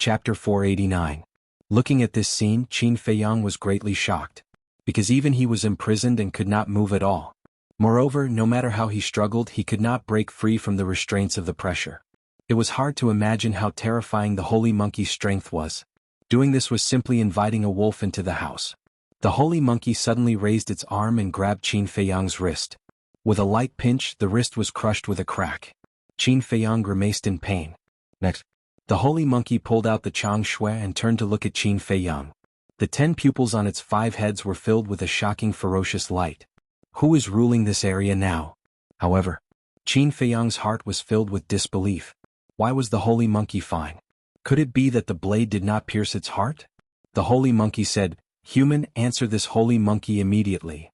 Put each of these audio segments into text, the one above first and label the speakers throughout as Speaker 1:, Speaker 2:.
Speaker 1: Chapter 489. Looking at this scene, Qin Feiyang was greatly shocked. Because even he was imprisoned and could not move at all. Moreover, no matter how he struggled, he could not break free from the restraints of the pressure. It was hard to imagine how terrifying the holy monkey's strength was. Doing this was simply inviting a wolf into the house. The holy monkey suddenly raised its arm and grabbed Qin Feiyang's wrist. With a light pinch, the wrist was crushed with a crack. Qin Feiyang grimaced in pain. Next, the holy monkey pulled out the Chang Shui and turned to look at Qin Feiyang. The 10 pupils on its 5 heads were filled with a shocking ferocious light. Who is ruling this area now? However, Qin Feiyang's heart was filled with disbelief. Why was the holy monkey fine? Could it be that the blade did not pierce its heart? The holy monkey said, "Human, answer this holy monkey immediately."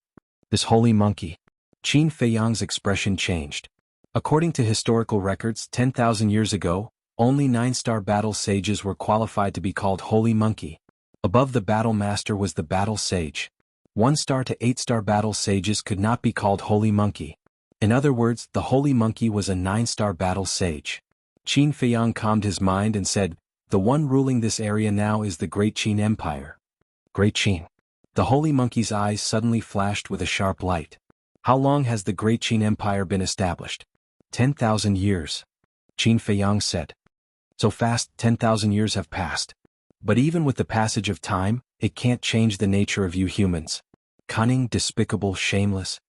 Speaker 1: This holy monkey. Qin Feiyang's expression changed. According to historical records, 10,000 years ago, only 9-star battle sages were qualified to be called holy monkey. Above the battle master was the battle sage. 1-star to 8-star battle sages could not be called holy monkey. In other words, the holy monkey was a 9-star battle sage. Qin Feiyang calmed his mind and said, "The one ruling this area now is the Great Qin Empire." Great Qin. The holy monkey's eyes suddenly flashed with a sharp light. How long has the Great Qin Empire been established? 10,000 years. Qin Feiyang said. So fast, 10,000 years have passed. But even with the passage of time, it can't change the nature of you humans. Cunning, despicable, shameless.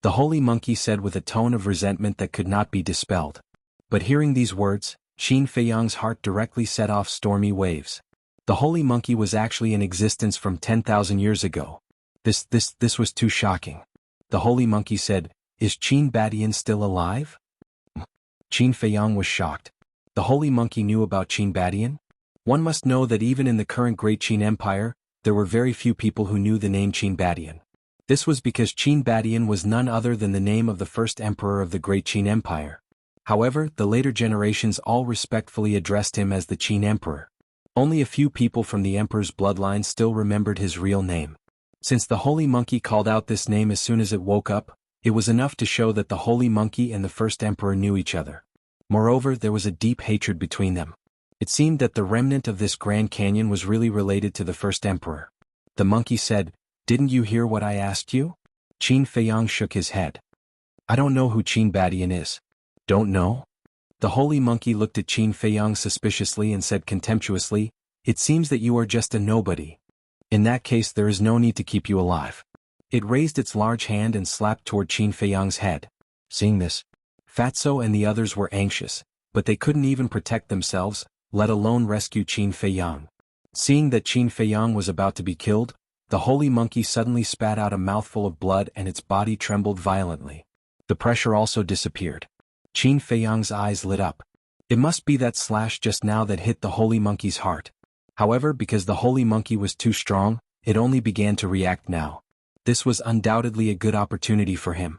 Speaker 1: The holy monkey said with a tone of resentment that could not be dispelled. But hearing these words, Qin Feiyang's heart directly set off stormy waves. The holy monkey was actually in existence from 10,000 years ago. This was too shocking. The holy monkey said, "Is Qin Badian still alive?" Qin Feiyang was shocked. The holy monkey knew about Qin Badian? One must know that even in the current Great Qin Empire, there were very few people who knew the name Qin Badian. This was because Qin Badian was none other than the name of the first emperor of the Great Qin Empire. However, the later generations all respectfully addressed him as the Qin Emperor. Only a few people from the emperor's bloodline still remembered his real name. Since the holy monkey called out this name as soon as it woke up, it was enough to show that the holy monkey and the first emperor knew each other. Moreover, there was a deep hatred between them. It seemed that the remnant of this Grand Canyon was really related to the first emperor. The monkey said, "Didn't you hear what I asked you?" Qin Feiyang shook his head. "I don't know who Qin Badian is." "Don't know?" The holy monkey looked at Qin Feiyang suspiciously and said contemptuously, "It seems that you are just a nobody. In that case there is no need to keep you alive." It raised its large hand and slapped toward Qin Feiyang's head. Seeing this, Fatso and the others were anxious, but they couldn't even protect themselves, let alone rescue Qin Feiyang. Seeing that Qin Feiyang was about to be killed, the holy monkey suddenly spat out a mouthful of blood and its body trembled violently. The pressure also disappeared. Qin Feiyang's eyes lit up. It must be that slash just now that hit the holy monkey's heart. However, because the holy monkey was too strong, it only began to react now. This was undoubtedly a good opportunity for him.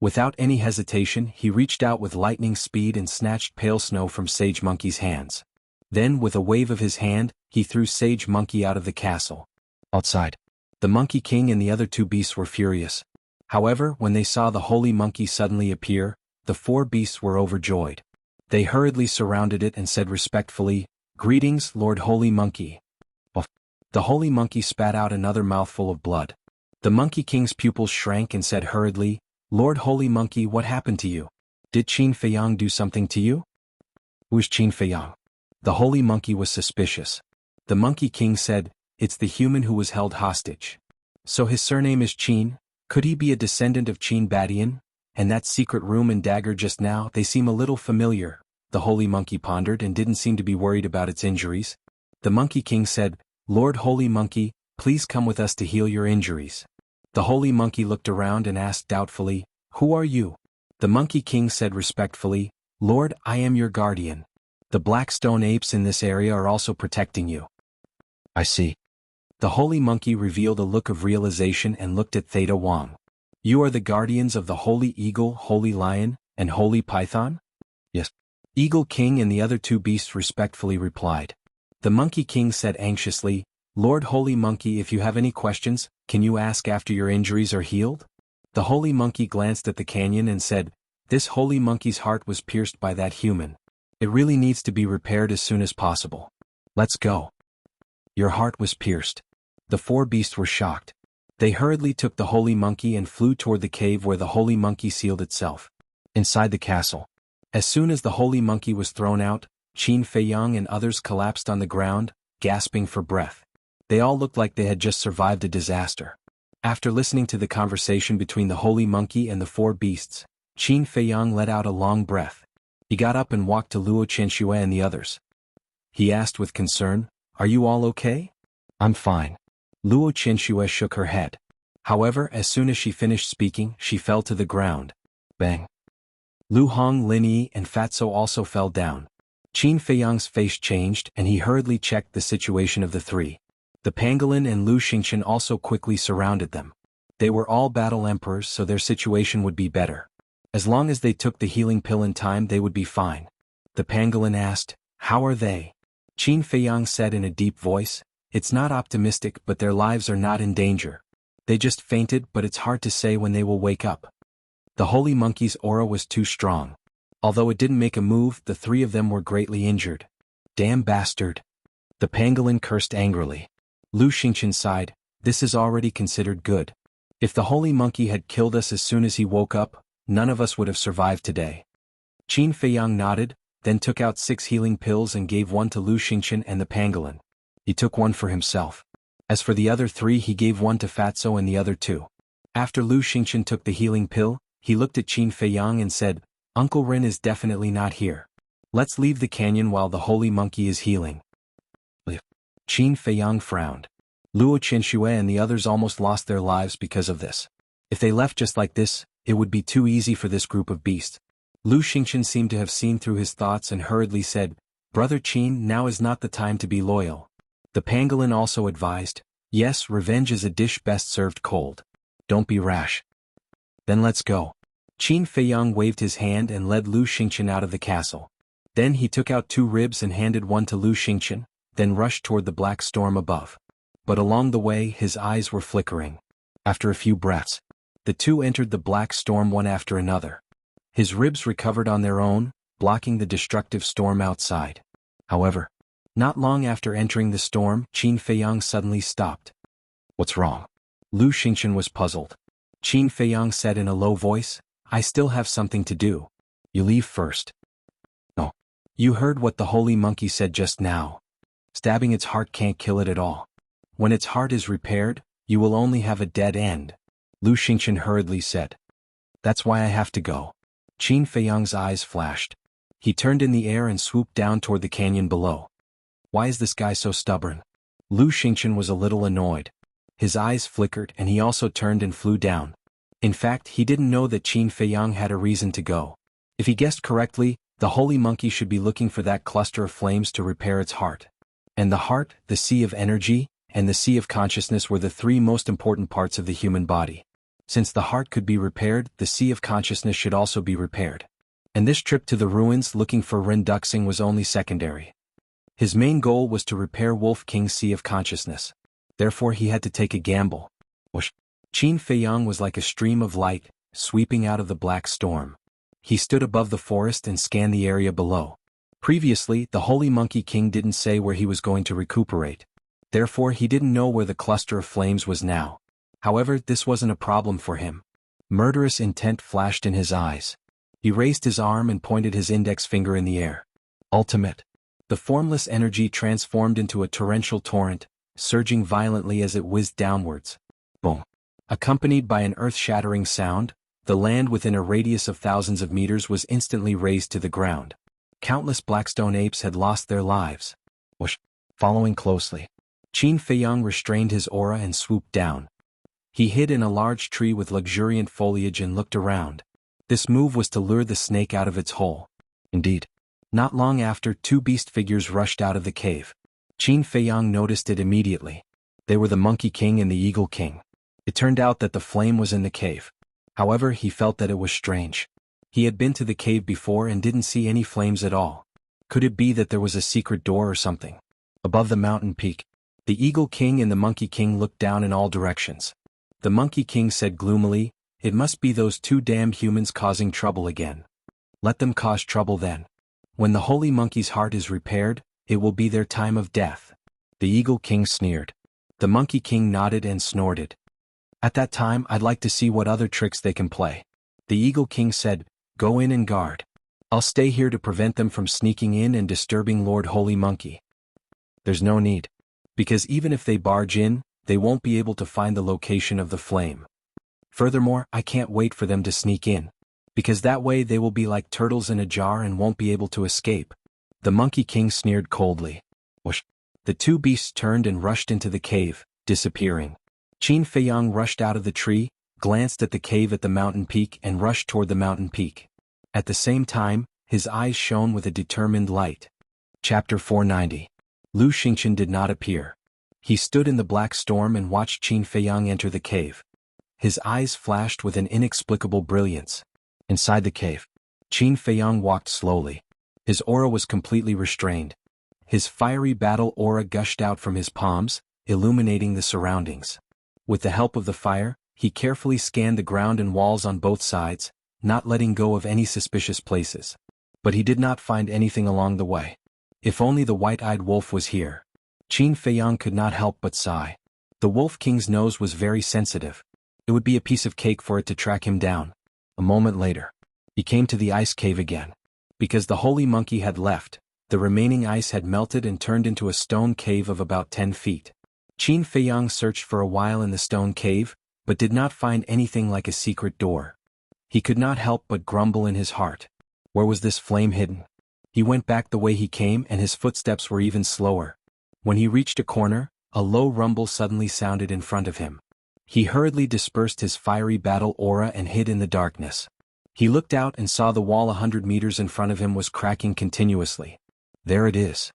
Speaker 1: Without any hesitation, he reached out with lightning speed and snatched Pale Snow from Sage Monkey's hands. Then, with a wave of his hand, he threw Sage Monkey out of the castle. Outside, the Monkey King and the other 2 beasts were furious. However, when they saw the holy monkey suddenly appear, the 4 beasts were overjoyed. They hurriedly surrounded it and said respectfully, "Greetings, Lord Holy Monkey." The holy monkey spat out another mouthful of blood. The Monkey King's pupils shrank and said hurriedly, "Lord Holy Monkey, what happened to you? Did Qin Feiyang do something to you?" "Who's Qin Feiyang?" The holy monkey was suspicious. The Monkey King said, "It's the human who was held hostage." So his surname is Qin. Could he be a descendant of Qin Badian? And that secret room and dagger just now, they seem a little familiar. The holy monkey pondered and didn't seem to be worried about its injuries. The Monkey King said, "Lord Holy Monkey, please come with us to heal your injuries." The holy monkey looked around and asked doubtfully, "Who are you?" The Monkey King said respectfully, "Lord, I am your guardian. The black stone apes in this area are also protecting you." "I see." The holy monkey revealed a look of realization and looked at Theta Wang. "You are the guardians of the Holy Eagle, Holy Lion, and Holy Python?" "Yes." Eagle King and the other 2 beasts respectfully replied. The Monkey King said anxiously, "Lord Holy Monkey, if you have any questions, can you ask after your injuries are healed?" The holy monkey glanced at the canyon and said, "This holy monkey's heart was pierced by that human. It really needs to be repaired as soon as possible." Let's go. Your heart was pierced. The four beasts were shocked. They hurriedly took the holy monkey and flew toward the cave where the holy monkey sealed itself. Inside the castle. As soon as the holy monkey was thrown out, Qin Feiyang and others collapsed on the ground, gasping for breath. They all looked like they had just survived a disaster. After listening to the conversation between the holy monkey and the four beasts, Qin Feiyang let out a long breath. He got up and walked to Luo Qianxue and the others. He asked with concern, "Are you all okay?" "I'm fine." Luo Qianxue shook her head. However, as soon as she finished speaking, she fell to the ground. Bang. Lu Hong, Lin Yi, and Fatso also fell down. Qin Feiyang's face changed and he hurriedly checked the situation of the three. The pangolin and Lu Xingqian also quickly surrounded them. They were all battle emperors, so their situation would be better. As long as they took the healing pill in time, they would be fine. The pangolin asked, "How are they?" Qin Feiyang said in a deep voice, "It's not optimistic, but their lives are not in danger. They just fainted, but it's hard to say when they will wake up." The holy monkey's aura was too strong. Although it didn't make a move, the three of them were greatly injured. "Damn bastard." The pangolin cursed angrily. Lu Xingqian sighed, "This is already considered good. If the holy monkey had killed us as soon as he woke up, none of us would have survived today." Qin Feiyang nodded, then took out 6 healing pills and gave one to Lu Xingqian and the pangolin. He took one for himself. As for the other 3, he gave one to Fatso and the other 2. After Lu Xingqian took the healing pill, he looked at Qin Feiyang and said, "Uncle Rin is definitely not here. Let's leave the canyon while the holy monkey is healing." Qin Feiyang frowned. Luo Qianxue and the others almost lost their lives because of this. If they left just like this, it would be too easy for this group of beasts. Lu Xingqian seemed to have seen through his thoughts and hurriedly said, "Brother Qin, now is not the time to be loyal." The pangolin also advised, "Yes, revenge is a dish best served cold. Don't be rash." "Then let's go." Qin Feiyang waved his hand and led Lu Xingqian out of the castle. Then he took out 2 ribs and handed one to Lu Xingqian, then rushed toward the black storm above. But along the way his eyes were flickering. After a few breaths, the 2 entered the black storm one after another. His ribs recovered on their own, blocking the destructive storm outside. However, not long after entering the storm, Qin Feiyang suddenly stopped. "What's wrong?" Lu Xingqian was puzzled. Qin Feiyang said in a low voice, "I still have something to do. You leave first." "No. You heard what the holy monkey said just now. Stabbing its heart can't kill it at all. When its heart is repaired, you will only have a dead end," Lu Xingqian hurriedly said. "That's why I have to go." Qin Feiyang's eyes flashed. He turned in the air and swooped down toward the canyon below. Why is this guy so stubborn? Lu Xingqian was a little annoyed. His eyes flickered and he also turned and flew down. In fact, he didn't know that Qin Feiyang had a reason to go. If he guessed correctly, the holy monkey should be looking for that cluster of flames to repair its heart. And the heart, the sea of energy, and the sea of consciousness were the 3 most important parts of the human body. Since the heart could be repaired, the sea of consciousness should also be repaired. And this trip to the ruins looking for Ren Duxing was only secondary. His main goal was to repair Wolf King's sea of consciousness. Therefore he had to take a gamble. Whoosh. Qin Feiyang was like a stream of light, sweeping out of the black storm. He stood above the forest and scanned the area below. Previously, the Holy Monkey King didn't say where he was going to recuperate. Therefore he didn't know where the cluster of flames was now. However, this wasn't a problem for him. Murderous intent flashed in his eyes. He raised his arm and pointed his index finger in the air. Ultimate. The formless energy transformed into a torrential torrent, surging violently as it whizzed downwards. Boom. Accompanied by an earth-shattering sound, the land within a radius of thousands of meters was instantly razed to the ground. Countless Blackstone apes had lost their lives. Whoosh. Following closely. Qin Feiyang restrained his aura and swooped down. He hid in a large tree with luxuriant foliage and looked around. This move was to lure the snake out of its hole. Indeed. Not long after, 2 beast figures rushed out of the cave. Qin Feiyang noticed it immediately. They were the Monkey King and the Eagle King. It turned out that the flame was in the cave. However, he felt that it was strange. He had been to the cave before and didn't see any flames at all. Could it be that there was a secret door or something? Above the mountain peak, the Eagle King and the Monkey King looked down in all directions. The Monkey King said gloomily, "It must be those 2 damn humans causing trouble again. Let them cause trouble then. When the holy monkey's heart is repaired, it will be their time of death." The Eagle King sneered. The Monkey King nodded and snorted. "At that time I'd like to see what other tricks they can play." The Eagle King said, "Go in and guard. I'll stay here to prevent them from sneaking in and disturbing Lord Holy Monkey." "There's no need. Because even if they barge in, they won't be able to find the location of the flame. Furthermore, I can't wait for them to sneak in. Because that way they will be like turtles in a jar and won't be able to escape." The Monkey King sneered coldly. Whoosh! The two beasts turned and rushed into the cave, disappearing. Qin Feiyang rushed out of the tree, glanced at the cave at the mountain peak and rushed toward the mountain peak. At the same time, his eyes shone with a determined light. Chapter 490. Lu Xingqian did not appear. He stood in the black storm and watched Qin Feiyang enter the cave. His eyes flashed with an inexplicable brilliance. Inside the cave, Qin Feiyang walked slowly. His aura was completely restrained. His fiery battle aura gushed out from his palms, illuminating the surroundings. With the help of the fire, he carefully scanned the ground and walls on both sides, not letting go of any suspicious places. But he did not find anything along the way. If only the white-eyed wolf was here. Qin Feiyang could not help but sigh. The Wolf King's nose was very sensitive. It would be a piece of cake for it to track him down. A moment later, he came to the ice cave again. Because the Holy Monkey had left, the remaining ice had melted and turned into a stone cave of about 10 feet. Qin Feiyang searched for a while in the stone cave, but did not find anything like a secret door. He could not help but grumble in his heart. Where was this flame hidden? He went back the way he came and his footsteps were even slower. When he reached a corner, a low rumble suddenly sounded in front of him. He hurriedly dispersed his fiery battle aura and hid in the darkness. He looked out and saw the wall 100 meters in front of him was cracking continuously. There it is.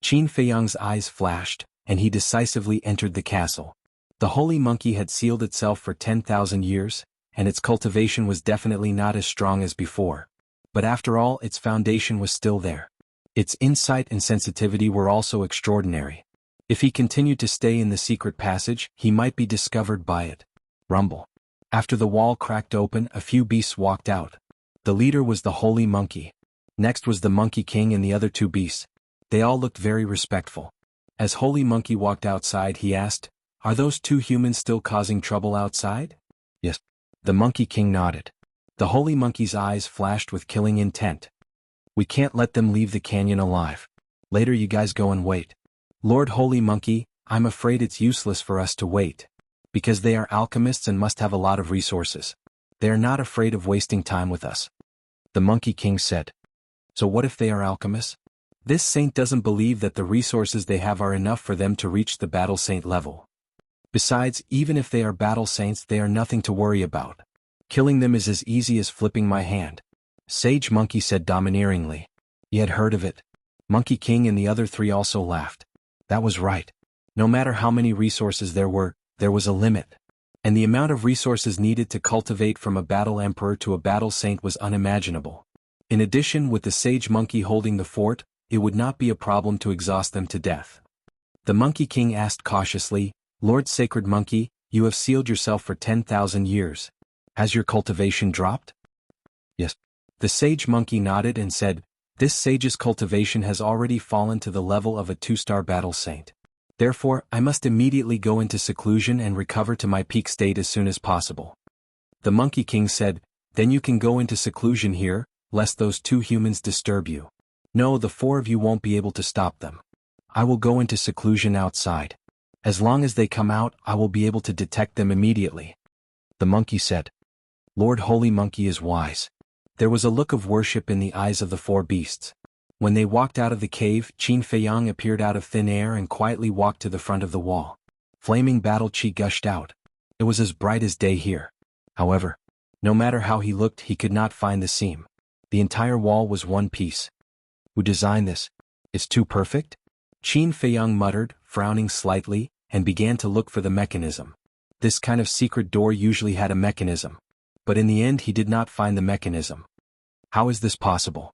Speaker 1: Qin Feiyang's eyes flashed, and he decisively entered the castle. The Holy Monkey had sealed itself for 10,000 years, and its cultivation was definitely not as strong as before. But after all, its foundation was still there. Its insight and sensitivity were also extraordinary. If he continued to stay in the secret passage, he might be discovered by it. Rumble. After the wall cracked open, a few beasts walked out. The leader was the Holy Monkey. Next was the Monkey King and the other two beasts. They all looked very respectful. As Holy Monkey walked outside, he asked, "Are those two humans still causing trouble outside?" "Yes." The Monkey King nodded. The Holy Monkey's eyes flashed with killing intent. "We can't let them leave the canyon alive. Later you guys go and wait." "Lord Holy Monkey, I'm afraid it's useless for us to wait. Because they are alchemists and must have a lot of resources. They are not afraid of wasting time with us." The Monkey King said. "So what if they are alchemists? This saint doesn't believe that the resources they have are enough for them to reach the battle saint level. Besides, even if they are battle saints, they are nothing to worry about. Killing them is as easy as flipping my hand." Sage Monkey said domineeringly. He had heard of it. Monkey King and the other three also laughed. That was right. No matter how many resources there was a limit. And the amount of resources needed to cultivate from a battle emperor to a battle saint was unimaginable. In addition, with the Sage Monkey holding the fort, it would not be a problem to exhaust them to death. The Monkey King asked cautiously, "Lord Sacred Monkey, you have sealed yourself for 10,000 years. Has your cultivation dropped?" "Yes." The Sage Monkey nodded and said, "This sage's cultivation has already fallen to the level of a 2-star battle saint. Therefore, I must immediately go into seclusion and recover to my peak state as soon as possible." The Monkey King said, "Then you can go into seclusion here, lest those two humans disturb you." "No, the 4 of you won't be able to stop them. I will go into seclusion outside. As long as they come out, I will be able to detect them immediately." The monkey said. Lord Holy Monkey is wise. There was a look of worship in the eyes of the 4 beasts. When they walked out of the cave, Qin Feiyang appeared out of thin air and quietly walked to the front of the wall. Flaming battle chi gushed out. It was as bright as day here. However, no matter how he looked, he could not find the seam. The entire wall was one piece. Who designed this? It's too perfect? Qin Feiyang muttered, frowning slightly, and began to look for the mechanism. This kind of secret door usually had a mechanism. But in the end he did not find the mechanism. How is this possible?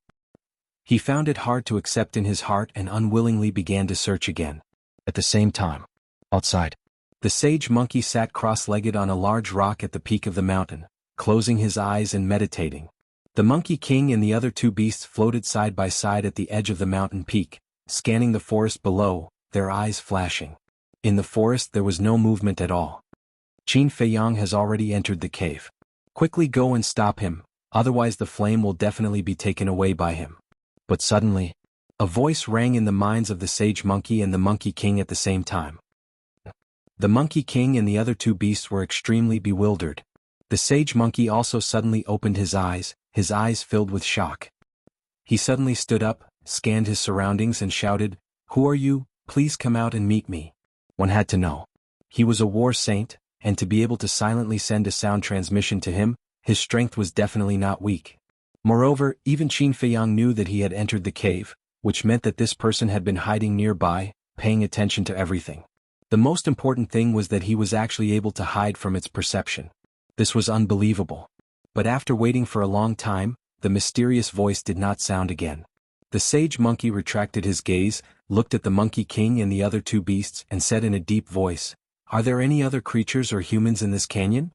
Speaker 1: He found it hard to accept in his heart and unwillingly began to search again. At the same time, outside, the sage monkey sat cross-legged on a large rock at the peak of the mountain, closing his eyes and meditating. The Monkey King and the other 2 beasts floated side by side at the edge of the mountain peak, scanning the forest below, their eyes flashing. In the forest there was no movement at all. Qin Feiyang has already entered the cave. Quickly go and stop him, otherwise the flame will definitely be taken away by him. But suddenly, a voice rang in the minds of the sage monkey and the monkey king at the same time. The monkey king and the other two beasts were extremely bewildered. The sage monkey also suddenly opened his eyes filled with shock. He suddenly stood up, scanned his surroundings and shouted, "Who are you? Please come out and meet me." One had to know. He was a war saint, and to be able to silently send a sound transmission to him, his strength was definitely not weak. Moreover, even Qin Feiyang knew that he had entered the cave, which meant that this person had been hiding nearby, paying attention to everything. The most important thing was that he was actually able to hide from its perception. This was unbelievable. But after waiting for a long time, the mysterious voice did not sound again. The sage monkey retracted his gaze, looked at the monkey king and the other two beasts and said in a deep voice, "Are there any other creatures or humans in this canyon?"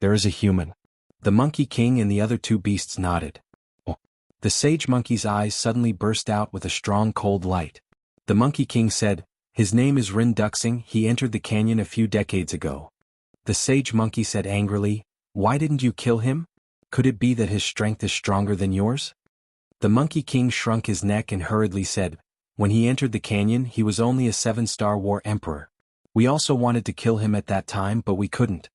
Speaker 1: "There is a human." The monkey king and the other two beasts nodded. Oh. The sage monkey's eyes suddenly burst out with a strong cold light. The monkey king said, "His name is Rin Duxing, he entered the canyon a few decades ago." The sage monkey said angrily, "Why didn't you kill him? Could it be that his strength is stronger than yours?" The monkey king shrunk his neck and hurriedly said, "When he entered the canyon he was only a 7-star war emperor. We also wanted to kill him at that time but we couldn't."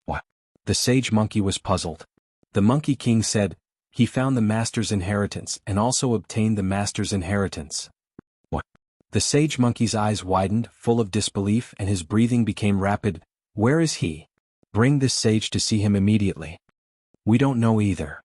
Speaker 1: What? The sage monkey was puzzled. The monkey king said, "He found the master's inheritance and also obtained the master's inheritance." What? The sage monkey's eyes widened, full of disbelief, and his breathing became rapid. "Where is he? Bring this sage to see him immediately." "We don't know either.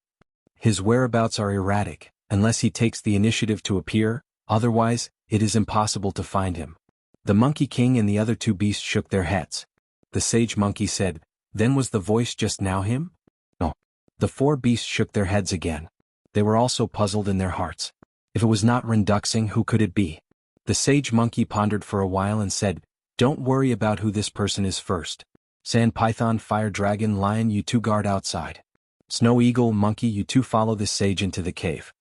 Speaker 1: His whereabouts are erratic, unless he takes the initiative to appear, otherwise, it is impossible to find him." The monkey king and the other two beasts shook their heads. The sage monkey said, "Then was the voice just now him?" "No." The four beasts shook their heads again. They were also puzzled in their hearts. If it was not Rin Duxing, who could it be? The sage monkey pondered for a while and said, "Don't worry about who this person is first. Sand python, fire dragon, lion, you two guard outside. Snow eagle, monkey, you two follow this sage into the cave."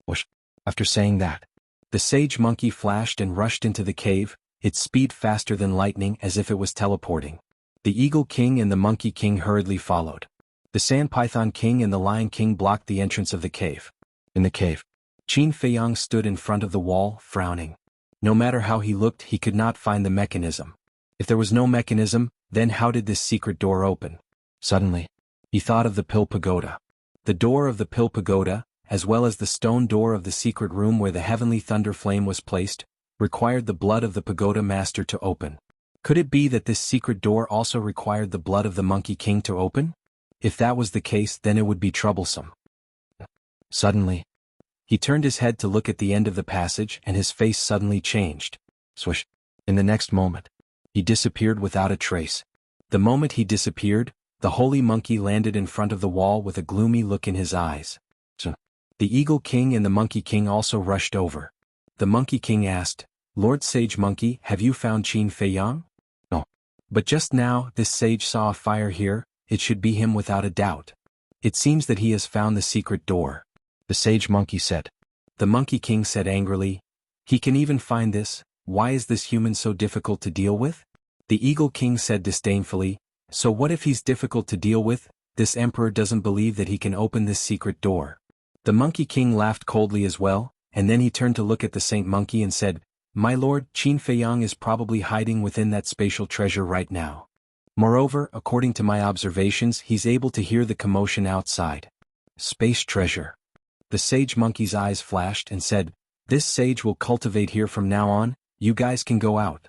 Speaker 1: Whoosh. After saying that, the sage monkey flashed and rushed into the cave, its speed faster than lightning as if it was teleporting. The eagle king and the monkey king hurriedly followed. The sand python king and the lion king blocked the entrance of the cave. In the cave, Qin Feiyang stood in front of the wall, frowning. No matter how he looked, he could not find the mechanism. If there was no mechanism, then how did this secret door open? Suddenly, he thought of the pill pagoda. The door of the pill pagoda, as well as the stone door of the secret room where the heavenly thunder flame was placed, required the blood of the pagoda master to open. Could it be that this secret door also required the blood of the monkey king to open? If that was the case, then it would be troublesome. Suddenly, he turned his head to look at the end of the passage and his face suddenly changed. Swish. In the next moment, he disappeared without a trace. The moment he disappeared, the holy monkey landed in front of the wall with a gloomy look in his eyes. The eagle king and the monkey king also rushed over. The monkey king asked, "Lord Sage Monkey, have you found Qin Feiyang?" "No. But just now, this sage saw a fire here, it should be him without a doubt. It seems that he has found the secret door," the sage monkey said. The monkey king said angrily, "He can even find this, why is this human so difficult to deal with?" The eagle king said disdainfully, "So what if he's difficult to deal with? This emperor doesn't believe that he can open this secret door." The monkey king laughed coldly as well, and then he turned to look at the saint monkey and said, "My lord, Qin Feiyang is probably hiding within that spatial treasure right now. Moreover, according to my observations, he's able to hear the commotion outside." Space treasure. The sage monkey's eyes flashed and said, "This sage will cultivate here from now on, you guys can go out."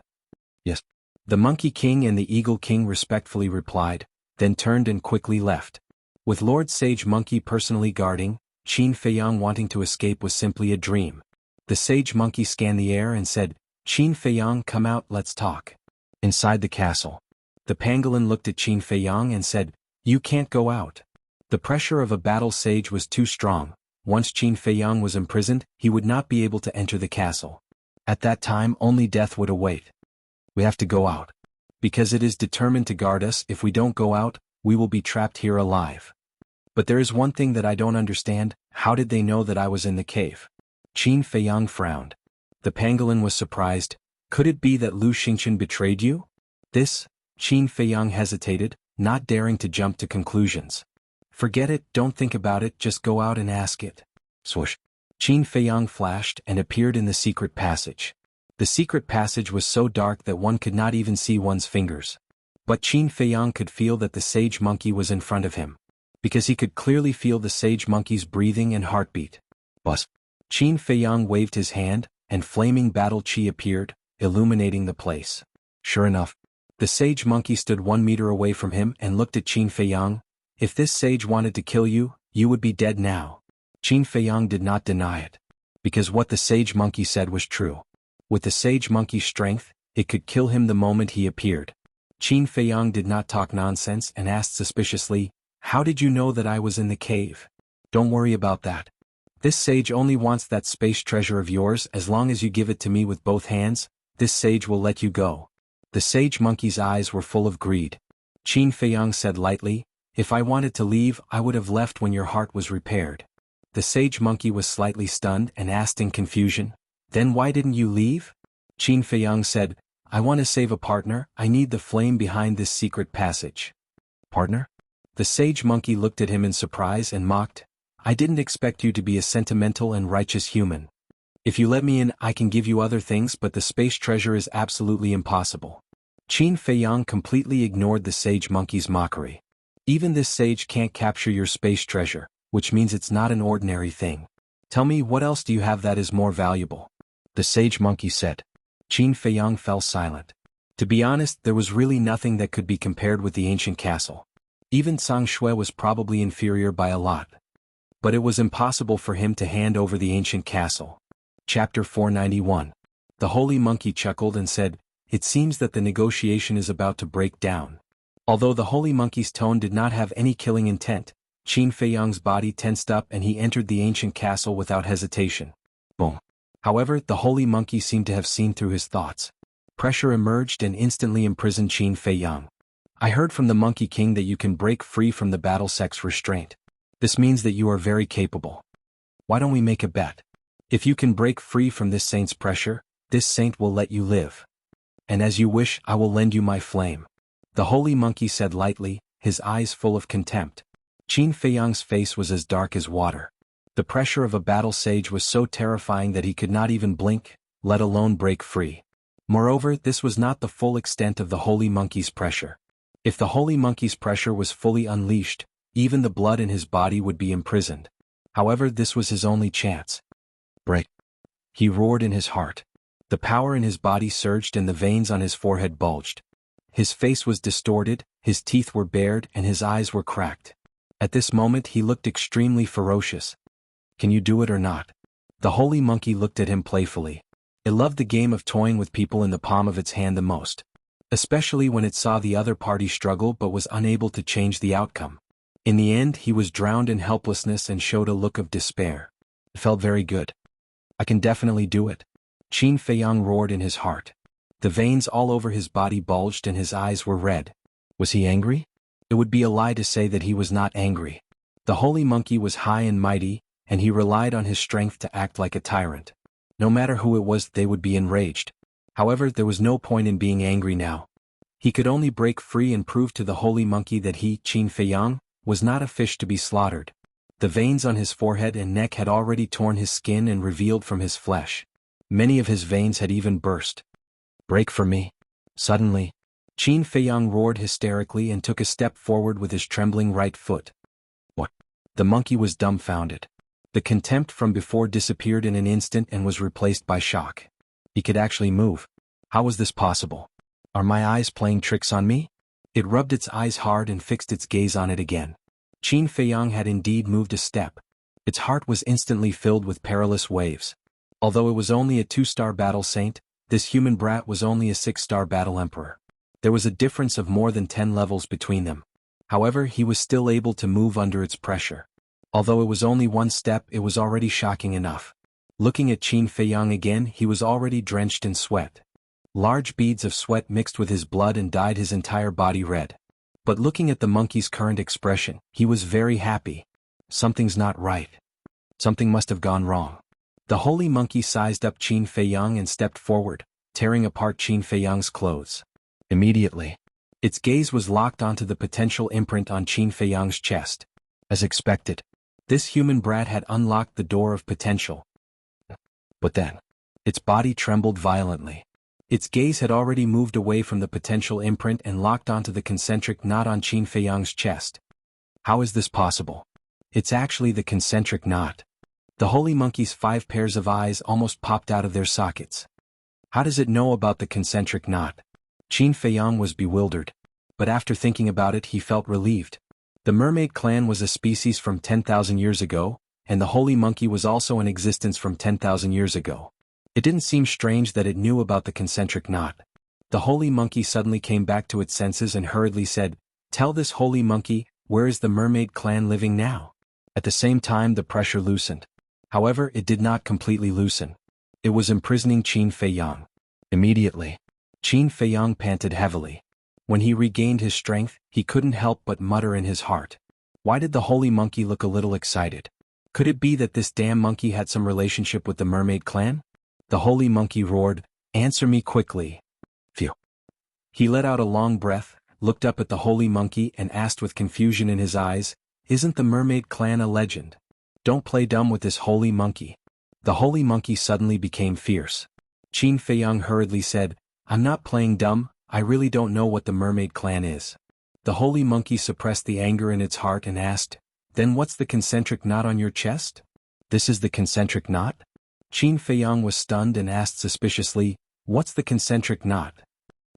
Speaker 1: "Yes." The monkey king and the eagle king respectfully replied, then turned and quickly left. With Lord Sage Monkey personally guarding, Qin Feiyang wanting to escape was simply a dream. The sage monkey scanned the air and said, "Qin Feiyang, come out, let's talk." Inside the castle, the pangolin looked at Qin Feiyang and said, "You can't go out." The pressure of a battle sage was too strong. Once Qin Feiyang was imprisoned, he would not be able to enter the castle. At that time only death would await. "We have to go out. Because it is determined to guard us. If we don't go out, we will be trapped here alive. But there is one thing that I don't understand, how did they know that I was in the cave?" Qin Feiyang frowned. The pangolin was surprised. Could it be that Lu Xingqian betrayed you? This? Qin Feiyang hesitated, not daring to jump to conclusions. Forget it, don't think about it, just go out and ask it. Swoosh. Qin Feiyang flashed and appeared in the secret passage. The secret passage was so dark that one could not even see one's fingers. But Qin Feiyang could feel that the sage monkey was in front of him, because he could clearly feel the sage monkey's breathing and heartbeat. Buzz. Qin Feiyang waved his hand, and flaming battle chi appeared, illuminating the place. Sure enough, the sage monkey stood 1 meter away from him and looked at Qin Feiyang. If this sage wanted to kill you, you would be dead now. Qin Feiyang did not deny it, because what the sage monkey said was true. With the sage monkey's strength, it could kill him the moment he appeared. Qin Feiyang did not talk nonsense and asked suspiciously, "How did you know that I was in the cave?" "Don't worry about that. This sage only wants that space treasure of yours. As long as you give it to me with both hands, this sage will let you go." The sage monkey's eyes were full of greed. Qin Feiyang said lightly, "If I wanted to leave, I would have left when your heart was repaired." The sage monkey was slightly stunned and asked in confusion, "Then why didn't you leave?" Qin Feiyang said, "I want to save a partner, I need the flame behind this secret passage." "Partner?" The sage monkey looked at him in surprise and mocked, "I didn't expect you to be a sentimental and righteous human. If you let me in, I can give you other things, but the space treasure is absolutely impossible." Qin Feiyang completely ignored the sage monkey's mockery. "Even this sage can't capture your space treasure, which means it's not an ordinary thing. Tell me, what else do you have that is more valuable?" The sage monkey said. Qin Feiyang fell silent. To be honest, there was really nothing that could be compared with the ancient castle. Even Sang Shui was probably inferior by a lot. But it was impossible for him to hand over the ancient castle. Chapter 491. The holy monkey chuckled and said, "It seems that the negotiation is about to break down." Although the holy monkey's tone did not have any killing intent, Qin Feiyang's body tensed up and he entered the ancient castle without hesitation. Boom. However, the holy monkey seemed to have seen through his thoughts. Pressure emerged and instantly imprisoned Qin Feiyang. "I heard from the Monkey King that you can break free from the battle sex restraint. This means that you are very capable. Why don't we make a bet? If you can break free from this saint's pressure, this saint will let you live. And as you wish, I will lend you my flame." The holy monkey said lightly, his eyes full of contempt. Qin Feiyang's face was as dark as water. The pressure of a battle sage was so terrifying that he could not even blink, let alone break free. Moreover, this was not the full extent of the holy monkey's pressure. If the holy monkey's pressure was fully unleashed, even the blood in his body would be imprisoned. However, this was his only chance. "Break!" he roared in his heart. The power in his body surged and the veins on his forehead bulged. His face was distorted, his teeth were bared and his eyes were cracked. At this moment he looked extremely ferocious. "Can you do it or not?" The holy monkey looked at him playfully. It loved the game of toying with people in the palm of its hand the most. Especially when it saw the other party struggle but was unable to change the outcome. In the end he was drowned in helplessness and showed a look of despair. It felt very good. "I can definitely do it." Qin Feiyang roared in his heart. The veins all over his body bulged and his eyes were red. Was he angry? It would be a lie to say that he was not angry. The holy monkey was high and mighty, and he relied on his strength to act like a tyrant. No matter who it was, they would be enraged. However, there was no point in being angry now. He could only break free and prove to the holy monkey that he, Qin Feiyang, was not a fish to be slaughtered. The veins on his forehead and neck had already torn his skin and revealed from his flesh. Many of his veins had even burst. "Break for me." Suddenly, Qin Feiyang roared hysterically and took a step forward with his trembling right foot. "What?" The monkey was dumbfounded. The contempt from before disappeared in an instant and was replaced by shock. He could actually move. How was this possible? Are my eyes playing tricks on me? It rubbed its eyes hard and fixed its gaze on it again. Qin Feiyang had indeed moved a step. Its heart was instantly filled with perilous waves. Although it was only a 2-star battle saint, this human brat was only a 6-star battle emperor. There was a difference of more than 10 levels between them. However, he was still able to move under its pressure. Although it was only 1 step, it was already shocking enough. Looking at Qin Feiyang again, he was already drenched in sweat. Large beads of sweat mixed with his blood and dyed his entire body red. But looking at the monkey's current expression, he was very happy. Something's not right. Something must have gone wrong. The holy monkey sized up Qin Feiyang and stepped forward, tearing apart Qin Feiyang's clothes. Immediately, its gaze was locked onto the potential imprint on Qin Feiyang's chest. As expected, this human brat had unlocked the door of potential. But then, its body trembled violently. Its gaze had already moved away from the potential imprint and locked onto the concentric knot on Qin Feiyang's chest. How is this possible? It's actually the concentric knot. The holy monkey's 5 pairs of eyes almost popped out of their sockets. How does it know about the concentric knot? Qin Feiyang was bewildered. But after thinking about it, he felt relieved. The mermaid clan was a species from 10,000 years ago, and the holy monkey was also in existence from 10,000 years ago. It didn't seem strange that it knew about the concentric knot. The holy monkey suddenly came back to its senses and hurriedly said, "Tell this holy monkey, where is the mermaid clan living now?" At the same time, the pressure loosened. However, it did not completely loosen. It was imprisoning Qin Feiyang. Immediately, Qin Feiyang panted heavily. When he regained his strength, he couldn't help but mutter in his heart. Why did the holy monkey look a little excited? Could it be that this damn monkey had some relationship with the mermaid clan? The holy monkey roared, "Answer me quickly." Phew. He let out a long breath, looked up at the holy monkey and asked with confusion in his eyes, "Isn't the mermaid clan a legend? Don't play dumb with this holy monkey." The holy monkey suddenly became fierce. Qin Feiyang hurriedly said, "I'm not playing dumb, I really don't know what the mermaid clan is." The holy monkey suppressed the anger in its heart and asked, "Then what's the concentric knot on your chest?" "This is the concentric knot?" Qin Feiyang was stunned and asked suspiciously, "What's the concentric knot?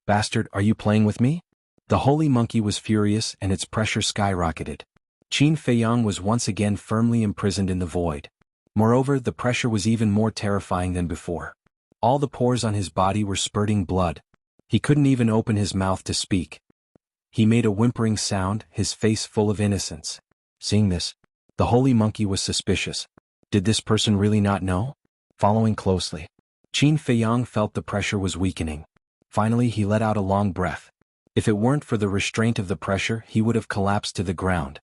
Speaker 1: Bastard, are you playing with me?" The holy monkey was furious and its pressure skyrocketed. Qin Feiyang was once again firmly imprisoned in the void. Moreover, the pressure was even more terrifying than before. All the pores on his body were spurting blood. He couldn't even open his mouth to speak. He made a whimpering sound, his face full of innocence. Seeing this, the holy monkey was suspicious. Did this person really not know? Following closely, Qin Feiyang felt the pressure was weakening. Finally, he let out a long breath. If it weren't for the restraint of the pressure, he would have collapsed to the ground.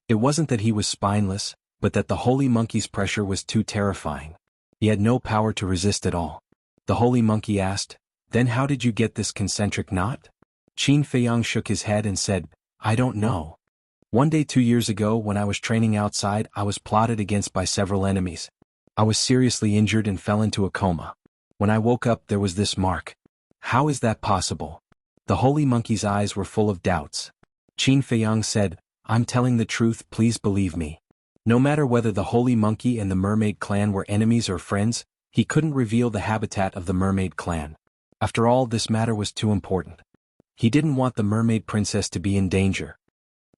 Speaker 1: It wasn't that he was spineless, but that the holy monkey's pressure was too terrifying. He had no power to resist at all. The holy monkey asked, "Then how did you get this concentric knot?" Qin Feiyang shook his head and said, "I don't know. One day 2 years ago when I was training outside, I was plotted against by several enemies. I was seriously injured and fell into a coma. When I woke up, there was this mark. How is that possible?" The holy monkey's eyes were full of doubts. Qin Feiyang said, "I'm telling the truth, please believe me." No matter whether the holy monkey and the mermaid clan were enemies or friends, he couldn't reveal the habitat of the mermaid clan. After all, this matter was too important. He didn't want the mermaid princess to be in danger.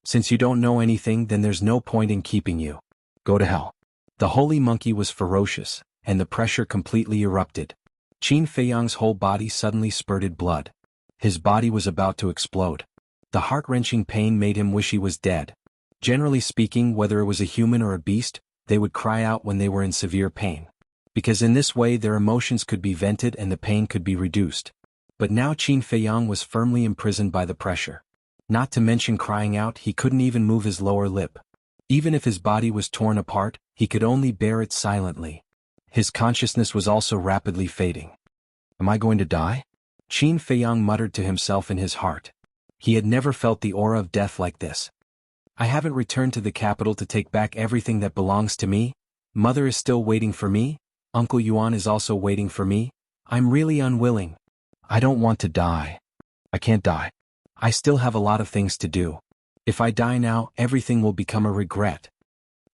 Speaker 1: "Since you don't know anything, then there's no point in keeping you. Go to hell." The holy monkey was ferocious, and the pressure completely erupted. Qin Feiyang's whole body suddenly spurted blood. His body was about to explode. The heart-wrenching pain made him wish he was dead. Generally speaking, whether it was a human or a beast, they would cry out when they were in severe pain. Because in this way their emotions could be vented and the pain could be reduced. But now Qin Feiyang was firmly imprisoned by the pressure. Not to mention crying out, he couldn't even move his lower lip. Even if his body was torn apart, he could only bear it silently. His consciousness was also rapidly fading. "Am I going to die?" Qin Feiyang muttered to himself in his heart. He had never felt the aura of death like this. "I haven't returned to the capital to take back everything that belongs to me. Mother is still waiting for me. Uncle Yuan is also waiting for me. I'm really unwilling. I don't want to die. I can't die. I still have a lot of things to do. If I die now, everything will become a regret."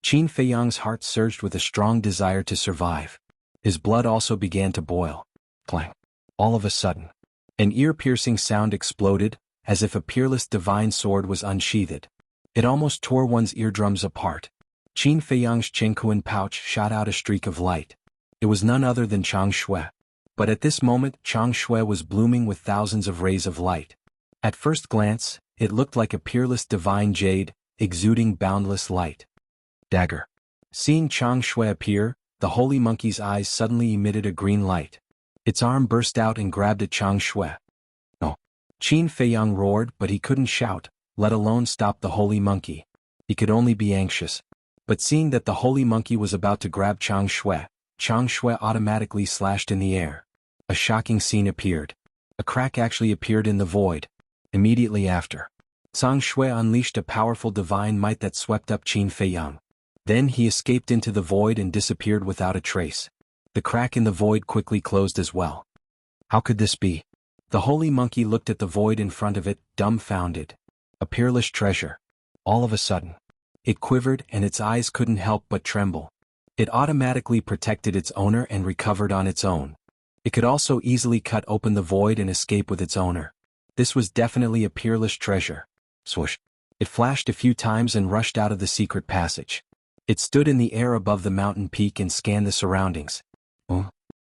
Speaker 1: Qin Feiyang's heart surged with a strong desire to survive. His blood also began to boil. Clang. All of a sudden, an ear-piercing sound exploded, as if a peerless divine sword was unsheathed. It almost tore one's eardrums apart. Qin Feiyang's Chengkuan pouch shot out a streak of light. It was none other than Chang Shui. But at this moment, Chang Shui was blooming with thousands of rays of light. At first glance, it looked like a peerless divine jade, exuding boundless light. Dagger. Seeing Chang Shui appear, the holy monkey's eyes suddenly emitted a green light. Its arm burst out and grabbed at Chang Shui. No. Qin Feiyang roared, but he couldn't shout, let alone stop the holy monkey. He could only be anxious. But seeing that the holy monkey was about to grab Chang Shui, Chang Shui automatically slashed in the air. A shocking scene appeared. A crack actually appeared in the void. Immediately after, Chang Shui unleashed a powerful divine might that swept up Qin Feiyang. Then he escaped into the void and disappeared without a trace. The crack in the void quickly closed as well. How could this be? The holy monkey looked at the void in front of it, dumbfounded. A peerless treasure. All of a sudden, it quivered and its eyes couldn't help but tremble. It automatically protected its owner and recovered on its own. It could also easily cut open the void and escape with its owner. This was definitely a peerless treasure. Swoosh. It flashed a few times and rushed out of the secret passage. It stood in the air above the mountain peak and scanned the surroundings. Oh.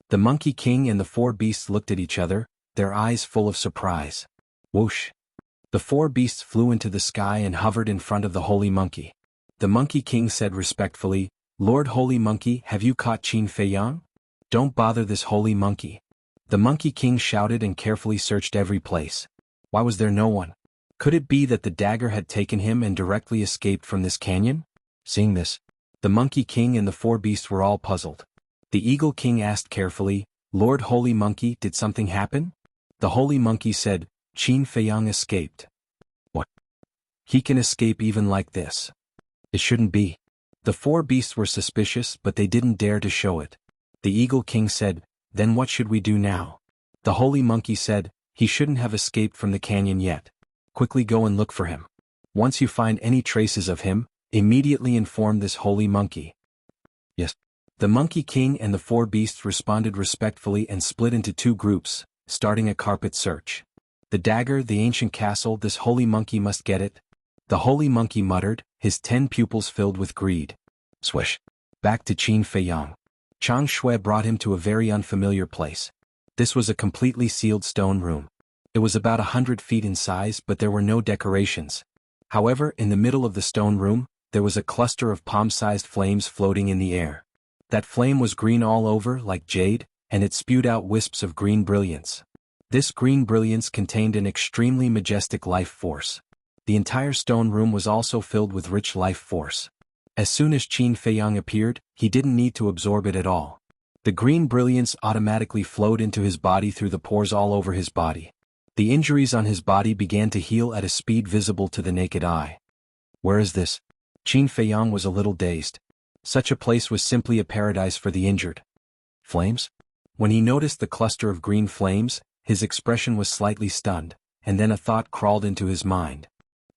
Speaker 1: The Monkey King and the four beasts looked at each other, their eyes full of surprise. Whoosh. The four beasts flew into the sky and hovered in front of the holy monkey. The Monkey King said respectfully, "Lord Holy Monkey, have you caught Qin Feiyang? Don't bother this holy monkey." The Monkey King shouted and carefully searched every place. Why was there no one? Could it be that the dagger had taken him and directly escaped from this canyon? Seeing this, the Monkey King and the four beasts were all puzzled. The Eagle King asked carefully, "Lord Holy Monkey, did something happen?" The Holy Monkey said, "Qin Feiyang escaped." What? He can escape even like this? It shouldn't be. The four beasts were suspicious, but they didn't dare to show it. The Eagle King said, "Then what should we do now?" The Holy Monkey said, "He shouldn't have escaped from the canyon yet. Quickly go and look for him. Once you find any traces of him, immediately inform this holy monkey." Yes. The Monkey King and the four beasts responded respectfully and split into two groups, starting a carpet search. The dagger, the ancient castle, this holy monkey must get it. The holy monkey muttered, his 10 pupils filled with greed. Swish. Back to Qin Feiyang. Chang Shui brought him to a very unfamiliar place. This was a completely sealed stone room. It was about 100 feet in size, but there were no decorations. However, in the middle of the stone room, there was a cluster of palm-sized flames floating in the air. That flame was green all over, like jade, and it spewed out wisps of green brilliance. This green brilliance contained an extremely majestic life force. The entire stone room was also filled with rich life force. As soon as Qin Feiyang appeared, he didn't need to absorb it at all. The green brilliance automatically flowed into his body through the pores all over his body. The injuries on his body began to heal at a speed visible to the naked eye. Where is this? Qin Feiyang was a little dazed. Such a place was simply a paradise for the injured. Flames? When he noticed the cluster of green flames, his expression was slightly stunned, and then a thought crawled into his mind.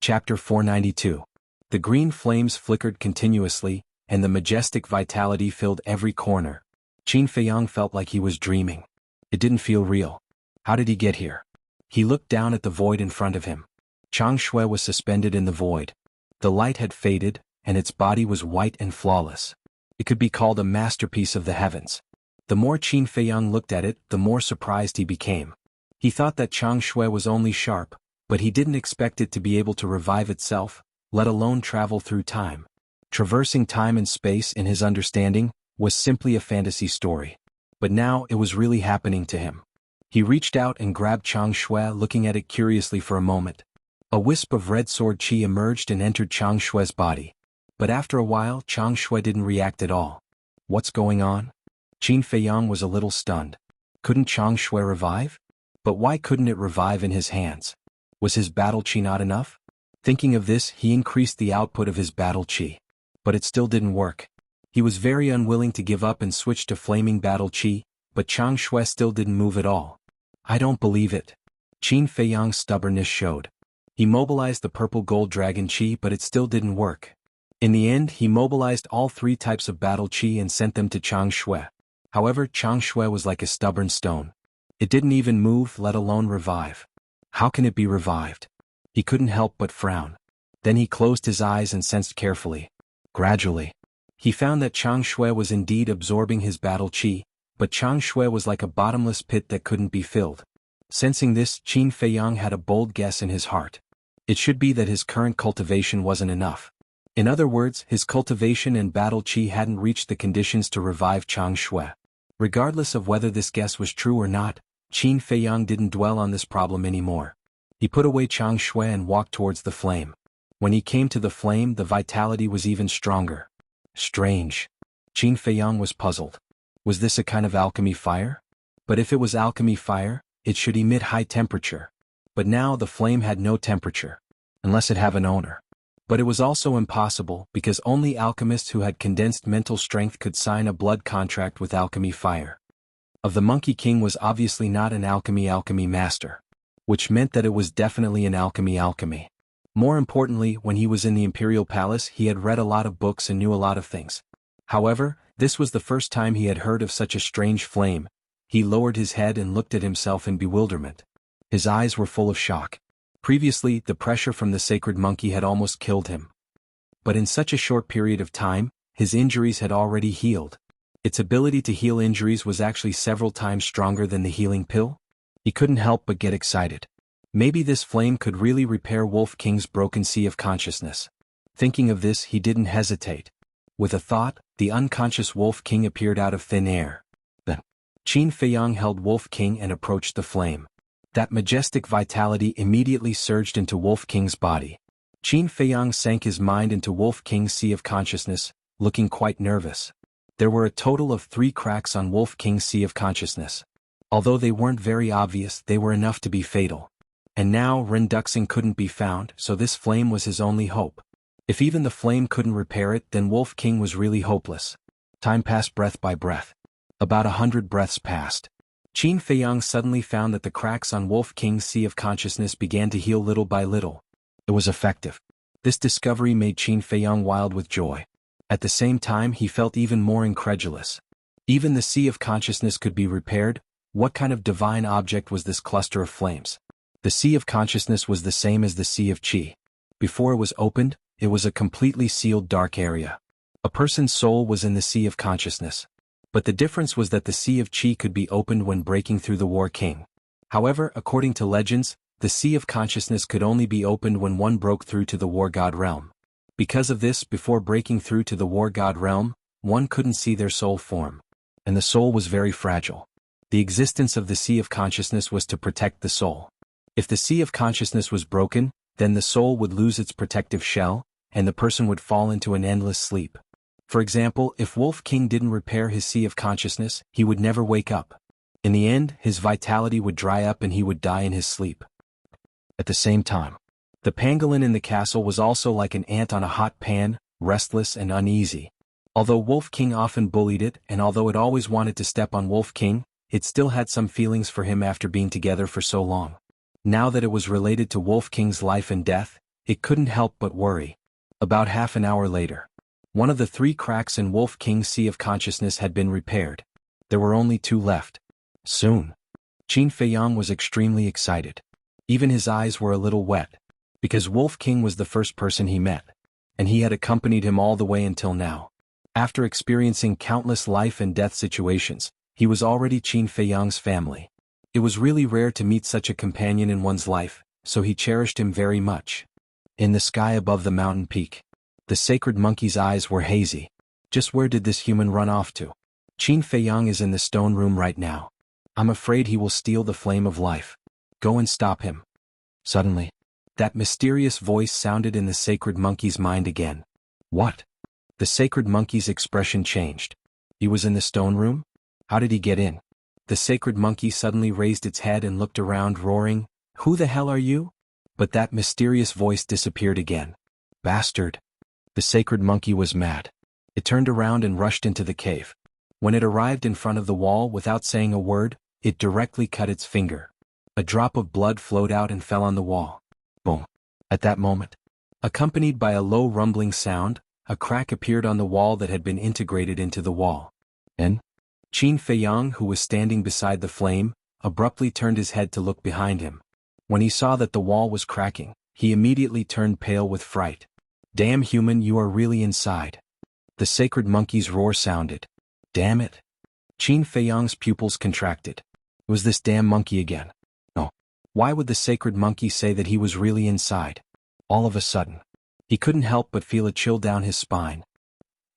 Speaker 1: Chapter 492. The green flames flickered continuously, and the majestic vitality filled every corner. Qin Feiyang felt like he was dreaming. It didn't feel real. How did he get here? He looked down at the void in front of him. Chang Shui was suspended in the void. The light had faded, and its body was white and flawless. It could be called a masterpiece of the heavens. The more Qin Feiyang looked at it, the more surprised he became. He thought that Chang Shui was only sharp, but he didn't expect it to be able to revive itself, let alone travel through time. Traversing time and space in his understanding was simply a fantasy story. But now it was really happening to him. He reached out and grabbed Chang Shui, looking at it curiously for a moment. A wisp of red sword qi emerged and entered Chang Shui's body. But after a while, Chang Shui didn't react at all. What's going on? Qin Feiyang was a little stunned. Couldn't Chang Shui revive? But why couldn't it revive in his hands? Was his battle qi not enough? Thinking of this, he increased the output of his battle qi. But it still didn't work. He was very unwilling to give up and switch to flaming battle qi, but Chang Shui still didn't move at all. I don't believe it. Qin Feiyang's stubbornness showed. He mobilized the purple gold dragon qi, but it still didn't work. In the end, he mobilized all 3 types of battle qi and sent them to Chang Shui. However, Chang Shui was like a stubborn stone. It didn't even move, let alone revive. How can it be revived? He couldn't help but frown. Then he closed his eyes and sensed carefully. Gradually, he found that Chang Shui was indeed absorbing his battle qi, but Chang Shui was like a bottomless pit that couldn't be filled. Sensing this, Qin Feiyang had a bold guess in his heart. It should be that his current cultivation wasn't enough. In other words, his cultivation and battle qi hadn't reached the conditions to revive Chang Shui. Regardless of whether this guess was true or not, Qin Feiyang didn't dwell on this problem anymore. He put away Chang Shui and walked towards the flame. When he came to the flame, the vitality was even stronger. Strange. Qin Feiyang was puzzled. Was this a kind of alchemy fire? But if it was alchemy fire, it should emit high temperature. But now the flame had no temperature. Unless it have an owner. But it was also impossible because only alchemists who had condensed mental strength could sign a blood contract with alchemy fire. Of the Monkey King was obviously not an alchemy master. Which meant that it was definitely an alchemy. More importantly, when he was in the Imperial Palace he had read a lot of books and knew a lot of things. However, this was the first time he had heard of such a strange flame. He lowered his head and looked at himself in bewilderment. His eyes were full of shock. Previously, the pressure from the sacred monkey had almost killed him. But in such a short period of time, his injuries had already healed. Its ability to heal injuries was actually several times stronger than the healing pill. He couldn't help but get excited. Maybe this flame could really repair Wolf King's broken sea of consciousness. Thinking of this, he didn't hesitate. With a thought, the unconscious Wolf King appeared out of thin air. Then, Qin Feiyang held Wolf King and approached the flame. That majestic vitality immediately surged into Wolf King's body. Qin Feiyang sank his mind into Wolf King's sea of consciousness, looking quite nervous. There were a total of 3 cracks on Wolf King's sea of consciousness. Although they weren't very obvious, they were enough to be fatal. And now Ren Duxing couldn't be found, so this flame was his only hope. If even the flame couldn't repair it, then Wolf King was really hopeless. Time passed breath by breath. About 100 breaths passed. Qin Feiyang suddenly found that the cracks on Wolf King's sea of consciousness began to heal little by little. It was effective. This discovery made Qin Feiyang wild with joy. At the same time he felt even more incredulous. Even the sea of consciousness could be repaired? What kind of divine object was this cluster of flames? The sea of consciousness was the same as the sea of qi. Before it was opened, it was a completely sealed dark area. A person's soul was in the sea of consciousness. But the difference was that the sea of qi could be opened when breaking through the War King. However, according to legends, the sea of consciousness could only be opened when one broke through to the War God realm. Because of this, before breaking through to the War God realm, one couldn't see their soul form. And the soul was very fragile. The existence of the sea of consciousness was to protect the soul. If the sea of consciousness was broken, then the soul would lose its protective shell, and the person would fall into an endless sleep. For example, if Wolf King didn't repair his sea of consciousness, he would never wake up. In the end, his vitality would dry up and he would die in his sleep. At the same time, the pangolin in the castle was also like an ant on a hot pan, restless and uneasy. Although Wolf King often bullied it, and although it always wanted to step on Wolf King, it still had some feelings for him after being together for so long. Now that it was related to Wolf King's life and death, it couldn't help but worry. About half an hour later, one of the 3 cracks in Wolf King's sea of consciousness had been repaired. There were only 2 left. Soon. Qin Feiyang was extremely excited. Even his eyes were a little wet. Because Wolf King was the first person he met. And he had accompanied him all the way until now. After experiencing countless life and death situations, he was already Qin Feiyang's family. It was really rare to meet such a companion in one's life, so he cherished him very much. In the sky above the mountain peak, the sacred monkey's eyes were hazy. Just where did this human run off to? Qin Feiyang is in the stone room right now. I'm afraid he will steal the flame of life. Go and stop him. Suddenly, that mysterious voice sounded in the sacred monkey's mind again. What? The sacred monkey's expression changed. He was in the stone room? How did he get in? The sacred monkey suddenly raised its head and looked around, roaring, "Who the hell are you?" But that mysterious voice disappeared again. Bastard. The sacred monkey was mad. It turned around and rushed into the cave. When it arrived in front of the wall without saying a word, it directly cut its finger. A drop of blood flowed out and fell on the wall. Boom. At that moment, accompanied by a low rumbling sound, a crack appeared on the wall that had been integrated into the wall. And Qin Feiyang, who was standing beside the flame, abruptly turned his head to look behind him. When he saw that the wall was cracking, he immediately turned pale with fright. Damn human, you are really inside. The sacred monkey's roar sounded. Damn it. Qin Feiyang's pupils contracted. It was this damn monkey again. No. Why would the sacred monkey say that he was really inside? All of a sudden, he couldn't help but feel a chill down his spine.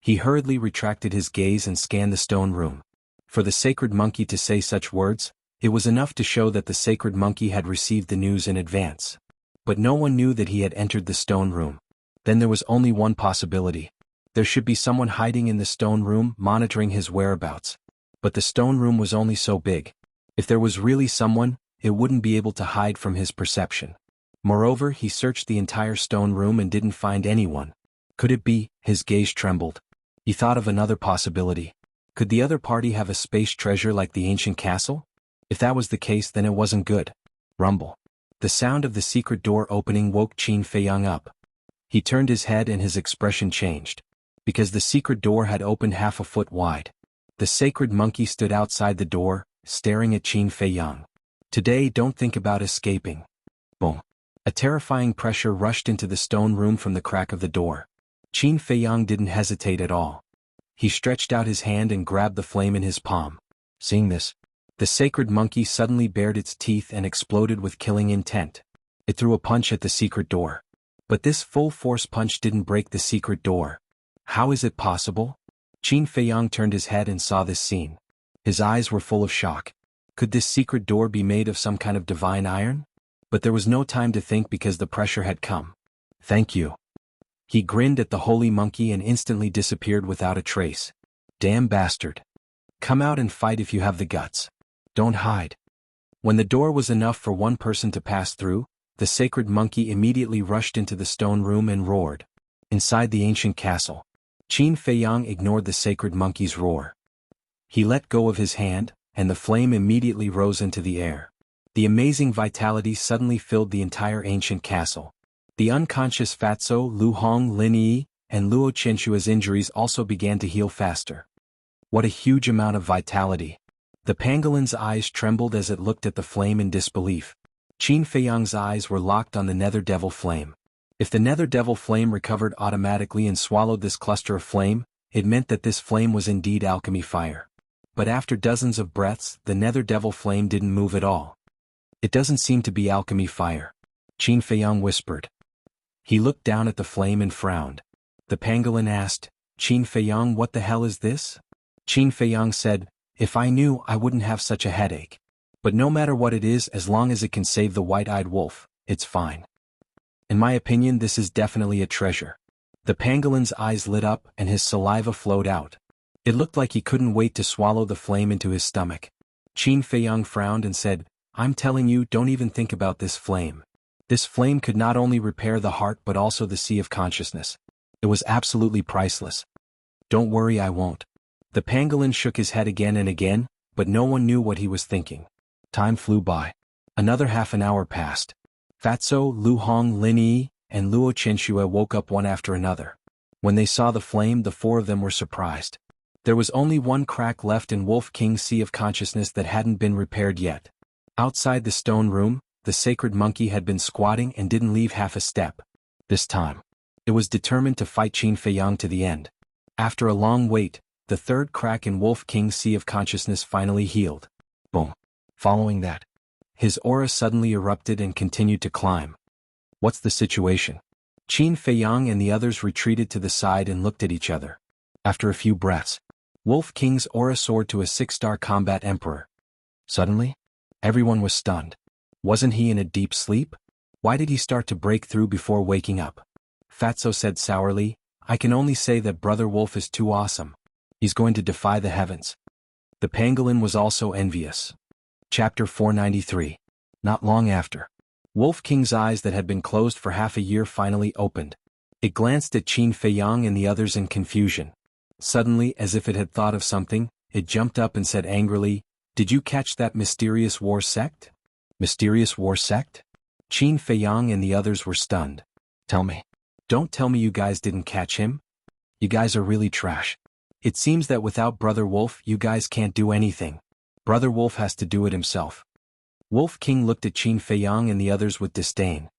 Speaker 1: He hurriedly retracted his gaze and scanned the stone room. For the sacred monkey to say such words, it was enough to show that the sacred monkey had received the news in advance. But no one knew that he had entered the stone room. Then there was only one possibility. There should be someone hiding in the stone room monitoring his whereabouts. But the stone room was only so big. If there was really someone, it wouldn't be able to hide from his perception. Moreover, he searched the entire stone room and didn't find anyone. Could it be? His gaze trembled. He thought of another possibility. Could the other party have a space treasure like the ancient castle? If that was the case, then it wasn't good. Rumble. The sound of the secret door opening woke Qin Feiyang up. He turned his head and his expression changed. Because the secret door had opened half a foot wide. The sacred monkey stood outside the door, staring at Qin Feiyang. Today, don't think about escaping. Boom. A terrifying pressure rushed into the stone room from the crack of the door. Qin Feiyang didn't hesitate at all. He stretched out his hand and grabbed the flame in his palm. Seeing this, the sacred monkey suddenly bared its teeth and exploded with killing intent. It threw a punch at the secret door. But this full-force punch didn't break the secret door. How is it possible? Qin Feiyang turned his head and saw this scene. His eyes were full of shock. Could this secret door be made of some kind of divine iron? But there was no time to think because the pressure had come. Thank you. He grinned at the holy monkey and instantly disappeared without a trace. Damn bastard. Come out and fight if you have the guts. Don't hide. When the door was enough for one person to pass through, the sacred monkey immediately rushed into the stone room and roared. Inside the ancient castle, Qin Feiyang ignored the sacred monkey's roar. He let go of his hand, and the flame immediately rose into the air. The amazing vitality suddenly filled the entire ancient castle. The unconscious Fatso, Lu Hong, Lin Yi, and Luo Qinshua's injuries also began to heal faster. What a huge amount of vitality. The pangolin's eyes trembled as it looked at the flame in disbelief. Qin Feiyang's eyes were locked on the nether devil flame. If the nether devil flame recovered automatically and swallowed this cluster of flame, it meant that this flame was indeed alchemy fire. But after dozens of breaths, the nether devil flame didn't move at all. It doesn't seem to be alchemy fire. Qin Feiyang whispered. He looked down at the flame and frowned. The pangolin asked, Qin Feiyang, what the hell is this? Qin Feiyang said, if I knew, I wouldn't have such a headache. But no matter what it is, as long as it can save the white-eyed wolf, it's fine. In my opinion, this is definitely a treasure. The pangolin's eyes lit up and his saliva flowed out. It looked like he couldn't wait to swallow the flame into his stomach. Qin Feiyang frowned and said, I'm telling you, don't even think about this flame. This flame could not only repair the heart but also the sea of consciousness. It was absolutely priceless. Don't worry, I won't. The pangolin shook his head again and again, but no one knew what he was thinking. Time flew by. Another half an hour passed. Fatso, Lu Hong, Lin Yi, and Luo Qinshu woke up one after another. When they saw the flame, the four of them were surprised. There was only one crack left in Wolf King's sea of consciousness that hadn't been repaired yet. Outside the stone room, the sacred monkey had been squatting and didn't leave half a step. This time, it was determined to fight Qin Feiyang to the end. After a long wait, the third crack in Wolf King's sea of consciousness finally healed. Boom. Following that, his aura suddenly erupted and continued to climb. What's the situation? Qin Feiyang and the others retreated to the side and looked at each other. After a few breaths, Wolf King's aura soared to a 6-star combat emperor. Suddenly, everyone was stunned. Wasn't he in a deep sleep? Why did he start to break through before waking up? Fatso said sourly, I can only say that Brother Wolf is too awesome. He's going to defy the heavens. The pangolin was also envious. Chapter 493. Not long after, Wolf King's eyes that had been closed for half a year finally opened. It glanced at Qin Feiyang and the others in confusion. Suddenly, as if it had thought of something, it jumped up and said angrily, Did you catch that mysterious war sect? Mysterious war sect? Qin Feiyang and the others were stunned. Tell me. Don't tell me you guys didn't catch him? You guys are really trash. It seems that without Brother Wolf, you guys can't do anything. Brother Wolf has to do it himself. Wolf King looked at Qin Feiyang and the others with disdain.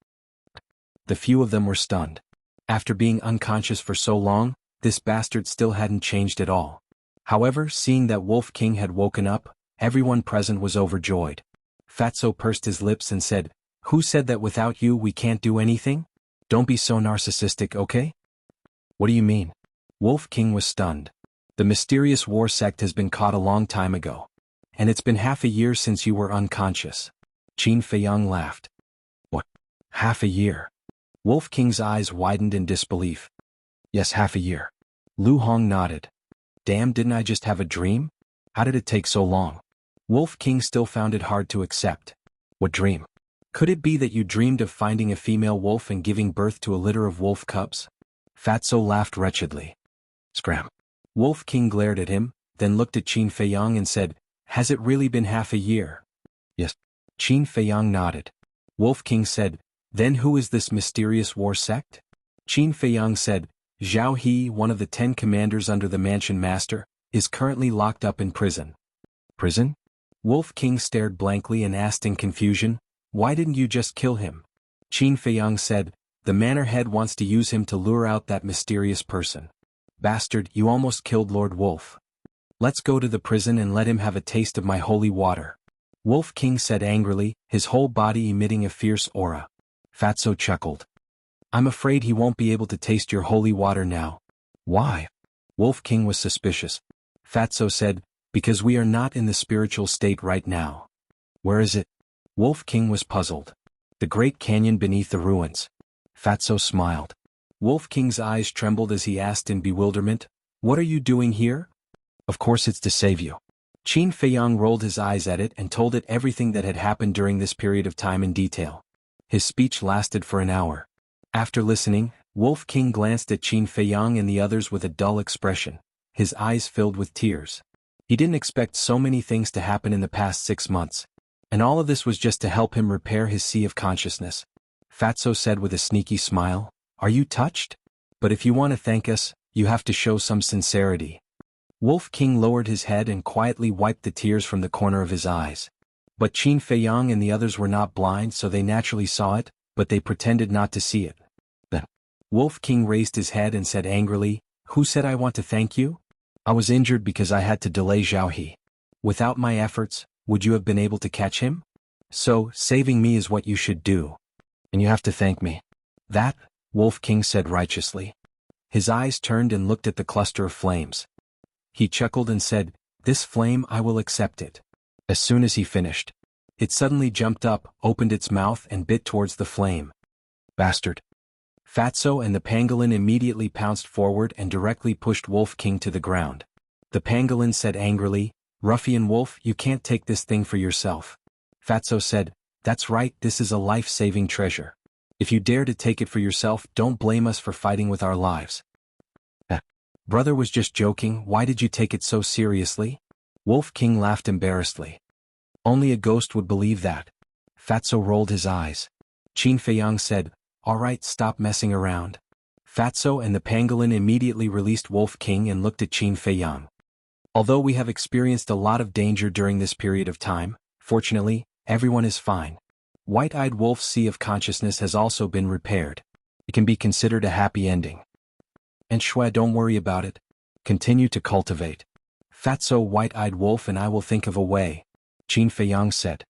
Speaker 1: The few of them were stunned. After being unconscious for so long, this bastard still hadn't changed at all. However, seeing that Wolf King had woken up, everyone present was overjoyed. Fatso pursed his lips and said, Who said that without you we can't do anything? Don't be so narcissistic, okay? What do you mean? Wolf King was stunned. The mysterious war sect has been caught a long time ago. And it's been half a year since you were unconscious. Qin Feiyang laughed. What? Half a year? Wolf King's eyes widened in disbelief. Yes, half a year. Lu Hong nodded. Damn, didn't I just have a dream? How did it take so long? Wolf King still found it hard to accept. What dream? Could it be that you dreamed of finding a female wolf and giving birth to a litter of wolf cubs? Fatso laughed wretchedly. Scram. Wolf King glared at him, then looked at Qin Feiyang and said, "Has it really been half a year?" Yes. Qin Feiyang nodded. Wolf King said, "Then who is this mysterious war sect?" Qin Feiyang said, "Zhao He, one of the 10 commanders under the Mansion Master, is currently locked up in prison." Prison? Wolf King stared blankly and asked in confusion, "Why didn't you just kill him?" Qin Feiyang said, "The manor head wants to use him to lure out that mysterious person." "Bastard, you almost killed Lord Wolf. Let's go to the prison and let him have a taste of my holy water." Wolf King said angrily, his whole body emitting a fierce aura. Fatso chuckled. "I'm afraid he won't be able to taste your holy water now." "Why?" Wolf King was suspicious. Fatso said, "Because we are not in the spiritual state right now." "Where is it?" Wolf King was puzzled. "The Great Canyon beneath the ruins." Fatso smiled. Wolf King's eyes trembled as he asked in bewilderment, "What are you doing here?" "Of course it's to save you." Qin Feiyang rolled his eyes at it and told it everything that had happened during this period of time in detail. His speech lasted for an hour. After listening, Wolf King glanced at Qin Feiyang and the others with a dull expression, his eyes filled with tears. He didn't expect so many things to happen in the past 6 months. And all of this was just to help him repair his sea of consciousness. Fatso said with a sneaky smile, "Are you touched? But if you want to thank us, you have to show some sincerity." Wolf King lowered his head and quietly wiped the tears from the corner of his eyes. But Qin Feiyang and the others were not blind, so they naturally saw it, but they pretended not to see it. Then, Wolf King raised his head and said angrily, "Who said I want to thank you? I was injured because I had to delay Zhao He. Without my efforts, would you have been able to catch him? So, saving me is what you should do. And you have to thank me." "That," Wolf King said righteously. His eyes turned and looked at the cluster of flames. He chuckled and said, "This flame, I will accept it." As soon as he finished, it suddenly jumped up, opened its mouth and bit towards the flame. "Bastard." Fatso and the pangolin immediately pounced forward and directly pushed Wolf King to the ground. The pangolin said angrily, "Ruffian wolf, you can't take this thing for yourself." Fatso said, "That's right, this is a life-saving treasure. If you dare to take it for yourself, don't blame us for fighting with our lives." "Brother was just joking, why did you take it so seriously?" Wolf King laughed embarrassedly. "Only a ghost would believe that." Fatso rolled his eyes. Qin Feiyang said, "All right, stop messing around." Fatso and the pangolin immediately released Wolf King and looked at Qin Feiyang. "Although we have experienced a lot of danger during this period of time, fortunately, everyone is fine. White-eyed Wolf's sea of consciousness has also been repaired. It can be considered a happy ending. And Shui, don't worry about it. Continue to cultivate. Fatso, White-eyed Wolf, and I will think of a way," Qin Feiyang said.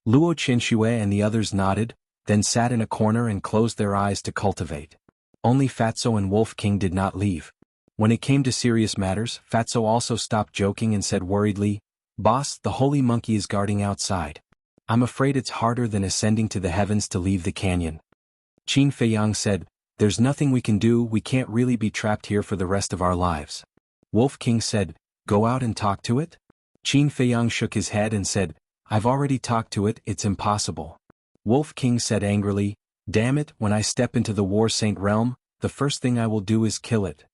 Speaker 1: Luo Qinshui and the others nodded, then sat in a corner and closed their eyes to cultivate. Only Fatso and Wolf King did not leave. When it came to serious matters, Fatso also stopped joking and said worriedly, "Boss, the holy monkey is guarding outside. I'm afraid it's harder than ascending to the heavens to leave the canyon." Qin Feiyang said, "There's nothing we can do, we can't really be trapped here for the rest of our lives." Wolf King said, "Go out and talk to it?" Qin Feiyang shook his head and said, "I've already talked to it, it's impossible." Wolf King said angrily, "Damn it, when I step into the War Saint realm, the first thing I will do is kill it."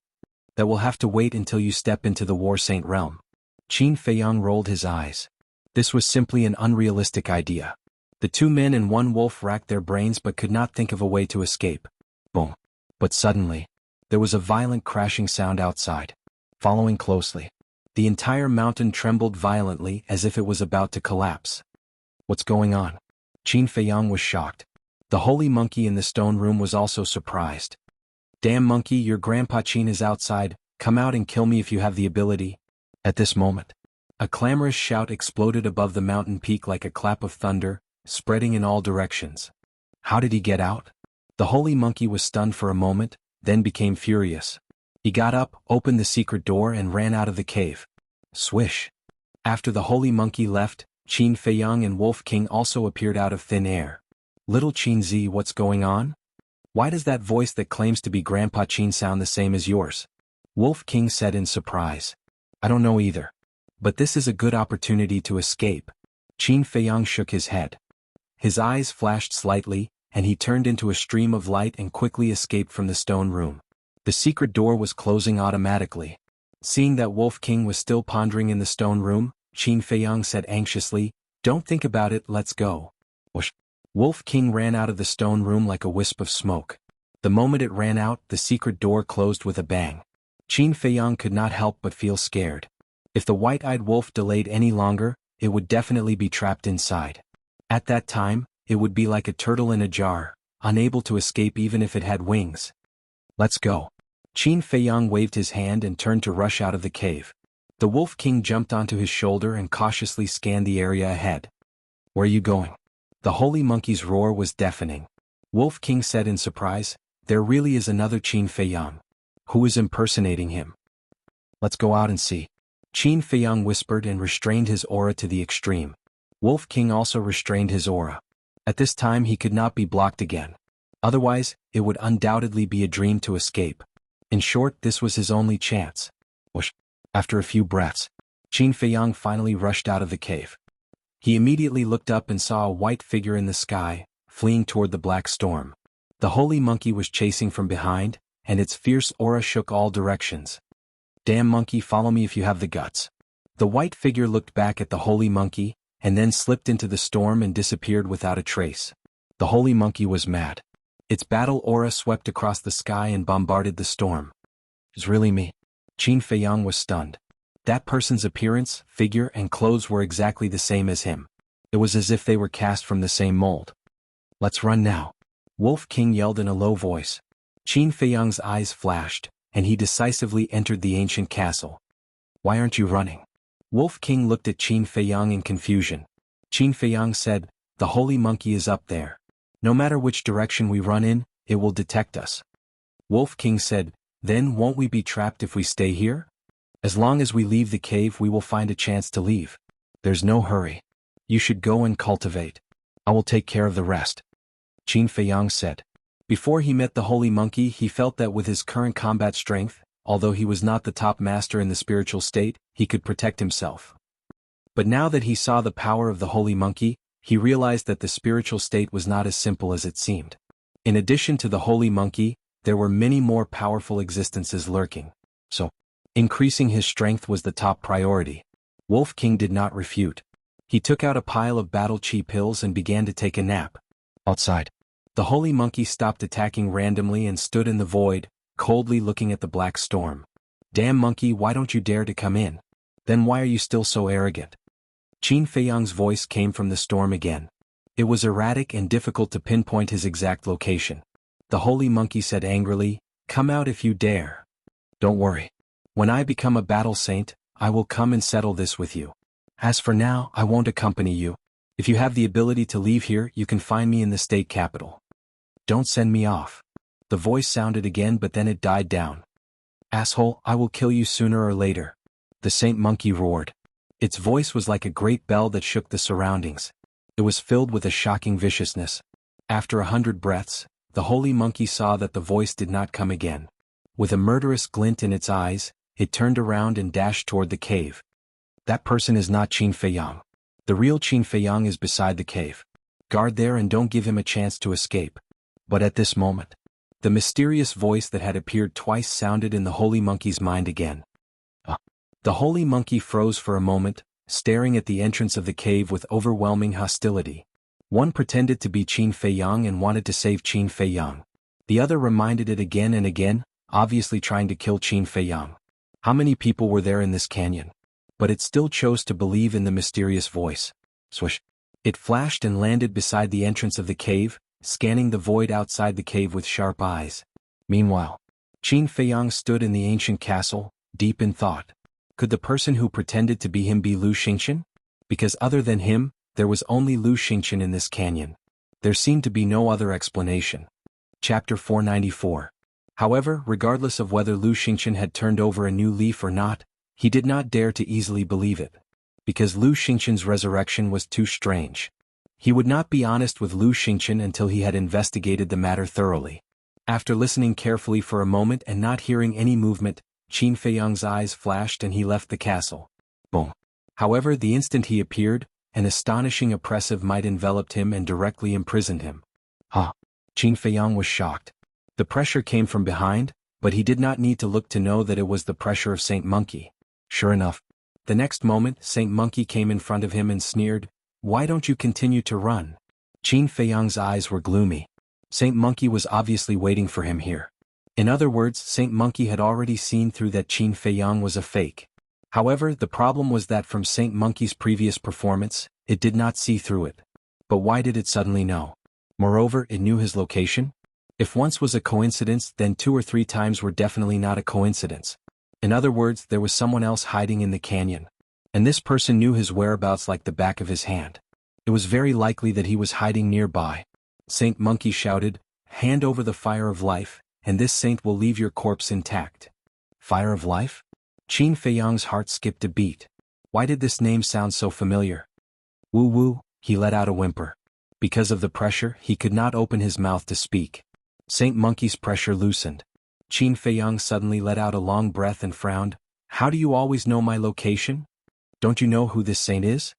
Speaker 1: "That will have to wait until you step into the War Saint realm." Qin Feiyang rolled his eyes. This was simply an unrealistic idea. The 2 men and 1 wolf racked their brains but could not think of a way to escape. Boom. But suddenly, there was a violent crashing sound outside. Following closely, the entire mountain trembled violently as if it was about to collapse. "What's going on?" Qin Feiyang was shocked. The holy monkey in the stone room was also surprised. "Damn monkey, your grandpa Qin is outside, come out and kill me if you have the ability." At this moment, a clamorous shout exploded above the mountain peak like a clap of thunder, spreading in all directions. How did he get out? The holy monkey was stunned for a moment, then became furious. He got up, opened the secret door and ran out of the cave. Swish. After the holy monkey left, Qin Feiyang and Wolf King also appeared out of thin air. "Little Qin Z, what's going on? Why does that voice that claims to be Grandpa Qin sound the same as yours?" Wolf King said in surprise. "I don't know either. But this is a good opportunity to escape. Qin Feiyang shook his head. His eyes flashed slightly, and he turned into a stream of light and quickly escaped from the stone room. The secret door was closing automatically. Seeing that Wolf King was still pondering in the stone room, Qin Feiyang said anxiously, "Don't think about it, let's go." Whoosh. Wolf King ran out of the stone room like a wisp of smoke. The moment it ran out, the secret door closed with a bang. Qin Feiyang could not help but feel scared. If the white-eyed wolf delayed any longer, it would definitely be trapped inside. At that time, it would be like a turtle in a jar, unable to escape even if it had wings. "Let's go." Qin Feiyang waved his hand and turned to rush out of the cave. The Wolf King jumped onto his shoulder and cautiously scanned the area ahead. "Where are you going?" The holy monkey's roar was deafening. Wolf King said in surprise, "There really is another Qin Feiyang. Who is impersonating him?" "Let's go out and see." Qin Feiyang whispered and restrained his aura to the extreme. Wolf King also restrained his aura. At this time he could not be blocked again. Otherwise, it would undoubtedly be a dream to escape. In short, this was his only chance. Whoosh. After a few breaths, Qin Feiyang finally rushed out of the cave. He immediately looked up and saw a white figure in the sky, fleeing toward the black storm. The holy monkey was chasing from behind, and its fierce aura shook all directions. "Damn monkey, follow me if you have the guts." The white figure looked back at the holy monkey, and then slipped into the storm and disappeared without a trace. The holy monkey was mad. Its battle aura swept across the sky and bombarded the storm. "It's really me." Qin Feiyang was stunned. That person's appearance, figure, and clothes were exactly the same as him. It was as if they were cast from the same mold. "Let's run now." Wolf King yelled in a low voice. Qin Feiyang's eyes flashed, and he decisively entered the ancient castle. "Why aren't you running?" Wolf King looked at Qin Feiyang in confusion. Qin Feiyang said, "The holy monkey is up there. No matter which direction we run in, it will detect us." Wolf King said, "Then won't we be trapped if we stay here? As long as we leave the cave we will find a chance to leave. There's no hurry. You should go and cultivate. I will take care of the rest." Qin Feiyang said. Before he met the holy monkey he felt that with his current combat strength, although he was not the top master in the spiritual state, he could protect himself. But now that he saw the power of the holy monkey, he realized that the spiritual state was not as simple as it seemed. In addition to the holy monkey, there were many more powerful existences lurking. So, increasing his strength was the top priority. Wolf King did not refute. He took out a pile of battle chi pills and began to take a nap. Outside, the holy monkey stopped attacking randomly and stood in the void, coldly looking at the black storm. "Damn monkey, why don't you dare to come in? Then why are you still so arrogant?" Qin Feiyang's voice came from the storm again. It was erratic and difficult to pinpoint his exact location. The holy monkey said angrily, "Come out if you dare. Don't worry. When I become a battle saint, I will come and settle this with you. As for now, I won't accompany you. If you have the ability to leave here, you can find me in the state capital. Don't send me off." The voice sounded again but then it died down. "Asshole, I will kill you sooner or later." The saint monkey roared. Its voice was like a great bell that shook the surroundings. It was filled with a shocking viciousness. After 100 breaths, the holy monkey saw that the voice did not come again. With a murderous glint in its eyes, it turned around and dashed toward the cave. "That person is not Qin Feiyang. The real Qin Feiyang is beside the cave. Guard there and don't give him a chance to escape." But at this moment, the mysterious voice that had appeared twice sounded in the holy monkey's mind again. The holy monkey froze for a moment, staring at the entrance of the cave with overwhelming hostility. One pretended to be Qin Feiyang and wanted to save Qin Feiyang. The other reminded it again and again, obviously trying to kill Qin Feiyang. How many people were there in this canyon? But it still chose to believe in the mysterious voice. Swish. It flashed and landed beside the entrance of the cave, scanning the void outside the cave with sharp eyes. Meanwhile, Qin Feiyang stood in the ancient castle, deep in thought. Could the person who pretended to be him be Lu Xingqian? Because other than him, there was only Lu Xingqian in this canyon. There seemed to be no other explanation. Chapter 494. However, regardless of whether Lu Xingqian had turned over a new leaf or not, he did not dare to easily believe it. Because Lu Xingqian's resurrection was too strange. He would not be honest with Lu Xingqian until he had investigated the matter thoroughly. After listening carefully for a moment and not hearing any movement, Qin Feiyang's eyes flashed and he left the castle. Boom. However, the instant he appeared, an astonishing oppressive might enveloped him and directly imprisoned him. Huh. Qin Feiyang was shocked. The pressure came from behind, but he did not need to look to know that it was the pressure of Saint Monkey. Sure enough, the next moment Saint Monkey came in front of him and sneered, "Why don't you continue to run?" Qin Feiyang's eyes were gloomy. Saint Monkey was obviously waiting for him here. In other words, Saint Monkey had already seen through that Qin Feiyang was a fake. However, the problem was that from Saint Monkey's previous performance, it did not see through it. But why did it suddenly know? Moreover, it knew his location? If once was a coincidence, then 2 or 3 times were definitely not a coincidence. In other words, there was someone else hiding in the canyon. And this person knew his whereabouts like the back of his hand. It was very likely that he was hiding nearby. Saint Monkey shouted, "Hand over the fire of life, and this saint will leave your corpse intact." Fire of life? Qin Feiyang's heart skipped a beat. Why did this name sound so familiar? Woo woo, he let out a whimper. Because of the pressure, he could not open his mouth to speak. Saint Monkey's pressure loosened. Qin Feiyang suddenly let out a long breath and frowned. "How do you always know my location? Don't you know who this saint is?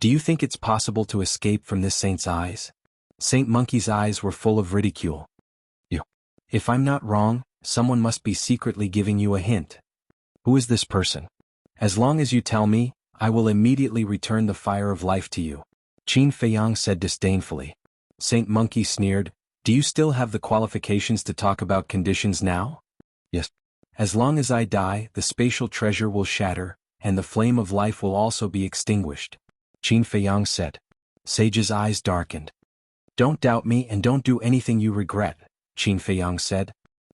Speaker 1: Do you think it's possible to escape from this saint's eyes?" Saint Monkey's eyes were full of ridicule. "You. If I'm not wrong, someone must be secretly giving you a hint. Who is this person? As long as you tell me, I will immediately return the fire of life to you," Qin Feiyang said disdainfully. Saint Monkey sneered, "Do you still have the qualifications to talk about conditions now?" "Yes. As long as I die, the spatial treasure will shatter, and the flame of life will also be extinguished," Qin Feiyang said. Sage's eyes darkened. "Don't doubt me and don't do anything you regret," Qin Feiyang said.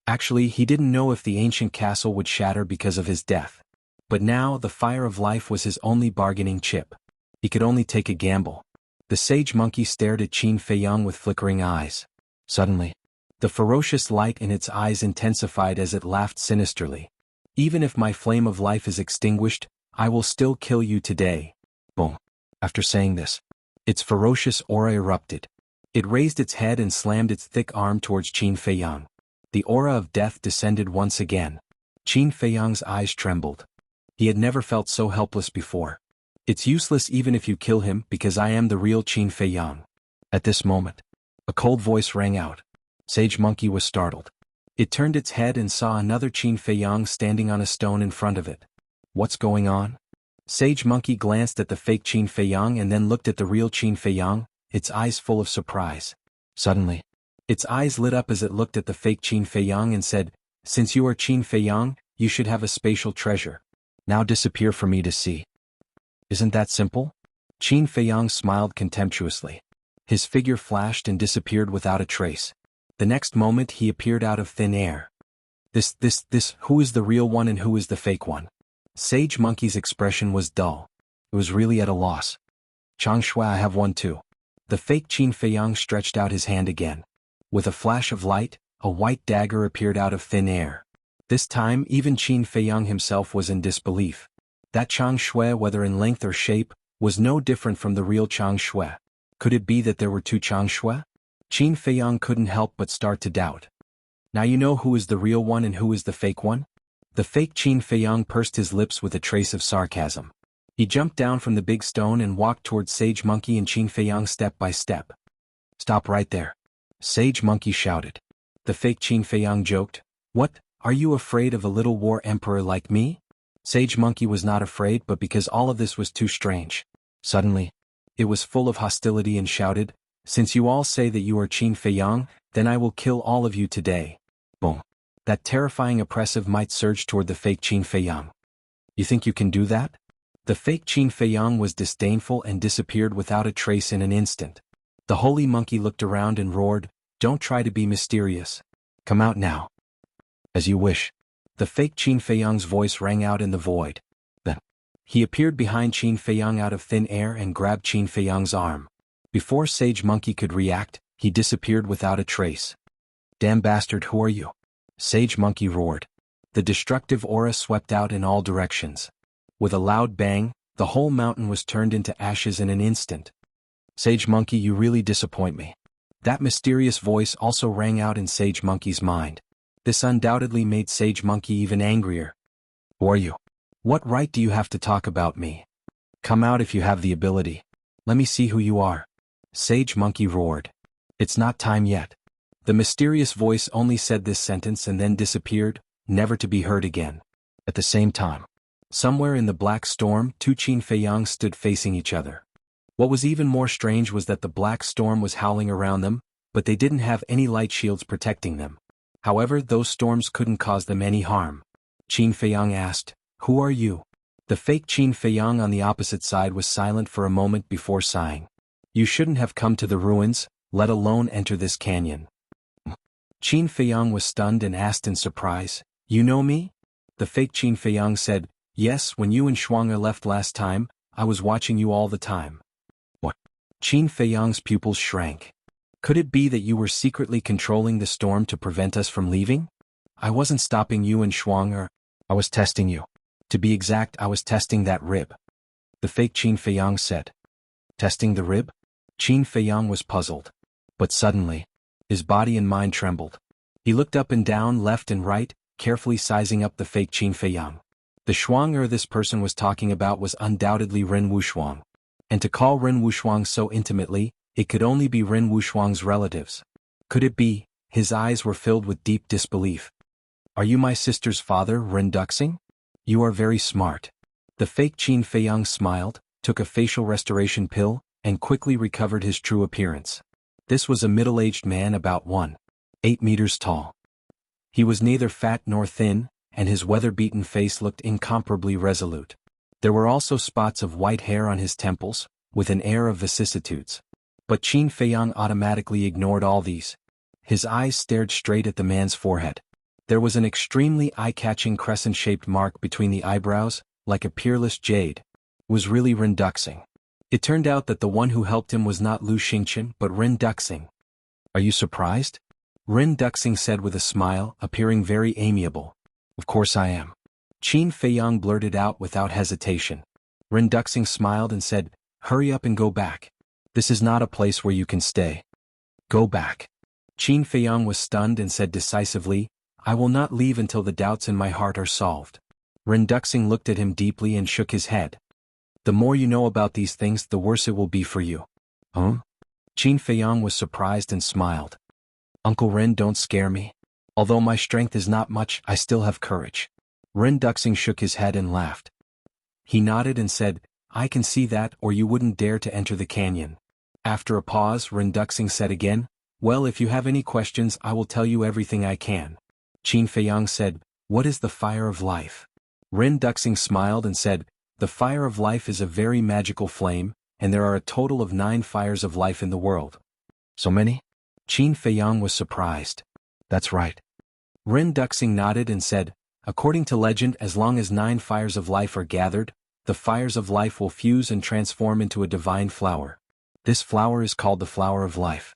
Speaker 1: Actually, he didn't know if the ancient castle would shatter because of his death. But now, the fire of life was his only bargaining chip. He could only take a gamble. The sage monkey stared at Qin Feiyang with flickering eyes. Suddenly, the ferocious light in its eyes intensified as it laughed sinisterly. "Even if my flame of life is extinguished, I will still kill you today." Boom. After saying this, its ferocious aura erupted. It raised its head and slammed its thick arm towards Qin Feiyang. The aura of death descended once again. Qin Feiyang's eyes trembled. He had never felt so helpless before. "It's useless even if you kill him because I am the real Qin Feiyang." At this moment, a cold voice rang out. Sage Monkey was startled. It turned its head and saw another Qin Feiyang standing on a stone in front of it. "What's going on?" Sage Monkey glanced at the fake Qin Feiyang and then looked at the real Qin Feiyang, its eyes full of surprise. Suddenly, its eyes lit up as it looked at the fake Qin Feiyang and said, "Since you are Qin Feiyang, you should have a spatial treasure. Now disappear for me to see." "Isn't that simple?" Qin Feiyang smiled contemptuously. His figure flashed and disappeared without a trace. The next moment he appeared out of thin air. Who is the real one and who is the fake one?" Sage Monkey's expression was dull. It was really at a loss. "Changshui, I have one too." The fake Qin Feiyang stretched out his hand again. With a flash of light, a white dagger appeared out of thin air. This time even Qin Feiyang himself was in disbelief. That Changshui, whether in length or shape, was no different from the real Changshui. Could it be that there were 2 Changshui? Qin Feiyang couldn't help but start to doubt. "Now you know who is the real one and who is the fake one?" The fake Qin Feiyang pursed his lips with a trace of sarcasm. He jumped down from the big stone and walked towards Sage Monkey and Qin Feiyang step by step. "Stop right there," Sage Monkey shouted. The fake Qin Feiyang joked, "What, are you afraid of a little war emperor like me?" Sage Monkey was not afraid, but because all of this was too strange. Suddenly, it was full of hostility and shouted, "Since you all say that you are Qin Feiyang, then I will kill all of you today." Boom. That terrifying oppressive might surged toward the fake Qin Feiyang. "You think you can do that?" The fake Qin Feiyang was disdainful and disappeared without a trace in an instant. The holy monkey looked around and roared, "Don't try to be mysterious. Come out now." "As you wish." The fake Qin Feiyang's voice rang out in the void. Then, he appeared behind Qin Feiyang out of thin air and grabbed Qin Feiyang's arm. Before Sage Monkey could react, he disappeared without a trace. "Damn bastard, who are you?" Sage Monkey roared. The destructive aura swept out in all directions. With a loud bang, the whole mountain was turned into ashes in an instant. "Sage Monkey, you really disappoint me." That mysterious voice also rang out in Sage Monkey's mind. This undoubtedly made Sage Monkey even angrier. "Who are you? What right do you have to talk about me?" Come out if you have the ability. Let me see who you are. Sage Monkey roared. It's not time yet. The mysterious voice only said this sentence and then disappeared, never to be heard again. At the same time, somewhere in the black storm, two Qin Feiyang stood facing each other. What was even more strange was that the black storm was howling around them, but they didn't have any light shields protecting them. However, those storms couldn't cause them any harm. Qin Feiyang asked, "Who are you?" The fake Qin Feiyang on the opposite side was silent for a moment before sighing. "You shouldn't have come to the ruins, let alone enter this canyon." Qin Feiyang was stunned and asked in surprise, "You know me?" The fake Qin Feiyang said, "Yes, when you and Shuang'er left last time, I was watching you all the time." What? Qin Feiyang's pupils shrank. Could it be that you were secretly controlling the storm to prevent us from leaving? I wasn't stopping you and Shuang'er. I was testing you. To be exact, I was testing that rib. The fake Qin Feiyang said. Testing the rib? Qin Feiyang was puzzled. But suddenly, his body and mind trembled. He looked up and down, left and right, carefully sizing up the fake Qin Feiyang. The Shuang'er this person was talking about was undoubtedly Ren Wushuang. And to call Ren Wushuang so intimately, it could only be Ren Wushuang's relatives. Could it be? His eyes were filled with deep disbelief. Are you my sister's father, Ren Duxing? You are very smart. The fake Qin Feiyang smiled, took a facial restoration pill, and quickly recovered his true appearance. This was a middle-aged man about 1.8 meters tall. He was neither fat nor thin, and his weather-beaten face looked incomparably resolute. There were also spots of white hair on his temples, with an air of vicissitudes. But Qin Feiyang automatically ignored all these. His eyes stared straight at the man's forehead. There was an extremely eye-catching crescent-shaped mark between the eyebrows, like a peerless jade. It was really Ren Duxing. It turned out that the one who helped him was not Lu Xingqian but Ren Duxing. Are you surprised? Ren Duxing said with a smile, appearing very amiable. Of course I am. Qin Feiyang blurted out without hesitation. Ren Duxing smiled and said, Hurry up and go back. This is not a place where you can stay. Go back. Qin Feiyang was stunned and said decisively, I will not leave until the doubts in my heart are solved. Ren Duxing looked at him deeply and shook his head. The more you know about these things, the worse it will be for you. Huh? Qin Feiyang was surprised and smiled. Uncle Ren, don't scare me. Although my strength is not much, I still have courage. Ren Duxing shook his head and laughed. He nodded and said, I can see that, or you wouldn't dare to enter the canyon. After a pause, Ren Duxing said again, Well, if you have any questions, I will tell you everything I can. Qin Feiyang said, What is the fire of life? Ren Duxing smiled and said, The fire of life is a very magical flame, and there are a total of 9 fires of life in the world. So many? Qin Feiyang was surprised. That's right. Ren Duxing nodded and said, According to legend, as long as 9 fires of life are gathered, the fires of life will fuse and transform into a divine flower. This flower is called the flower of life.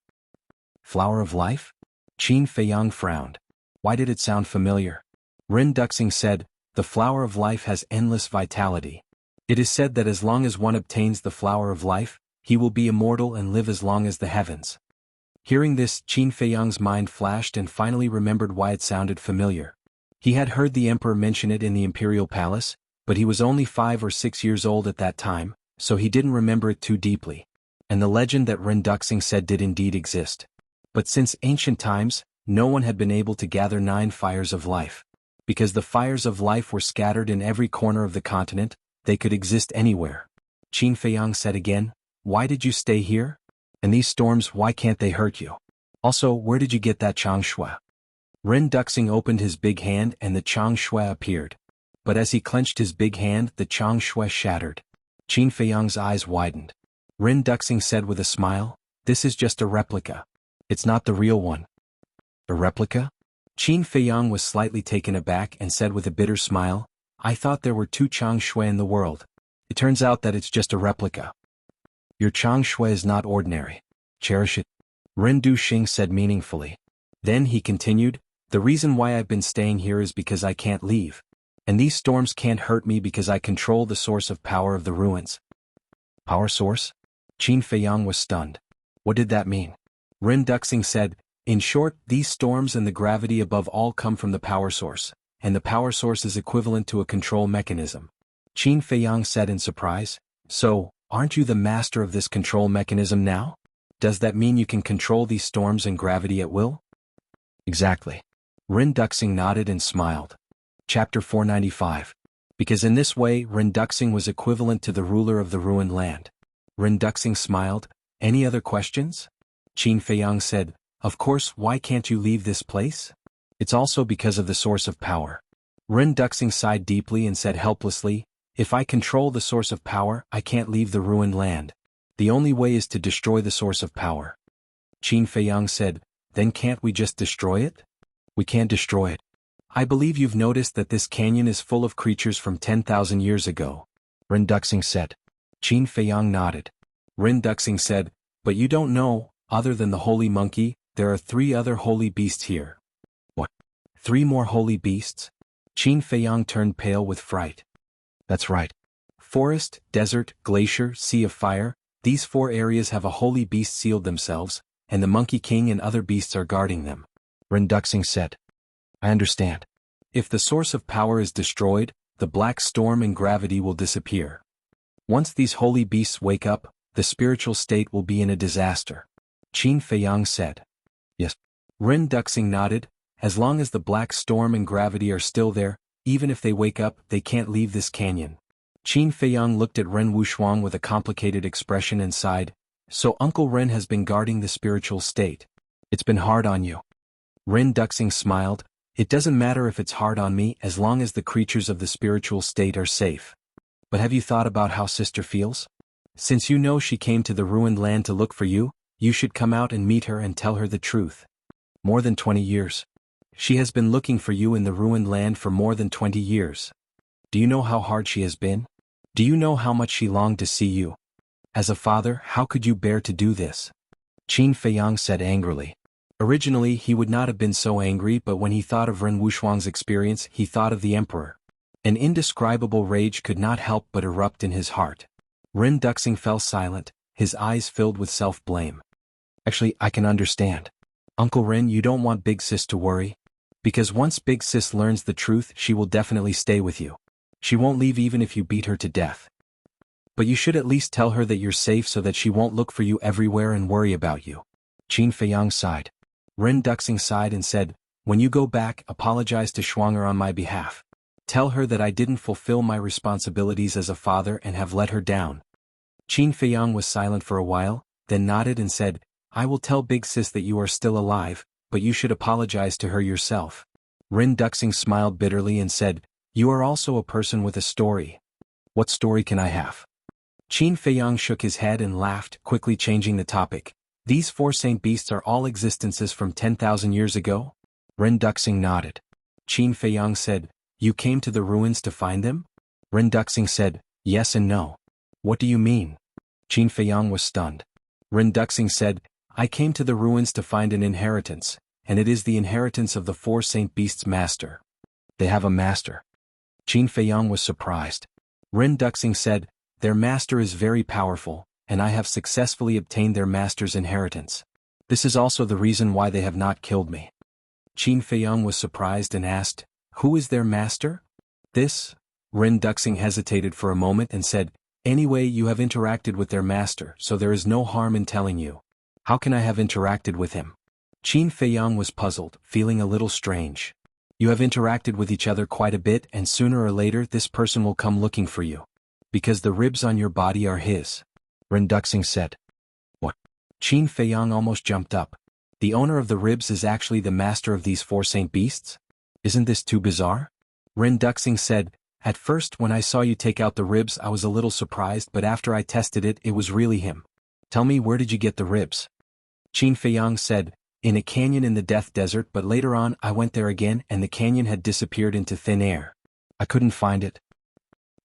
Speaker 1: Flower of life? Qin Feiyang frowned. Why did it sound familiar? Ren Duxing said, The flower of life has endless vitality. It is said that as long as one obtains the flower of life, he will be immortal and live as long as the heavens. Hearing this, Qin Feiyang's mind flashed and finally remembered why it sounded familiar. He had heard the emperor mention it in the imperial palace, but he was only 5 or 6 years old at that time, so he didn't remember it too deeply. And the legend that Ren Duxing said did indeed exist. But since ancient times, no one had been able to gather 9 fires of life. Because the fires of life were scattered in every corner of the continent, they could exist anywhere. Qin Feiyang said again, Why did you stay here? And these storms, why can't they hurt you? Also, where did you get that changshui? Ren Duxing opened his big hand and the changshui appeared. But as he clenched his big hand, the changshui shattered. Qin Feiyang's eyes widened. Ren Duxing said with a smile, This is just a replica. It's not the real one. A replica? Qin Feiyang was slightly taken aback and said with a bitter smile, I thought there were 2 changshui in the world. It turns out that it's just a replica. Your changshui is not ordinary. Cherish it. Ren Duxing said meaningfully. Then he continued, The reason why I've been staying here is because I can't leave. And these storms can't hurt me because I control the source of power of the ruins. Power source? Qin Feiyang was stunned. What did that mean? Ren Duxing said, In short, these storms and the gravity above all come from the power source, and the power source is equivalent to a control mechanism. Qin Feiyang said in surprise, So, aren't you the master of this control mechanism now? Does that mean you can control these storms and gravity at will? Exactly. Rin Duxing nodded and smiled. Chapter 495. Because in this way, Rin Duxing was equivalent to the ruler of the ruined land. Rin Duxing smiled. Any other questions? Qin Feiyang said, of course, why can't you leave this place? It's also because of the source of power. Rin Duxing sighed deeply and said helplessly, if I control the source of power, I can't leave the ruined land. The only way is to destroy the source of power. Qin Feiyang said, then can't we just destroy it? We can't destroy it. I believe you've noticed that this canyon is full of creatures from 10,000 years ago. Rin Duxing said. Qin Feiyang nodded. Rin Duxing said, but you don't know, other than the holy monkey, there are 3 other holy beasts here. What? 3 more holy beasts? Qin Feiyang turned pale with fright. That's right. Forest, desert, glacier, sea of fire, these 4 areas have a holy beast sealed themselves, and the Monkey King and other beasts are guarding them. Rin Duxing said. I understand. If the source of power is destroyed, the black storm and gravity will disappear. Once these holy beasts wake up, the spiritual state will be in a disaster. Qin Feiyang said. Yes. Rin Duxing nodded. As long as the black storm and gravity are still there, even if they wake up, they can't leave this canyon. Qin Feiyang looked at Ren Wuxuang with a complicated expression and sighed. So Uncle Ren has been guarding the spiritual state. It's been hard on you. Rin Duxing smiled. It doesn't matter if it's hard on me as long as the creatures of the spiritual state are safe. But have you thought about how sister feels? Since you know she came to the ruined land to look for you, you should come out and meet her and tell her the truth. More than 20 years. She has been looking for you in the ruined land for more than 20 years. Do you know how hard she has been? Do you know how much she longed to see you? As a father, how could you bear to do this? Qin Feiyang said angrily. Originally, he would not have been so angry, but when he thought of Ren Wuxuang's experience, he thought of the emperor. An indescribable rage could not help but erupt in his heart. Rin Duxing fell silent, his eyes filled with self-blame. Actually, I can understand. Uncle Ren, you don't want Big Sis to worry? Because once Big Sis learns the truth, she will definitely stay with you. She won't leave even if you beat her to death. But you should at least tell her that you're safe so that she won't look for you everywhere and worry about you. Qin Feiyang sighed. Rin Duxing sighed and said, when you go back, apologize to Shuang'er on my behalf. Tell her that I didn't fulfill my responsibilities as a father and have let her down. Qin Feiyang was silent for a while, then nodded and said, I will tell Big Sis that you are still alive, but you should apologize to her yourself. Rin Duxing smiled bitterly and said, you are also a person with a story. What story can I have? Qin Feiyang shook his head and laughed, quickly changing the topic. These 4 saint beasts are all existences from 10,000 years ago? Rin Duxing nodded. Qin Feiyang said, you came to the ruins to find them? Rin Duxing said, yes and no. What do you mean? Qin Feiyang was stunned. Rin Duxing said, I came to the ruins to find an inheritance, and it is the inheritance of the 4 saint beasts' master. They have a master. Qin Feiyang was surprised. Rin Duxing said, their master is very powerful, and I have successfully obtained their master's inheritance. This is also the reason why they have not killed me. Qin Feiyang was surprised and asked, who is their master? This? Rin Duxing hesitated for a moment and said, anyway, you have interacted with their master, so there is no harm in telling you. How can I have interacted with him? Qin Feiyang was puzzled, feeling a little strange. You have interacted with each other quite a bit, and sooner or later this person will come looking for you. Because the ribs on your body are his. Rin Duxing said. What? Qin Feiyang almost jumped up. The owner of the ribs is actually the master of these 4 saint beasts? Isn't this too bizarre? Rin Duxing said, at first when I saw you take out the ribs I was a little surprised, but after I tested it, it was really him. Tell me, where did you get the ribs? Qin Feiyang said, in a canyon in the Death Desert, but later on I went there again and the canyon had disappeared into thin air. I couldn't find it.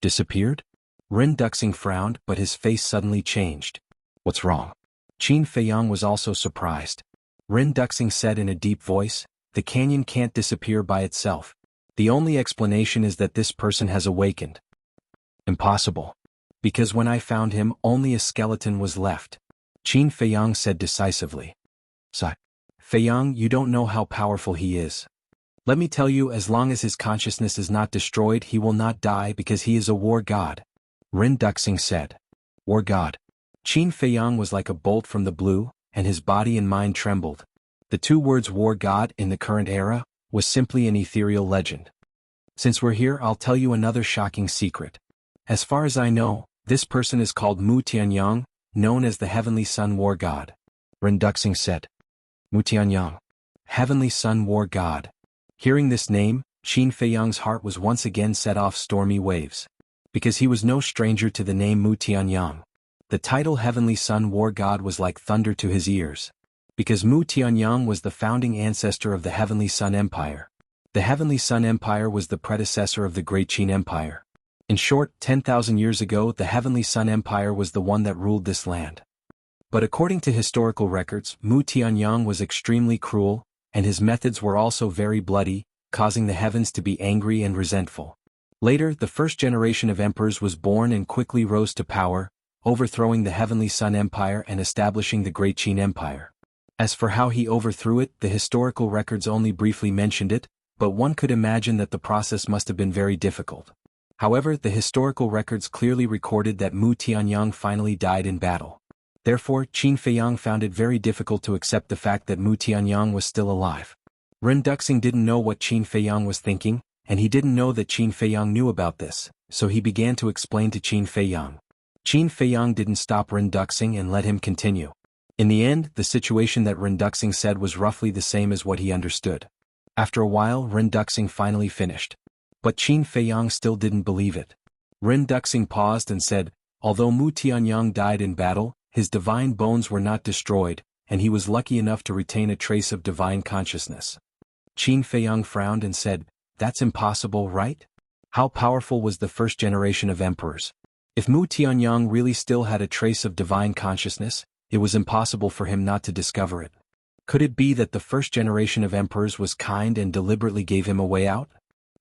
Speaker 1: Disappeared? Rin Duxing frowned, but his face suddenly changed. What's wrong? Qin Feiyang was also surprised. Rin Duxing said in a deep voice, the canyon can't disappear by itself. The only explanation is that this person has awakened. Impossible. Because when I found him, only a skeleton was left. Qin Feiyang said decisively. Sigh. Feiyang, you don't know how powerful he is. Let me tell you, as long as his consciousness is not destroyed, he will not die because he is a war god. Rin Duxing said. War God. Qin Feiyang was like a bolt from the blue, and his body and mind trembled. The two words War God in the current era was simply an ethereal legend. Since we're here, I'll tell you another shocking secret. As far as I know, this person is called Mu Tianyang, known as the Heavenly Sun War God. Ren Duxing said. Mu Tianyang. Heavenly Sun War God. Hearing this name, Qin Feiyang's heart was once again set off stormy waves. Because he was no stranger to the name Mu Tianyang. The title Heavenly Sun War God was like thunder to his ears. Because Mu Tianyang was the founding ancestor of the Heavenly Sun Empire. The Heavenly Sun Empire was the predecessor of the Great Qin Empire. In short, 10,000 years ago the Heavenly Sun Empire was the one that ruled this land. But according to historical records, Mu Tianyang was extremely cruel, and his methods were also very bloody, causing the heavens to be angry and resentful. Later, the first generation of emperors was born and quickly rose to power, overthrowing the Heavenly Sun Empire and establishing the Great Qin Empire. As for how he overthrew it, the historical records only briefly mentioned it, but one could imagine that the process must have been very difficult. However, the historical records clearly recorded that Mu Tianyang finally died in battle. Therefore, Qin Feiyang found it very difficult to accept the fact that Mu Tianyang was still alive. Ren Duxing didn't know what Qin Feiyang was thinking, and he didn't know that Qin Feiyang knew about this, so he began to explain to Qin Feiyang. Qin Feiyang didn't stop Ren Duxing and let him continue. In the end, the situation that Ren Duxing said was roughly the same as what he understood. After a while, Ren Duxing finally finished. But Qin Feiyang still didn't believe it. Ren Duxing paused and said, although Mu Tianyang died in battle, his divine bones were not destroyed, and he was lucky enough to retain a trace of divine consciousness. Qin Feiyang frowned and said, that's impossible, right? How powerful was the first generation of emperors? If Mu Tianyang really still had a trace of divine consciousness, it was impossible for him not to discover it. Could it be that the first generation of emperors was kind and deliberately gave him a way out?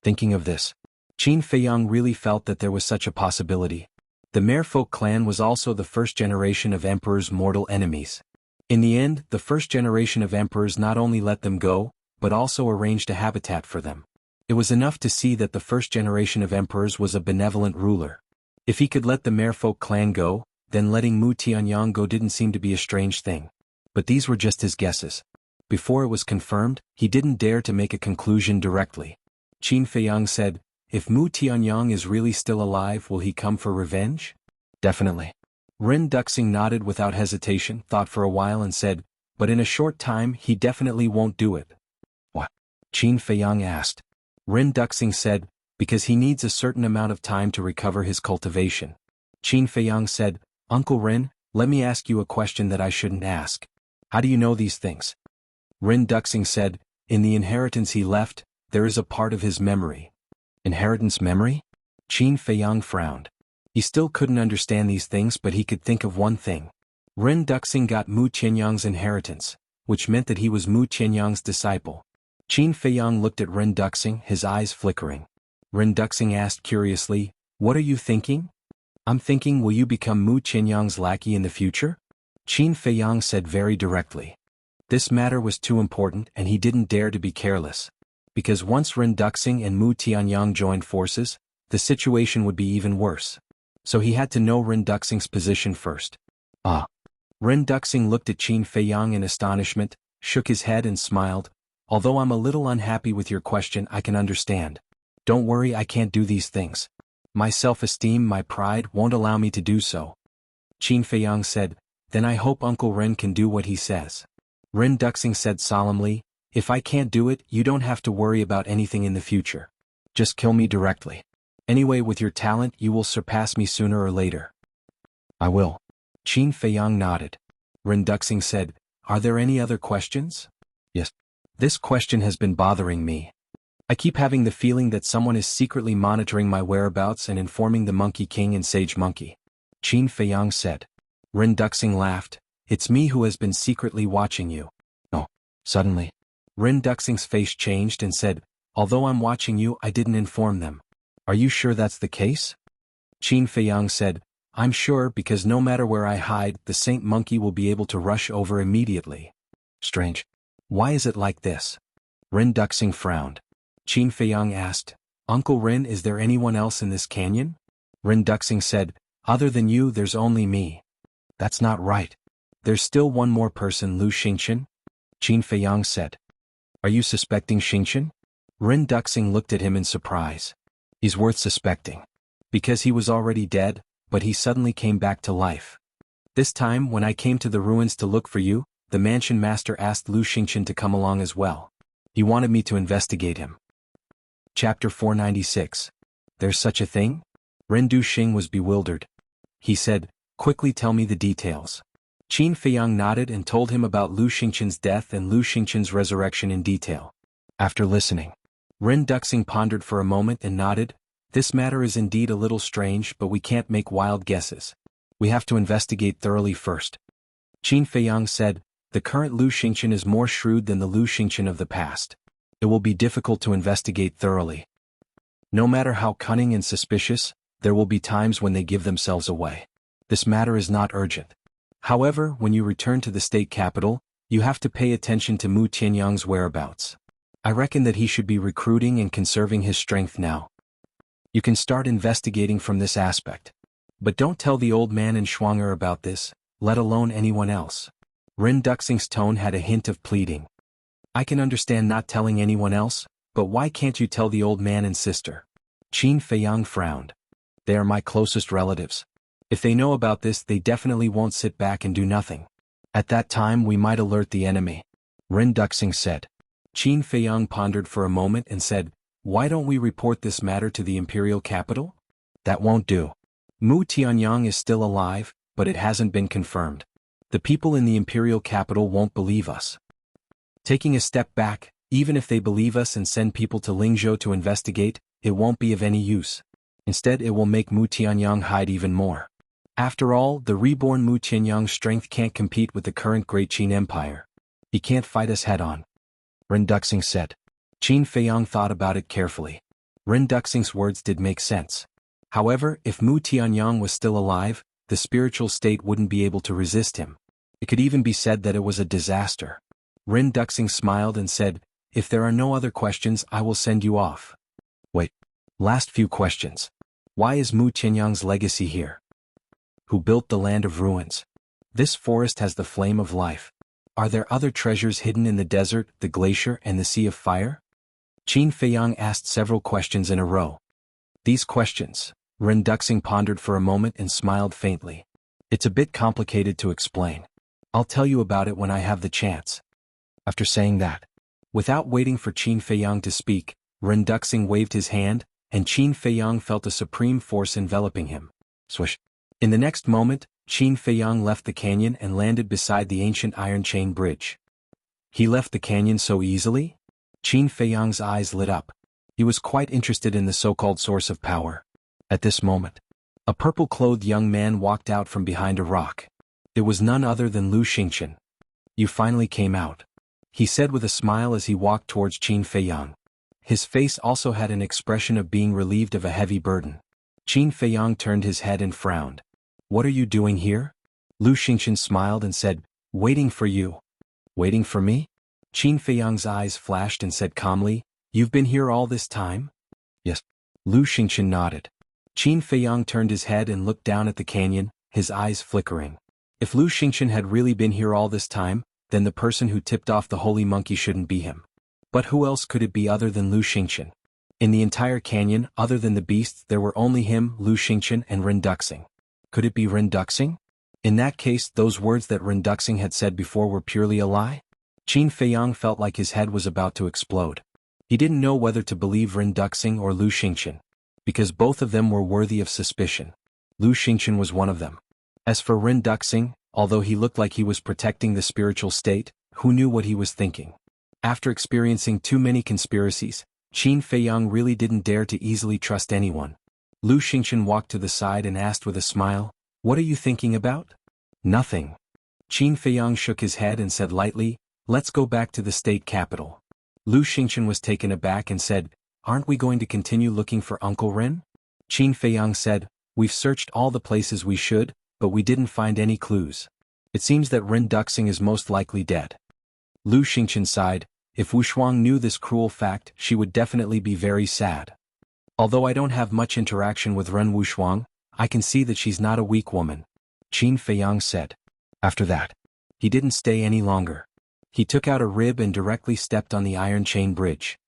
Speaker 1: Thinking of this, Qin Feiyang really felt that there was such a possibility. The Merfolk clan was also the first generation of emperors' mortal enemies. In the end, the first generation of emperors not only let them go, but also arranged a habitat for them. It was enough to see that the first generation of emperors was a benevolent ruler. If he could let the Merfolk clan go, then letting Mu Tianyang go didn't seem to be a strange thing. But these were just his guesses. Before it was confirmed, he didn't dare to make a conclusion directly. Qin Feiyang said, if Mu Tianyang is really still alive, will he come for revenge? Definitely. Ren Duxing nodded without hesitation, thought for a while and said, but in a short time he definitely won't do it. What? Qin Feiyang asked. Ren Duxing said, because he needs a certain amount of time to recover his cultivation. Qin Feiyang said, Uncle Ren, let me ask you a question that I shouldn't ask. How do you know these things? Ren Duxing said, in the inheritance he left, there is a part of his memory. Inheritance memory? Qin Feiyang frowned. He still couldn't understand these things, but he could think of one thing. Ren Duxing got Mu Tianyang's inheritance, which meant that he was Mu Tianyang's disciple. Qin Feiyang looked at Ren Duxing, his eyes flickering. Ren Duxing asked curiously, what are you thinking? I'm thinking, will you become Mu Tianyang's lackey in the future? Qin Feiyang said very directly. This matter was too important and he didn't dare to be careless. Because once Ren Duxing and Mu Tianyang joined forces, the situation would be even worse. So he had to know Ren Duxing's position first. Ah. Ren Duxing looked at Qin Feiyang in astonishment, shook his head and smiled. Although I'm a little unhappy with your question, I can understand. Don't worry, I can't do these things. My self-esteem, my pride won't allow me to do so. Qin Feiyang said, then I hope Uncle Ren can do what he says. Ren Duxing said solemnly, if I can't do it, you don't have to worry about anything in the future. Just kill me directly. Anyway, with your talent, you will surpass me sooner or later. I will. Qin Feiyang nodded. Ren Duxing said, are there any other questions? Yes. This question has been bothering me. I keep having the feeling that someone is secretly monitoring my whereabouts and informing the Monkey King and Sage Monkey. Qin Feiyang said. Ren Duxing laughed, it's me who has been secretly watching you. Oh. Suddenly, Ren Duxing's face changed and said, although I'm watching you, I didn't inform them. Are you sure that's the case? Qin Feiyang said, I'm sure because no matter where I hide, the Saint Monkey will be able to rush over immediately. Strange. Why is it like this? Ren Duxing frowned. Qin Feiyang asked, Uncle Ren, is there anyone else in this canyon? Ren Duxing said, Other than you, there's only me. That's not right. There's still one more person, Lu Xingqian? Qin Feiyang said. Are you suspecting Xingqian? Ren Duxing looked at him in surprise. He's worth suspecting. Because he was already dead, but he suddenly came back to life. This time, when I came to the ruins to look for you, the mansion master asked Lu Xingqian to come along as well. He wanted me to investigate him. Chapter 496. There's such a thing? Ren Duxing was bewildered. He said, quickly tell me the details. Qin Feiyang nodded and told him about Lu Xingqian's death and Lu Xingqian's resurrection in detail. After listening, Ren Duxing pondered for a moment and nodded. This matter is indeed a little strange, but we can't make wild guesses. We have to investigate thoroughly first. Qin Feiyang said, the current Lu Xingqian is more shrewd than the Lu Xingqian of the past. It will be difficult to investigate thoroughly. No matter how cunning and suspicious, there will be times when they give themselves away. This matter is not urgent. However, when you return to the state capital, you have to pay attention to Mu Tianyang's whereabouts. I reckon that he should be recruiting and conserving his strength now. You can start investigating from this aspect. But don't tell the old man in Shuang'er about this, let alone anyone else. Ren Duxing's tone had a hint of pleading. I can understand not telling anyone else, but why can't you tell the old man and sister? Qin Feiyang frowned. They are my closest relatives. If they know about this, they definitely won't sit back and do nothing. At that time we might alert the enemy. Ren Duxing said. Qin Feiyang pondered for a moment and said, why don't we report this matter to the imperial capital? That won't do. Mu Tianyang is still alive, but it hasn't been confirmed. The people in the imperial capital won't believe us. Taking a step back, even if they believe us and send people to Lingzhou to investigate, it won't be of any use. Instead, it will make Mu Tianyang hide even more. After all, the reborn Mu Tianyang's strength can't compete with the current Great Qin Empire. He can't fight us head-on. Ren Duxing said. Qin Feiyang thought about it carefully. Ren Duxing's words did make sense. However, if Mu Tianyang was still alive, the spiritual state wouldn't be able to resist him. It could even be said that it was a disaster. Ren Duxing smiled and said, if there are no other questions, I will send you off. Wait. Last few questions. Why is Mu Tianyang's legacy here? Who built the land of ruins? This forest has the flame of life. Are there other treasures hidden in the desert, the glacier, and the sea of fire? Qin Feiyang asked several questions in a row. These questions, Ren Duxing pondered for a moment and smiled faintly. It's a bit complicated to explain. I'll tell you about it when I have the chance. After saying that, without waiting for Qin Feiyang to speak, Ren Duxing waved his hand, and Qin Feiyang felt a supreme force enveloping him. Swish. In the next moment, Qin Feiyang left the canyon and landed beside the ancient iron chain bridge. He left the canyon so easily? Qin Feiyang's eyes lit up. He was quite interested in the so-called source of power. At this moment, a purple-clothed young man walked out from behind a rock. It was none other than Lu Xingqian. You finally came out, he said with a smile as he walked towards Qin Feiyang. His face also had an expression of being relieved of a heavy burden. Qin Feiyang turned his head and frowned. What are you doing here? Lu Xingqian smiled and said, waiting for you. Waiting for me? Qin Feiyang's eyes flashed and said calmly, you've been here all this time? Yes. Lu Xingqian nodded. Qin Feiyang turned his head and looked down at the canyon, his eyes flickering. If Lu Xingqian had really been here all this time, then the person who tipped off the holy monkey shouldn't be him. But who else could it be other than Lu Xingqian? In the entire canyon, other than the beasts, there were only him, Lu Xingqian, and Ren Duxing. Could it be Ren Duxing? In that case, those words that Ren Duxing had said before were purely a lie? Qin Feiyang felt like his head was about to explode. He didn't know whether to believe Ren Duxing or Lu Xingqian, because both of them were worthy of suspicion. Lu Xingqian was one of them. As for Ren Duxing, although he looked like he was protecting the spiritual state, who knew what he was thinking? After experiencing too many conspiracies, Qin Feiyang really didn't dare to easily trust anyone. Lu Xingqian walked to the side and asked with a smile, what are you thinking about? Nothing. Qin Feiyang shook his head and said lightly, let's go back to the state capital. Lu Xingqian was taken aback and said, aren't we going to continue looking for Uncle Ren? Qin Feiyang said, we've searched all the places we should, but we didn't find any clues. It seems that Ren Duxing is most likely dead. Lu Xingqian sighed, if Wushuang knew this cruel fact, she would definitely be very sad. Although I don't have much interaction with Ren Wushuang, I can see that she's not a weak woman, Qin Feiyang said. After that, he didn't stay any longer. He took out a rib and directly stepped on the iron chain bridge.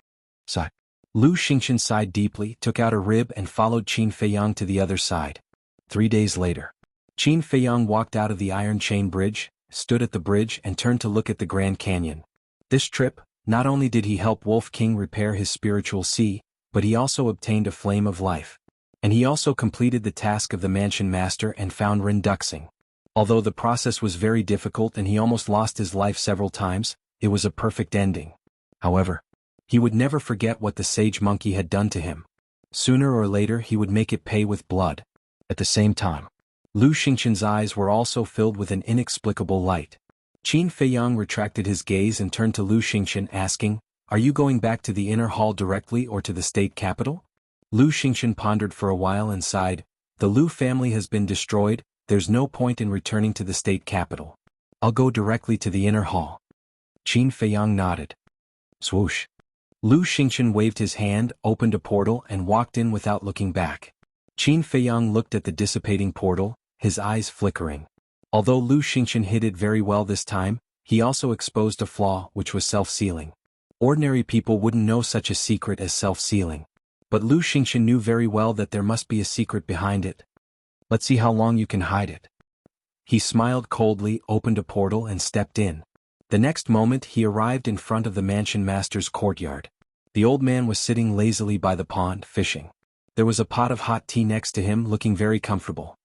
Speaker 1: Sigh. Lu Xingqian sighed deeply, took out a rib and followed Qin Feiyang to the other side. 3 days later, Qin Feiyang walked out of the iron chain bridge, stood at the bridge and turned to look at the Grand Canyon. This trip, not only did he help Wolf King repair his spiritual sea, but he also obtained a flame of life. And he also completed the task of the mansion master and found Rin Duxing. Although the process was very difficult and he almost lost his life several times, it was a perfect ending. However, he would never forget what the sage monkey had done to him. Sooner or later he would make it pay with blood. At the same time, Lu Xingqian's eyes were also filled with an inexplicable light. Qin Feiyang retracted his gaze and turned to Lu Xingqian asking, "Are you going back to the inner hall directly or to the state capital?" Lu Xingqian pondered for a while and sighed, "The Lu family has been destroyed, there's no point in returning to the state capital. I'll go directly to the inner hall." Qin Feiyang nodded. Swoosh. Lu Xingqian waved his hand, opened a portal and walked in without looking back. Qin Feiyang looked at the dissipating portal, his eyes flickering. Although Lu Xingqian hid it very well this time, he also exposed a flaw which was self-sealing. Ordinary people wouldn't know such a secret as self-sealing. But Lu Xingqian knew very well that there must be a secret behind it. "Let's see how long you can hide it." He smiled coldly, opened a portal and stepped in. The next moment he arrived in front of the mansion master's courtyard. The old man was sitting lazily by the pond, fishing. There was a pot of hot tea next to him, looking very comfortable.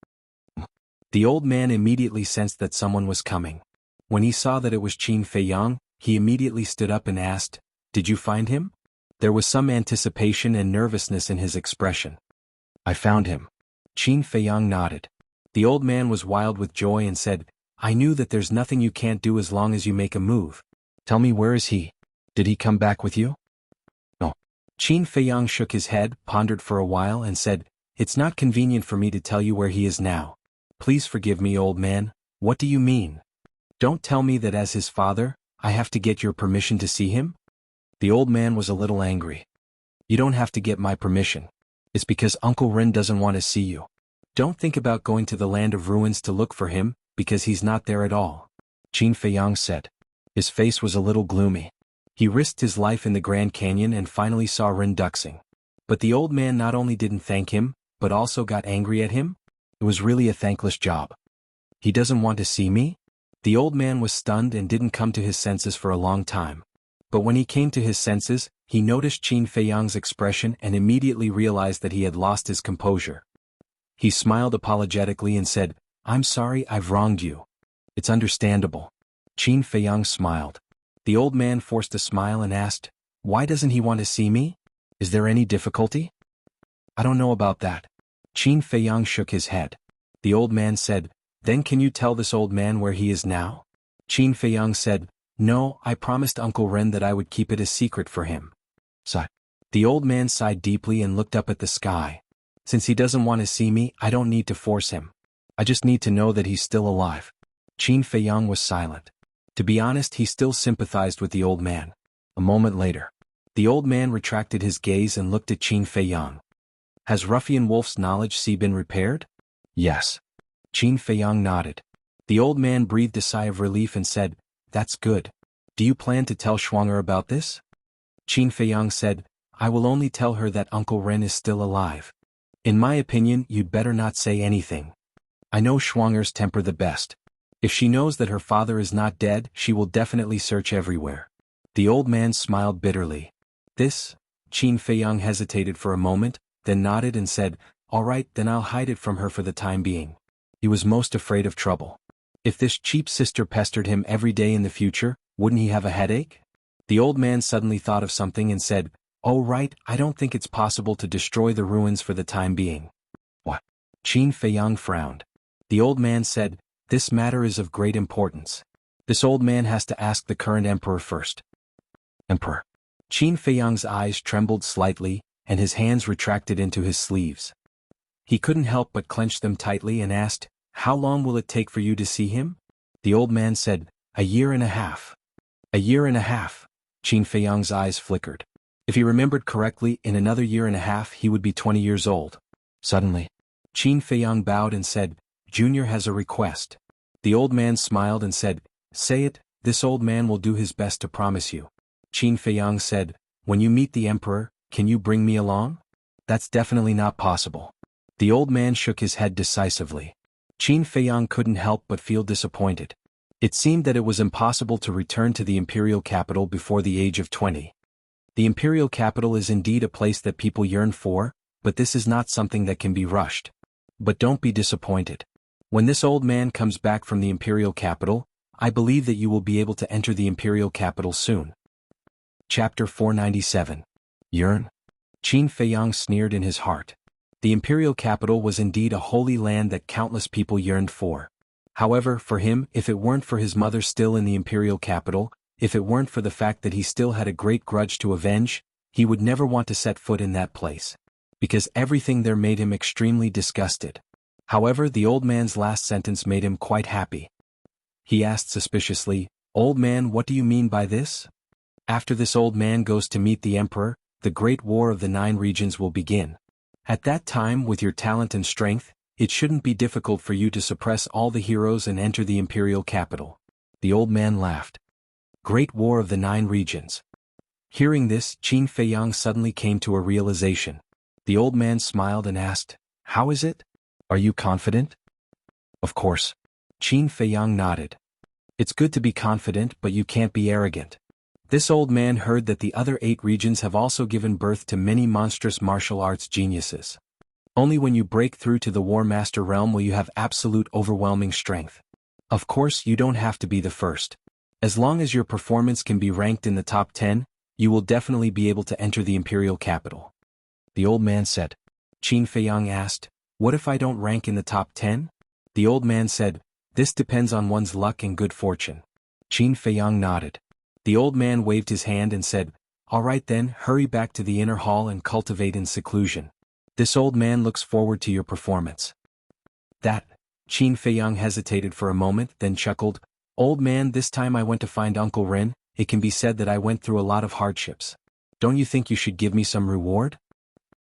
Speaker 1: The old man immediately sensed that someone was coming. When he saw that it was Qin Feiyang, he immediately stood up and asked, "Did you find him?" There was some anticipation and nervousness in his expression. "I found him." Qin Feiyang nodded. The old man was wild with joy and said, "I knew that there's nothing you can't do as long as you make a move. Tell me, where is he? Did he come back with you?" "No." Qin Feiyang shook his head, pondered for a while and said, "It's not convenient for me to tell you where he is now. Please forgive me, old man. What do you mean? Don't tell me that as his father, I have to get your permission to see him?" The old man was a little angry. "You don't have to get my permission. It's because Uncle Ren doesn't want to see you. Don't think about going to the land of ruins to look for him, because he's not there at all," Qin Feiyang said. His face was a little gloomy. He risked his life in the Grand Canyon and finally saw Rin Duxing. But the old man not only didn't thank him, but also got angry at him. It was really a thankless job. "He doesn't want to see me?" The old man was stunned and didn't come to his senses for a long time. But when he came to his senses, he noticed Qin Feiyang's expression and immediately realized that he had lost his composure. He smiled apologetically and said, "I'm sorry I've wronged you." "It's understandable." Qin Feiyang smiled. The old man forced a smile and asked, "Why doesn't he want to see me? Is there any difficulty?" "I don't know about that." Qin Feiyang shook his head. The old man said, "Then can you tell this old man where he is now?" Qin Feiyang said, "No, I promised Uncle Ren that I would keep it a secret for him." Sigh. The old man sighed deeply and looked up at the sky. "Since he doesn't want to see me, I don't need to force him. I just need to know that he's still alive." Qin Feiyang was silent. To be honest, he still sympathized with the old man. A moment later, the old man retracted his gaze and looked at Qin Feiyang. "Has Ruffian Wolf's knowledge sea been repaired?" "Yes." Qin Feiyang nodded. The old man breathed a sigh of relief and said, "That's good. Do you plan to tell Schwanger about this?" Qin Feiyang said, "I will only tell her that Uncle Ren is still alive. In my opinion, you'd better not say anything. I know Schwanger's temper the best. If she knows that her father is not dead, she will definitely search everywhere." The old man smiled bitterly. "This?" Qin Feiyang hesitated for a moment, then nodded and said, "All right, then I'll hide it from her for the time being." He was most afraid of trouble. If this cheap sister pestered him every day in the future, wouldn't he have a headache? The old man suddenly thought of something and said, "Oh right, I don't think it's possible to destroy the ruins for the time being." "What?" Qin Feiyang frowned. The old man said, "This matter is of great importance. This old man has to ask the current emperor first." "Emperor?" Qin Feiyang's eyes trembled slightly, and his hands retracted into his sleeves. He couldn't help but clench them tightly and asked, "How long will it take for you to see him?" The old man said, "A year and a half." "A year and a half." Qin Feiyang's eyes flickered. If he remembered correctly, in another year and a half he would be 20 years old. Suddenly, Qin Feiyang bowed and said, Junior has a request. The old man smiled and said, Say it, this old man will do his best to promise you. Qin Feiyang said, When you meet the emperor, can you bring me along? That's definitely not possible. The old man shook his head decisively. Qin Feiyang couldn't help but feel disappointed. It seemed that it was impossible to return to the imperial capital before the age of 20. The imperial capital is indeed a place that people yearn for, but this is not something that can be rushed. But don't be disappointed. When this old man comes back from the imperial capital, I believe that you will be able to enter the imperial capital soon. Chapter 497. Yearn? Qin Feiyang sneered in his heart. The imperial capital was indeed a holy land that countless people yearned for. However, for him, if it weren't for his mother still in the imperial capital, if it weren't for the fact that he still had a great grudge to avenge, he would never want to set foot in that place. Because everything there made him extremely disgusted. However, the old man's last sentence made him quite happy. He asked suspiciously, Old man, what do you mean by this? After this old man goes to meet the emperor, the great war of the 9 regions will begin. At that time, with your talent and strength, it shouldn't be difficult for you to suppress all the heroes and enter the imperial capital. The old man laughed. Great war of the 9 regions. Hearing this, Qin Feiyang suddenly came to a realization. The old man smiled and asked, How is it? Are you confident? Of course. Qin Feiyang nodded. It's good to be confident, but you can't be arrogant. This old man heard that the other 8 regions have also given birth to many monstrous martial arts geniuses. Only when you break through to the War Master realm will you have absolute overwhelming strength. Of course, you don't have to be the first. As long as your performance can be ranked in the top 10, you will definitely be able to enter the imperial capital. The old man said. Qin Feiyang asked, What if I don't rank in the top 10? The old man said, This depends on one's luck and good fortune. Qin Feiyang nodded. The old man waved his hand and said, All right then, hurry back to the inner hall and cultivate in seclusion. This old man looks forward to your performance. That? Qin Feiyang hesitated for a moment, then chuckled, Old man, this time I went to find Uncle Ren, it can be said that I went through a lot of hardships. Don't you think you should give me some reward?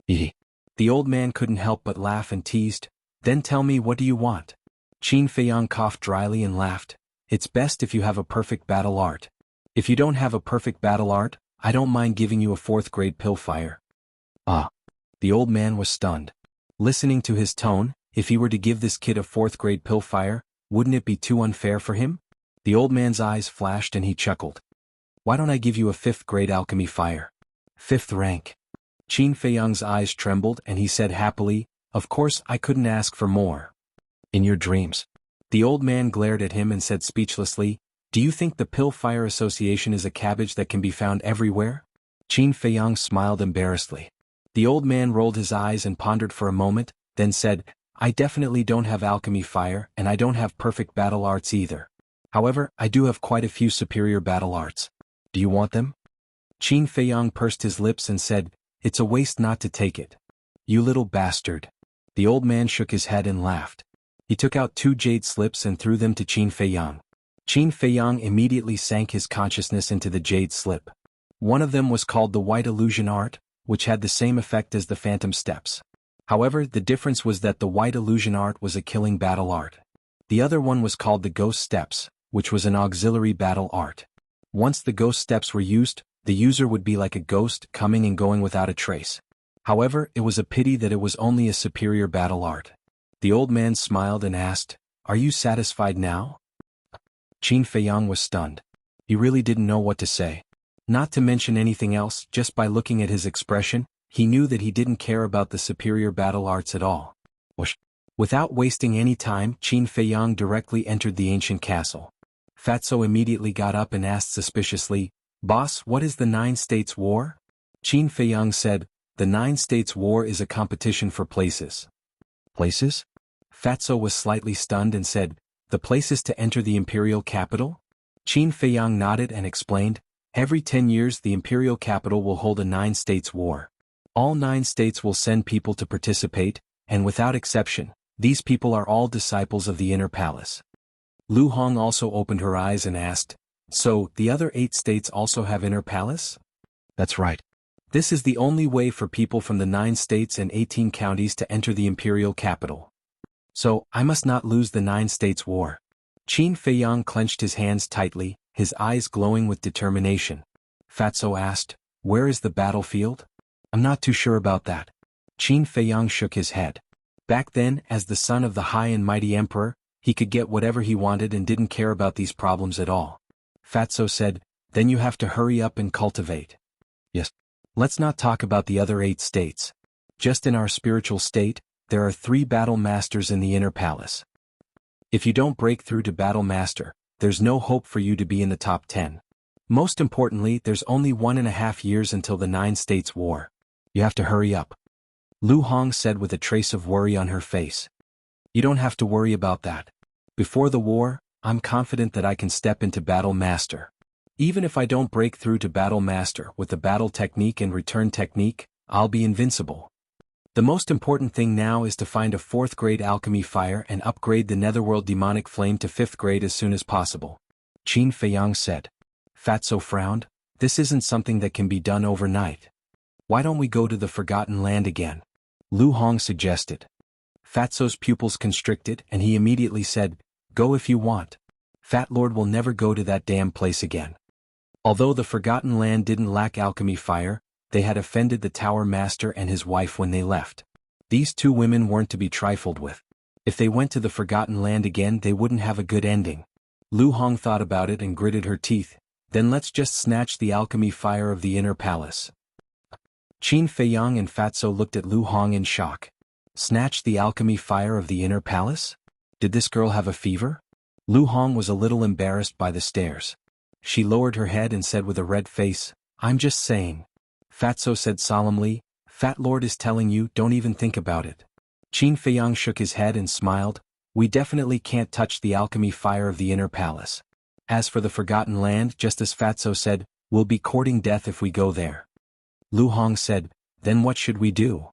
Speaker 1: The old man couldn't help but laugh and teased, Then tell me, what do you want? Qin Feiyang coughed dryly and laughed, It's best if you have a perfect battle art. If you don't have a perfect battle art, I don't mind giving you a 4th grade pillfire. Ah. The old man was stunned. Listening to his tone, if he were to give this kid a 4th grade pillfire, wouldn't it be too unfair for him? The old man's eyes flashed and he chuckled. Why don't I give you a 5th grade alchemy fire? 5th rank. Qin Feiyang's eyes trembled and he said happily, Of course I couldn't ask for more. In your dreams. The old man glared at him and said speechlessly, Do you think the Pillfire Association is a cabbage that can be found everywhere? Qin Feiyang smiled embarrassedly. The old man rolled his eyes and pondered for a moment, then said, I definitely don't have alchemy fire and I don't have perfect battle arts either. However, I do have quite a few superior battle arts. Do you want them? Qin Feiyang pursed his lips and said, It's a waste not to take it. You little bastard. The old man shook his head and laughed. He took out 2 jade slips and threw them to Qin Feiyang. Qin Feiyang immediately sank his consciousness into the jade slip. One of them was called the White Illusion Art, which had the same effect as the Phantom Steps. However, the difference was that the White Illusion Art was a killing battle art. The other one was called the Ghost Steps, which was an auxiliary battle art. Once the Ghost Steps were used, the user would be like a ghost coming and going without a trace. However, it was a pity that it was only a superior battle art. The old man smiled and asked, Are you satisfied now? Qin Feiyang was stunned. He really didn't know what to say. Not to mention anything else, just by looking at his expression, he knew that he didn't care about the superior battle arts at all. Without wasting any time, Qin Feiyang directly entered the ancient castle. Fatso immediately got up and asked suspiciously, Boss, what is the 9 States War? Qin Feiyang said, The 9 States War is a competition for places. Places? Fatso was slightly stunned and said, The places to enter the imperial capital? Qin Feiyang nodded and explained, Every 10 years the imperial capital will hold a 9 States War. All 9 states will send people to participate, and without exception, these people are all disciples of the inner palace. Lu Hong also opened her eyes and asked, So, the other 8 states also have inner palace? That's right. This is the only way for people from the 9 states and 18 counties to enter the imperial capital. So, I must not lose the 9 states war. Qin Feiyang clenched his hands tightly, his eyes glowing with determination. Fatso asked, "Where is the battlefield?" "I'm not too sure about that." Qin Feiyang shook his head. Back then, as the son of the high and mighty emperor, he could get whatever he wanted and didn't care about these problems at all. Fatso said, "Then you have to hurry up and cultivate." "Yes. Let's not talk about the other 8 states. Just in our spiritual state, there are 3 battle masters in the inner palace. If you don't break through to battle master, there's no hope for you to be in the top 10. Most importantly, there's only 1.5 years until the 9 states war. You have to hurry up." Lu Hong said with a trace of worry on her face. "You don't have to worry about that. Before the war, I'm confident that I can step into battle master. Even if I don't break through to battle master with the battle technique and return technique, I'll be invincible. The most important thing now is to find a 4th grade alchemy fire and upgrade the netherworld demonic flame to 5th grade as soon as possible," Qin Feiyang said. Fatso frowned. "This isn't something that can be done overnight. Why don't we go to the Forgotten Land again?" Lu Hong suggested. Fatso's pupils constricted and he immediately said, "Go if you want. Fat Lord will never go to that damn place again." Although the Forgotten Land didn't lack alchemy fire, they had offended the Tower Master and his wife when they left. These 2 women weren't to be trifled with. If they went to the Forgotten Land again, they wouldn't have a good ending. Lu Hong thought about it and gritted her teeth. "Then let's just snatch the alchemy fire of the inner palace." Qin Feiyang and Fatso looked at Lu Hong in shock. Snatch the alchemy fire of the inner palace? Did this girl have a fever? Lu Hong was a little embarrassed by the stares. She lowered her head and said with a red face, "I'm just saying." Fatso said solemnly, "Fat Lord is telling you, don't even think about it." Qin Feiyang shook his head and smiled. "We definitely can't touch the alchemy fire of the inner palace. As for the Forgotten Land, just as Fatso said, we'll be courting death if we go there." Lu Hong said, "Then what should we do?"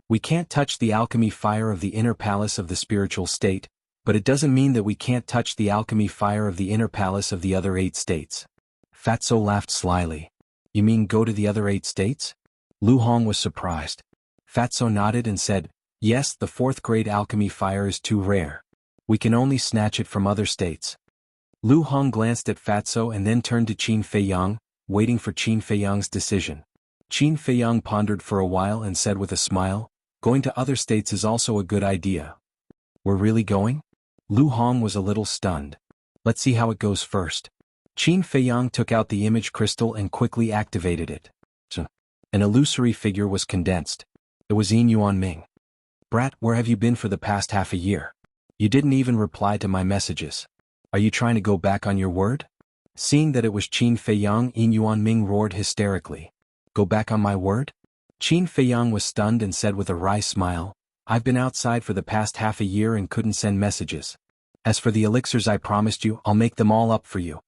Speaker 1: "We can't touch the alchemy fire of the inner palace of the spiritual state, but it doesn't mean that we can't touch the alchemy fire of the inner palace of the other 8 states." Fatso laughed slyly. "You mean go to the other 8 states? Lu Hong was surprised. Fatso nodded and said, "Yes, the 4th grade alchemy fire is too rare. We can only snatch it from other states." Lu Hong glanced at Fatso and then turned to Qin Feiyang, waiting for Qin Feiyang's decision. Qin Feiyang pondered for a while and said with a smile, "Going to other states is also a good idea." "We're really going?" Lu Hong was a little stunned. "Let's see how it goes first." Qin Feiyang took out the image crystal and quickly activated it. An illusory figure was condensed. It was Yin Yuan Ming. "Brat, where have you been for the past half a year? You didn't even reply to my messages. Are you trying to go back on your word?" Seeing that it was Qin Feiyang, Yin Yuan Ming roared hysterically. "Go back on my word?" Qin Feiyang was stunned and said with a wry smile, "I've been outside for the past half a year and couldn't send messages. As for the elixirs I promised you, I'll make them all up for you."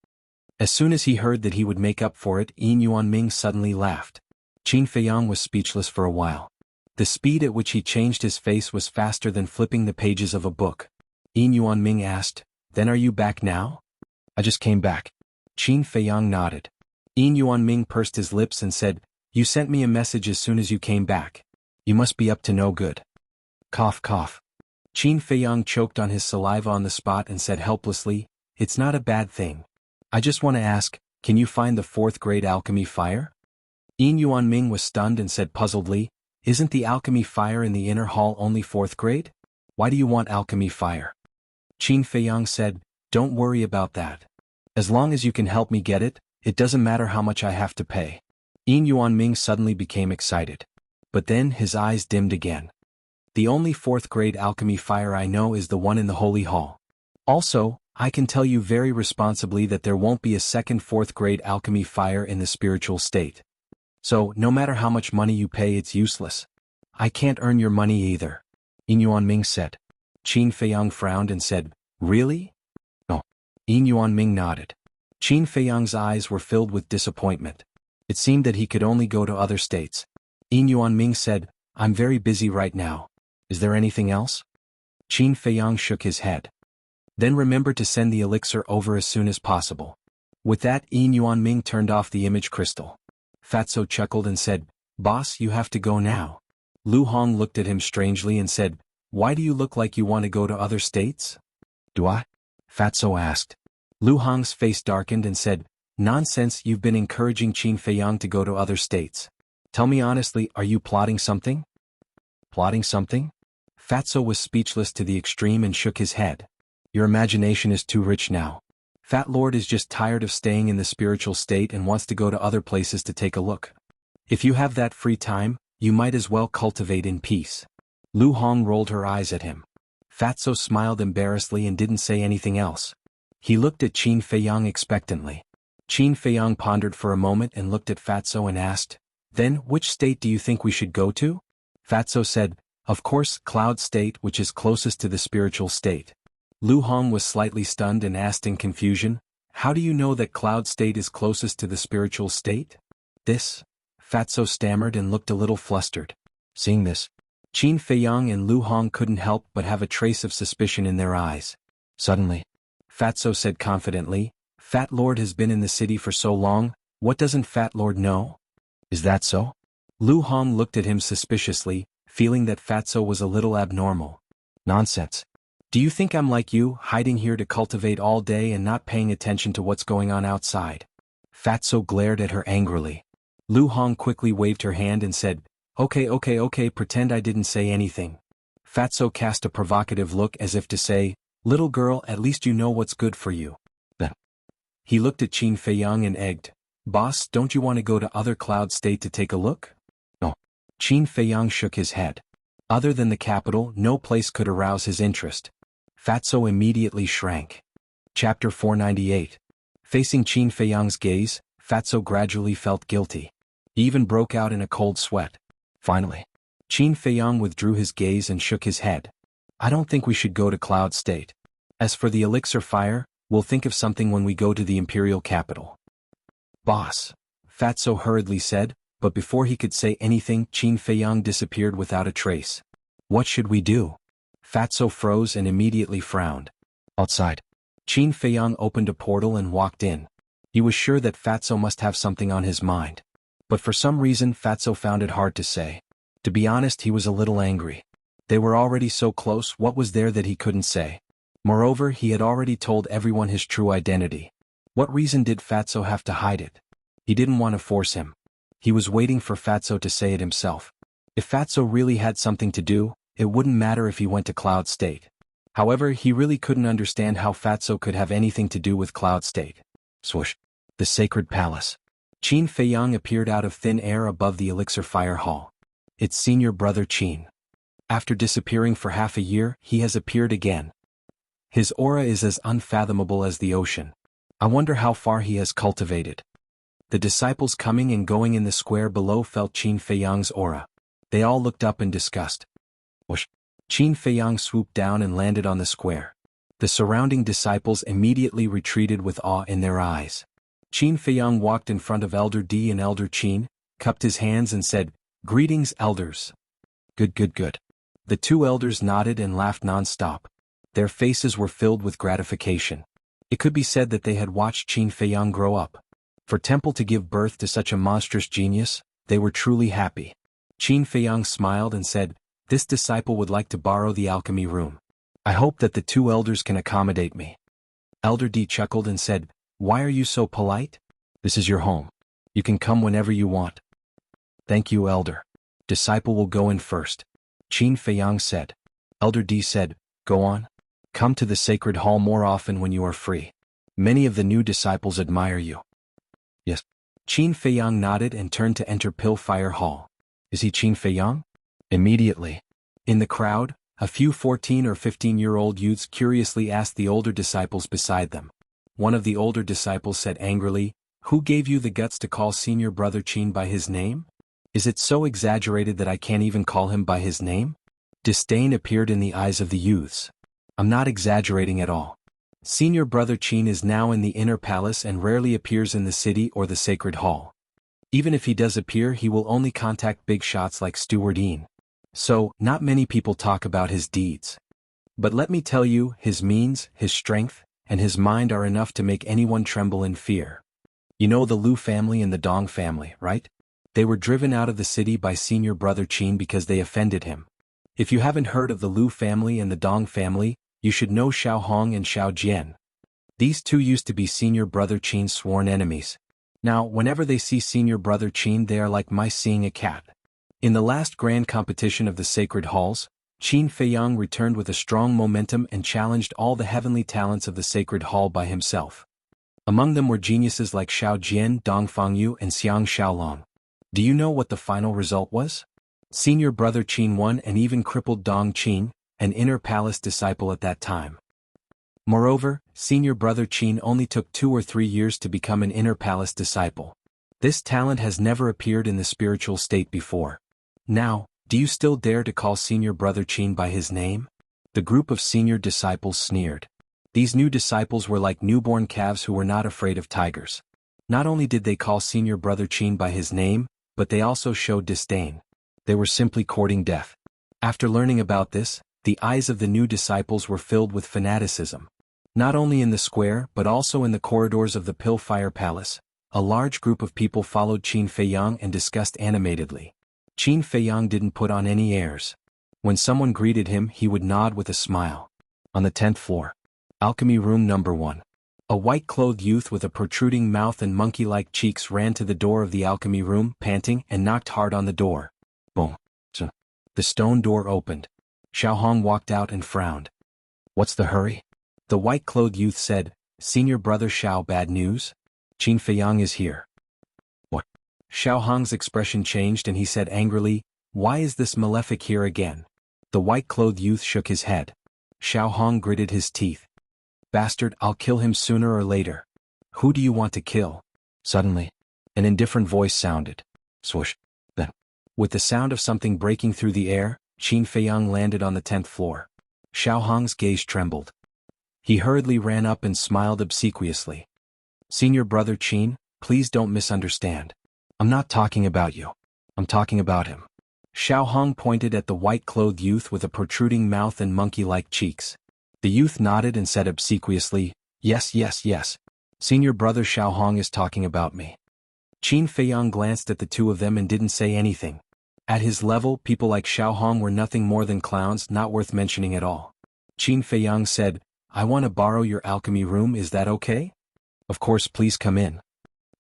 Speaker 1: As soon as he heard that he would make up for it, Yin Yuan Ming suddenly laughed. Qin Feiyang was speechless for a while. The speed at which he changed his face was faster than flipping the pages of a book. Yin Yuan Ming asked, "Then are you back now?" "I just came back." Qin Feiyang nodded. Yin Yuan Ming pursed his lips and said, "You sent me a message as soon as you came back. You must be up to no good." Cough cough. Qin Feiyang choked on his saliva on the spot and said helplessly, "It's not a bad thing. I just want to ask, can you find the 4th grade alchemy fire?" Yin Yuan Ming was stunned and said puzzledly, "Isn't the alchemy fire in the inner hall only 4th grade? Why do you want alchemy fire?" Qin Feiyang said, "Don't worry about that. As long as you can help me get it, it doesn't matter how much I have to pay." Yin Yuan Ming suddenly became excited. But then his eyes dimmed again. "The only 4th grade alchemy fire I know is the one in the Holy Hall. Also, I can tell you very responsibly that there won't be a second 4th grade alchemy fire in the spiritual state. So, no matter how much money you pay, it's useless. I can't earn your money either," Yin Yuan Ming said. Qin Feiyang frowned and said, "Really?" "No." Yin Yuan Ming nodded. Qin Feiyang's eyes were filled with disappointment. It seemed that he could only go to other states. Yin Yuan Ming said, "I'm very busy right now. Is there anything else?" Qin Feiyang shook his head. "Then remember to send the elixir over as soon as possible." With that, Yin Yuan Ming turned off the image crystal. Fatso chuckled and said, Boss, you have to go now. Lu Hong looked at him strangely and said, "Why do you look like you want to go to other states?" "Do I?" Fatso asked. Lu Hong's face darkened and said, "Nonsense, you've been encouraging Qin Feiyang to go to other states. Tell me honestly, are you plotting something?" "Plotting something?" Fatso was speechless to the extreme and shook his head. "Your imagination is too rich now. Fat Lord is just tired of staying in the spiritual state and wants to go to other places to take a look. If you have that free time, you might as well cultivate in peace." Lu Hong rolled her eyes at him. Fatso smiled embarrassedly and didn't say anything else. He looked at Qin Feiyang expectantly. Qin Feiyang pondered for a moment and looked at Fatso and asked, "Then, which state do you think we should go to?" Fatso said, "Of course, Cloud State, which is closest to the spiritual state." Lu Hong was slightly stunned and asked in confusion, "How do you know that Cloud State is closest to the spiritual state?" "This." Fatso stammered and looked a little flustered. Seeing this, Qin Feiyang and Lu Hong couldn't help but have a trace of suspicion in their eyes. Suddenly, Fatso said confidently, "Fat Lord has been in the city for so long, what doesn't Fat Lord know?" "Is that so?" Lu Hong looked at him suspiciously, feeling that Fatso was a little abnormal. "Nonsense. Do you think I'm like you, hiding here to cultivate all day and not paying attention to what's going on outside?" Fatso glared at her angrily. Lu Hong quickly waved her hand and said, Okay, pretend I didn't say anything." Fatso cast a provocative look as if to say, "Little girl, at least you know what's good for you." Then he looked at Qin Feiyang and egged, "Boss, don't you want to go to other Cloud State to take a look?" "No." Qin Feiyang shook his head. Other than the capital, no place could arouse his interest. Fatso immediately shrank. Chapter 498. Facing Qin Feiyang's gaze, Fatso gradually felt guilty. He even broke out in a cold sweat. Finally, Qin Feiyang withdrew his gaze and shook his head. "I don't think we should go to Cloud State. As for the elixir fire, we'll think of something when we go to the imperial capital." "Boss," Fatso hurriedly said, but before he could say anything, Qin Feiyang disappeared without a trace. "What should we do?" Fatso froze and immediately frowned. Outside, Qin Feiyang opened a portal and walked in. He was sure that Fatso must have something on his mind. But for some reason Fatso found it hard to say. To be honest, he was a little angry. They were already so close, what was there that he couldn't say? Moreover, he had already told everyone his true identity. What reason did Fatso have to hide it? He didn't want to force him. He was waiting for Fatso to say it himself. If Fatso really had something to do, it wouldn't matter if he went to Cloud State. However, he really couldn't understand how Fatso could have anything to do with Cloud State. Swoosh. The Sacred Palace. Qin Feiyang appeared out of thin air above the elixir fire hall. "It's senior brother Qin. After disappearing for half a year, he has appeared again. His aura is as unfathomable as the ocean. I wonder how far he has cultivated." The disciples coming and going in the square below felt Qin Feiyang's aura. They all looked up in disgust. Whoosh! Qin Feiyang swooped down and landed on the square. The surrounding disciples immediately retreated with awe in their eyes. Qin Feiyang walked in front of Elder D and Elder Qin, cupped his hands and said, "Greetings, elders." Good. The two elders nodded and laughed non-stop. Their faces were filled with gratification. It could be said that they had watched Qin Feiyang grow up. For Temple to give birth to such a monstrous genius, they were truly happy. Qin Feiyang smiled and said, "This disciple would like to borrow the alchemy room. I hope that the two elders can accommodate me." Elder D chuckled and said, "Why are you so polite? This is your home. You can come whenever you want." "Thank you, Elder. Disciple will go in first," Qin Feiyang said. Elder D said, "Go on. Come to the sacred hall more often when you are free. Many of the new disciples admire you." "Yes." Qin Feiyang nodded and turned to enter Pillfire Hall. "Is he Qin Feiyang?" Immediately, in the crowd, a few 14 or 15-year-old youths curiously asked the older disciples beside them. One of the older disciples said angrily, "Who gave you the guts to call senior brother Qin by his name? Is it so exaggerated that I can't even call him by his name?" Disdain appeared in the eyes of the youths. "I'm not exaggerating at all. Senior brother Qin is now in the inner palace and rarely appears in the city or the sacred hall. Even if he does appear, he will only contact big shots like Steward Ian. So, not many people talk about his deeds. But let me tell you, his means, his strength, and his mind are enough to make anyone tremble in fear. You know the Lu family and the Dong family, right? They were driven out of the city by senior brother Qin because they offended him. If you haven't heard of the Lu family and the Dong family, you should know Xiao Hong and Xiao Jian. These two used to be senior brother Qin's sworn enemies. Now, whenever they see senior brother Qin, they are like mice seeing a cat. In the last grand competition of the Sacred Halls, Qin Feiyang returned with a strong momentum and challenged all the heavenly talents of the Sacred Hall by himself. Among them were geniuses like Xiao Jian, Dong Fangyu and Xiang Xiaolong. Do you know what the final result was? Senior brother Qin won and even crippled Dong Qin, an inner palace disciple at that time. Moreover, senior brother Qin only took 2 or 3 years to become an inner palace disciple. This talent has never appeared in the spiritual state before. Now, do you still dare to call senior brother Qin by his name? The group of senior disciples sneered. These new disciples were like newborn calves who were not afraid of tigers. Not only did they call senior brother Qin by his name, but they also showed disdain. They were simply courting death. After learning about this, the eyes of the new disciples were filled with fanaticism. Not only in the square but also in the corridors of the Pill-Fire Palace, a large group of people followed Qin Feiyang and discussed animatedly. Qin Feiyang didn't put on any airs. When someone greeted him, he would nod with a smile. On the 10th floor. Alchemy Room Number 1. A white-clothed youth with a protruding mouth and monkey-like cheeks ran to the door of the alchemy room, panting, and knocked hard on the door. Boom. The stone door opened. Xiao Hong walked out and frowned. What's the hurry? The white-clothed youth said, Senior brother Xiao, bad news? Qin Feiyang is here. What? Xiao Hong's expression changed and he said angrily, why is this malefic here again? The white-clothed youth shook his head. Xiao Hong gritted his teeth. Bastard, I'll kill him sooner or later. Who do you want to kill? Suddenly, an indifferent voice sounded. Swoosh. Then, with the sound of something breaking through the air, Qin Feiyang landed on the 10th floor. Xiao Hong's gaze trembled. He hurriedly ran up and smiled obsequiously. Senior brother Qin, please don't misunderstand. I'm not talking about you. I'm talking about him. Xiao Hong pointed at the white-clothed youth with a protruding mouth and monkey-like cheeks. The youth nodded and said obsequiously, yes, yes, yes. Senior brother Xiao Hong is talking about me. Qin Feiyang glanced at the two of them and didn't say anything. At his level, people like Xiao Hong were nothing more than clowns, not worth mentioning at all. Qin Feiyang said, I want to borrow your alchemy room, is that okay? Of course, please come in.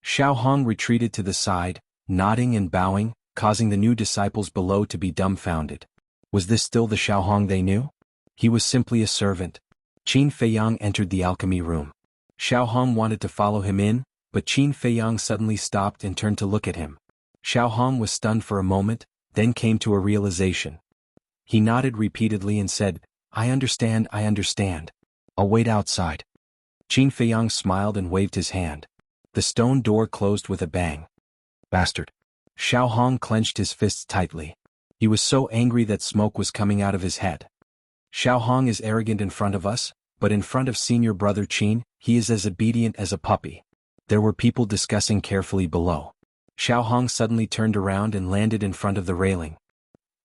Speaker 1: Xiao Hong retreated to the side, nodding and bowing, causing the new disciples below to be dumbfounded. Was this still the Xiao Hong they knew? He was simply a servant. Qin Feiyang entered the alchemy room. Xiao Hong wanted to follow him in, but Qin Feiyang suddenly stopped and turned to look at him. Xiao Hong was stunned for a moment, then came to a realization. He nodded repeatedly and said, I understand, I understand. I'll wait outside. Qin Feiyang smiled and waved his hand. The stone door closed with a bang. Bastard. Xiao Hong clenched his fists tightly. He was so angry that smoke was coming out of his head. Xiao Hong is arrogant in front of us, but in front of senior brother Qin, he is as obedient as a puppy. There were people discussing carefully below. Xiao Hong suddenly turned around and landed in front of the railing.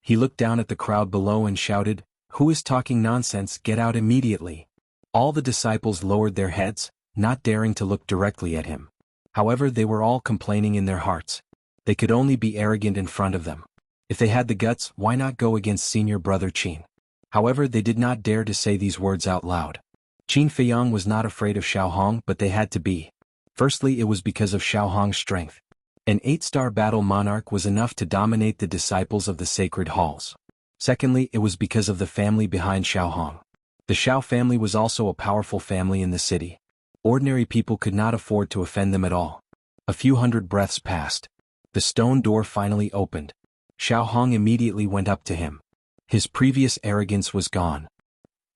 Speaker 1: He looked down at the crowd below and shouted, Who is talking nonsense? Get out immediately. All the disciples lowered their heads, not daring to look directly at him. However, they were all complaining in their hearts. They could only be arrogant in front of them. If they had the guts, why not go against senior brother Qin? However, they did not dare to say these words out loud. Qin Feiyang was not afraid of Xiao Hong, but they had to be. Firstly, it was because of Xiao Hong's strength. An 8-star battle monarch was enough to dominate the disciples of the sacred halls. Secondly, it was because of the family behind Xiao Hong. The Xiao family was also a powerful family in the city. Ordinary people could not afford to offend them at all. A few hundred breaths passed. The stone door finally opened. Xiao Hong immediately went up to him. His previous arrogance was gone.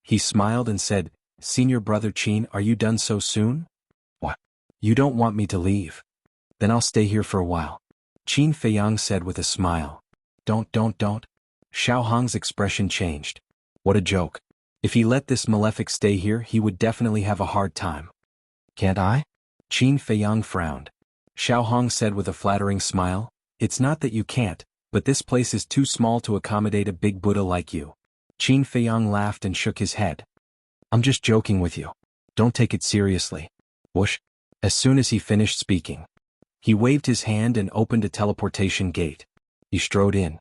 Speaker 1: He smiled and said, Senior brother Qin, are you done so soon? What? You don't want me to leave? Then I'll stay here for a while. Qin Feiyang said with a smile. Don't. Xiao Hong's expression changed. What a joke. If he let this malefic stay here, he would definitely have a hard time. Can't I? Qin Feiyang frowned. Xiao Hong said with a flattering smile, It's not that you can't, but this place is too small to accommodate a big Buddha like you. Qin Feiyang laughed and shook his head. I'm just joking with you. Don't take it seriously. Whoosh. As soon as he finished speaking, He waved his hand and opened a teleportation gate. He strode in.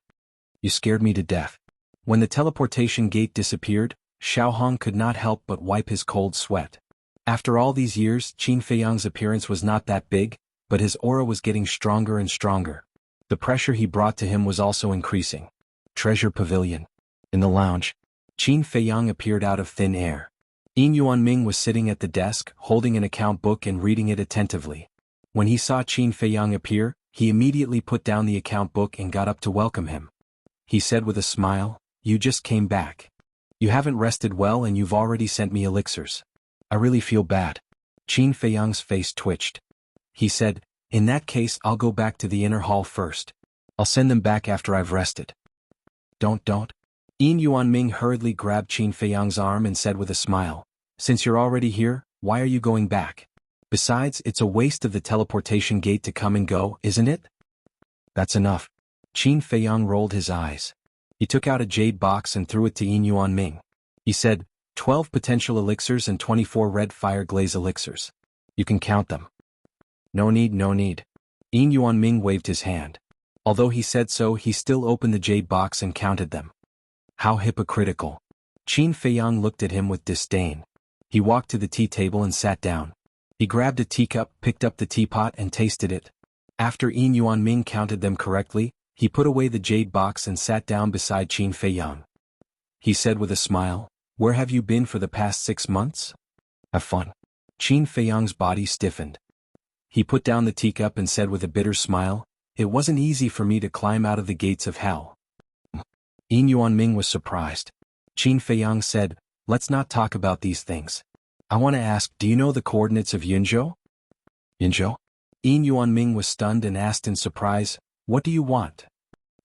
Speaker 1: You scared me to death. When the teleportation gate disappeared, Xiaohong could not help but wipe his cold sweat. After all these years, Qin Feiyang's appearance was not that big, but his aura was getting stronger and stronger. The pressure he brought to him was also increasing. Treasure Pavilion. In the lounge, Qin Feiyang appeared out of thin air. Yin Yuanming was sitting at the desk, holding an account book and reading it attentively. When he saw Qin Feiyang appear, he immediately put down the account book and got up to welcome him. He said with a smile, "You just came back. You haven't rested well and you've already sent me elixirs. I really feel bad." Qin Feiyang's face twitched. He said, "In that case I'll go back to the inner hall first. I'll send them back after I've rested." Don't. Yin Yuanming hurriedly grabbed Qin Feiyang's arm and said with a smile, "Since you're already here, why are you going back? Besides, it's a waste of the teleportation gate to come and go, isn't it?" "That's enough." Qin Feiyang rolled his eyes. He took out a jade box and threw it to Yin Yuanming. He said, 12 potential elixirs and 24 red fire glaze elixirs. You can count them." No need. Yin Yuanming waved his hand. Although he said so, he still opened the jade box and counted them. How hypocritical. Qin Feiyang looked at him with disdain. He walked to the tea table and sat down. He grabbed a teacup, picked up the teapot and tasted it. After Yin Yuanming counted them correctly, he put away the jade box and sat down beside Qin Feiyang. He said with a smile, "Where have you been for the past 6 months? Have fun." Qin Feiyang's body stiffened. He put down the teacup and said with a bitter smile, "It wasn't easy for me to climb out of the gates of hell." Yin Yuanming was surprised. Qin Feiyang said, "Let's not talk about these things. I want to ask, do you know the coordinates of Yunzhou?" "Yunzhou?" Yin Yuanming was stunned and asked in surprise, "What do you want?"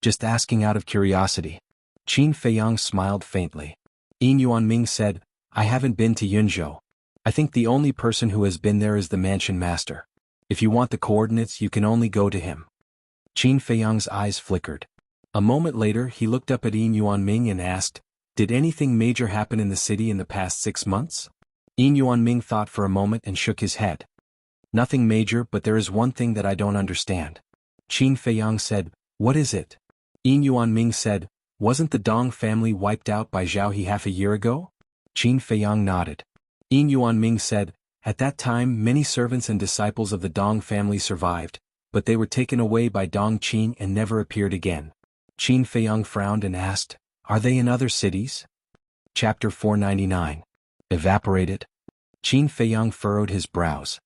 Speaker 1: "Just asking out of curiosity." Qin Feiyang smiled faintly. Yin Yuanming said, "I haven't been to Yunzhou. I think the only person who has been there is the mansion master. If you want the coordinates, you can only go to him." Qin Feiyang's eyes flickered. A moment later, he looked up at Yin Yuanming and asked, "Did anything major happen in the city in the past 6 months?" Yin Yuanming thought for a moment and shook his head. "Nothing major, but there is one thing that I don't understand." Qin Feiyang said, "What is it?" Yin Yuanming said, "Wasn't the Dong family wiped out by Jianghu half a year ago?" Qin Feiyang nodded. Yin Yuanming said, "At that time many servants and disciples of the Dong family survived, but they were taken away by Dong Qing and never appeared again." Qin Feiyang frowned and asked, "Are they in other cities?" Chapter 499. Evaporated? Qin Feiyang furrowed his brows.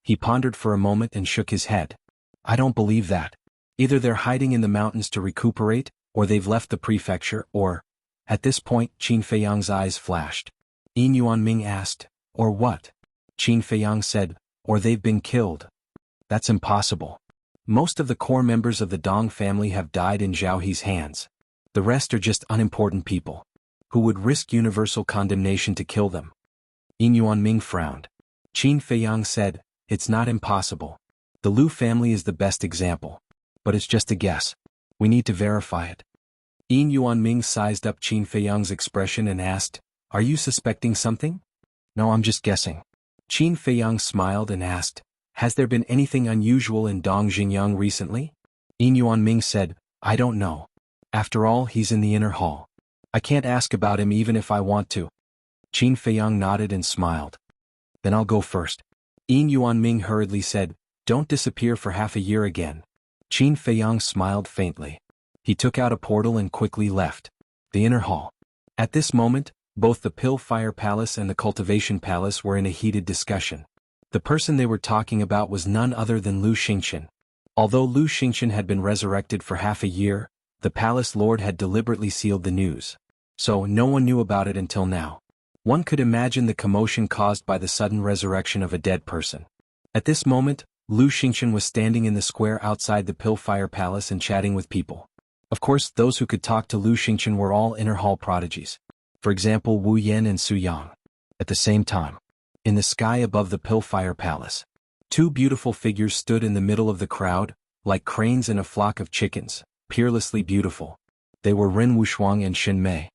Speaker 1: He pondered for a moment and shook his head. "I don't believe that. Either they're hiding in the mountains to recuperate, or they've left the prefecture, or..." At this point, Qin Feiyang's eyes flashed. Yin Yuanming asked, "Or what?" Qin Feiyang said, "Or they've been killed." "That's impossible. Most of the core members of the Dong family have died in Zhao He's hands. The rest are just unimportant people. Who would risk universal condemnation to kill them?" Yin Yuanming frowned. Qin Feiyang said, "It's not impossible. The Lu family is the best example. But it's just a guess. We need to verify it." Yin Yuanming sized up Qin Feiyang's expression and asked, "Are you suspecting something?" "No, I'm just guessing." Qin Feiyang smiled and asked, "Has there been anything unusual in Dong Xingyang recently?" Yin Yuanming said, "I don't know. After all, he's in the inner hall. I can't ask about him even if I want to." Qin Feiyang nodded and smiled. "Then I'll go first." Yin Yuanming hurriedly said, "Don't disappear for half a year again." Qin Feiyang smiled faintly. He took out a portal and quickly left the inner hall. At this moment, both the Pill Fire Palace and the Cultivation Palace were in a heated discussion. The person they were talking about was none other than Lu Xingqian. Although Lu Xingqian had been resurrected for half a year, the palace lord had deliberately sealed the news. So no one knew about it until now. One could imagine the commotion caused by the sudden resurrection of a dead person. At this moment, Lu Xingqian was standing in the square outside the Pill Fire Palace and chatting with people. Of course, those who could talk to Lu Xingqian were all inner hall prodigies. For example, Wu Yan and Su Yang. At the same time, in the sky above the Pill Fire Palace, 2 beautiful figures stood in the middle of the crowd, like cranes in a flock of chickens, peerlessly beautiful. They were Ren Wushuang and Xin Mei.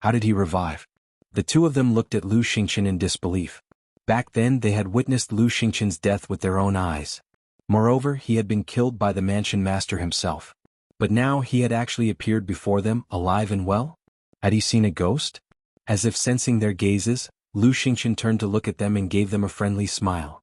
Speaker 1: How did he revive? The 2 of them looked at Lu Xingqian in disbelief. Back then they had witnessed Lu Xingqian's death with their own eyes. Moreover, he had been killed by the mansion master himself. But now he had actually appeared before them, alive and well? Had he seen a ghost? As if sensing their gazes, Lu Xingqian turned to look at them and gave them a friendly smile.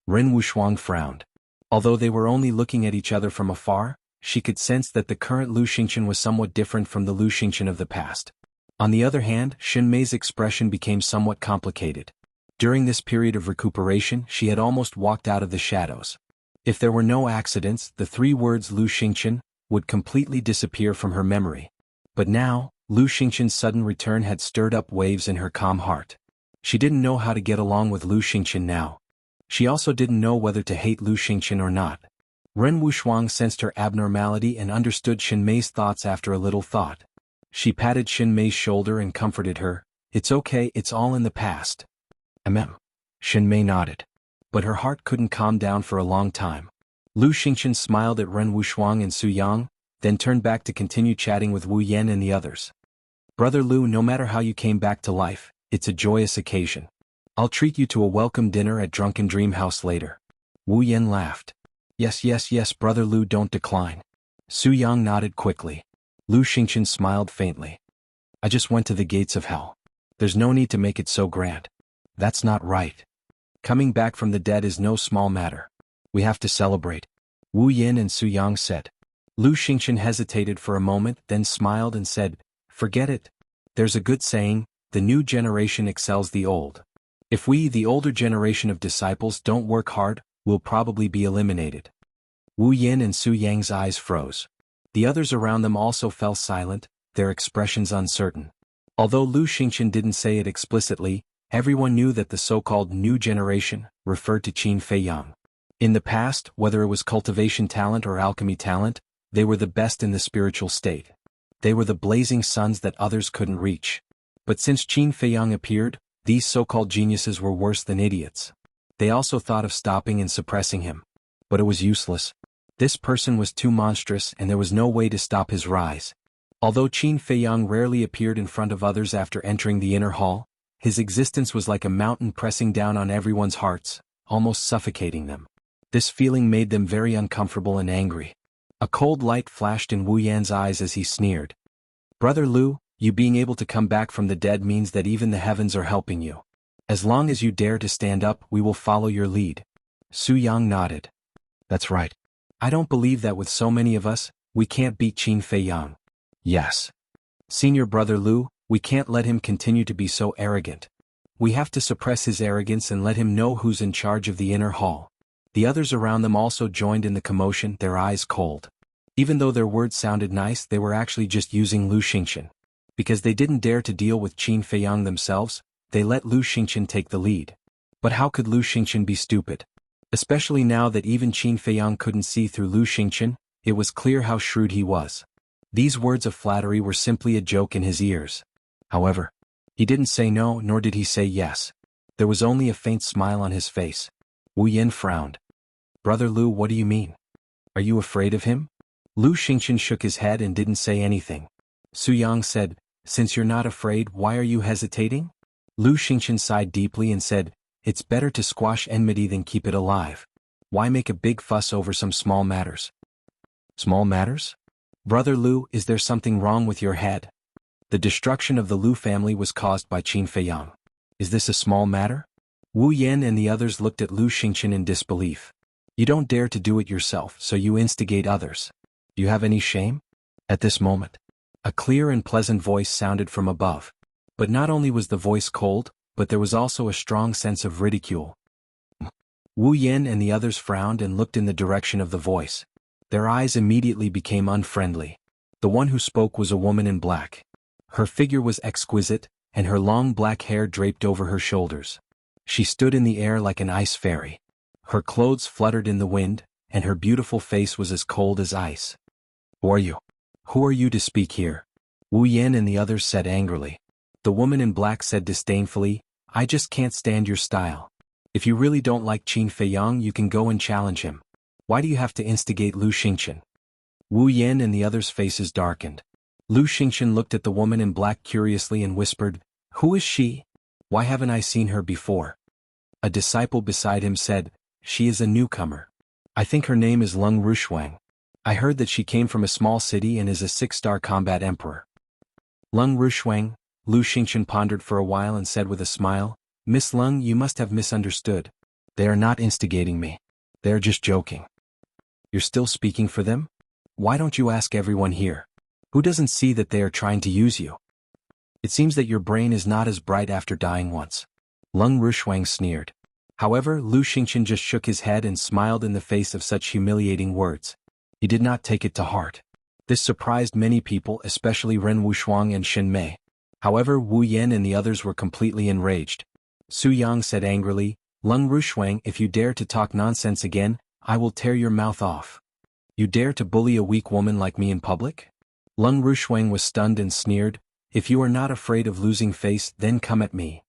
Speaker 1: Ren Wuxuang frowned. Although they were only looking at each other from afar, she could sense that the current Lu Xingqian was somewhat different from the Lu Xingqian of the past. On the other hand, Xin Mei's expression became somewhat complicated. During this period of recuperation, she had almost walked out of the shadows. If there were no accidents, the three words Lu Xingqian would completely disappear from her memory. But now, Lu Xingqian's sudden return had stirred up waves in her calm heart. She didn't know how to get along with Lu Xingqian now. She also didn't know whether to hate Lu Xingqian or not. Ren Wuxuang sensed her abnormality and understood Xin Mei's thoughts after a little thought. She patted Xin Mei's shoulder and comforted her. "It's okay, it's all in the past." Xin Mei nodded. But her heart couldn't calm down for a long time. Lu Xingqian smiled at Ren Wuxuang and Su Yang, then turned back to continue chatting with Wu Yan and the others. "Brother Lu, no matter how you came back to life, it's a joyous occasion. I'll treat you to a welcome dinner at Drunken Dream House later." Wu Yan laughed. Yes, Brother Lu, don't decline." Su Yang nodded quickly. Lu Xingqian smiled faintly. "I just went to the gates of hell. There's no need to make it so grand." "That's not right. Coming back from the dead is no small matter. We have to celebrate," Wu Yin and Su Yang said. Lu Xingqian hesitated for a moment, then smiled and said, "Forget it. There's a good saying, the new generation excels the old. If we, the older generation of disciples, don't work hard, we'll probably be eliminated." Wu Yin and Su Yang's eyes froze. The others around them also fell silent, their expressions uncertain. Although Lu Xingqian didn't say it explicitly, everyone knew that the so-called new generation referred to Qin Feiyang. In the past, whether it was cultivation talent or alchemy talent, they were the best in the spiritual state. They were the blazing suns that others couldn't reach. But since Qin Feiyang appeared, these so-called geniuses were worse than idiots. They also thought of stopping and suppressing him. But it was useless. This person was too monstrous and there was no way to stop his rise. Although Qin Feiyang rarely appeared in front of others after entering the inner hall, his existence was like a mountain pressing down on everyone's hearts, almost suffocating them. This feeling made them very uncomfortable and angry. A cold light flashed in Wu Yan's eyes as he sneered. "Brother Lu, you being able to come back from the dead means that even the heavens are helping you. As long as you dare to stand up, we will follow your lead." Su Yang nodded. "That's right. I don't believe that with so many of us, we can't beat Qin Feiyang." "Yes. Senior Brother Lu, we can't let him continue to be so arrogant. We have to suppress his arrogance and let him know who's in charge of the inner hall." The others around them also joined in the commotion, their eyes cold. Even though their words sounded nice, they were actually just using Lu Xingqian. Because they didn't dare to deal with Qin Feiyang themselves, they let Lu Xingqian take the lead. But how could Lu Xingqian be stupid? Especially now that even Qin Feiyang couldn't see through Lu Xingqian, it was clear how shrewd he was. These words of flattery were simply a joke in his ears. However, he didn't say no, nor did he say yes. There was only a faint smile on his face. Wu Yin frowned. "Brother Lu, what do you mean? Are you afraid of him?" Lu Xingqian shook his head and didn't say anything. Su Yang said, "Since you're not afraid, why are you hesitating?" Lu Xingqian sighed deeply and said, "It's better to squash enmity than keep it alive. Why make a big fuss over some small matters?" "Small matters? Brother Lu, is there something wrong with your head? The destruction of the Lu family was caused by Qin Feiyang. Is this a small matter?" Wu Yan and the others looked at Lu Xingqian in disbelief. "You don't dare to do it yourself, so you instigate others. Do you have any shame?" At this moment, a clear and pleasant voice sounded from above. But not only was the voice cold, but there was also a strong sense of ridicule. Wu Yan and the others frowned and looked in the direction of the voice. Their eyes immediately became unfriendly. The one who spoke was a woman in black. Her figure was exquisite, and her long black hair draped over her shoulders. She stood in the air like an ice fairy. Her clothes fluttered in the wind, and her beautiful face was as cold as ice. "Who are you? Who are you to speak here?" Wu Yan and the others said angrily. The woman in black said disdainfully, "I just can't stand your style. If you really don't like Qin Feiyang, you can go and challenge him. Why do you have to instigate Lu Xingqian?" Wu Yan and the others' faces darkened. Lu Xingqian looked at the woman in black curiously and whispered, "Who is she? Why haven't I seen her before?" A disciple beside him said, "She is a newcomer. I think her name is Lung Rushuang. I heard that she came from a small city and is a 6-star combat emperor. Lung Rushuang, Lu Xingchen pondered for a while and said with a smile, Miss Lung, you must have misunderstood. They are not instigating me. They are just joking. You're still speaking for them? Why don't you ask everyone here? Who doesn't see that they are trying to use you? It seems that your brain is not as bright after dying once. Lung Rushuang sneered. However, Lu Xingchen just shook his head and smiled in the face of such humiliating words. He did not take it to heart. This surprised many people, especially Ren Wushuang and Shen Mei. However, Wu Yan and the others were completely enraged. Su Yang said angrily, Lung Rushuang, if you dare to talk nonsense again, I will tear your mouth off. You dare to bully a weak woman like me in public? Lung Rushuang was stunned and sneered, if you are not afraid of losing face, then come at me.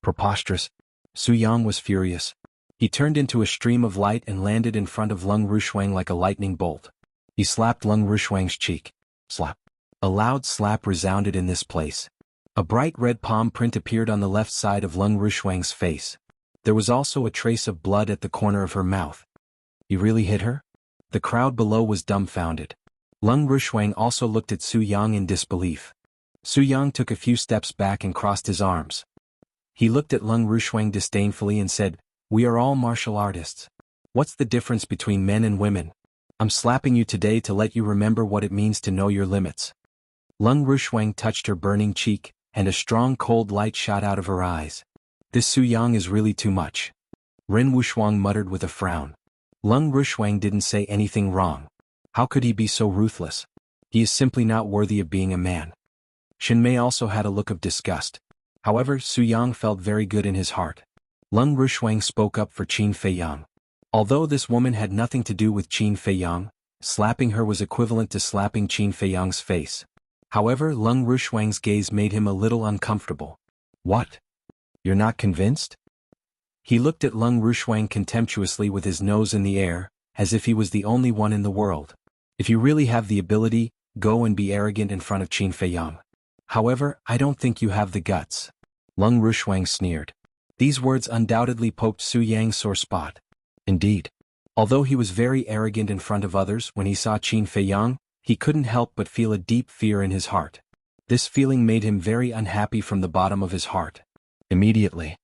Speaker 1: Preposterous. Su Yang was furious. He turned into a stream of light and landed in front of Lung Rushuang like a lightning bolt. He slapped Lung Rushuang's cheek. Slap. A loud slap resounded in this place. A bright red palm print appeared on the left side of Lung Rushuang's face. There was also a trace of blood at the corner of her mouth. You really hit her? The crowd below was dumbfounded. Lung Rushuang also looked at Su Yang in disbelief. Su Yang took a few steps back and crossed his arms. He looked at Lung Rushuang disdainfully and said, We are all martial artists. What's the difference between men and women? I'm slapping you today to let you remember what it means to know your limits. Lung Rushuang touched her burning cheek, and a strong cold light shot out of her eyes. This Su Yang is really too much. Ren Wushuang muttered with a frown. Lung Rushuang didn't say anything wrong. How could he be so ruthless? He is simply not worthy of being a man. Shen Mei also had a look of disgust. However, Su Yang felt very good in his heart. Lung Rushuang spoke up for Qin Feiyang. Although this woman had nothing to do with Qin Feiyang, slapping her was equivalent to slapping Qin Feiyang's face. However, Lung Rushuang's gaze made him a little uncomfortable. What? You're not convinced? He looked at Lung Rushuang contemptuously with his nose in the air, as if he was the only one in the world. If you really have the ability, go and be arrogant in front of Qin Feiyang. However, I don't think you have the guts. Lung Rushuang sneered. These words undoubtedly poked Su Yang's sore spot. Indeed. Although he was very arrogant in front of others when he saw Qin Feiyang, he couldn't help but feel a deep fear in his heart. This feeling made him very unhappy from the bottom of his heart. Immediately,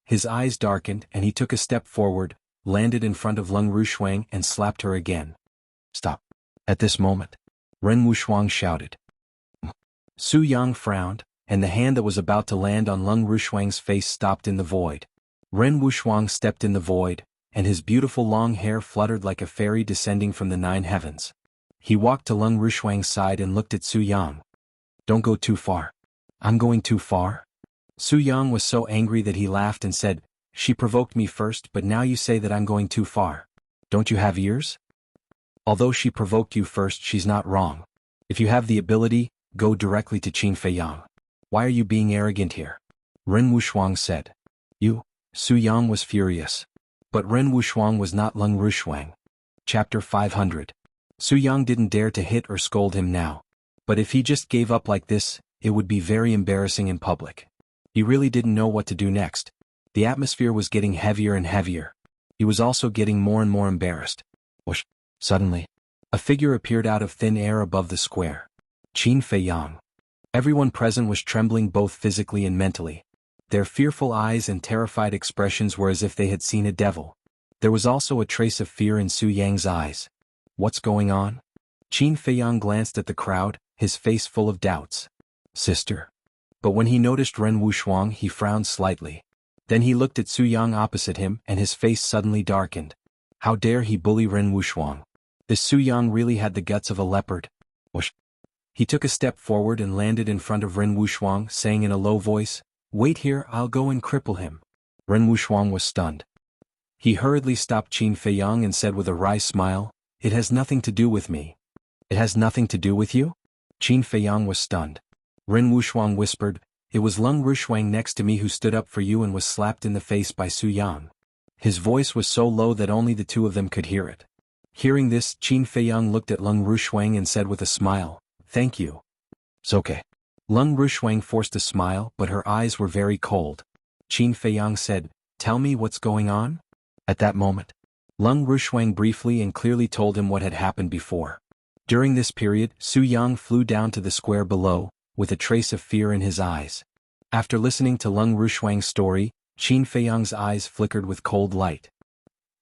Speaker 1: his eyes darkened and he took a step forward, landed in front of Lung Rushuang and slapped her again. Stop. At this moment, Ren Wushuang shouted. Su Yang frowned, and the hand that was about to land on Lung Rushuang's face stopped in the void. Ren Wushuang stepped in the void, and his beautiful long hair fluttered like a fairy descending from the 9 heavens. He walked to Lung Rushuang's side and looked at Su Yang. Don't go too far. I'm going too far? Su Yang was so angry that he laughed and said, She provoked me first, but now you say that I'm going too far. Don't you have ears? Although she provoked you first, she's not wrong. If you have the ability, go directly to Qin Feiyang. Why are you being arrogant here? Ren Wushuang said. You? Su Yang was furious. But Ren Wushuang was not Lung Rushuang. Chapter 500. Su Yang didn't dare to hit or scold him now. But if he just gave up like this, it would be very embarrassing in public. He really didn't know what to do next. The atmosphere was getting heavier and heavier. He was also getting more and more embarrassed. Whoosh! Suddenly, a figure appeared out of thin air above the square. Qin Feiyang. Everyone present was trembling both physically and mentally. Their fearful eyes and terrified expressions were as if they had seen a devil. There was also a trace of fear in Su Yang's eyes. What's going on? Qin Feiyang glanced at the crowd, his face full of doubts. Sister. But when he noticed Ren Wushuang, he frowned slightly. Then he looked at Su Yang opposite him and his face suddenly darkened. How dare he bully Ren Wushuang? This Su Yang really had the guts of a leopard. Whoosh. He took a step forward and landed in front of Ren Wushuang, saying in a low voice, Wait here, I'll go and cripple him. Ren Wushuang was stunned. He hurriedly stopped Qin Feiyang and said with a wry smile, It has nothing to do with me. It has nothing to do with you? Qin Feiyang was stunned. Ren Wushuang whispered, It was Lung Rushuang next to me who stood up for you and was slapped in the face by Su Yang. His voice was so low that only the two of them could hear it. Hearing this, Qin Feiyang looked at Lung Rushuang and said with a smile, Thank you. It's okay. Lung Rushuang forced a smile, but her eyes were very cold. Qin Feiyang said, Tell me what's going on? At that moment, Lung Rushuang briefly and clearly told him what had happened before. During this period, Su Yang flew down to the square below, with a trace of fear in his eyes. After listening to Lung Rushuang's story, Qin Feiyang's eyes flickered with cold light.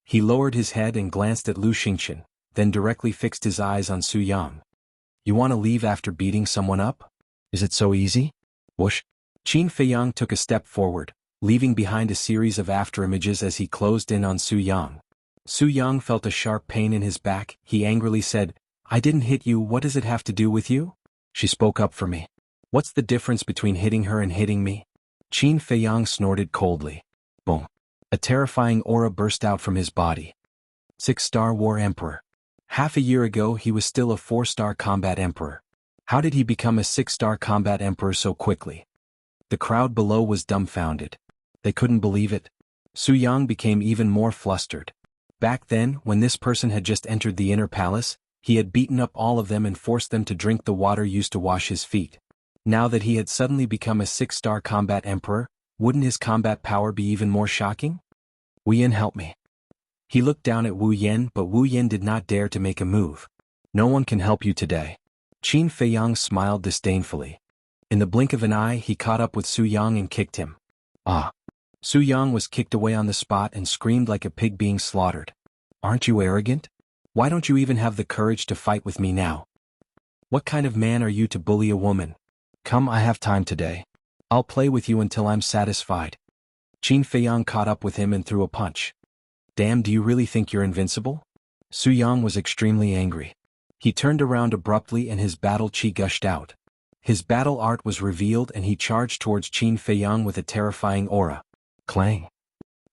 Speaker 1: He lowered his head and glanced at Lu Xingqian, then directly fixed his eyes on Su Yang. You want to leave after beating someone up? Is it so easy? Whoosh. Qin Feiyang took a step forward, leaving behind a series of afterimages as he closed in on Su Yang. Su Yang felt a sharp pain in his back. He angrily said, I didn't hit you, what does it have to do with you? She spoke up for me. What's the difference between hitting her and hitting me? Qin Feiyang snorted coldly. Boom. A terrifying aura burst out from his body. 6-star War Emperor. Half a year ago he was still a 4-star Combat Emperor. How did he become a 6-star Combat Emperor so quickly? The crowd below was dumbfounded. They couldn't believe it. Su Yang became even more flustered. Back then, when this person had just entered the inner palace, he had beaten up all of them and forced them to drink the water used to wash his feet. Now that he had suddenly become a 6-star Combat Emperor, wouldn't his combat power be even more shocking? Wu Yan, help me. He looked down at Wu Yan, but Wu Yan did not dare to make a move. No one can help you today. Qin Feiyang smiled disdainfully. In the blink of an eye he caught up with Su Yang and kicked him. Ah! Su Yang was kicked away on the spot and screamed like a pig being slaughtered. Aren't you arrogant? Why don't you even have the courage to fight with me now? What kind of man are you to bully a woman? Come, I have time today. I'll play with you until I'm satisfied. Qin Feiyang caught up with him and threw a punch. Damn, do you really think you're invincible? Su Yang was extremely angry. He turned around abruptly and his battle chi gushed out. His battle art was revealed and he charged towards Qin Feiyang with a terrifying aura. Clang!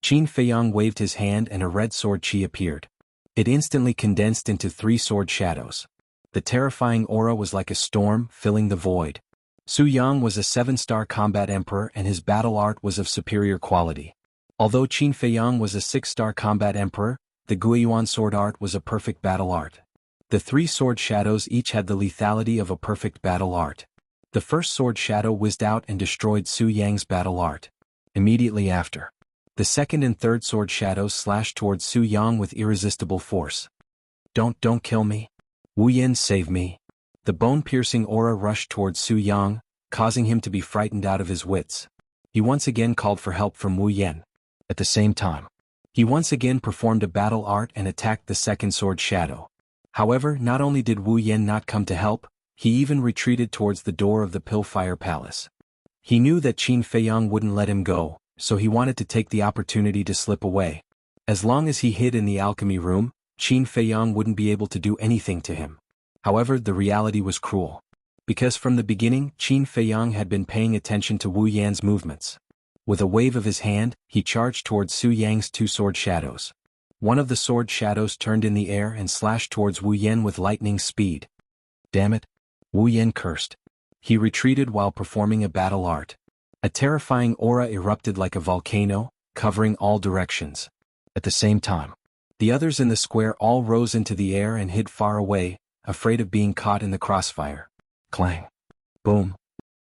Speaker 1: Qin Feiyang waved his hand and a red sword chi appeared. It instantly condensed into 3 sword shadows. The terrifying aura was like a storm, filling the void. Su Yang was a 7-star Combat Emperor and his battle art was of superior quality. Although Qin Feiyang was a 6-star Combat Emperor, the Guiyuan sword art was a perfect battle art. The 3 sword shadows each had the lethality of a perfect battle art. The first sword shadow whizzed out and destroyed Su Yang's battle art. Immediately after, the second and third sword shadows slashed towards Su Yang with irresistible force. Don't kill me. Wu Yan, save me. The bone-piercing aura rushed towards Su Yang, causing him to be frightened out of his wits. He once again called for help from Wu Yan. At the same time, he once again performed a battle art and attacked the second sword shadow. However, not only did Wu Yan not come to help, he even retreated towards the door of the Pillfire Palace. He knew that Qin Feiyang wouldn't let him go, so he wanted to take the opportunity to slip away. As long as he hid in the alchemy room, Qin Feiyang wouldn't be able to do anything to him. However, the reality was cruel. Because from the beginning, Qin Feiyang had been paying attention to Wu Yan's movements. With a wave of his hand, he charged towards Su Yang's 2 sword shadows. One of the sword shadows turned in the air and slashed towards Wu Yan with lightning speed. Damn it! Wu Yan cursed. He retreated while performing a battle art. A terrifying aura erupted like a volcano, covering all directions. At the same time, the others in the square all rose into the air and hid far away, afraid of being caught in the crossfire. Clang! Boom!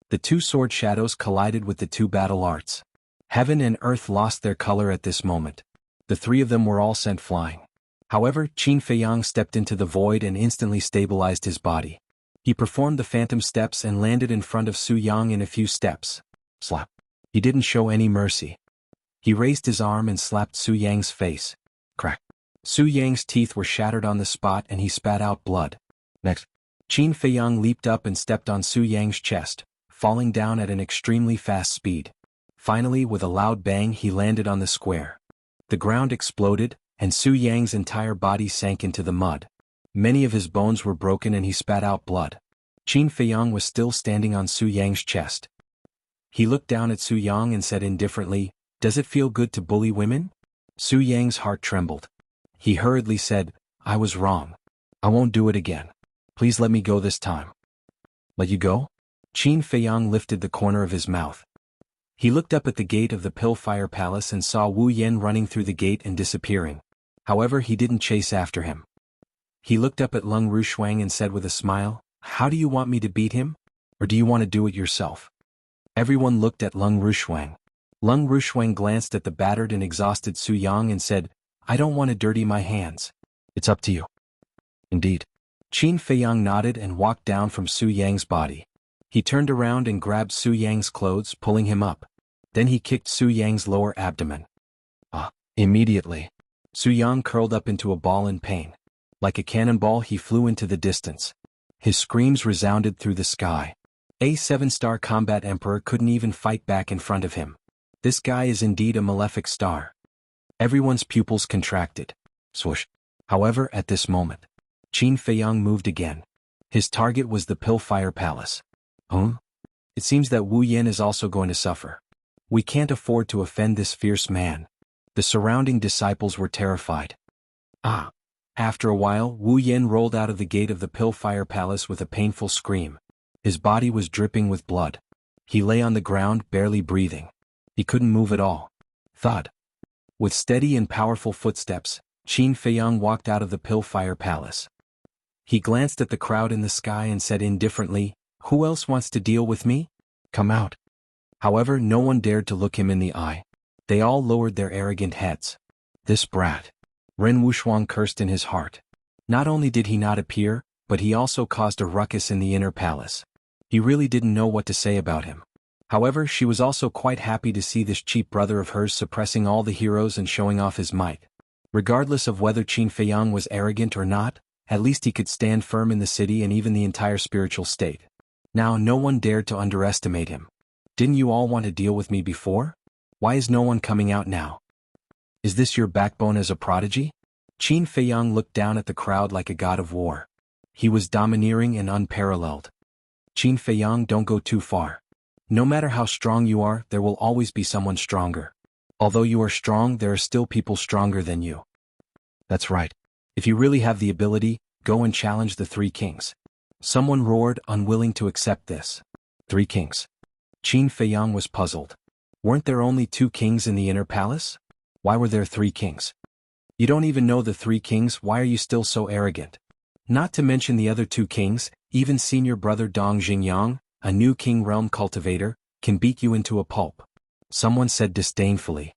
Speaker 1: The 2 sword shadows collided with the 2 battle arts. Heaven and earth lost their color at this moment. The 3 of them were all sent flying. However, Qin Feiyang stepped into the void and instantly stabilized his body. He performed the phantom steps and landed in front of Su Yang in a few steps. Slap. He didn't show any mercy. He raised his arm and slapped Su Yang's face. Crack. Su Yang's teeth were shattered on the spot and he spat out blood. Next, Qin Feiyang leaped up and stepped on Su Yang's chest, falling down at an extremely fast speed. Finally, with a loud bang, he landed on the square. The ground exploded, and Su Yang's entire body sank into the mud. Many of his bones were broken and he spat out blood. Qin Feiyang was still standing on Su Yang's chest. He looked down at Su Yang and said indifferently, "Does it feel good to bully women?" Su Yang's heart trembled. He hurriedly said, "I was wrong. I won't do it again. Please let me go this time." Let you go? Qin Feiyang lifted the corner of his mouth. He looked up at the gate of the Pillfire Palace and saw Wu Yan running through the gate and disappearing. However, he didn't chase after him. He looked up at Lung Rushuang and said with a smile, "How do you want me to beat him? Or do you want to do it yourself?" Everyone looked at Lung Rushuang. Lung Rushuang glanced at the battered and exhausted Su Yang and said, I don't want to dirty my hands. It's up to you. Indeed. Qin Feiyang nodded and walked down from Su Yang's body. He turned around and grabbed Su Yang's clothes, pulling him up. Then he kicked Su Yang's lower abdomen. Immediately, Su Yang curled up into a ball in pain. Like a cannonball, he flew into the distance. His screams resounded through the sky. A 7-star combat emperor couldn't even fight back in front of him. This guy is indeed a malefic star. Everyone's pupils contracted. Swoosh. However, at this moment, Qin Feiyang moved again. His target was the Pillfire Palace. It seems that Wu Yan is also going to suffer. We can't afford to offend this fierce man. The surrounding disciples were terrified. After a while, Wu Yan rolled out of the gate of the Pillfire Palace with a painful scream. His body was dripping with blood. He lay on the ground, barely breathing. He couldn't move at all. Thud. With steady and powerful footsteps, Qin Feiyang walked out of the Pillfire Palace. He glanced at the crowd in the sky and said indifferently, "Who else wants to deal with me? Come out." However, no one dared to look him in the eye. They all lowered their arrogant heads. This brat. Ren Wuxia cursed in his heart. Not only did he not appear, but he also caused a ruckus in the inner palace. He really didn't know what to say about him. However, she was also quite happy to see this cheap brother of hers suppressing all the heroes and showing off his might. Regardless of whether Qin Feiyang was arrogant or not, at least he could stand firm in the city and even the entire spiritual state. Now no one dared to underestimate him. Didn't you all want to deal with me before? Why is no one coming out now? Is this your backbone as a prodigy? Qin Feiyang looked down at the crowd like a god of war. He was domineering and unparalleled. Qin Feiyang, don't go too far. No matter how strong you are, there will always be someone stronger. Although you are strong, there are still people stronger than you. That's right. If you really have the ability, go and challenge the 3 kings. Someone roared, unwilling to accept this. 3 kings. Qin Feiyang was puzzled. Weren't there only 2 kings in the inner palace? Why were there 3 kings? You don't even know the 3 kings, why are you still so arrogant? Not to mention the other 2 kings, even senior brother Dong Xingyang, a new king realm cultivator, can beat you into a pulp. Someone said disdainfully.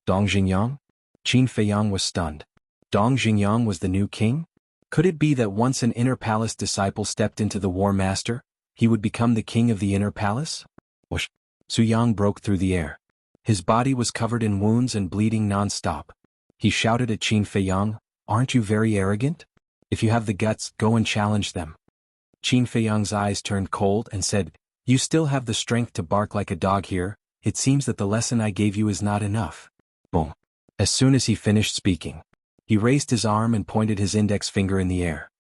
Speaker 1: Dong Xingyang? Qin Feiyang was stunned. Dong Xingyang was the new king? Could it be that once an inner palace disciple stepped into the war master, he would become the king of the inner palace? Whoosh! Su Yang broke through the air. His body was covered in wounds and bleeding non-stop. He shouted at Qin Feiyang, "Aren't you very arrogant? If you have the guts, go and challenge them." Qin Feiyang's eyes turned cold and said, "You still have the strength to bark like a dog here. It seems that the lesson I gave you is not enough." Boom. As soon as he finished speaking, he raised his arm and pointed his index finger in the air.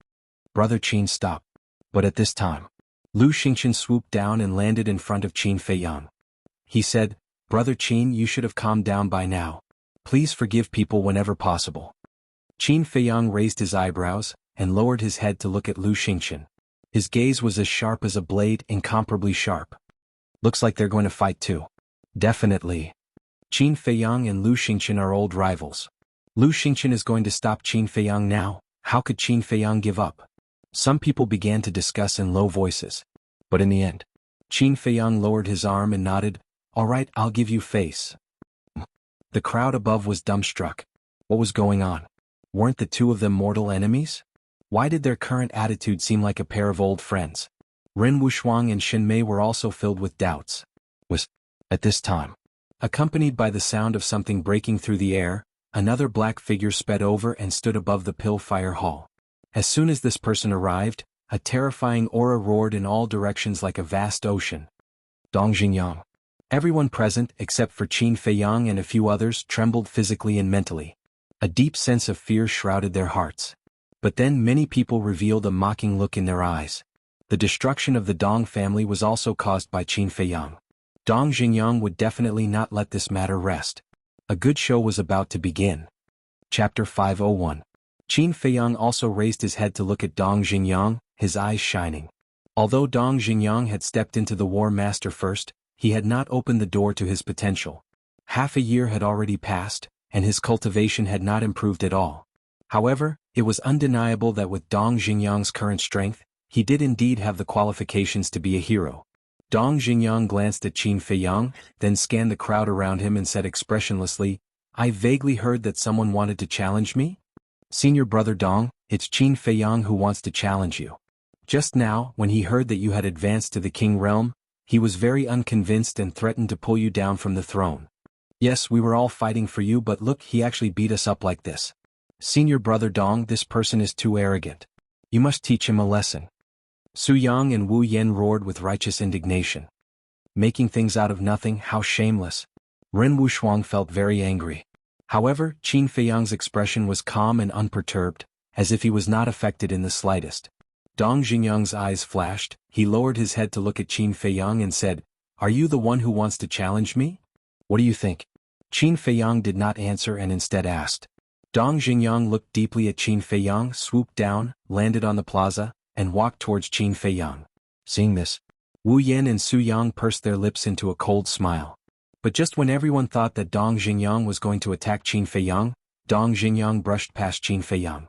Speaker 1: Brother Qin, stop. But at this time, Lu Xingqian swooped down and landed in front of Qin Feiyang. He said, "Brother Qin, you should have calmed down by now. Please forgive people whenever possible." Qin Feiyang raised his eyebrows and lowered his head to look at Lu Xingqian. His gaze was as sharp as a blade, incomparably sharp. Looks like they're going to fight too. Definitely. Qin Feiyang and Lu Xingqian are old rivals. Lu Xingqian is going to stop Qin Feiyang now. How could Qin Feiyang give up? Some people began to discuss in low voices. But in the end, Qin Feiyang lowered his arm and nodded, "All right, I'll give you face." The crowd above was dumbstruck. What was going on? Weren't the 2 of them mortal enemies? Why did their current attitude seem like a pair of old friends? Ren Wuxia and Shen Mei were also filled with doubts. At this time, accompanied by the sound of something breaking through the air, another black figure sped over and stood above the Pillfire Hall. As soon as this person arrived, a terrifying aura roared in all directions like a vast ocean. Dong Xingyang. Everyone present, except for Qin Feiyang and a few others, trembled physically and mentally. A deep sense of fear shrouded their hearts. But then many people revealed a mocking look in their eyes. The destruction of the Dong family was also caused by Qin Feiyang. Dong Xingyang would definitely not let this matter rest. A good show was about to begin. Chapter 501. Qin Feiyang also raised his head to look at Dong Xingyang, his eyes shining. Although Dong Xingyang had stepped into the War Master first, he had not opened the door to his potential. Half a year had already passed, and his cultivation had not improved at all. However, it was undeniable that with Dong Xingyang's current strength, he did indeed have the qualifications to be a hero. Dong Xingyang glanced at Qin Feiyang, then scanned the crowd around him and said expressionlessly, I vaguely heard that someone wanted to challenge me? Senior brother Dong, it's Qin Feiyang who wants to challenge you. Just now, when he heard that you had advanced to the king realm, he was very unconvinced and threatened to pull you down from the throne. Yes, we were all fighting for you, but look, he actually beat us up like this. Senior brother Dong, this person is too arrogant. You must teach him a lesson. Su Yang and Wu Yen roared with righteous indignation. Making things out of nothing, how shameless. Ren Wushuang felt very angry. However, Qin Feiyang's expression was calm and unperturbed, as if he was not affected in the slightest. Dong Xingyang's eyes flashed, he lowered his head to look at Qin Feiyang and said, "Are you the one who wants to challenge me? What do you think?" Qin Feiyang did not answer and instead asked. Dong Xingyang looked deeply at Qin Feiyang, swooped down, landed on the plaza, and walked towards Qin Feiyang. Seeing this, Wu Yen and Su Yang pursed their lips into a cold smile. But just when everyone thought that Dong Xingyang was going to attack Qin Feiyang, Dong Xingyang brushed past Qin Feiyang.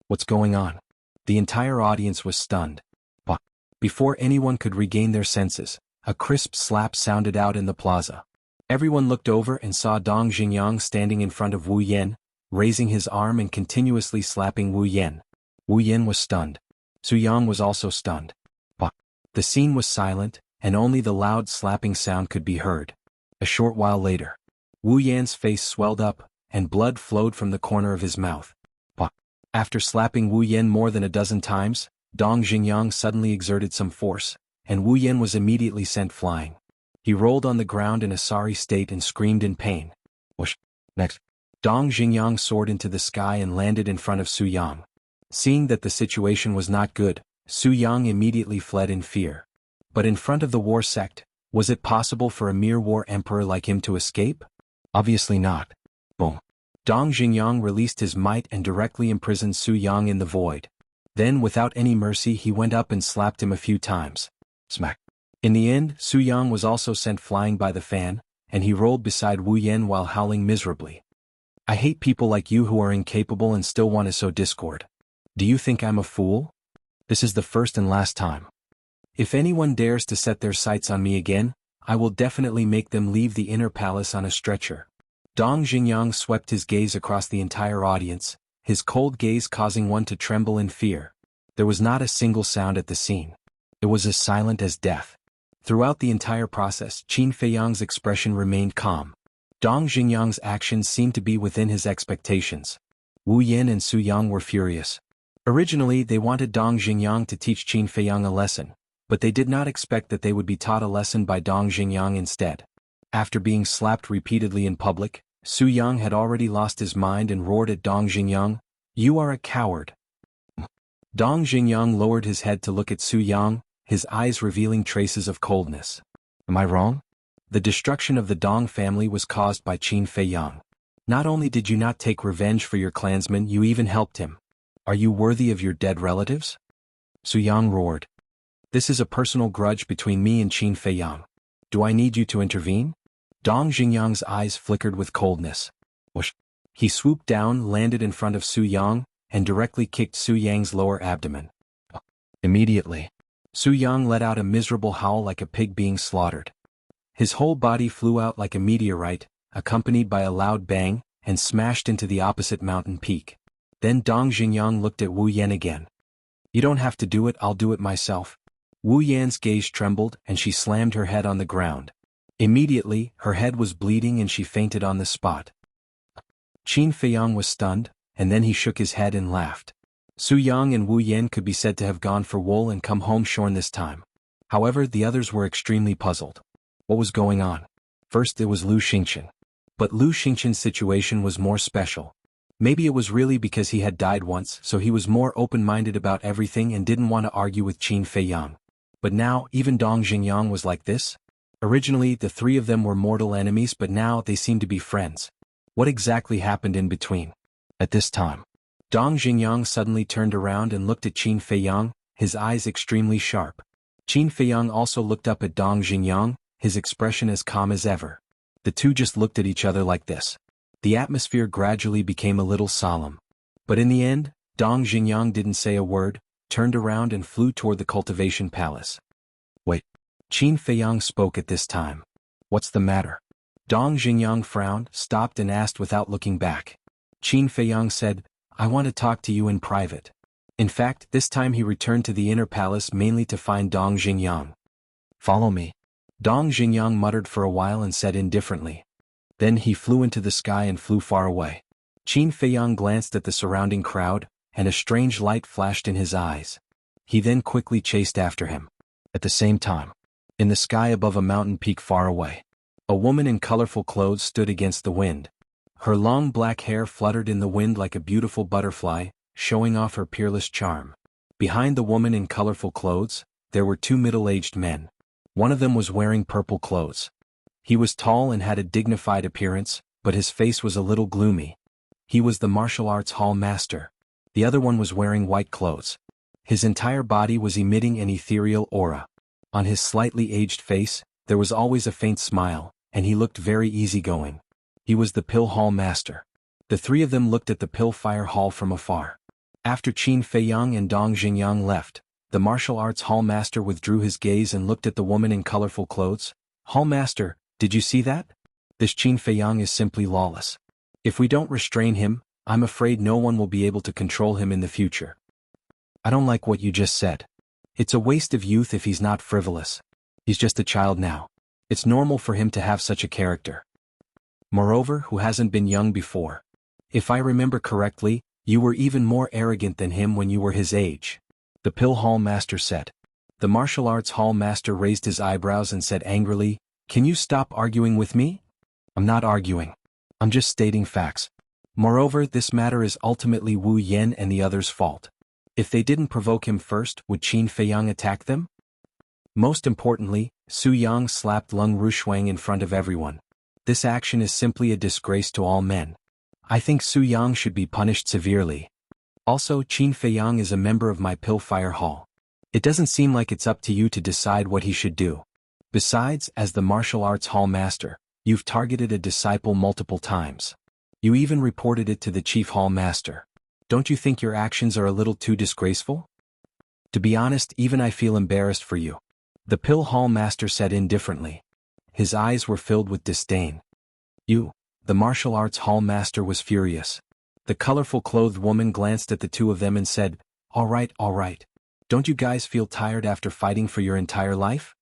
Speaker 1: What's going on? The entire audience was stunned. But before anyone could regain their senses, a crisp slap sounded out in the plaza. Everyone looked over and saw Dong Xingyang standing in front of Wu Yen, raising his arm and continuously slapping Wu Yen. Wu Yen was stunned. Su Yang was also stunned. But the scene was silent, and only the loud slapping sound could be heard. A short while later, Wu Yan's face swelled up, and blood flowed from the corner of his mouth. But after slapping Wu Yen more than a dozen times, Dong Xingyang suddenly exerted some force, and Wu Yen was immediately sent flying. He rolled on the ground in a sorry state and screamed in pain. Whoosh! Next, Dong Xingyang soared into the sky and landed in front of Su Yang. Seeing that the situation was not good, Su Yang immediately fled in fear. But in front of the war sect, was it possible for a mere war emperor like him to escape? Obviously not. Boom. Dong Xingyang released his might and directly imprisoned Su Yang in the void. Then without any mercy he went up and slapped him a few times. Smack. In the end, Su Yang was also sent flying by the fan, and he rolled beside Wu Yen while howling miserably. I hate people like you who are incapable and still want to sow discord. Do you think I'm a fool? This is the first and last time. If anyone dares to set their sights on me again, I will definitely make them leave the inner palace on a stretcher. Dong Xingyang swept his gaze across the entire audience, his cold gaze causing one to tremble in fear. There was not a single sound at the scene. It was as silent as death. Throughout the entire process, Qin Feiyang's expression remained calm. Dong Xingyang's actions seemed to be within his expectations. Wu Yen and Su Yang were furious. Originally, they wanted Dong Xingyang to teach Qin Feiyang a lesson, but they did not expect that they would be taught a lesson by Dong Xingyang instead. After being slapped repeatedly in public, Su Yang had already lost his mind and roared at Dong Xingyang, "You are a coward." Dong Xingyang lowered his head to look at Su Yang, his eyes revealing traces of coldness. Am I wrong? The destruction of the Dong family was caused by Qin Feiyang. Not only did you not take revenge for your clansman, you even helped him. Are you worthy of your dead relatives? Su Yang roared. This is a personal grudge between me and Qin Feiyang. Do I need you to intervene? Dong Xingyang's eyes flickered with coldness. Whoosh! He swooped down, landed in front of Su Yang, and directly kicked Su Yang's lower abdomen. Immediately, Su Yang let out a miserable howl like a pig being slaughtered. His whole body flew out like a meteorite, accompanied by a loud bang, and smashed into the opposite mountain peak. Then Dong Xingyang looked at Wu Yen again. You don't have to do it, I'll do it myself. Wu Yan's gaze trembled and she slammed her head on the ground. Immediately, her head was bleeding and she fainted on the spot. Qin Feiyang was stunned, and then he shook his head and laughed. Su Yang and Wu Yen could be said to have gone for wool and come home shorn this time. However, the others were extremely puzzled. What was going on? First it was Lu Xingqian. But Lu Xingqian's situation was more special. Maybe it was really because he had died once, so he was more open-minded about everything and didn't want to argue with Qin Feiyang. But now, even Dong Xingyang was like this? Originally, the three of them were mortal enemies, but now they seem to be friends. What exactly happened in between? At this time, Dong Xingyang suddenly turned around and looked at Qin Feiyang, his eyes extremely sharp. Qin Feiyang also looked up at Dong Xingyang, his expression as calm as ever. The two just looked at each other like this. The atmosphere gradually became a little solemn. But in the end, Dong Xingyang didn't say a word, turned around and flew toward the Cultivation Palace. Wait. Qin Feiyang spoke at this time. What's the matter? Dong Xingyang frowned, stopped and asked without looking back. Qin Feiyang said, I want to talk to you in private. In fact, this time he returned to the inner palace mainly to find Dong Xingyang. Follow me. Dong Xingyang muttered for a while and said indifferently. Then he flew into the sky and flew far away. Qin Feiyang glanced at the surrounding crowd, and a strange light flashed in his eyes. He then quickly chased after him. At the same time, in the sky above a mountain peak far away, a woman in colorful clothes stood against the wind. Her long black hair fluttered in the wind like a beautiful butterfly, showing off her peerless charm. Behind the woman in colorful clothes, there were two middle-aged men. One of them was wearing purple clothes. He was tall and had a dignified appearance, but his face was a little gloomy. He was the martial arts hall master. The other one was wearing white clothes. His entire body was emitting an ethereal aura. On his slightly aged face, there was always a faint smile, and he looked very easygoing. He was the pill hall master. The three of them looked at the pill fire hall from afar. After Qin Feiyang and Dong Xingyang left, the martial arts hall master withdrew his gaze and looked at the woman in colorful clothes. Hall master, did you see that? This Qin Feiyang is simply lawless. If we don't restrain him, I'm afraid no one will be able to control him in the future. I don't like what you just said. It's a waste of youth if he's not frivolous. He's just a child now. It's normal for him to have such a character. Moreover, who hasn't been young before? If I remember correctly, you were even more arrogant than him when you were his age. The pill hall master said. The martial arts hall master raised his eyebrows and said angrily, Can you stop arguing with me? I'm not arguing. I'm just stating facts. Moreover, this matter is ultimately Wu Yan and the others' fault. If they didn't provoke him first, would Qin Feiyang attack them? Most importantly, Su Yang slapped Lung Rushuang in front of everyone. This action is simply a disgrace to all men. I think Su Yang should be punished severely. Also, Qin Feiyang is a member of my pill fire hall. It doesn't seem like it's up to you to decide what he should do. Besides, as the martial arts hall master, you've targeted a disciple multiple times. You even reported it to the chief hall master. Don't you think your actions are a little too disgraceful? To be honest, even I feel embarrassed for you. The pill hall master said indifferently. His eyes were filled with disdain. You, the martial arts hall master was furious. The colorful clothed woman glanced at the two of them and said, all right. Don't you guys feel tired after fighting for your entire life?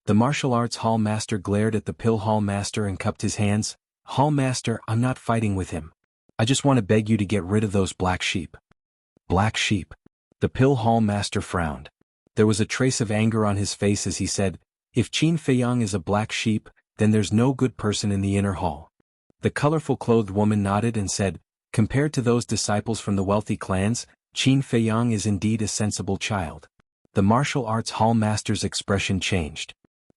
Speaker 1: The martial arts hall master glared at the pill hall master and cupped his hands. Hall master, I'm not fighting with him. I just want to beg you to get rid of those black sheep. Black sheep. The pill hall master frowned. There was a trace of anger on his face as he said, if Qin Feiyang is a black sheep, then there's no good person in the inner hall. The colorful clothed woman nodded and said, compared to those disciples from the wealthy clans, Qin Feiyang is indeed a sensible child. The martial arts hall master's expression changed.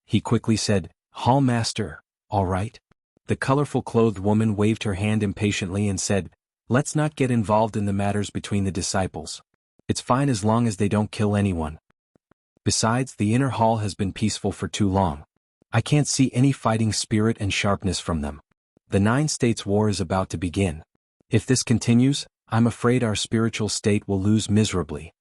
Speaker 1: He quickly said, Hall master, all right. The colorful clothed woman waved her hand impatiently and said, let's not get involved in the matters between the disciples. It's fine as long as they don't kill anyone. Besides, the inner hall has been peaceful for too long. I can't see any fighting spirit and sharpness from them. The 9 states war is about to begin. If this continues, I'm afraid our spiritual state will lose miserably.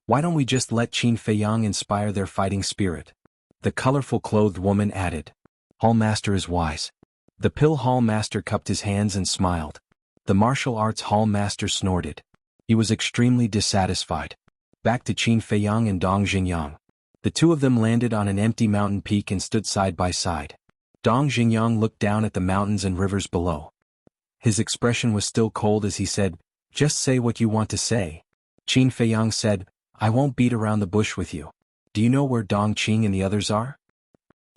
Speaker 1: Why don't we just let Qin Feiyang inspire their fighting spirit? The colorful clothed woman added. Hall master is wise. The pill hall master cupped his hands and smiled. The martial arts hall master snorted. He was extremely dissatisfied. Back to Qin Feiyang and Dong Xingyang. The two of them landed on an empty mountain peak and stood side by side. Dong Xingyang looked down at the mountains and rivers below. His expression was still cold as he said, just say what you want to say. Qin Feiyang said, I won't beat around the bush with you. Do you know where Dong Qing and the others are?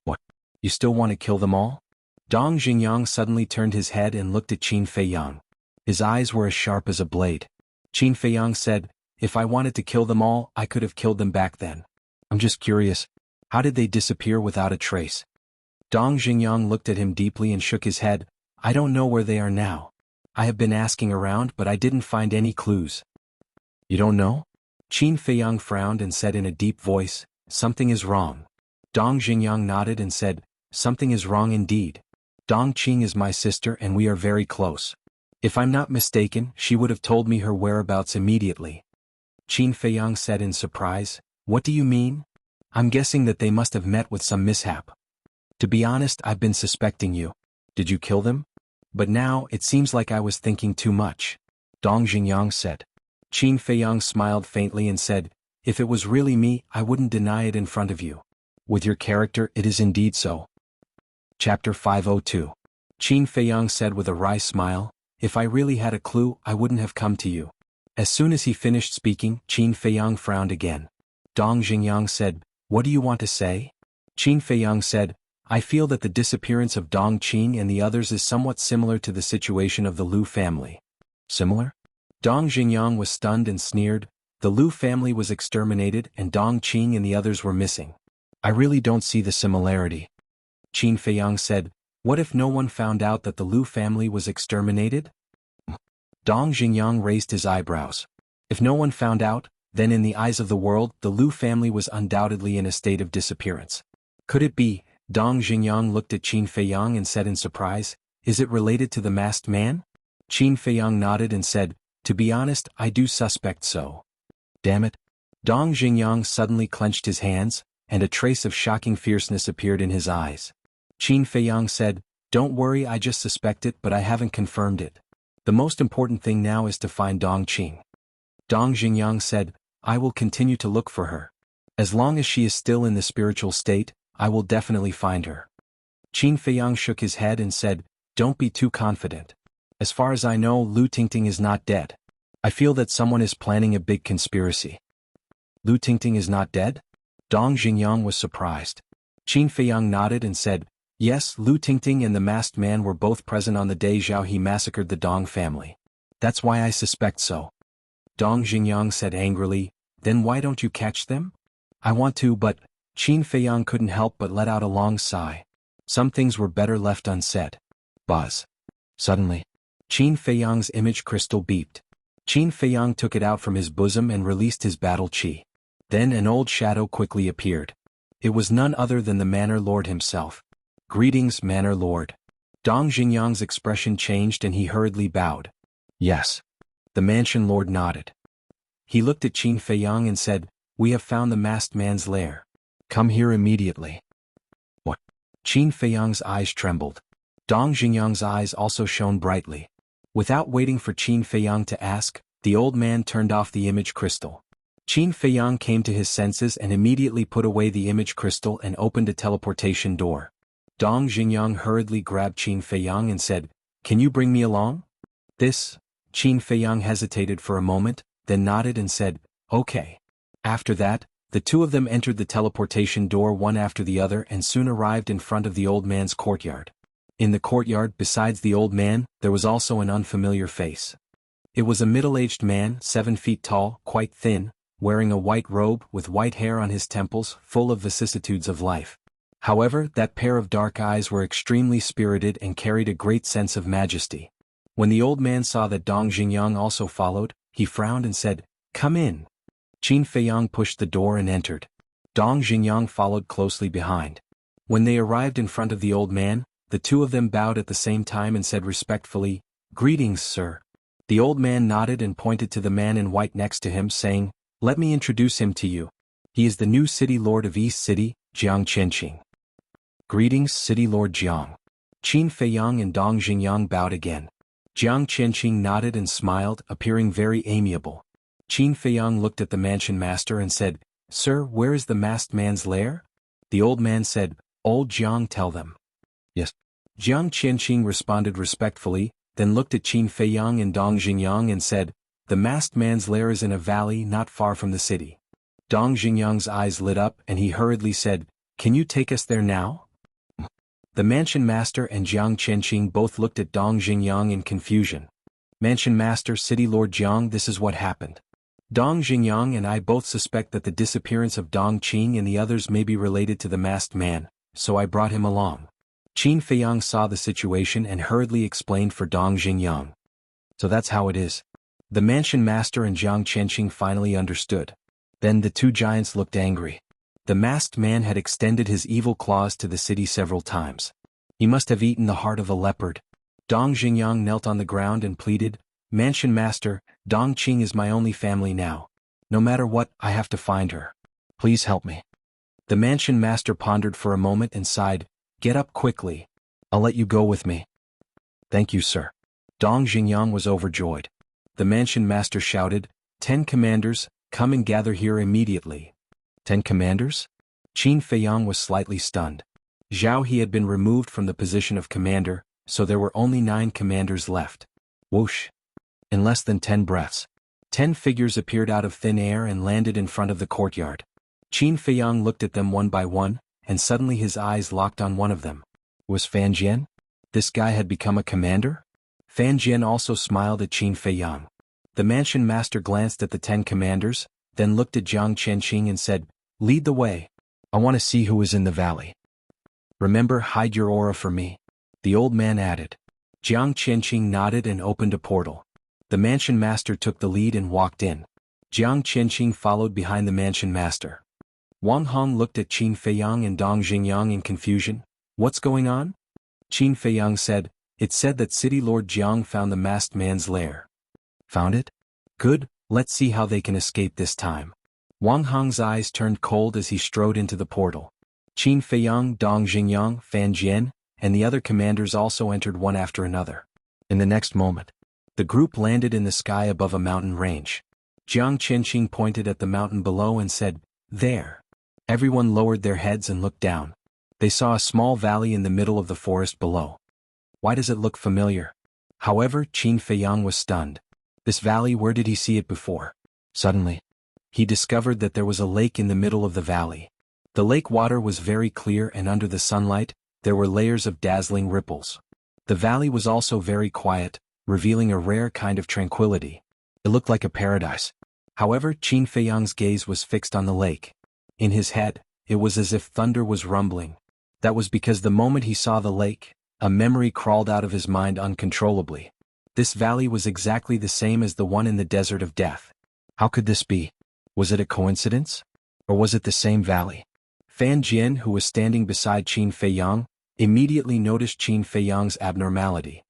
Speaker 1: What? You still want to kill them all? Dong Xingyang suddenly turned his head and looked at Qin Feiyang. His eyes were as sharp as a blade. Qin Feiyang said, if I wanted to kill them all, I could have killed them back then. I'm just curious, how did they disappear without a trace? Dong Xingyang looked at him deeply and shook his head. I don't know where they are now. I have been asking around but I didn't find any clues. You don't know? Qin Feiyang frowned and said in a deep voice, something is wrong. Dong Xingyang nodded and said, something is wrong indeed. Dong Qing is my sister and we are very close. If I'm not mistaken, she would have told me her whereabouts immediately. Qin Feiyang said in surprise, what do you mean? I'm guessing that they must have met with some mishap. To be honest, I've been suspecting you. Did you kill them? But now, it seems like I was thinking too much. Dong Xingyang said. Qin Feiyang smiled faintly and said, if it was really me, I wouldn't deny it in front of you. With your character, it is indeed so. Chapter 502. Qin Feiyang said with a wry smile, if I really had a clue, I wouldn't have come to you. As soon as he finished speaking, Qin Feiyang frowned again. Dong Xingyang said, what do you want to say? Qin Feiyang said, I feel that the disappearance of Dong Qing and the others is somewhat similar to the situation of the Liu family. Similar? Dong Xingyang was stunned and sneered, the Liu family was exterminated and Dong Qing and the others were missing. I really don't see the similarity. Qin Feiyang said, what if no one found out that the Liu family was exterminated? Dong Xingyang raised his eyebrows. If no one found out, then in the eyes of the world, the Liu family was undoubtedly in a state of disappearance. Could it be? Dong Xingyang looked at Qin Feiyang and said in surprise, is it related to the masked man? Qin Feiyang nodded and said, to be honest, I do suspect so. Damn it. Dong Xingyang suddenly clenched his hands, and a trace of shocking fierceness appeared in his eyes. Qin Feiyang said, don't worry, I just suspect it but I haven't confirmed it. The most important thing now is to find Dong Qing. Dong Xingyang said, I will continue to look for her. As long as she is still in the spiritual state, I will definitely find her. Qin Feiyang shook his head and said, don't be too confident. As far as I know, Lu Tingting is not dead. I feel that someone is planning a big conspiracy. Lu Tingting is not dead? Dong Xingyang was surprised. Qin Feiyang nodded and said, yes, Lu Tingting and the masked man were both present on the day Zhao He massacred the Dong family. That's why I suspect so. Dong Xingyang said angrily, then why don't you catch them? I want to but, Qin Feiyang couldn't help but let out a long sigh. Some things were better left unsaid. Buzz. Suddenly, Qin Feiyang's image crystal beeped. Qin Feiyang took it out from his bosom and released his battle chi. Then an old shadow quickly appeared. It was none other than the Manor Lord himself. Greetings, Manor Lord. Dong Xingyang's expression changed and he hurriedly bowed. Yes. The Mansion Lord nodded. He looked at Qin Feiyang and said, we have found the masked man's lair. Come here immediately. What? Qin Feiyang's eyes trembled. Dong Xingyang's eyes also shone brightly. Without waiting for Qin Feiyang to ask, the old man turned off the image crystal. Qin Feiyang came to his senses and immediately put away the image crystal and opened a teleportation door. Dong Xingyang hurriedly grabbed Qin Feiyang and said, can you bring me along? This? Qin Feiyang hesitated for a moment, then nodded and said, okay. After that, the two of them entered the teleportation door one after the other and soon arrived in front of the old man's courtyard. In the courtyard, besides the old man, there was also an unfamiliar face. It was a middle-aged man, 7 feet tall, quite thin, wearing a white robe with white hair on his temples, full of vicissitudes of life. However, that pair of dark eyes were extremely spirited and carried a great sense of majesty. When the old man saw that Dong Xingyang also followed, he frowned and said, come in. Qin Feiyang pushed the door and entered. Dong Xingyang followed closely behind. When they arrived in front of the old man, the two of them bowed at the same time and said respectfully, greetings, sir. The old man nodded and pointed to the man in white next to him, saying, let me introduce him to you. He is the new city lord of East City, Jiang Qianqing. Greetings, City Lord Jiang. Qin Feiyang and Dong Xingyang bowed again. Jiang Qianqing nodded and smiled, appearing very amiable. Qin Feiyang looked at the mansion master and said, sir, where is the masked man's lair? The old man said, old Jiang, tell them. Yes. Jiang Qianqing responded respectfully, then looked at Qin Feiyang and Dong Xingyang and said, the masked man's lair is in a valley not far from the city. Dong Xingyang's eyes lit up and he hurriedly said, can you take us there now? The mansion master and Jiang Qianqing both looked at Dong Xingyang in confusion. Mansion master, City Lord Jiang, this is what happened. Dong Xingyang and I both suspect that the disappearance of Dong Qing and the others may be related to the masked man, so I brought him along. Qin Feiyang saw the situation and hurriedly explained for Dong Xingyang. So that's how it is. The mansion master and Jiang Qianqing finally understood. Then the two giants looked angry. The masked man had extended his evil claws to the city several times. He must have eaten the heart of a leopard. Dong Xingyang knelt on the ground and pleaded, mansion master, Dong Qing is my only family now. No matter what, I have to find her. Please help me. The mansion master pondered for a moment and sighed, get up quickly. I'll let you go with me. Thank you, sir. Dong Xingyang was overjoyed. The mansion master shouted, 10 commanders, come and gather here immediately. 10 commanders? Qin Feiyang was slightly stunned. Zhao He had been removed from the position of commander, so there were only 9 commanders left. Whoosh! In less than 10 breaths, 10 figures appeared out of thin air and landed in front of the courtyard. Qin Feiyang looked at them one by one, and suddenly his eyes locked on one of them. Was Fan Jian? This guy had become a commander? Fan Jian also smiled at Qin Feiyang. The mansion master glanced at the 10 commanders, then looked at Jiang Qianqing and said, lead the way. I want to see who is in the valley. Remember, hide your aura for me. The old man added. Jiang Qianqing nodded and opened a portal. The mansion master took the lead and walked in. Jiang Qianqing followed behind the mansion master. Wang Hong looked at Qin Feiyang and Dong Xingyang in confusion. What's going on? Qin Feiyang said, it said that City Lord Jiang found the masked man's lair. Found it? Good, let's see how they can escape this time. Wang Hong's eyes turned cold as he strode into the portal. Qin Feiyang, Dong Xingyang, Fan Jian, and the other commanders also entered one after another. In the next moment, the group landed in the sky above a mountain range. Jiang Qianqing pointed at the mountain below and said, there. Everyone lowered their heads and looked down. They saw a small valley in the middle of the forest below. Why does it look familiar? However, Qin Feiyang was stunned. This valley, where did he see it before? Suddenly, he discovered that there was a lake in the middle of the valley. The lake water was very clear, and under the sunlight, there were layers of dazzling ripples. The valley was also very quiet, revealing a rare kind of tranquility. It looked like a paradise. However, Qin Feiyang's gaze was fixed on the lake. In his head, it was as if thunder was rumbling. That was because the moment he saw the lake, a memory crawled out of his mind uncontrollably. This valley was exactly the same as the one in the desert of death. How could this be? Was it a coincidence? Or was it the same valley? Fan Jian, who was standing beside Qin Feiyang, immediately noticed Qin Feiyang's abnormality.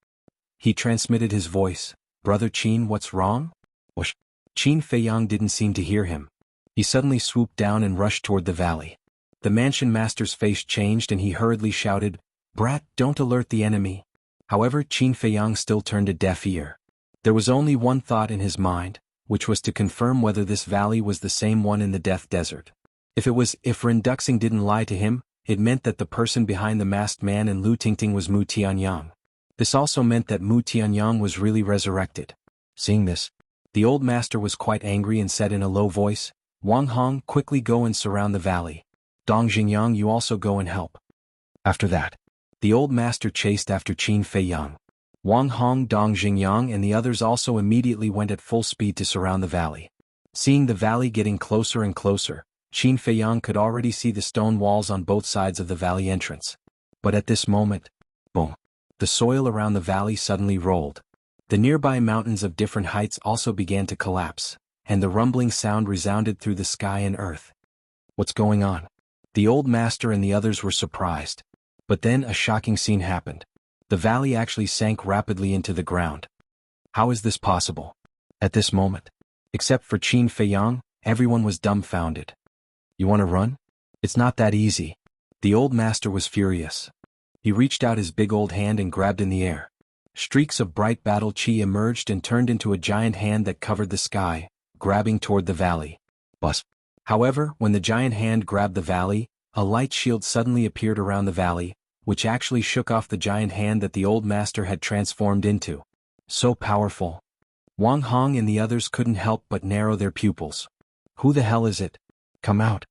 Speaker 1: He transmitted his voice, Brother Qin, what's wrong? Whoosh. Qin Feiyang didn't seem to hear him. He suddenly swooped down and rushed toward the valley. The mansion master's face changed and he hurriedly shouted, Brat, don't alert the enemy. However, Qin Feiyang still turned a deaf ear. There was only one thought in his mind, which was to confirm whether this valley was the same one in the Death Desert. If Ren Duxing didn't lie to him, it meant that the person behind the masked man and Lu Tingting was Mu Tianyang. This also meant that Mu Tianyang was really resurrected. Seeing this, the old master was quite angry and said in a low voice, Wang Hong, quickly go and surround the valley. Dong Xingyang, you also go and help. After that, the old master chased after Qin Feiyang. Wang Hong, Dong Xingyang and the others also immediately went at full speed to surround the valley. Seeing the valley getting closer and closer, Qin Feiyang could already see the stone walls on both sides of the valley entrance. But at this moment, boom, the soil around the valley suddenly rolled. The nearby mountains of different heights also began to collapse, and the rumbling sound resounded through the sky and earth. What's going on? The old master and the others were surprised. But then a shocking scene happened. The valley actually sank rapidly into the ground. How is this possible? At this moment, except for Qin Feiyang, everyone was dumbfounded. You want to run? It's not that easy. The old master was furious. He reached out his big old hand and grabbed in the air. Streaks of bright battle chi emerged and turned into a giant hand that covered the sky, grabbing toward the valley. Buzz. However, when the giant hand grabbed the valley, a light shield suddenly appeared around the valley, which actually shook off the giant hand that the old master had transformed into. So powerful. Wang Hong and the others couldn't help but narrow their pupils. Who the hell is it? Come out.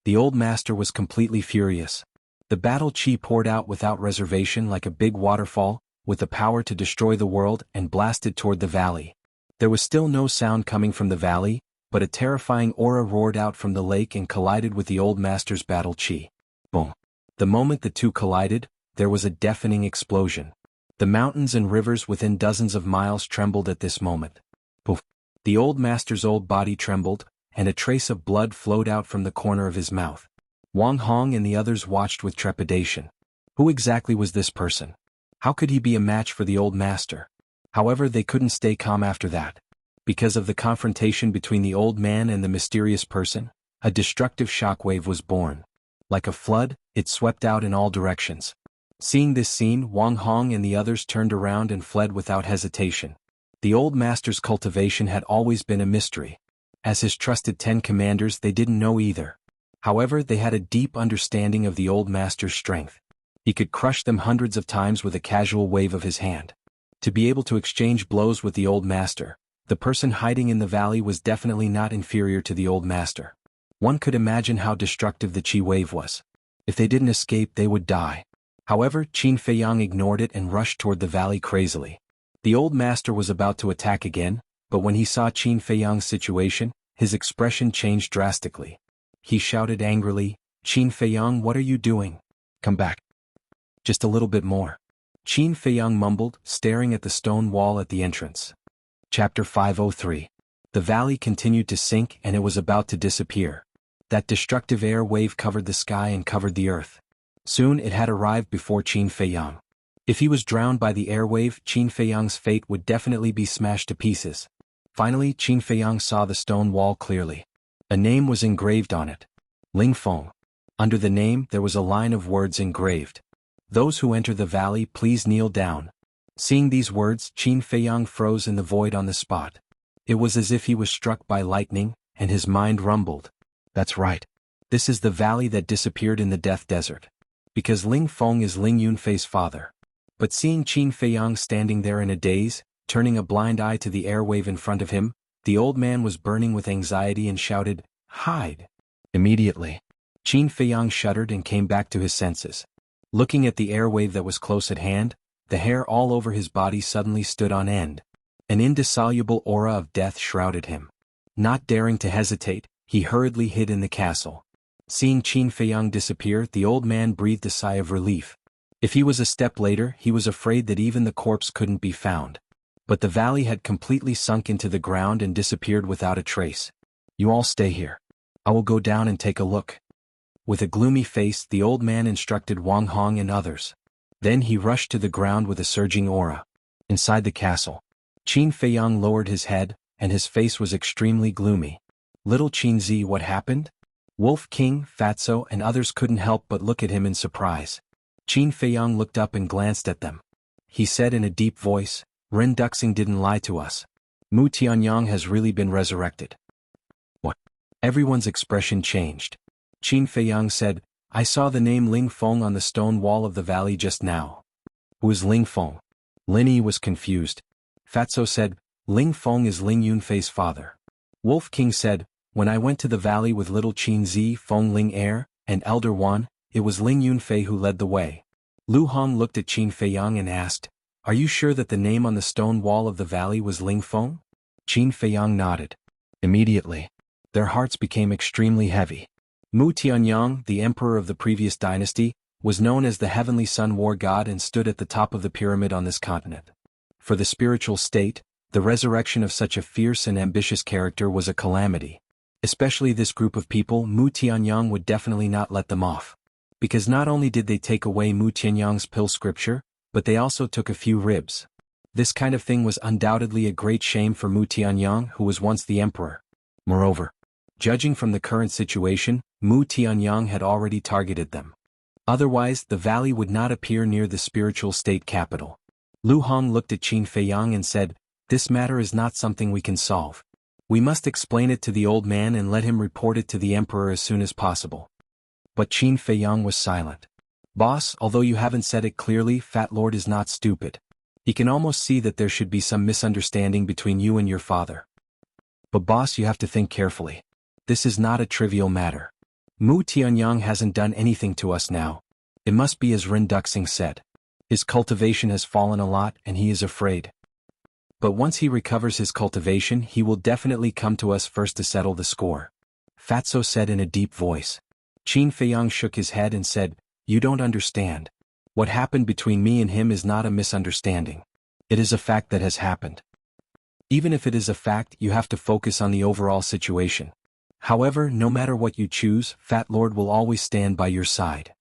Speaker 1: The old master was completely furious. The battle chi poured out without reservation like a big waterfall, with the power to destroy the world, and blasted toward the valley. There was still no sound coming from the valley, but a terrifying aura roared out from the lake and collided with the old master's battle chi. Boom. The moment the two collided, there was a deafening explosion. The mountains and rivers within dozens of miles trembled at this moment. Poof. The old master's old body trembled, and a trace of blood flowed out from the corner of his mouth. Wang Hong and the others watched with trepidation. Who exactly was this person? How could he be a match for the old master? However, they couldn't stay calm after that. Because of the confrontation between the old man and the mysterious person, a destructive shockwave was born. Like a flood, it swept out in all directions. Seeing this scene, Wang Hong and the others turned around and fled without hesitation. The old master's cultivation had always been a mystery. As his trusted 10 commanders, they didn't know either. However, they had a deep understanding of the old master's strength. He could crush them hundreds of times with a casual wave of his hand. To be able to exchange blows with the old master, the person hiding in the valley was definitely not inferior to the old master. One could imagine how destructive the chi wave was. If they didn't escape, they would die. However, Qin Feiyang ignored it and rushed toward the valley crazily. The old master was about to attack again, but when he saw Qin Feiyang's situation, his expression changed drastically. He shouted angrily, "Qin Feiyang, what are you doing? Come back. Just a little bit more." Qin Feiyang mumbled, staring at the stone wall at the entrance. Chapter 503. The valley continued to sink and it was about to disappear. That destructive air wave covered the sky and covered the earth. Soon it had arrived before Qin Feiyang. If he was drowned by the air wave, Qin Feiyang's fate would definitely be smashed to pieces. Finally, Qin Feiyang saw the stone wall clearly. A name was engraved on it. Ling Feng. Under the name, there was a line of words engraved. "Those who enter the valley, please kneel down." Seeing these words, Qin Feiyang froze in the void on the spot. It was as if he was struck by lightning, and his mind rumbled. That's right. This is the valley that disappeared in the Death Desert. Because Ling Feng is Ling Yunfei's father. But seeing Qin Feiyang standing there in a daze, turning a blind eye to the airwave in front of him, the old man was burning with anxiety and shouted, "Hide!" Immediately, Qin Feiyang shuddered and came back to his senses. Looking at the airwave that was close at hand, the hair all over his body suddenly stood on end. An indissoluble aura of death shrouded him. Not daring to hesitate, he hurriedly hid in the castle. Seeing Qin Feiyang disappear, the old man breathed a sigh of relief. If he was a step later, he was afraid that even the corpse couldn't be found. But the valley had completely sunk into the ground and disappeared without a trace. "You all stay here. I will go down and take a look." With a gloomy face, the old man instructed Wang Hong and others. Then he rushed to the ground with a surging aura. Inside the castle, Qin Feiyang lowered his head, and his face was extremely gloomy. "Little Qin Zi, what happened?" Wolf King, Fatso, and others couldn't help but look at him in surprise. Qin Feiyang looked up and glanced at them. He said in a deep voice, "Ren Duxing didn't lie to us. Mu Tianyang has really been resurrected." What? Everyone's expression changed. Qin Feiyang said, "I saw the name Ling Feng on the stone wall of the valley just now." "Who is Ling Feng?" Lin Yi was confused. Fatso said, "Ling Feng is Ling Yunfei's father." Wolf King said, "When I went to the valley with little Qin Zi, Feng Ling Er, and Elder Wan, it was Ling Yunfei who led the way." Lu Hong looked at Qin Feiyang and asked, "Are you sure that the name on the stone wall of the valley was Ling Feng?" Qin Feiyang nodded. Immediately, their hearts became extremely heavy. Mu Tianyang, the emperor of the previous dynasty, was known as the Heavenly Sun War God and stood at the top of the pyramid on this continent. For the spiritual state, the resurrection of such a fierce and ambitious character was a calamity. Especially this group of people, Mu Tianyang would definitely not let them off. Because not only did they take away Mu Tianyang's pill scripture, but they also took a few ribs. This kind of thing was undoubtedly a great shame for Mu Tianyang, who was once the emperor. Moreover, judging from the current situation, Mu Tianyang had already targeted them. Otherwise, the valley would not appear near the spiritual state capital. Lu Hong looked at Qin Feiyang and said, "This matter is not something we can solve. We must explain it to the old man and let him report it to the emperor as soon as possible." But Qin Feiyang was silent. "Boss, although you haven't said it clearly, Fat Lord is not stupid. He can almost see that there should be some misunderstanding between you and your father. But boss, you have to think carefully. This is not a trivial matter. Mu Tianyang hasn't done anything to us now. It must be as Ren Duxing said. His cultivation has fallen a lot and he is afraid. But once he recovers his cultivation, he will definitely come to us first to settle the score." Fatso said in a deep voice. Qin Feiyang shook his head and said, "You don't understand. What happened between me and him is not a misunderstanding. It is a fact that has happened. Even if it is a fact, you have to focus on the overall situation. However, no matter what you choose, Fat Lord will always stand by your side.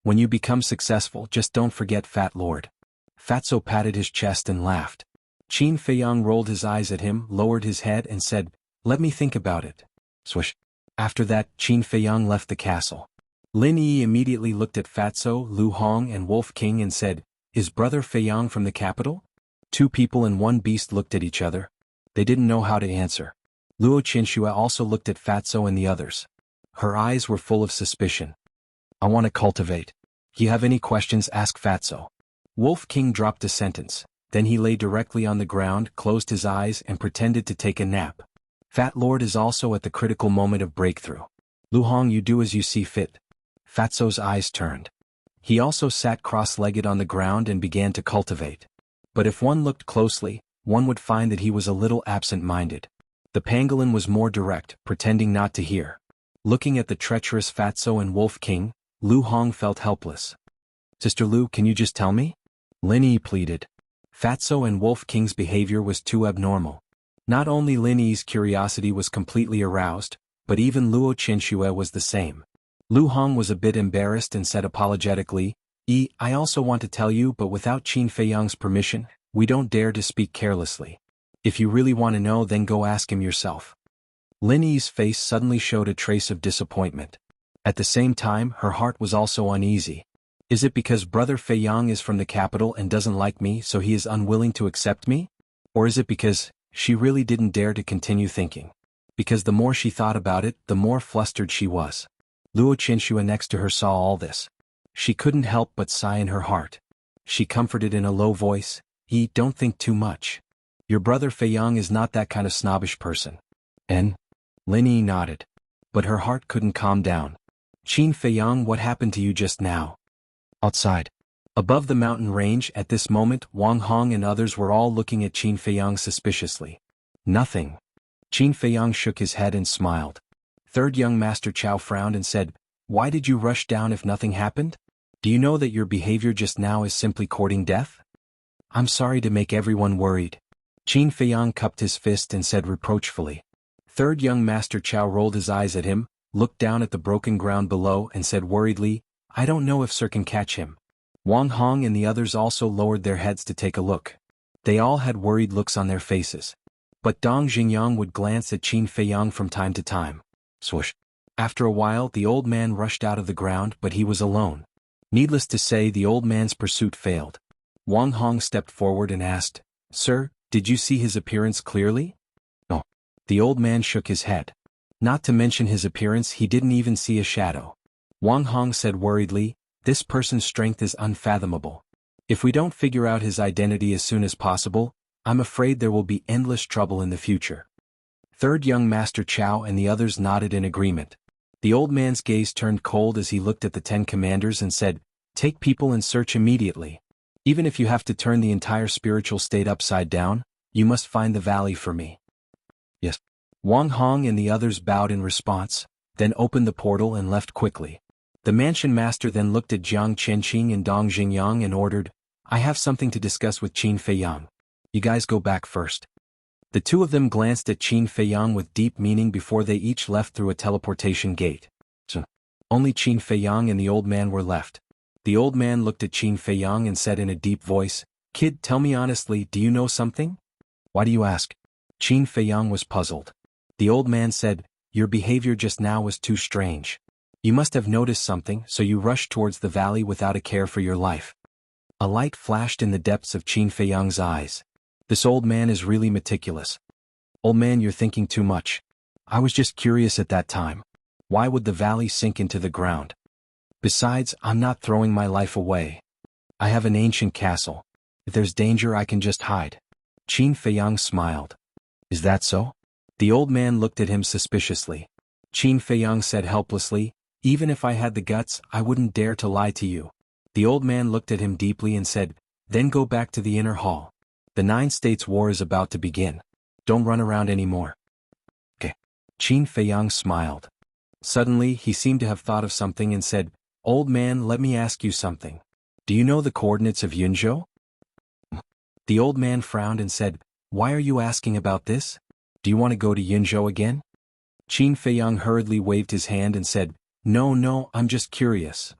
Speaker 1: When you become successful, just don't forget Fat Lord." Fatso patted his chest and laughed. Qin Feiyang rolled his eyes at him, lowered his head and said, "Let me think about it." Swish. After that, Qin Feiyang left the castle. Lin Yi immediately looked at Fatso, Lu Hong and Wolf King and said, "Is Brother Feiyang from the capital?" Two people and one beast looked at each other. They didn't know how to answer. Luo Qinshue also looked at Fatso and the others. Her eyes were full of suspicion. "I want to cultivate. You have any questions? Ask Fatso." Wolf King dropped a sentence. Then he lay directly on the ground, closed his eyes and pretended to take a nap. Fat Lord is also at the critical moment of breakthrough. Lu Hong, you do as you see fit. Fatso's eyes turned. He also sat cross-legged on the ground and began to cultivate. But if one looked closely, one would find that he was a little absent-minded. The pangolin was more direct, pretending not to hear. Looking at the treacherous Fatso and Wolf King, Lu Hong felt helpless. "Sister Lu, can you just tell me?" Lin Yi pleaded. Fatso and Wolf King's behavior was too abnormal. Not only Lin Yi's curiosity was completely aroused, but even Luo Qinshue was the same. Lu Hong was a bit embarrassed and said apologetically, I also want to tell you, but without Qin Feiyang's permission, we don't dare to speak carelessly. If you really want to know, then go ask him yourself." Lin Yi's face suddenly showed a trace of disappointment. At the same time, her heart was also uneasy. Is it because Brother Feiyang is from the capital and doesn't like me, so he is unwilling to accept me? Or is it because she really didn't dare to continue thinking? Because the more she thought about it, the more flustered she was. Luo Qinshue next to her saw all this. She couldn't help but sigh in her heart. She comforted in a low voice, Don't think too much. Your brother Feiyang is not that kind of snobbish person." And Lin Yi nodded. But her heart couldn't calm down. "Qin Feiyang, what happened to you just now?" Outside. Above the mountain range at this moment, Wang Hong and others were all looking at Qin Feiyang suspiciously. "Nothing." Qin Feiyang shook his head and smiled. Third young Master Chao frowned and said, "Why did you rush down if nothing happened? Do you know that your behavior just now is simply courting death?" "I'm sorry to make everyone worried." Qin Feiyang cupped his fist and said reproachfully. Third young Master Chao rolled his eyes at him, looked down at the broken ground below and said worriedly, "I don't know if Sir can catch him." Wang Hong and the others also lowered their heads to take a look. They all had worried looks on their faces. But Dong Xingyang would glance at Qin Feiyang from time to time. Swoosh. After a while, the old man rushed out of the ground, but he was alone. Needless to say, the old man's pursuit failed. Wang Hong stepped forward and asked, "Sir, did you see his appearance clearly?" "No." The old man shook his head. Not to mention his appearance, he didn't even see a shadow. Wang Hong said worriedly, "This person's strength is unfathomable. If we don't figure out his identity as soon as possible, I'm afraid there will be endless trouble in the future." Third young Master Chao and the others nodded in agreement. The old man's gaze turned cold as he looked at the 10 commanders and said, "Take people and search immediately. Even if you have to turn the entire spiritual state upside down, you must find the valley for me." "Yes." Wang Hong and the others bowed in response, then opened the portal and left quickly. The mansion master then looked at Jiang Chenqing and Dong Xingyang and ordered, "I have something to discuss with Qin Feiyang. You guys go back first." The two of them glanced at Qin Feiyang with deep meaning before they each left through a teleportation gate. So, only Qin Feiyang and the old man were left. The old man looked at Qin Feiyang and said in a deep voice, "Kid, tell me honestly, do you know something?" "Why do you ask?" Qin Feiyang was puzzled. The old man said, "Your behavior just now was too strange. You must have noticed something, so you rushed towards the valley without a care for your life." A light flashed in the depths of Qin Feiyang's eyes. This old man is really meticulous. "Old man, you're thinking too much. I was just curious at that time. Why would the valley sink into the ground? Besides, I'm not throwing my life away. I have an ancient castle. If there's danger, I can just hide." Qin Feiyang smiled. "Is that so?" The old man looked at him suspiciously. Qin Feiyang said helplessly, "Even if I had the guts, I wouldn't dare to lie to you." The old man looked at him deeply and said, "Then go back to the inner hall. The 9 States War is about to begin. Don't run around anymore." "Okay." Qin Feiyang smiled. Suddenly, he seemed to have thought of something and said, "Old man, let me ask you something. Do you know the coordinates of Yunzhou?" The old man frowned and said, "Why are you asking about this? Do you want to go to Yunzhou again?" Qin Feiyang hurriedly waved his hand and said, No, I'm just curious."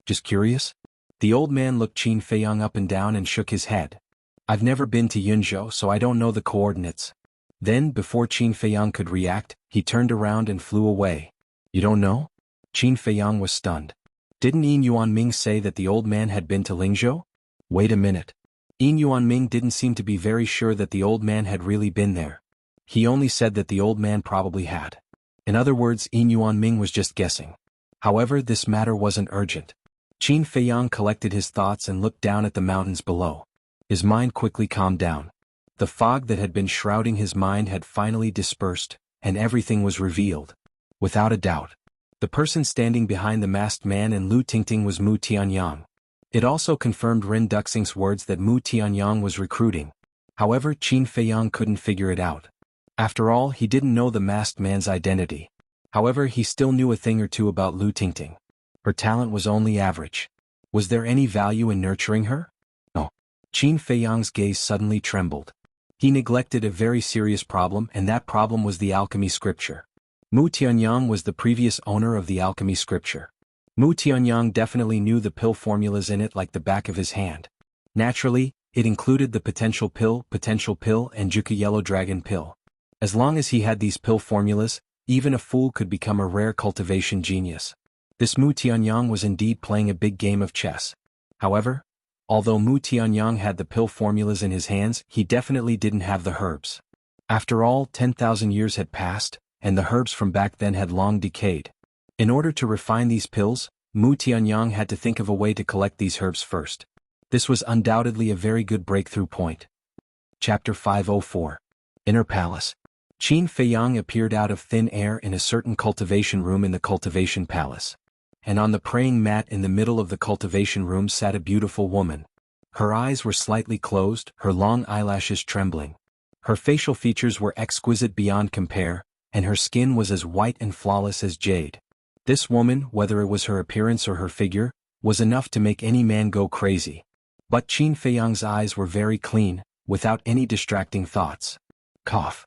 Speaker 1: "Just curious?" The old man looked Qin Feiyang up and down and shook his head. "I've never been to Yunzhou, so I don't know the coordinates." Then, before Qin Feiyang could react, he turned around and flew away. "You don't know?" Qin Feiyang was stunned. Didn't Yin Yuanming say that the old man had been to Lingzhou? Wait a minute. Yin Yuanming didn't seem to be very sure that the old man had really been there. He only said that the old man probably had. In other words, Yin Yuanming was just guessing. However, this matter wasn't urgent. Qin Feiyang collected his thoughts and looked down at the mountains below. His mind quickly calmed down. The fog that had been shrouding his mind had finally dispersed, and everything was revealed. Without a doubt, the person standing behind the masked man and Lu Tingting was Mu Tianyang. It also confirmed Ren Duxing's words that Mu Tianyang was recruiting. However, Qin Feiyang couldn't figure it out. After all, he didn't know the masked man's identity. However, he still knew a thing or two about Lu Tingting. Her talent was only average. Was there any value in nurturing her? No. Qin Feiyang's gaze suddenly trembled. He neglected a very serious problem, and that problem was the alchemy scripture. Mu Tianyang was the previous owner of the alchemy scripture. Mu Tianyang definitely knew the pill formulas in it like the back of his hand. Naturally, it included the potential pill, and Jianghu yellow dragon pill. As long as he had these pill formulas, even a fool could become a rare cultivation genius. This Mu Tianyang was indeed playing a big game of chess. However, although Mu Tianyang had the pill formulas in his hands, he definitely didn't have the herbs. After all, 10,000 years had passed, and the herbs from back then had long decayed. In order to refine these pills, Mu Tianyang had to think of a way to collect these herbs first. This was undoubtedly a very good breakthrough point. Chapter 504. Inner Palace. Qin Feiyang appeared out of thin air in a certain cultivation room in the cultivation palace. And on the praying mat in the middle of the cultivation room sat a beautiful woman. Her eyes were slightly closed, her long eyelashes trembling. Her facial features were exquisite beyond compare, and her skin was as white and flawless as jade. This woman, whether it was her appearance or her figure, was enough to make any man go crazy. But Qin Feiyang's eyes were very clean, without any distracting thoughts. Cough.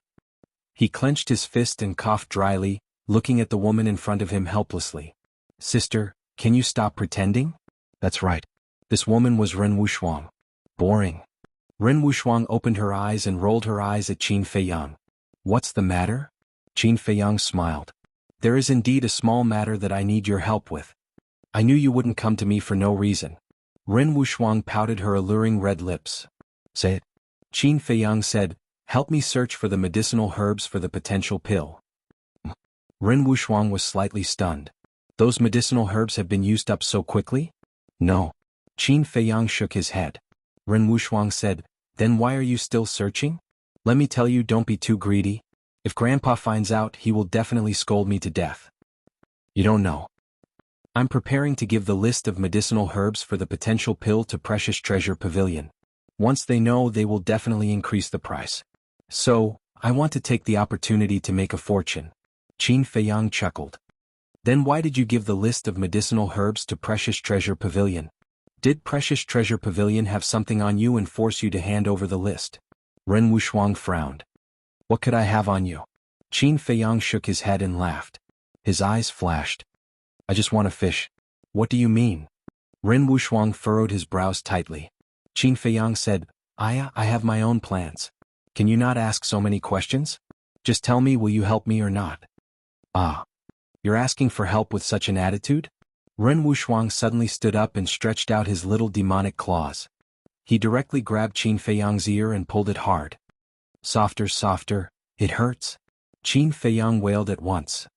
Speaker 1: He clenched his fist and coughed dryly, looking at the woman in front of him helplessly. Sister, can you stop pretending? That's right. This woman was Ren Wushuang. Boring. Ren Wushuang opened her eyes and rolled her eyes at Qin Feiyang. What's the matter? Qin Feiyang smiled. There is indeed a small matter that I need your help with. I knew you wouldn't come to me for no reason. Ren Wushuang pouted her alluring red lips. Say it. Qin Feiyang said, help me search for the medicinal herbs for the potential pill. Ren Wushuang was slightly stunned. Those medicinal herbs have been used up so quickly? No. Qin Feiyang shook his head. Ren Wushuang said, then why are you still searching? Let me tell you, don't be too greedy. If Grandpa finds out, he will definitely scold me to death. You don't know. I'm preparing to give the list of medicinal herbs for the potential pill to Precious Treasure Pavilion. Once they know, they will definitely increase the price. So, I want to take the opportunity to make a fortune. Qin Feiyang chuckled. Then why did you give the list of medicinal herbs to Precious Treasure Pavilion? Did Precious Treasure Pavilion have something on you and force you to hand over the list? Ren Wushuang frowned. What could I have on you? Qin Feiyang shook his head and laughed. His eyes flashed. I just want to fish. What do you mean? Ren Wushuang furrowed his brows tightly. Qin Feiyang said, I have my own plans. Can you not ask so many questions? Just tell me, will you help me or not? Ah. You're asking for help with such an attitude? Ren Wushuang suddenly stood up and stretched out his little demonic claws. He directly grabbed Qin Feiyang's ear and pulled it hard. Softer, softer, it hurts. Qin Feiyang wailed at once.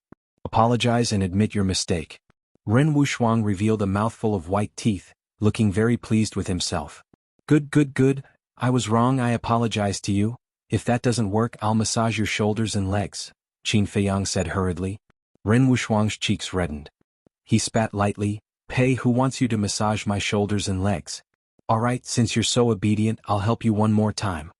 Speaker 1: Apologize and admit your mistake. Ren Wushuang revealed a mouthful of white teeth, looking very pleased with himself. Good. I was wrong, I apologize to you. If that doesn't work, I'll massage your shoulders and legs, Qin Feiyang said hurriedly. Ren Wushuang's cheeks reddened. He spat lightly. Pei, who wants you to massage my shoulders and legs? Alright, since you're so obedient, I'll help you one more time.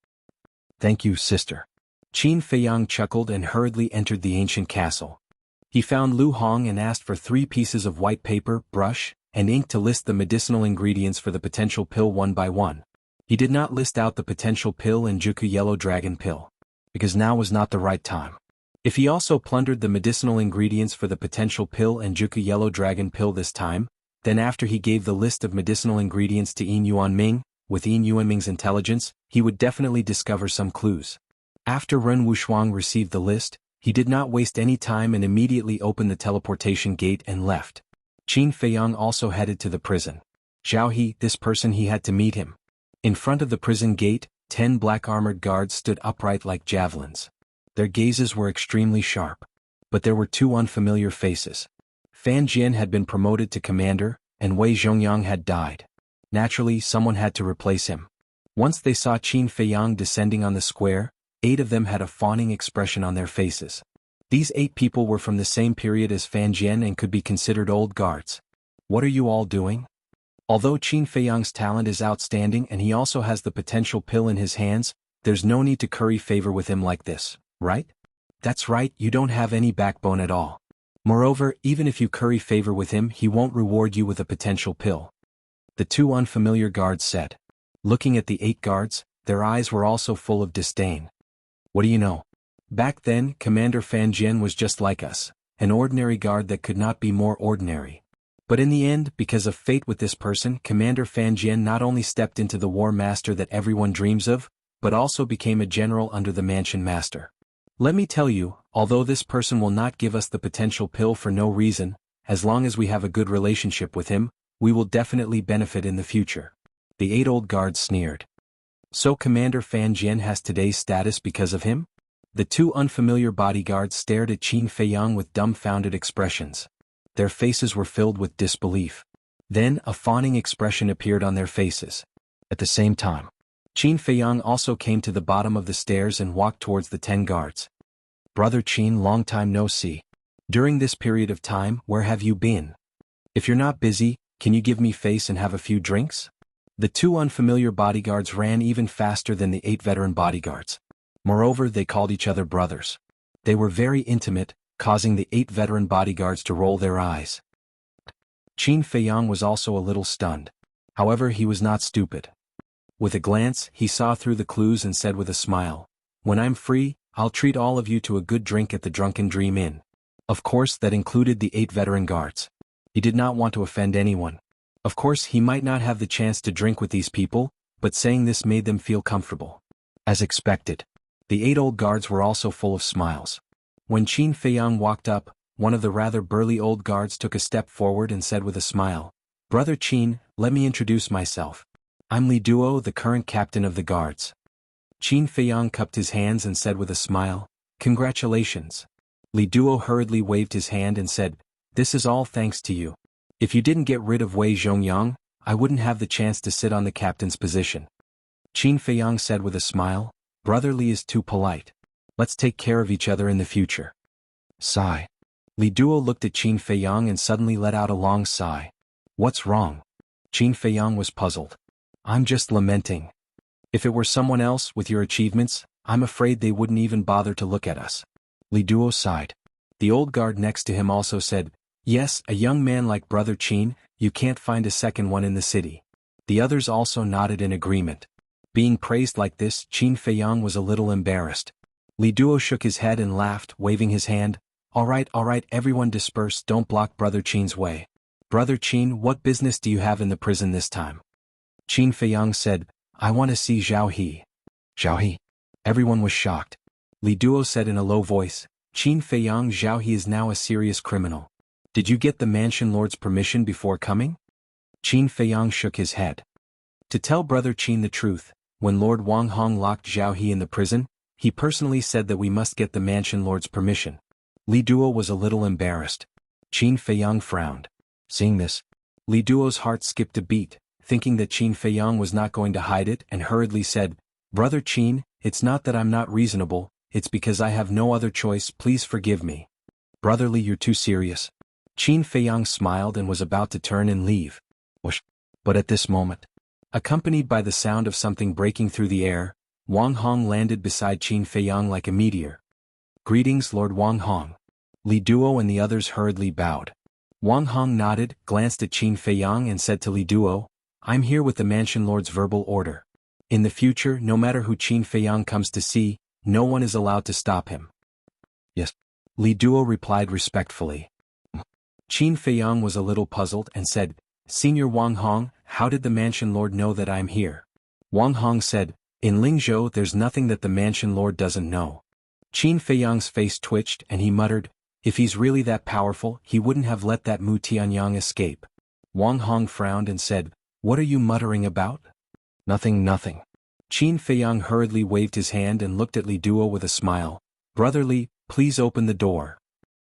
Speaker 1: Thank you, sister. Qin Feiyang chuckled and hurriedly entered the ancient castle. He found Lu Hong and asked for 3 pieces of white paper, brush, and ink to list the medicinal ingredients for the potential pill one by one. He did not list out the potential pill and Jianghu yellow dragon pill, because now was not the right time. If he also plundered the medicinal ingredients for the potential pill and Jianghu yellow dragon pill this time, then after he gave the list of medicinal ingredients to Yin Yuanming, with Yin Yuanming's intelligence, he would definitely discover some clues. After Ren Wushuang received the list, he did not waste any time and immediately opened the teleportation gate and left. Qin Feiyang also headed to the prison. Zhao He, this person, he had to meet him. In front of the prison gate, 10 black armored guards stood upright like javelins. Their gazes were extremely sharp. But there were 2 unfamiliar faces. Fan Jian had been promoted to commander, and Wei Zhongyang had died. Naturally, someone had to replace him. Once they saw Qin Feiyang descending on the square, 8 of them had a fawning expression on their faces. These 8 people were from the same period as Fan Jian and could be considered old guards. What are you all doing? Although Qin Feiyang's talent is outstanding and he also has the potential pill in his hands, there's no need to curry favor with him like this, right? That's right, you don't have any backbone at all. Moreover, even if you curry favor with him, he won't reward you with a potential pill. The 2 unfamiliar guards said. Looking at the 8 guards, their eyes were also full of disdain. What do you know? Back then, Commander Fan Jian was just like us, an ordinary guard that could not be more ordinary. But in the end, because of fate with this person, Commander Fan Jian not only stepped into the war master that everyone dreams of, but also became a general under the mansion master. Let me tell you, although this person will not give us the potential pill for no reason, as long as we have a good relationship with him, we will definitely benefit in the future. The 8 old guards sneered. So Commander Fan Jian has today's status because of him? The 2 unfamiliar bodyguards stared at Qin Feiyang with dumbfounded expressions. Their faces were filled with disbelief. Then a fawning expression appeared on their faces. At the same time, Qin Feiyang also came to the bottom of the stairs and walked towards the 10 guards. Brother Qin, long time no see. During this period of time, where have you been? If you're not busy, can you give me face and have a few drinks? The 2 unfamiliar bodyguards ran even faster than the 8 veteran bodyguards. Moreover, they called each other brothers. They were very intimate, causing the 8 veteran bodyguards to roll their eyes. Qin Feiyang was also a little stunned. However, he was not stupid. With a glance, he saw through the clues and said with a smile, "When I'm free, I'll treat all of you to a good drink at the Drunken Dream Inn." Of course, that included the 8 veteran guards. He did not want to offend anyone. Of course, he might not have the chance to drink with these people, but saying this made them feel comfortable. As expected, the 8 old guards were also full of smiles. When Qin Feiyang walked up, one of the rather burly old guards took a step forward and said with a smile, "Brother Qin, let me introduce myself. I'm Li Duo, the current captain of the guards." Qin Feiyang cupped his hands and said with a smile, "Congratulations." Li Duo hurriedly waved his hand and said, "This is all thanks to you. If you didn't get rid of Wei Zhongyang, I wouldn't have the chance to sit on the captain's position." Qin Feiyang said with a smile, "Brother Li is too polite. Let's take care of each other in the future." Sigh. Li Duo looked at Qin Feiyang and suddenly let out a long sigh. "What's wrong?" Qin Feiyang was puzzled. "I'm just lamenting. If it were someone else with your achievements, I'm afraid they wouldn't even bother to look at us." Li Duo sighed. The old guard next to him also said, "Yes, a young man like Brother Qin, you can't find a second one in the city." The others also nodded in agreement. Being praised like this, Qin Feiyang was a little embarrassed. Li Duo shook his head and laughed, waving his hand. All right, everyone disperse, don't block Brother Qin's way." "Brother Qin, what business do you have in the prison this time?" Qin Feiyang said, "I want to see Zhao He." "Zhao He?" Everyone was shocked. Li Duo said in a low voice, "Qin Feiyang, Zhao He is now a serious criminal. Did you get the mansion lord's permission before coming?" Qin Feiyang shook his head. To tell Brother Qin the truth, when Lord Wang Hong locked Zhao He in the prison, he personally said that we must get the mansion lord's permission. Li Duo was a little embarrassed. Qin Feiyang frowned. Seeing this, Li Duo's heart skipped a beat, thinking that Qin Feiyang was not going to hide it, and hurriedly said, "Brother Qin, it's not that I'm not reasonable, it's because I have no other choice, please forgive me." "Brother Li, you're too serious." Qin Feiyang smiled and was about to turn and leave. Whoosh. But at this moment, accompanied by the sound of something breaking through the air, Wang Hong landed beside Qin Feiyang like a meteor. "Greetings, Lord Wang Hong." Li Duo and the others hurriedly bowed. Wang Hong nodded, glanced at Qin Feiyang and said to Li Duo, "I'm here with the mansion lord's verbal order. In the future, no matter who Qin Feiyang comes to see, no one is allowed to stop him." "Yes." Li Duo replied respectfully. Qin Feiyang was a little puzzled and said, "Senior Wang Hong, how did the mansion lord know that I'm here?" Wang Hong said, "In Lingzhou there's nothing that the mansion lord doesn't know." Qin Feiyang's face twitched and he muttered, If he's really that powerful, he wouldn't have let that Mu Tianyang escape. Wang Hong frowned and said, "What are you muttering about?" "Nothing, nothing." Qin Feiyang hurriedly waved his hand and looked at Li Duo with a smile. "Brother Li, please open the door."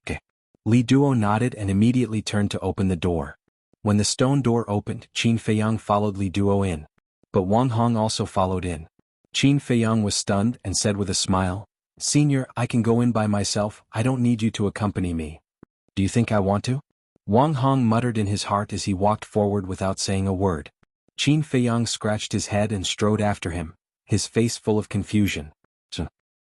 Speaker 1: "Okay." Li Duo nodded and immediately turned to open the door. When the stone door opened, Qin Feiyang followed Li Duo in. But Wang Hong also followed in. Qin Feiyang was stunned and said with a smile, "Senior, I can go in by myself, I don't need you to accompany me." "Do you think I want to?" Wang Hong muttered in his heart as he walked forward without saying a word. Qin Feiyang scratched his head and strode after him, his face full of confusion.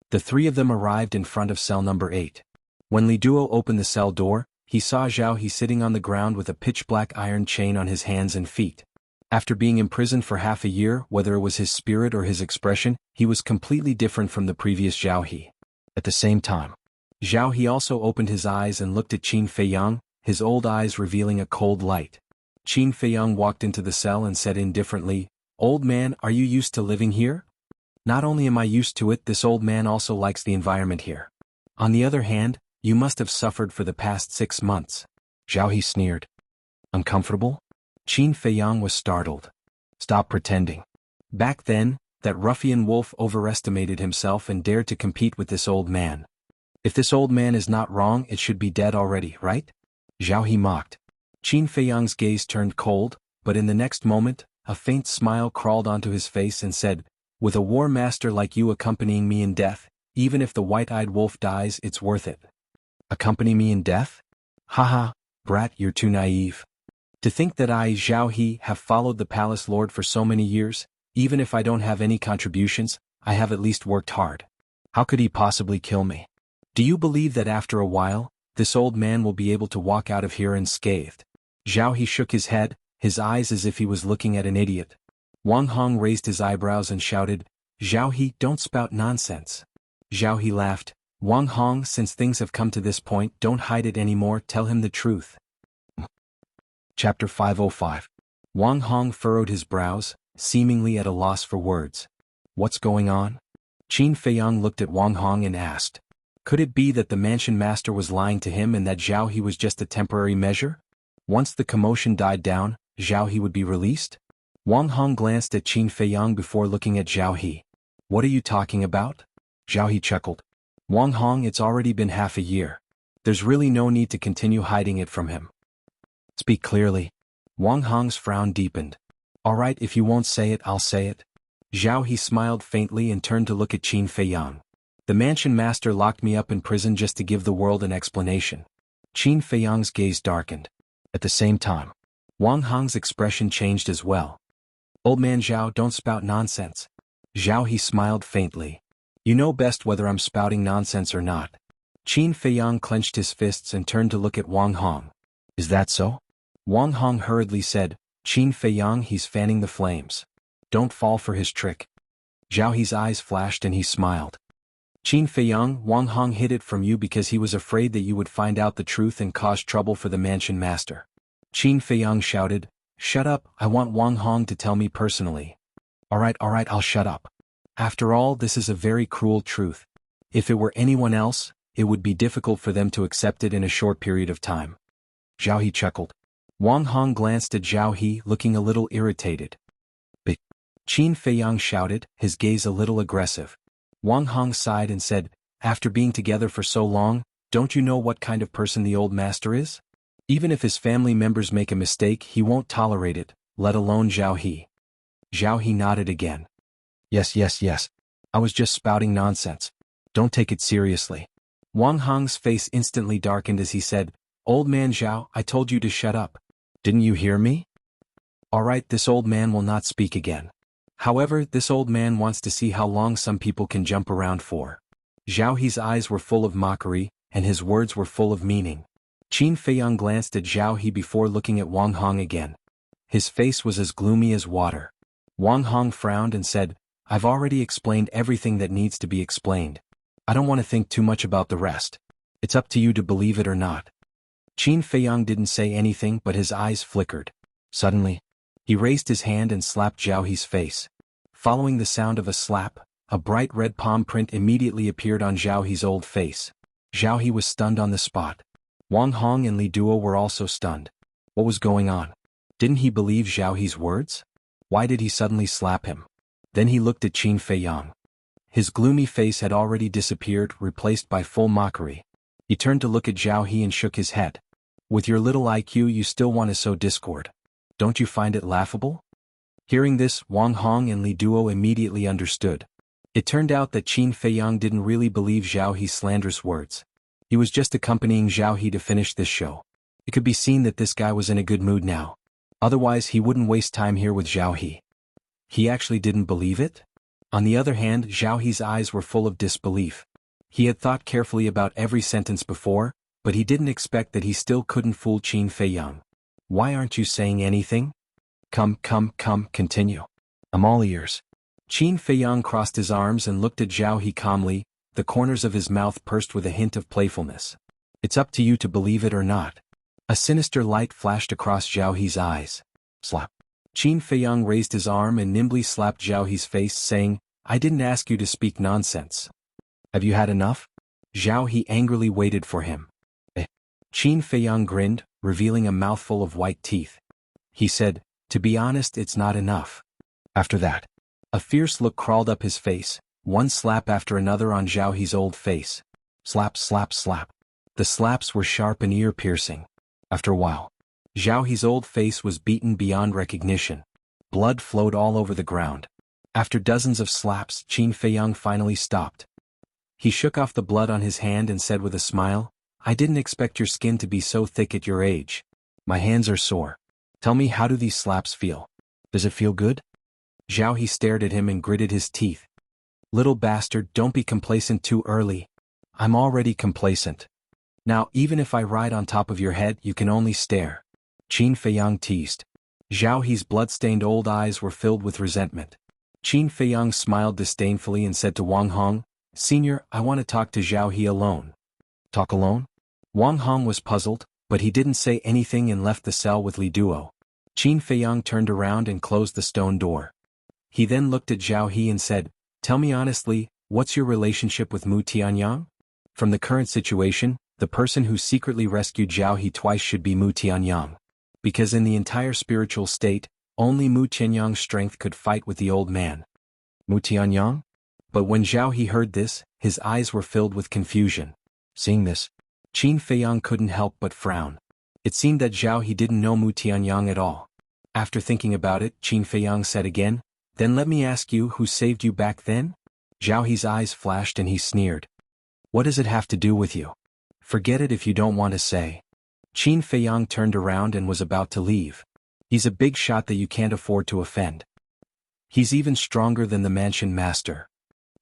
Speaker 1: The three of them arrived in front of cell number 8. When Li Duo opened the cell door, he saw Zhao He sitting on the ground with a pitch-black iron chain on his hands and feet. After being imprisoned for half a year, whether it was his spirit or his expression, he was completely different from the previous Zhao He. At the same time, Zhao He also opened his eyes and looked at Qin Feiyang, his old eyes revealing a cold light. Qin Feiyang walked into the cell and said indifferently, "Old man, are you used to living here?" "Not only am I used to it, this old man also likes the environment here. On the other hand, you must have suffered for the past 6 months." Zhao He sneered. "Uncomfortable?" Qin Feiyang was startled. "Stop pretending. Back then, that ruffian wolf overestimated himself and dared to compete with this old man. If this old man is not wrong, it should be dead already, right?" Zhao He mocked. Qin Feiyang's gaze turned cold, but in the next moment, a faint smile crawled onto his face and said, "With a war master like you accompanying me in death, even if the white-eyed wolf dies, it's worth it." "Accompany me in death? Haha, brat, you're too naive. To think that I, Zhao He, have followed the palace lord for so many years, even if I don't have any contributions, I have at least worked hard. How could he possibly kill me? Do you believe that after a while, this old man will be able to walk out of here unscathed?" Zhao He shook his head, his eyes as if he was looking at an idiot. Wang Hong raised his eyebrows and shouted, "Zhao He, don't spout nonsense." Zhao He laughed. "Wang Hong, since things have come to this point, don't hide it anymore, tell him the truth." Chapter 505. Wang Hong furrowed his brows, seemingly at a loss for words. "What's going on?" Qin Feiyang looked at Wang Hong and asked. Could it be that the mansion master was lying to him and that Zhao He was just a temporary measure? Once the commotion died down, Zhao He would be released? Wang Hong glanced at Qin Feiyang before looking at Zhao He. "What are you talking about?" Zhao He chuckled. "Wang Hong, it's already been half a year. There's really no need to continue hiding it from him. Speak clearly." Wang Hong's frown deepened. "All right, if you won't say it, I'll say it." Zhao He smiled faintly and turned to look at Qin Feiyang. "The mansion master locked me up in prison just to give the world an explanation." Qin Feiyang's gaze darkened. At the same time, Wang Hong's expression changed as well. "Old man Zhao, don't spout nonsense." Zhao He smiled faintly. "You know best whether I'm spouting nonsense or not." Qin Feiyang clenched his fists and turned to look at Wang Hong. "Is that so?" Wang Hong hurriedly said, "Qin Feiyang, he's fanning the flames. Don't fall for his trick." Zhao He's eyes flashed and he smiled. "Qin Feiyang, Wang Hong hid it from you because he was afraid that you would find out the truth and cause trouble for the mansion master." Qin Feiyang shouted, "Shut up, I want Wang Hong to tell me personally." All right, I'll shut up. After all, this is a very cruel truth. If it were anyone else, it would be difficult for them to accept it in a short period of time." Zhao He chuckled. Wang Hong glanced at Zhao He, looking a little irritated. "But," Qin Feiyang shouted, his gaze a little aggressive. Wang Hong sighed and said, "After being together for so long, don't you know what kind of person the old master is? Even if his family members make a mistake, he won't tolerate it, let alone Zhao He." Zhao He nodded again. Yes. I was just spouting nonsense. Don't take it seriously." Wang Hong's face instantly darkened as he said, "Old man Zhao, I told you to shut up. Didn't you hear me? All right, this old man will not speak again. However, this old man wants to see how long some people can jump around for." Zhao He's eyes were full of mockery, and his words were full of meaning. Qin Feiyang glanced at Zhao He before looking at Wang Hong again. His face was as gloomy as water. Wang Hong frowned and said, "I've already explained everything that needs to be explained. I don't want to think too much about the rest. It's up to you to believe it or not." Qin Feiyang didn't say anything, but his eyes flickered. Suddenly, he raised his hand and slapped Zhao He's face. Following the sound of a slap, a bright red palm print immediately appeared on Zhao He's old face. Zhao He was stunned on the spot. Wang Hong and Li Duo were also stunned. What was going on? Didn't he believe Zhao He's words? Why did he suddenly slap him? Then he looked at Qin Feiyang. His gloomy face had already disappeared, replaced by full mockery. He turned to look at Zhao He and shook his head. With your little IQ you still want to sow discord. Don't you find it laughable? Hearing this, Wang Hong and Li Duo immediately understood. It turned out that Qin Feiyang didn't really believe Zhao He's slanderous words. He was just accompanying Zhao He to finish this show. It could be seen that this guy was in a good mood now. Otherwise he wouldn't waste time here with Zhao He. He actually didn't believe it? On the other hand, Zhao He's eyes were full of disbelief. He had thought carefully about every sentence before, but he didn't expect that he still couldn't fool Qin Feiyang. Why aren't you saying anything? Come, continue. I'm all ears. Qin Feiyang crossed his arms and looked at Zhao He calmly, the corners of his mouth pursed with a hint of playfulness. It's up to you to believe it or not. A sinister light flashed across Zhao He's eyes. Slap. Qin Feiyang raised his arm and nimbly slapped Zhao He's face, saying, I didn't ask you to speak nonsense. Have you had enough? Zhao He angrily waited for him. Qin Feiyang grinned, revealing a mouthful of white teeth. He said, to be honest, it's not enough. After that, a fierce look crawled up his face, one slap after another on Zhao He's old face. Slap, slap, slap. The slaps were sharp and ear-piercing. After a while, Zhao He's old face was beaten beyond recognition. Blood flowed all over the ground. After dozens of slaps, Qin Feiyang finally stopped. He shook off the blood on his hand and said with a smile, I didn't expect your skin to be so thick at your age. My hands are sore. Tell me, how do these slaps feel? Does it feel good? Zhao He stared at him and gritted his teeth. Little bastard, don't be complacent too early. I'm already complacent. Now, even if I ride on top of your head, you can only stare. Qin Feiyang teased. Zhao He's blood-stained old eyes were filled with resentment. Qin Feiyang smiled disdainfully and said to Wang Hong, Senior, I want to talk to Zhao He alone. Talk alone? Wang Hong was puzzled, but he didn't say anything and left the cell with Li Duo. Qin Feiyang turned around and closed the stone door. He then looked at Zhao He and said, Tell me honestly, what's your relationship with Mu Tianyang? From the current situation, the person who secretly rescued Zhao He twice should be Mu Tianyang. Because in the entire spiritual state, only Mu Tianyang's strength could fight with the old man. Mu Tianyang? But when Zhao He heard this, his eyes were filled with confusion. Seeing this, Qin Feiyang couldn't help but frown. It seemed that Zhao He didn't know Mu Tianyang at all. After thinking about it, Qin Feiyang said again, Then let me ask you, who saved you back then? Zhao He's eyes flashed and he sneered. What does it have to do with you? Forget it if you don't want to say. Qin Feiyang turned around and was about to leave. He's a big shot that you can't afford to offend. He's even stronger than the mansion master.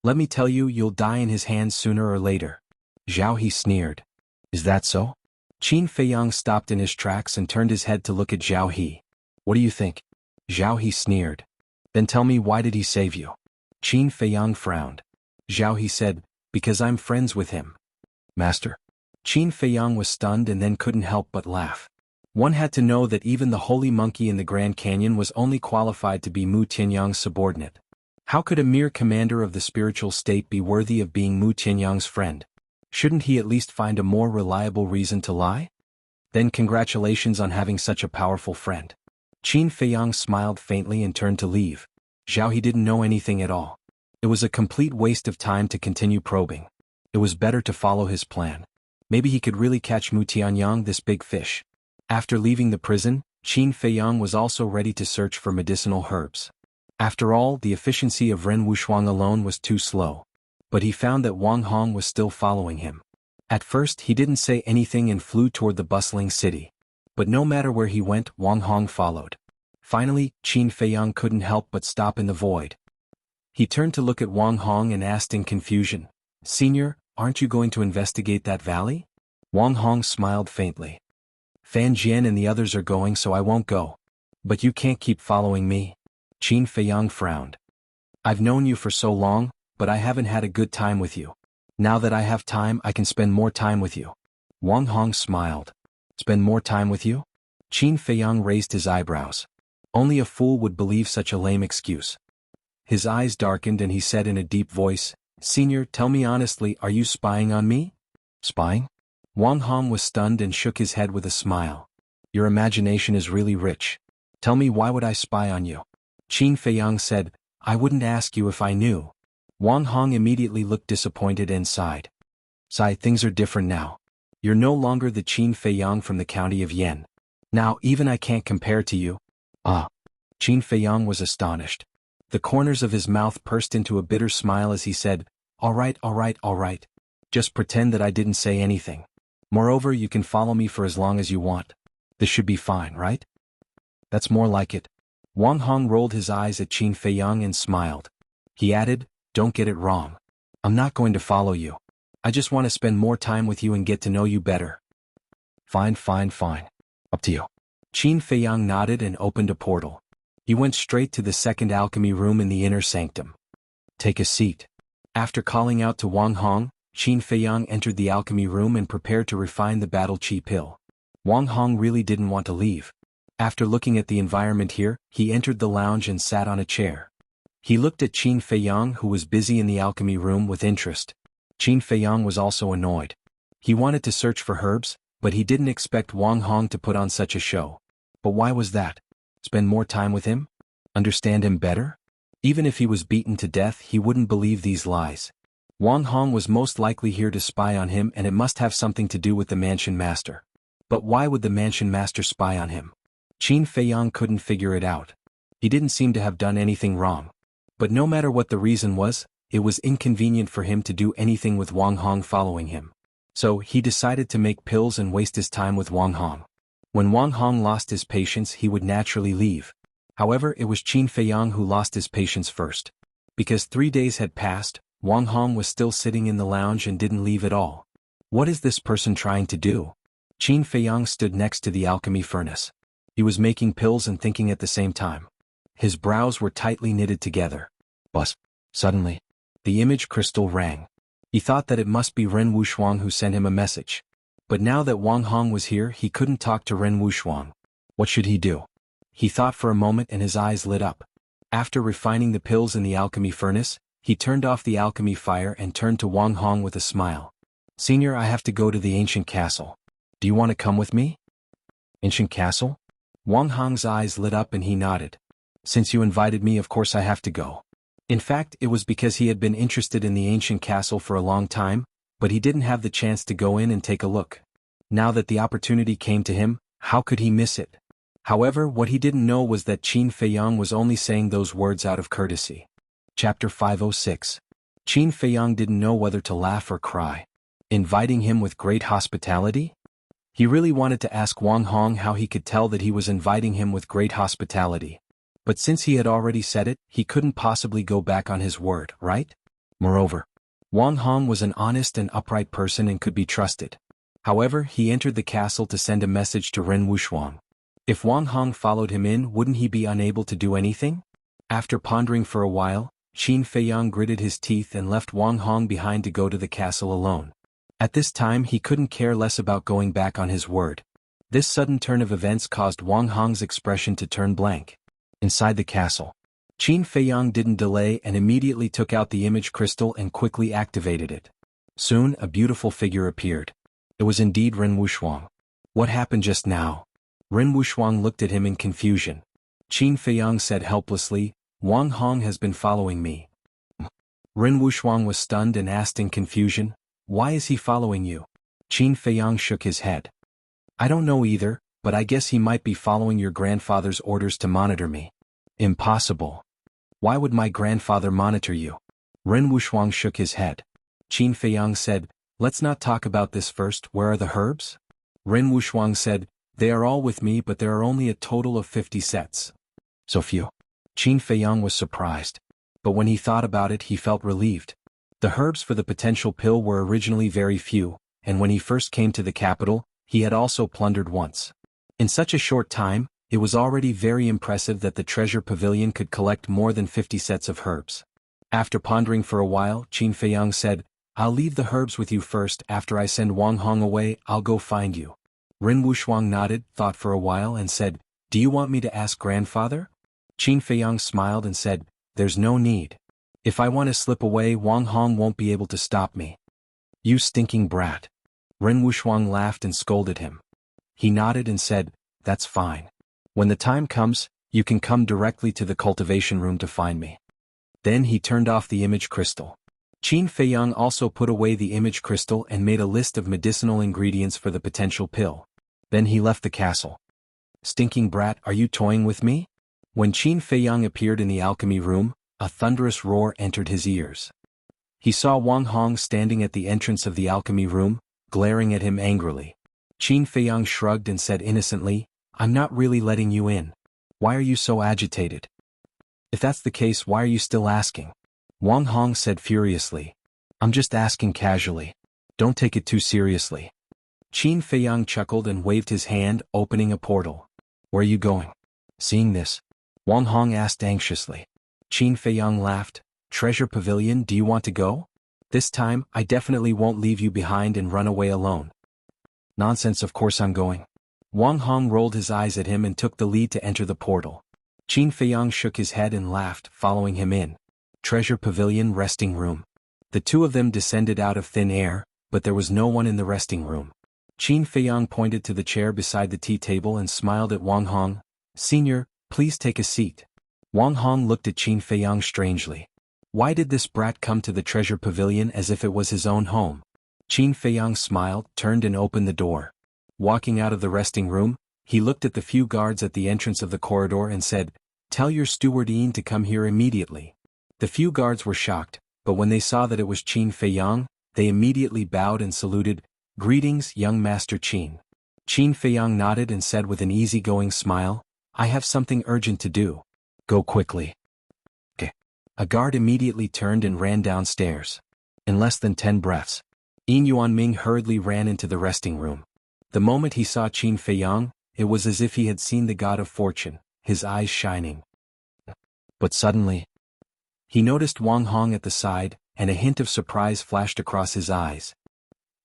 Speaker 1: Let me tell you, you'll die in his hands sooner or later. Zhao He sneered. Is that so? Qin Feiyang stopped in his tracks and turned his head to look at Zhao He. What do you think? Zhao He sneered. Then tell me, why did he save you? Qin Feiyang frowned. Zhao He said, Because I'm friends with him. Master? Qin Feiyang was stunned and then couldn't help but laugh. One had to know that even the holy monkey in the Grand Canyon was only qualified to be Mu Tianyang's subordinate. How could a mere commander of the spiritual state be worthy of being Mu Tianyang's friend? Shouldn't he at least find a more reliable reason to lie? Then congratulations on having such a powerful friend. Qin Feiyang smiled faintly and turned to leave. Zhao He didn't know anything at all. It was a complete waste of time to continue probing. It was better to follow his plan. Maybe he could really catch Mu Tianyang, this big fish. After leaving the prison, Qin Feiyang was also ready to search for medicinal herbs. After all, the efficiency of Ren Wushuang alone was too slow. But he found that Wang Hong was still following him. At first he didn't say anything and flew toward the bustling city. But no matter where he went, Wang Hong followed. Finally, Qin Feiyang couldn't help but stop in the void. He turned to look at Wang Hong and asked in confusion, Senior, aren't you going to investigate that valley? Wang Hong smiled faintly. Fan Jian and the others are going, so I won't go. But you can't keep following me. Qin Feiyang frowned. I've known you for so long, but I haven't had a good time with you. Now that I have time, I can spend more time with you. Wang Hong smiled. Spend more time with you? Qin Feiyang raised his eyebrows. Only a fool would believe such a lame excuse. His eyes darkened and he said in a deep voice, Senior, tell me honestly, are you spying on me? Spying? Wang Hong was stunned and shook his head with a smile. Your imagination is really rich. Tell me, why would I spy on you? Qin Feiyang said, I wouldn't ask you if I knew. Wang Hong immediately looked disappointed and sighed. Sigh, things are different now. You're no longer the Qin Feiyang from the county of Yan. Now even I can't compare to you. Ah. Qin Feiyang was astonished. The corners of his mouth pursed into a bitter smile as he said, all right. Just pretend that I didn't say anything. Moreover, you can follow me for as long as you want. This should be fine, right? That's more like it. Wang Hong rolled his eyes at Qin Feiyang and smiled. He added, don't get it wrong. I'm not going to follow you. I just want to spend more time with you and get to know you better. Fine. Up to you. Qin Feiyang nodded and opened a portal. He went straight to the second alchemy room in the inner sanctum. Take a seat. After calling out to Wang Hong, Qin Feiyang entered the alchemy room and prepared to refine the battle chi pill. Wang Hong really didn't want to leave. After looking at the environment here, he entered the lounge and sat on a chair. He looked at Qin Feiyang, who was busy in the alchemy room, with interest. Qin Feiyang was also annoyed. He wanted to search for herbs, but he didn't expect Wang Hong to put on such a show. But why was that? Spend more time with him? Understand him better? Even if he was beaten to death, he wouldn't believe these lies. Wang Hong was most likely here to spy on him, and it must have something to do with the mansion master. But why would the mansion master spy on him? Qin Feiyang couldn't figure it out. He didn't seem to have done anything wrong. But no matter what the reason was, it was inconvenient for him to do anything with Wang Hong following him. So he decided to make pills and waste his time with Wang Hong. When Wang Hong lost his patience, he would naturally leave. However, it was Qin Feiyang who lost his patience first. Because 3 days had passed, Wang Hong was still sitting in the lounge and didn't leave at all. What is this person trying to do? Qin Feiyang stood next to the alchemy furnace. He was making pills and thinking at the same time. His brows were tightly knitted together. But suddenly, the image crystal rang. He thought that it must be Ren Wushuang who sent him a message. But now that Wang Hong was here, he couldn't talk to Ren Wushuang. What should he do? He thought for a moment and his eyes lit up. After refining the pills in the alchemy furnace, he turned off the alchemy fire and turned to Wang Hong with a smile. Senior, I have to go to the ancient castle. Do you want to come with me? Ancient castle? Wang Hong's eyes lit up and he nodded. Since you invited me, of course I have to go. In fact, it was because he had been interested in the ancient castle for a long time, but he didn't have the chance to go in and take a look. Now that the opportunity came to him, how could he miss it? However, what he didn't know was that Qin Feiyang was only saying those words out of courtesy. Chapter 506. Qin Feiyang didn't know whether to laugh or cry. Inviting him with great hospitality? He really wanted to ask Wang Hong how he could tell that he was inviting him with great hospitality. But since he had already said it, he couldn't possibly go back on his word, right? Moreover, Wang Hong was an honest and upright person and could be trusted. However, he entered the castle to send a message to Ren Wushuang. If Wang Hong followed him in, wouldn't he be unable to do anything? After pondering for a while, Qin Feiyang gritted his teeth and left Wang Hong behind to go to the castle alone. At this time, he couldn't care less about going back on his word. This sudden turn of events caused Wang Hong's expression to turn blank. Inside the castle, Qin Feiyang didn't delay and immediately took out the image crystal and quickly activated it. Soon, a beautiful figure appeared. It was indeed Ren Wushuang. What happened just now? Ren Wushuang looked at him in confusion. Qin Feiyang said helplessly, Wang Hong has been following me. Ren Wushuang was stunned and asked in confusion, why is he following you? Qin Feiyang shook his head. I don't know either, but I guess he might be following your grandfather's orders to monitor me. Impossible. Why would my grandfather monitor you? Ren Wushuang shook his head. Qin Feiyang said, let's not talk about this first. Where are the herbs? Ren Wushuang said, they are all with me, but there are only a total of 50 sets. So few. Qin Feiyang was surprised. But when he thought about it, he felt relieved. The herbs for the potential pill were originally very few, and when he first came to the capital, he had also plundered once. In such a short time, it was already very impressive that the treasure pavilion could collect more than 50 sets of herbs. After pondering for a while, Qin Feiyang said, I'll leave the herbs with you first. After I send Wang Hong away, I'll go find you. Ren Wushuang nodded, thought for a while and said, do you want me to ask grandfather? Qin Feiyang smiled and said, there's no need. If I want to slip away, Wang Hong won't be able to stop me. You stinking brat. Ren Wuxiang laughed and scolded him. He nodded and said, "That's fine. When the time comes, you can come directly to the cultivation room to find me." Then he turned off the image crystal. Qin Feiyang also put away the image crystal and made a list of medicinal ingredients for the potential pill. Then he left the castle. "Stinking brat, are you toying with me?" When Qin Feiyang appeared in the alchemy room, a thunderous roar entered his ears. He saw Wang Hong standing at the entrance of the alchemy room, glaring at him angrily. Qin Feiyang shrugged and said innocently, "I'm not really letting you in. Why are you so agitated?" "If that's the case, why are you still asking?" Wang Hong said furiously. "I'm just asking casually. Don't take it too seriously." Qin Feiyang chuckled and waved his hand, opening a portal. "Where are you going?" Seeing this, Wang Hong asked anxiously. Qin Feiyang laughed. "Treasure Pavilion, do you want to go? This time, I definitely won't leave you behind and run away alone." "Nonsense, of course I'm going." Wang Hong rolled his eyes at him and took the lead to enter the portal. Qin Feiyang shook his head and laughed, following him in. Treasure Pavilion resting room. The two of them descended out of thin air, but there was no one in the resting room. Qin Feiyang pointed to the chair beside the tea table and smiled at Wang Hong. "Senior, please take a seat." Wang Hong looked at Qin Feiyang strangely. Why did this brat come to the treasure pavilion as if it was his own home? Qin Feiyang smiled, turned and opened the door. Walking out of the resting room, he looked at the few guards at the entrance of the corridor and said, "Tell your steward Ian to come here immediately." The few guards were shocked, but when they saw that it was Qin Feiyang, they immediately bowed and saluted. "Greetings, young Master Qin." Qin Feiyang nodded and said with an easygoing smile, "I have something urgent to do. Go quickly." A guard immediately turned and ran downstairs. In less than 10 breaths, Yin Yuanming hurriedly ran into the resting room. The moment he saw Qin Feiyang, it was as if he had seen the god of fortune, his eyes shining. But suddenly, he noticed Wang Hong at the side, and a hint of surprise flashed across his eyes.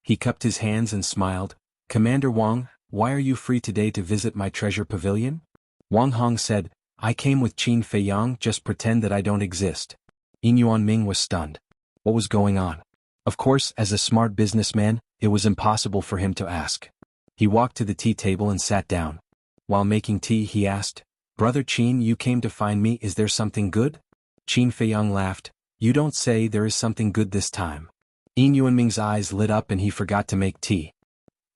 Speaker 1: He cupped his hands and smiled. "Commander Wang, why are you free today to visit my treasure pavilion?" Wang Hong said, "I came with Qin Feiyang, just pretend that I don't exist." Yin Yuanming was stunned. What was going on? Of course, as a smart businessman, it was impossible for him to ask. He walked to the tea table and sat down. While making tea, he asked, "Brother Qin, you came to find me, is there something good?" Qin Feiyang laughed. "You don't say there is something good this time." Yin Yuanming's eyes lit up and he forgot to make tea.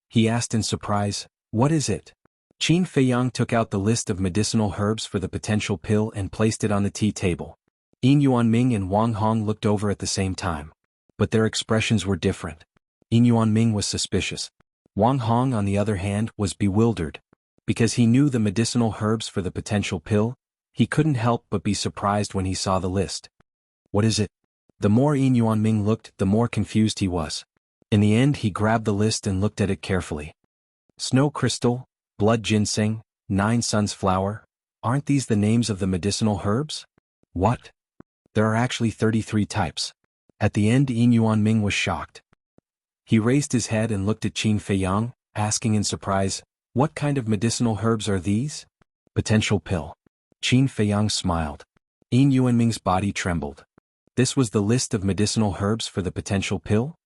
Speaker 1: He asked in surprise, "What is it?" Qin Feiyang took out the list of medicinal herbs for the potential pill and placed it on the tea table. Yin Yuanming and Wang Hong looked over at the same time. But their expressions were different. Yin Yuanming was suspicious. Wang Hong, on the other hand, was bewildered. Because he knew the medicinal herbs for the potential pill, he couldn't help but be surprised when he saw the list. "What is it?" The more Yin Yuanming looked, the more confused he was. In the end, he grabbed the list and looked at it carefully. Snow crystal, blood ginseng, 9 suns flower. Aren't these the names of the medicinal herbs? What? There are actually 33 types. At the end, Yin Yuanming was shocked. He raised his head and looked at Qin Feiyang, asking in surprise, "What kind of medicinal herbs are these?" "Potential pill." Qin Feiyang smiled. Yin Yuanming's body trembled. This was the list of medicinal herbs for the potential pill?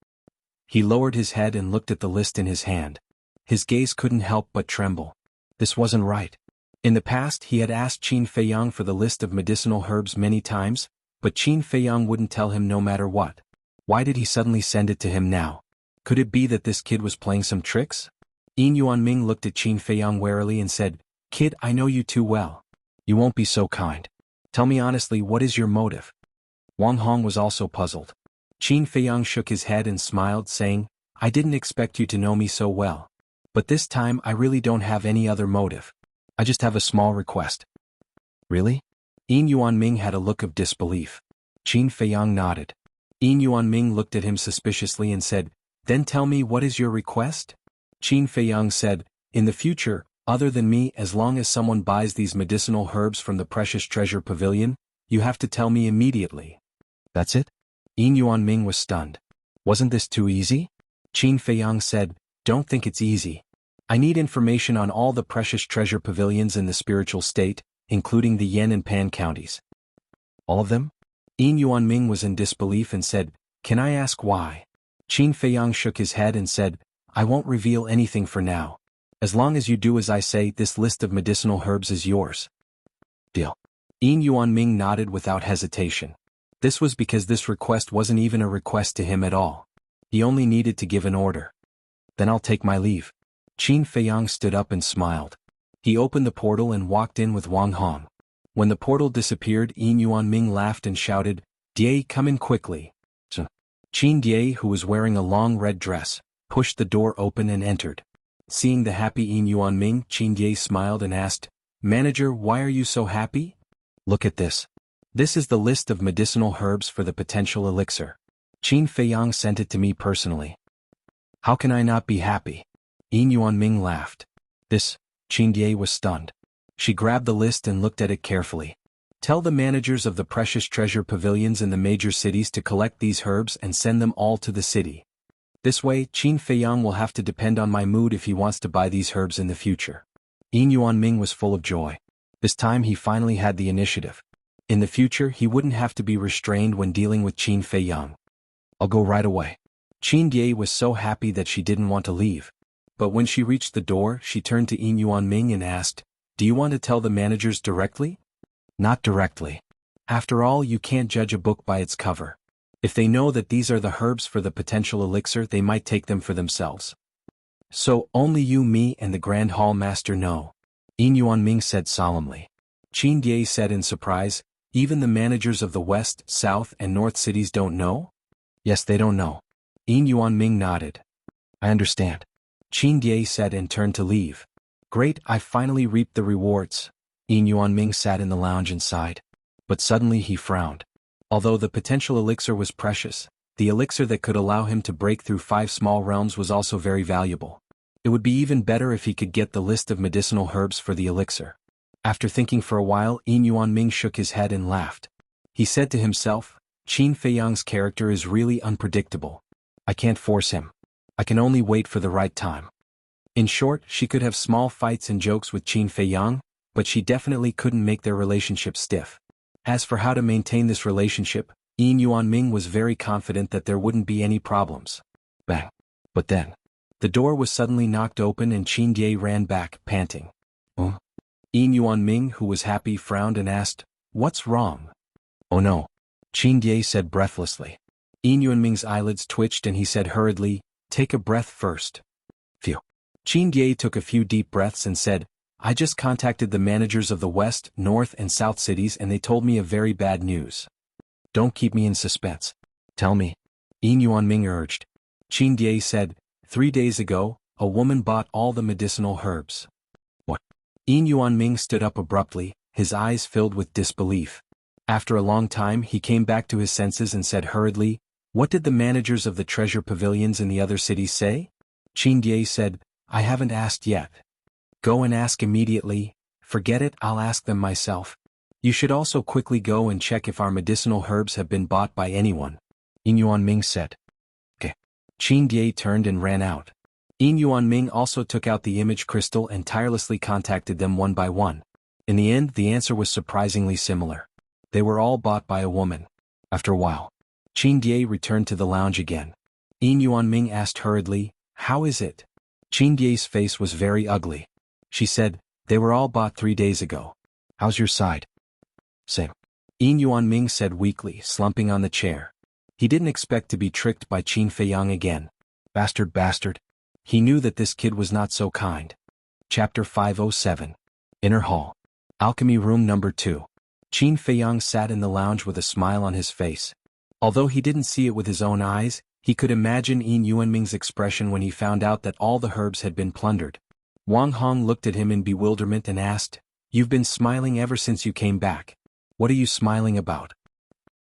Speaker 1: He lowered his head and looked at the list in his hand. His gaze couldn't help but tremble. This wasn't right. In the past, he had asked Qin Feiyang for the list of medicinal herbs many times, but Qin Feiyang wouldn't tell him no matter what. Why did he suddenly send it to him now? Could it be that this kid was playing some tricks? Yin Yuanming looked at Qin Feiyang warily and said, "Kid, I know you too well. You won't be so kind. Tell me honestly, what is your motive?" Wang Hong was also puzzled. Qin Feiyang shook his head and smiled, saying, "I didn't expect you to know me so well. But this time I really don't have any other motive. I just have a small request." "Really?" Yin Yuanming had a look of disbelief. Qin Feiyang nodded. Yin Yuanming looked at him suspiciously and said, "Then tell me, what is your request?" Qin Feiyang said, "In the future, other than me, as long as someone buys these medicinal herbs from the precious treasure pavilion, you have to tell me immediately." "That's it?" Yin Yuanming was stunned. "Wasn't this too easy?" Qin Feiyang said, "Don't think it's easy. I need information on all the precious treasure pavilions in the spiritual state, including the Yan and Pan counties." "All of them?" Yin Yuanming was in disbelief and said, "Can I ask why?" Qin Feiyang shook his head and said, I won't reveal anything for now. As long as you do as I say, this list of medicinal herbs is yours. Deal. Yin Yuanming nodded without hesitation. This was because this request wasn't even a request to him at all. He only needed to give an order. Then I'll take my leave. Qin Feiyang stood up and smiled. He opened the portal and walked in with Wang Hong. When the portal disappeared, Yin Yuanming laughed and shouted, "Die, come in quickly." Qin Die, who was wearing a long red dress, pushed the door open and entered. Seeing the happy Yin Yuanming, Qin Die smiled and asked, "Manager, why are you so happy?" "Look at this. This is the list of medicinal herbs for the potential elixir. Qin Feiyang sent it to me personally." "How can I not be happy?" Yin Yuanming laughed. This, Qin Die was stunned. She grabbed the list and looked at it carefully. "Tell the managers of the precious treasure pavilions in the major cities to collect these herbs and send them all to the city. This way, Qin Feiyang will have to depend on my mood if he wants to buy these herbs in the future." Yin Yuanming was full of joy. This time he finally had the initiative. In the future he wouldn't have to be restrained when dealing with Qin Feiyang. "I'll go right away." Qin Die was so happy that she didn't want to leave. But when she reached the door, she turned to Yin Yuanming and asked, "Do you want to tell the managers directly?" "Not directly. After all, you can't judge a book by its cover. If they know that these are the herbs for the potential elixir, they might take them for themselves. So, only you, me, and the Grand Hall Master know," Yin Yuanming said solemnly. Qin Die said in surprise, "Even the managers of the West, South, and North cities don't know?" "Yes, they don't know." Yin Yuanming nodded. "I understand," Qin Die said and turned to leave. "Great, I finally reaped the rewards." Yin Yuanming sat in the lounge and sighed. But suddenly he frowned. Although the potential elixir was precious, the elixir that could allow him to break through 5 small realms was also very valuable. It would be even better if he could get the list of medicinal herbs for the elixir. After thinking for a while, Yin Yuanming shook his head and laughed. He said to himself, "Qin Feiyang's character is really unpredictable. I can't force him. I can only wait for the right time." In short, she could have small fights and jokes with Qin Feiyang, but she definitely couldn't make their relationship stiff. As for how to maintain this relationship, Yin Yuanming was very confident that there wouldn't be any problems. Bang. But then, the door was suddenly knocked open and Qin Die ran back, panting. Yin Yuanming, who was happy, frowned and asked, "What's wrong?" "Oh no," Qin Die said breathlessly. Yin Yuanming's eyelids twitched and he said hurriedly, "Take a breath first." Phew. Qin Die took a few deep breaths and said, "I just contacted the managers of the West, North, and South cities and they told me a very bad news." "Don't keep me in suspense. Tell me," Yin Yuanming urged. Qin Die said, 3 days ago, a woman bought all the medicinal herbs." "What?" Yin Yuanming stood up abruptly, his eyes filled with disbelief. After a long time he came back to his senses and said hurriedly, "What did the managers of the treasure pavilions in the other cities say?" Qin Die said, "I haven't asked yet." "Go and ask immediately." "Forget it, I'll ask them myself." "You should also quickly go and check if our medicinal herbs have been bought by anyone," Yin Yuanming said. "Okay." Qin Die turned and ran out. Yin Yuanming also took out the image crystal and tirelessly contacted them one by one. In the end, the answer was surprisingly similar. They were all bought by a woman. After a while, Qin Die returned to the lounge again. Yin Yuanming asked hurriedly, "How is it?" Qin Die's face was very ugly. She said, "They were all bought 3 days ago. How's your side?" "Same." Yin Yuanming said weakly, slumping on the chair. He didn't expect to be tricked by Qin Feiyang again. Bastard, bastard. He knew that this kid was not so kind. Chapter 507. Inner Hall. Alchemy Room Number 2. Qin Feiyang sat in the lounge with a smile on his face. Although he didn't see it with his own eyes, he could imagine Yin Yuanming's expression when he found out that all the herbs had been plundered. Wang Hong looked at him in bewilderment and asked, "You've been smiling ever since you came back. What are you smiling about?"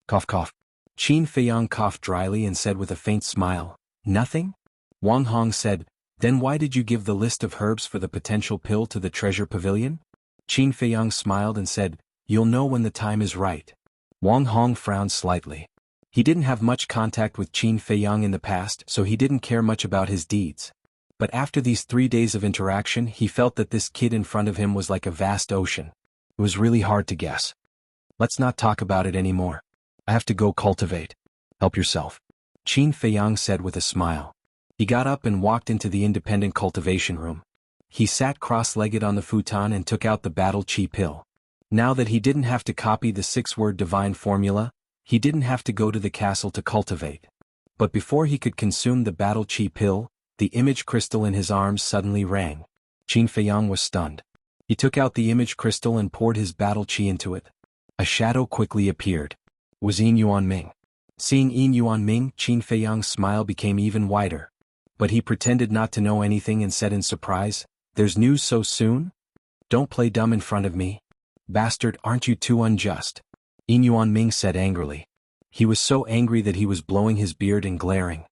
Speaker 1: Cough cough. Qin Feiyang coughed dryly and said with a faint smile, "Nothing?" Wang Hong said, "Then why did you give the list of herbs for the potential pill to the treasure pavilion?" Qin Feiyang smiled and said, "You'll know when the time is right." Wang Hong frowned slightly. He didn't have much contact with Qin Feiyang in the past, so he didn't care much about his deeds. But after these 3 days of interaction, he felt that this kid in front of him was like a vast ocean. It was really hard to guess. "Let's not talk about it anymore. I have to go cultivate. Help yourself," Qin Feiyang said with a smile. He got up and walked into the independent cultivation room. He sat cross-legged on the futon and took out the battle chi pill. Now that he didn't have to copy the 6-word divine formula, he didn't have to go to the castle to cultivate. But before he could consume the battle chi pill, the image crystal in his arms suddenly rang. Qin Feiyang was stunned. He took out the image crystal and poured his battle chi into it. A shadow quickly appeared. It was Yin Yuan Ming. Seeing Yin Yuan Ming, Qin Feiyang's smile became even wider. But he pretended not to know anything and said in surprise, "There's news so soon? Don't play dumb in front of me. Bastard, aren't you too unjust?" Yin Yuan Ming said angrily. He was so angry that he was blowing his beard and glaring.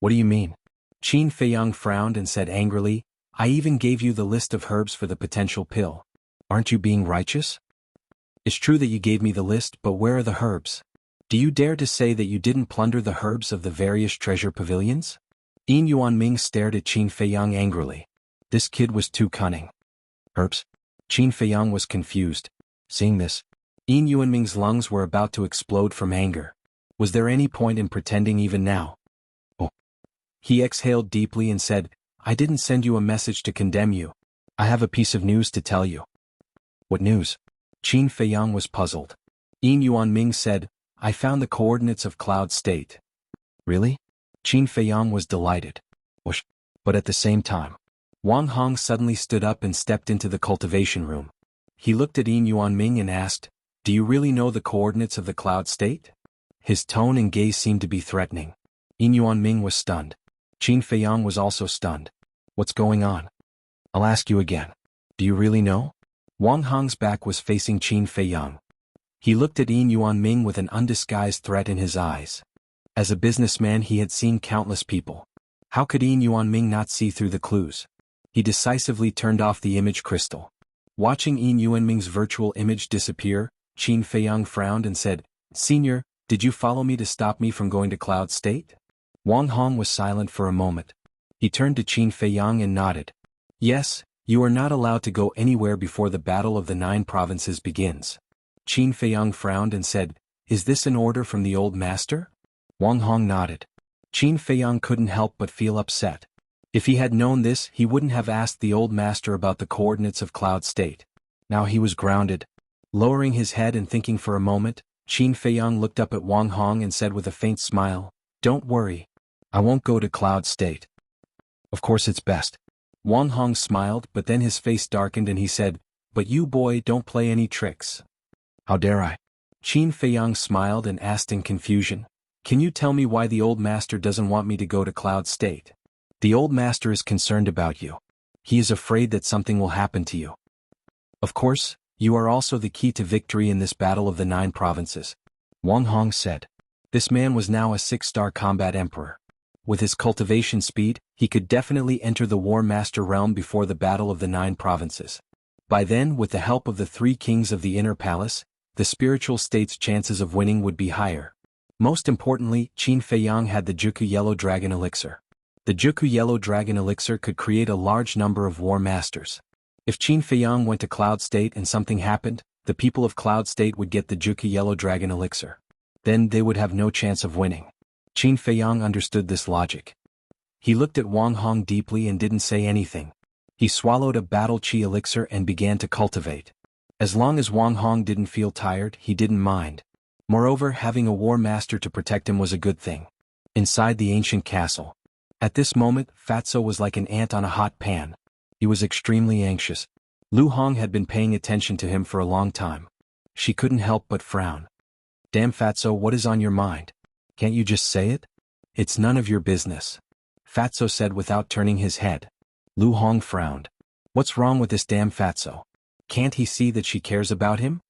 Speaker 1: "What do you mean?" Qin Feiyang frowned and said angrily, "I even gave you the list of herbs for the potential pill. Aren't you being righteous? It's true that you gave me the list, but where are the herbs? Do you dare to say that you didn't plunder the herbs of the various treasure pavilions?" Yin Yuan Ming stared at Qin Feiyang angrily. This kid was too cunning. "Herbs?" Qin Feiyang was confused. Seeing this, Yin Yuan Ming's lungs were about to explode from anger. Was there any point in pretending even now? "Oh." He exhaled deeply and said, "I didn't send you a message to condemn you. I have a piece of news to tell you." "What news?" Qin Feiyang was puzzled. Yin Yuan Ming said, "I found the coordinates of Cloud State." "Really?" Qin Feiyang was delighted. Whoosh. But at the same time, Wang Hong suddenly stood up and stepped into the cultivation room. He looked at Yin Yuan Ming and asked, "Do you really know the coordinates of the Cloud State?" His tone and gaze seemed to be threatening. Yin Yuan Ming was stunned. Qin Feiyang was also stunned. "What's going on?" "I'll ask you again. Do you really know?" Wang Hong's back was facing Qin Feiyang. He looked at Yin Yuan Ming with an undisguised threat in his eyes. As a businessman he had seen countless people. How could Yin Yuan Ming not see through the clues? He decisively turned off the image crystal. Watching Yin Yuan Ming's virtual image disappear, Qin Feiyang frowned and said, "Senior, did you follow me to stop me from going to Cloud State?" Wang Hong was silent for a moment. He turned to Qin Feiyang and nodded. "Yes, you are not allowed to go anywhere before the Battle of the 9 Provinces begins." Qin Feiyang frowned and said, "Is this an order from the old master?" Wang Hong nodded. Qin Feiyang couldn't help but feel upset. If he had known this, he wouldn't have asked the old master about the coordinates of Cloud State. Now he was grounded. Lowering his head and thinking for a moment, Qin Feiyang looked up at Wang Hong and said with a faint smile, "Don't worry. I won't go to Cloud State." "Of course it's best." Wang Hong smiled, but then his face darkened and he said, "But you boy, don't play any tricks." "How dare I?" Qin Feiyang smiled and asked in confusion, "Can you tell me why the old master doesn't want me to go to Cloud State?" "The old master is concerned about you. He is afraid that something will happen to you. Of course, you are also the key to victory in this battle of the 9 provinces," Wang Hong said. This man was now a 6-star combat emperor. With his cultivation speed, he could definitely enter the War Master realm before the battle of the 9 provinces. By then, with the help of the 3 kings of the Inner Palace, the spiritual state's chances of winning would be higher. Most importantly, Qin Feiyang had the Jianghu Yellow Dragon Elixir. The Jianghu Yellow Dragon Elixir could create a large number of War Masters. If Qin Feiyang went to Cloud State and something happened, the people of Cloud State would get the Jianghu Yellow Dragon Elixir. Then they would have no chance of winning. Qin Feiyang understood this logic. He looked at Wang Hong deeply and didn't say anything. He swallowed a battle chi elixir and began to cultivate. As long as Wang Hong didn't feel tired, he didn't mind. Moreover, having a war master to protect him was a good thing. Inside the ancient castle. At this moment, Fatso was like an ant on a hot pan. He was extremely anxious. Lu Hong had been paying attention to him for a long time. She couldn't help but frown. "Damn Fatso, what is on your mind? Can't you just say it?" "It's none of your business," Fatso said without turning his head. Lu Hong frowned. "What's wrong with this damn Fatso? Can't he see that she cares about him?"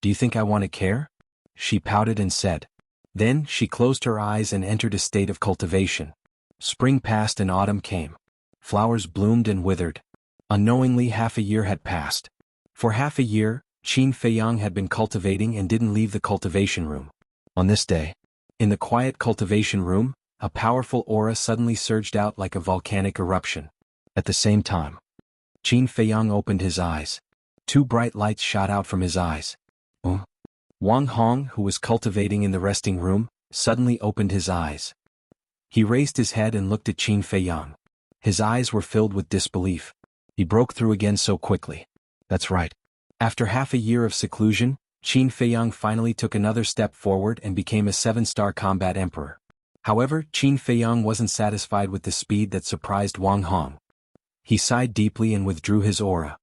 Speaker 1: "Do you think I want to care?" She pouted and said. Then she closed her eyes and entered a state of cultivation. Spring passed and autumn came. Flowers bloomed and withered. Unknowingly, half a year had passed. For half a year, Qin Feiyang had been cultivating and didn't leave the cultivation room. On this day, in the quiet cultivation room, a powerful aura suddenly surged out like a volcanic eruption. At the same time, Qin Feiyang opened his eyes. 2 bright lights shot out from his eyes. Wang Hong, who was cultivating in the resting room, suddenly opened his eyes. He raised his head and looked at Qin Feiyang. His eyes were filled with disbelief. He broke through again so quickly. That's right. After half a year of seclusion, Qin Feiyang finally took another step forward and became a 7-star combat emperor. However, Qin Feiyang wasn't satisfied with the speed that surprised Wang Hong. He sighed deeply and withdrew his aura.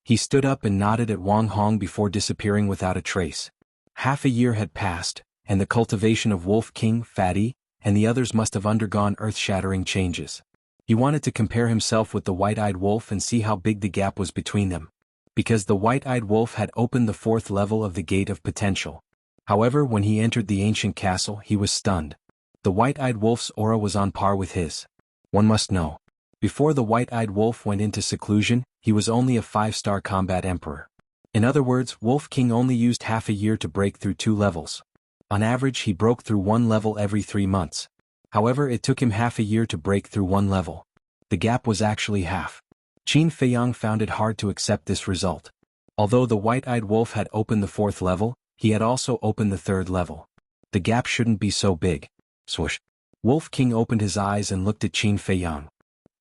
Speaker 1: He stood up and nodded at Wang Hong before disappearing without a trace. Half a year had passed, and the cultivation of Wolf King, Fatty, and the others must have undergone earth-shattering changes. He wanted to compare himself with the white-eyed wolf and see how big the gap was between them. Because the white-eyed wolf had opened the 4th level of the Gate of Potential. However, when he entered the ancient castle, he was stunned. The white-eyed wolf's aura was on par with his. One must know. Before the white-eyed wolf went into seclusion, he was only a 5-star combat emperor. In other words, Wolf King only used half a year to break through 2 levels. On average, he broke through 1 level every 3 months. However, it took him half a year to break through 1 level. The gap was actually half. Qin Feiyang found it hard to accept this result. Although the white-eyed wolf had opened the 4th level, he had also opened the 3rd level. The gap shouldn't be so big. Swoosh. Wolf King opened his eyes and looked at Qin Feiyang.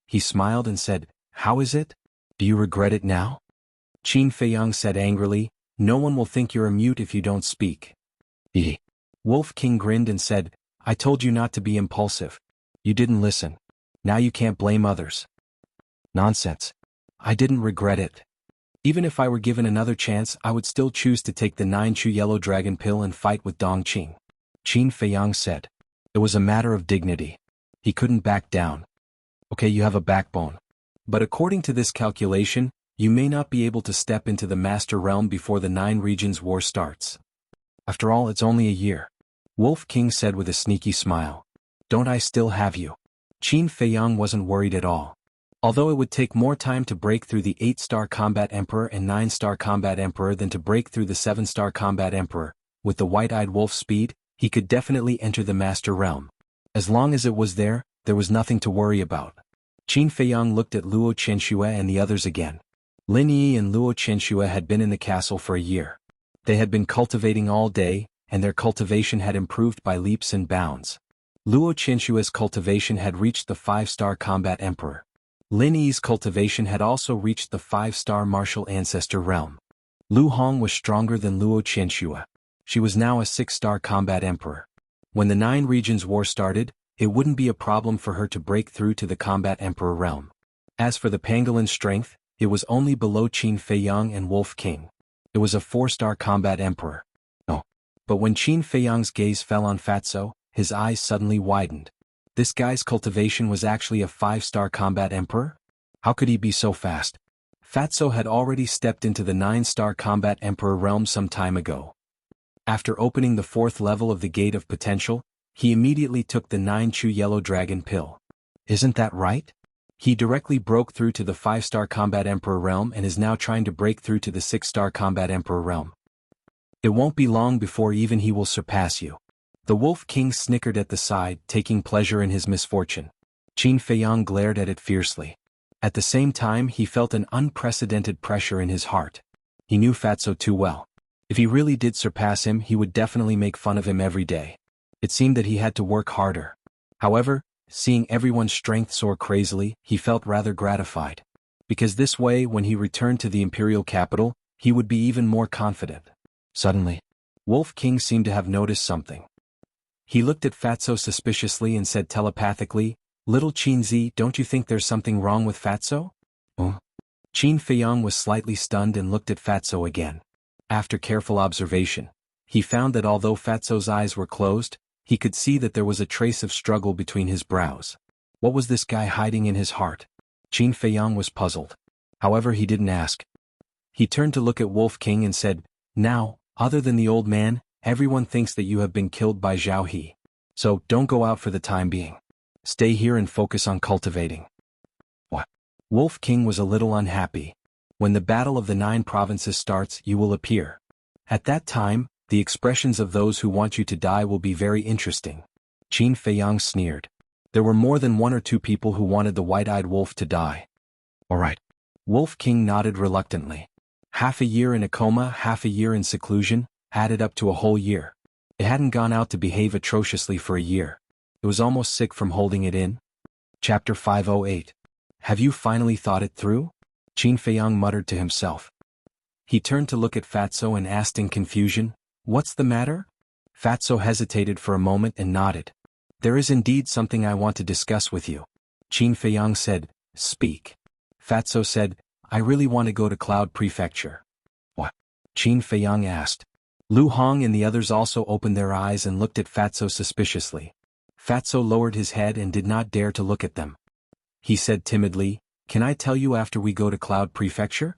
Speaker 1: He smiled and said, "How is it? Do you regret it now?" Qin Feiyang said angrily, "No one will think you're a mute if you don't speak." Wolf King grinned and said, "I told you not to be impulsive. You didn't listen. Now you can't blame others." Nonsense. I didn't regret it. Even if I were given another chance, I would still choose to take the 9-chew yellow dragon pill and fight with Dongqing. Qin Feiyang said. It was a matter of dignity. He couldn't back down. Okay, you have a backbone. But according to this calculation, you may not be able to step into the Master Realm before the 9 Regions War starts. After all, it's only a year. Wolf King said with a sneaky smile. Don't I still have you? Qin Feiyang wasn't worried at all. Although it would take more time to break through the 8-star Combat Emperor and 9-star Combat Emperor than to break through the 7-star Combat Emperor, with the white-eyed wolf speed, he could definitely enter the Master Realm. As long as it was there was nothing to worry about. Qin Feiyang looked at Luo Chenxue and the others again. Lin Yi and Luo Chenxue had been in the castle for a year. They had been cultivating all day, and their cultivation had improved by leaps and bounds. Luo Chenxue's cultivation had reached the 5-star Combat Emperor. Lin Yi's cultivation had also reached the 5-star Martial Ancestor realm. Lu Hong was stronger than Luo Chenxue. She was now a 6-star Combat Emperor. When the 9 Regions War started, it wouldn't be a problem for her to break through to the Combat Emperor realm. As for the Pangolin strength, it was only below Qin Feiyang and Wolf King. It was a 4-star Combat Emperor. Oh. But when Qin Feiyang's gaze fell on Fatso, his eyes suddenly widened. This guy's cultivation was actually a 5-star Combat Emperor? How could he be so fast? Fatso had already stepped into the 9-star Combat Emperor realm some time ago. After opening the 4th level of the Gate of Potential, he immediately took the 9-chew yellow dragon pill. Isn't that right? He directly broke through to the 5-star Combat Emperor realm and is now trying to break through to the 6-star Combat Emperor realm. It won't be long before even he will surpass you. The Wolf King snickered at the side, taking pleasure in his misfortune. Qin Feiyang glared at it fiercely. At the same time, he felt an unprecedented pressure in his heart. He knew Fatso too well. If he really did surpass him, he would definitely make fun of him every day. It seemed that he had to work harder. However, seeing everyone's strength soar crazily, he felt rather gratified. Because this way, when he returned to the imperial capital, he would be even more confident. Suddenly, Wolf King seemed to have noticed something. He looked at Fatso suspiciously and said telepathically, "Little Qinzi, don't you think there's something wrong with Fatso?" Oh. Qin Feiyang was slightly stunned and looked at Fatso again. After careful observation, he found that although Fatso's eyes were closed, he could see that there was a trace of struggle between his brows. What was this guy hiding in his heart? Qin Feiyang was puzzled. However, he didn't ask. He turned to look at Wolf King and said, "Now, other than the old man, everyone thinks that you have been killed by Zhao He. So, don't go out for the time being. Stay here and focus on cultivating." What? Wolf King was a little unhappy. When the Battle of the 9 Provinces starts, you will appear. At that time, the expressions of those who want you to die will be very interesting. Qin Feiyang sneered. There were more than 1 or 2 people who wanted the white-eyed wolf to die. Alright. Wolf King nodded reluctantly. Half a year in a coma, half a year in seclusion, added up to a whole year. It hadn't gone out to behave atrociously for a year. It was almost sick from holding it in. Chapter 508. Have you finally thought it through? Qin Feiyang muttered to himself. He turned to look at Fatso and asked in confusion, "What's the matter?" Fatso hesitated for a moment and nodded. "There is indeed something I want to discuss with you." Qin Feiyang said, "Speak." Fatso said, "I really want to go to Cloud Prefecture." "What?" Qin Feiyang asked. Lu Hong and the others also opened their eyes and looked at Fatso suspiciously. Fatso lowered his head and did not dare to look at them. He said timidly, "Can I tell you after we go to Cloud Prefecture?"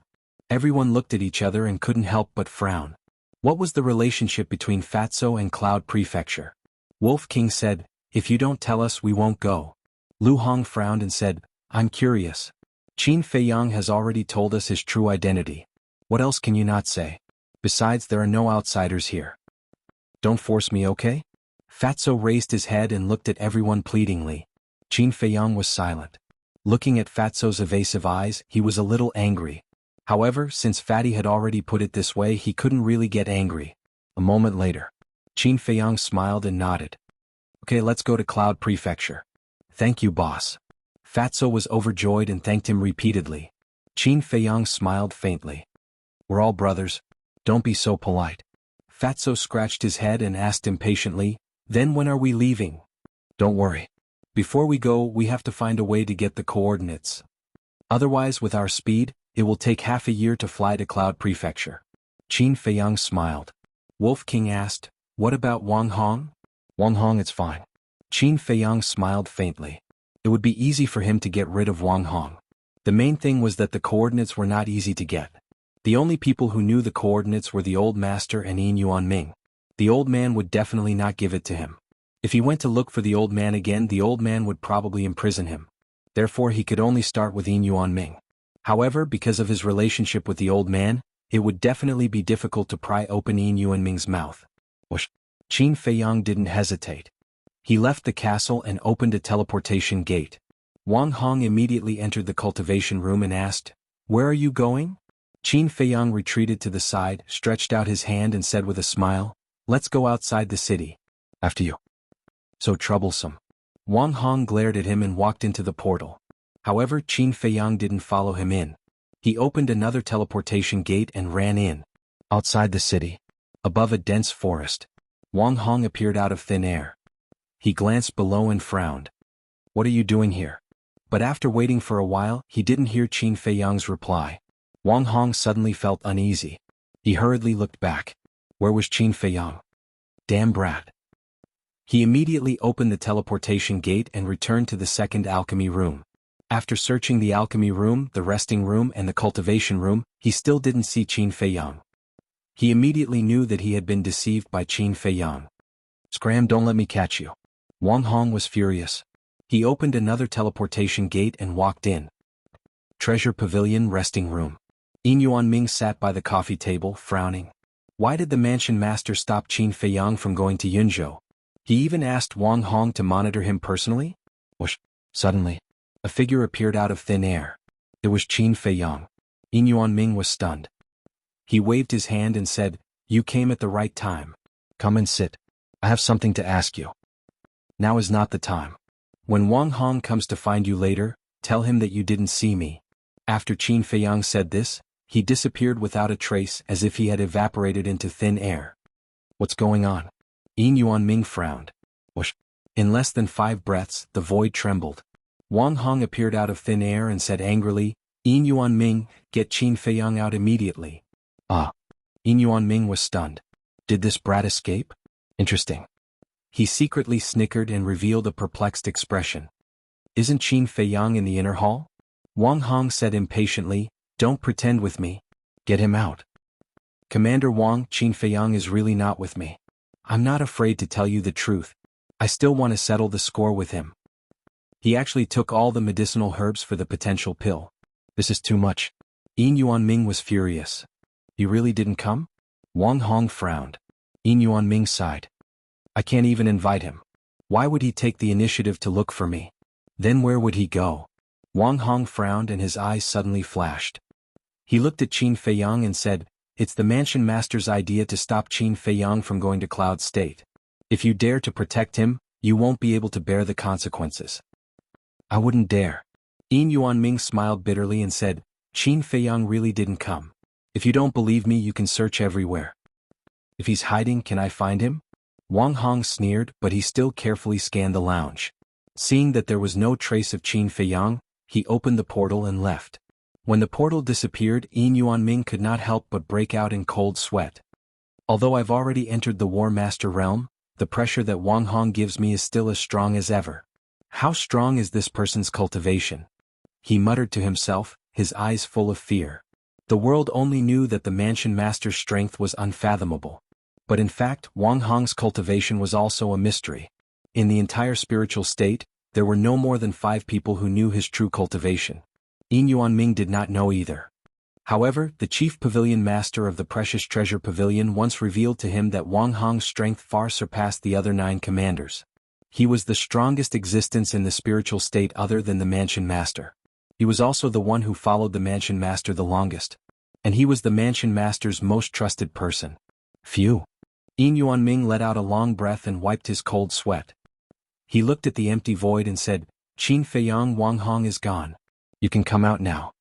Speaker 1: Everyone looked at each other and couldn't help but frown. What was the relationship between Fatso and Cloud Prefecture? Wolf King said, "If you don't tell us, we won't go." Lu Hong frowned and said, "I'm curious. Qin Feiyang has already told us his true identity. What else can you not say? Besides, there are no outsiders here. Don't force me, okay?" Fatso raised his head and looked at everyone pleadingly. Qin Feiyang was silent. Looking at Fatso's evasive eyes, he was a little angry. However, since Fatty had already put it this way, he couldn't really get angry. A moment later, Qin Feiyang smiled and nodded. "Okay, let's go to Cloud Prefecture." "Thank you, boss." Fatso was overjoyed and thanked him repeatedly. Qin Feiyang smiled faintly. "We're all brothers. Don't be so polite." Fatso scratched his head and asked impatiently, "Then when are we leaving?" "Don't worry. Before we go, we have to find a way to get the coordinates. Otherwise, with our speed, it will take half a year to fly to Cloud Prefecture." Qin Feiyang smiled. Wolf King asked, "What about Wang Hong?" "Wang Hong, it's fine." Qin Feiyang smiled faintly. It would be easy for him to get rid of Wang Hong. The main thing was that the coordinates were not easy to get. The only people who knew the coordinates were the old master and Yin Yuan Ming. The old man would definitely not give it to him. If he went to look for the old man again, the old man would probably imprison him. Therefore, he could only start with Yin Yuan Ming. However, because of his relationship with the old man, it would definitely be difficult to pry open Yin Yuan Ming's mouth. Whoosh! Qin Feiyang didn't hesitate. He left the castle and opened a teleportation gate. Wang Hong immediately entered the cultivation room and asked, "Where are you going?" Qin Feiyang retreated to the side, stretched out his hand and said with a smile, "Let's go outside the city." "After you." "So troublesome." Wang Hong glared at him and walked into the portal. However, Qin Feiyang didn't follow him in. He opened another teleportation gate and ran in. Outside the city, above a dense forest, Wang Hong appeared out of thin air. He glanced below and frowned. "What are you doing here?" But after waiting for a while, he didn't hear Qin Feiyang's reply. Wang Hong suddenly felt uneasy. He hurriedly looked back. Where was Qin Feiyang? Damn brat. He immediately opened the teleportation gate and returned to the second alchemy room. After searching the alchemy room, the resting room and the cultivation room, he still didn't see Qin Feiyang. He immediately knew that he had been deceived by Qin Feiyang. "Scram, don't let me catch you." Wang Hong was furious. He opened another teleportation gate and walked in. Treasure Pavilion Resting Room. Yin Yuan Ming sat by the coffee table, frowning. Why did the mansion master stop Qin Feiyang from going to Yunzhou? He even asked Wang Hong to monitor him personally? Whoosh! Suddenly, a figure appeared out of thin air. It was Qin Feiyang. Yin Yuan Ming was stunned. He waved his hand and said, "You came at the right time. Come and sit. I have something to ask you." "Now is not the time. When Wang Hong comes to find you later, tell him that you didn't see me." After Qin Feiyang said this, he disappeared without a trace as if he had evaporated into thin air. "What's going on?" Yin Yuan Ming frowned. Whoosh! In less than 5 breaths, the void trembled. Wang Hong appeared out of thin air and said angrily, "Yin Yuan Ming, get Qin Feiyang out immediately." Ah! Yin Yuan Ming was stunned. Did this brat escape? Interesting. He secretly snickered and revealed a perplexed expression. "Isn't Qin Feiyang in the inner hall?" Wang Hong said impatiently, "Don't pretend with me. Get him out." "Commander Wang, Qin Feiyang is really not with me. I'm not afraid to tell you the truth. I still want to settle the score with him. He actually took all the medicinal herbs for the potential pill. This is too much." Yin Yuan Ming was furious. "He really didn't come?" Wang Hong frowned. Yin Yuan Ming sighed. "I can't even invite him. Why would he take the initiative to look for me? Then where would he go?" Wang Hong frowned and his eyes suddenly flashed. He looked at Qin Feiyang and said, "It's the mansion master's idea to stop Qin Feiyang from going to Cloud State. If you dare to protect him, You won't be able to bear the consequences. I wouldn't dare. Yin Yuanming smiled bitterly and said, Qin Feiyang really didn't come. If you don't believe me, you can search everywhere. If he's hiding, can I find him? Wang Hong sneered, but he still carefully scanned the lounge. Seeing that there was no trace of Qin Feiyang, he opened the portal and left. When the portal disappeared, Yin Yuanming could not help but break out in cold sweat. Although I've already entered the War Master realm, the pressure that Wang Hong gives me is still as strong as ever. How strong is this person's cultivation? He muttered to himself, his eyes full of fear. The world only knew that the Mansion Master's strength was unfathomable. But in fact, Wang Hong's cultivation was also a mystery. In the entire spiritual state, there were no more than 5 people who knew his true cultivation. Yin Yuanming did not know either. However, the chief pavilion master of the Precious Treasure Pavilion once revealed to him that Wang Hong's strength far surpassed the other 9 commanders. He was the strongest existence in the spiritual state other than the Mansion Master. He was also the one who followed the Mansion Master the longest. And he was the Mansion Master's most trusted person. Phew. Yin Yuanming let out a long breath and wiped his cold sweat. He looked at the empty void and said, Qin Feiyang, Wang Hong is gone. You can come out now.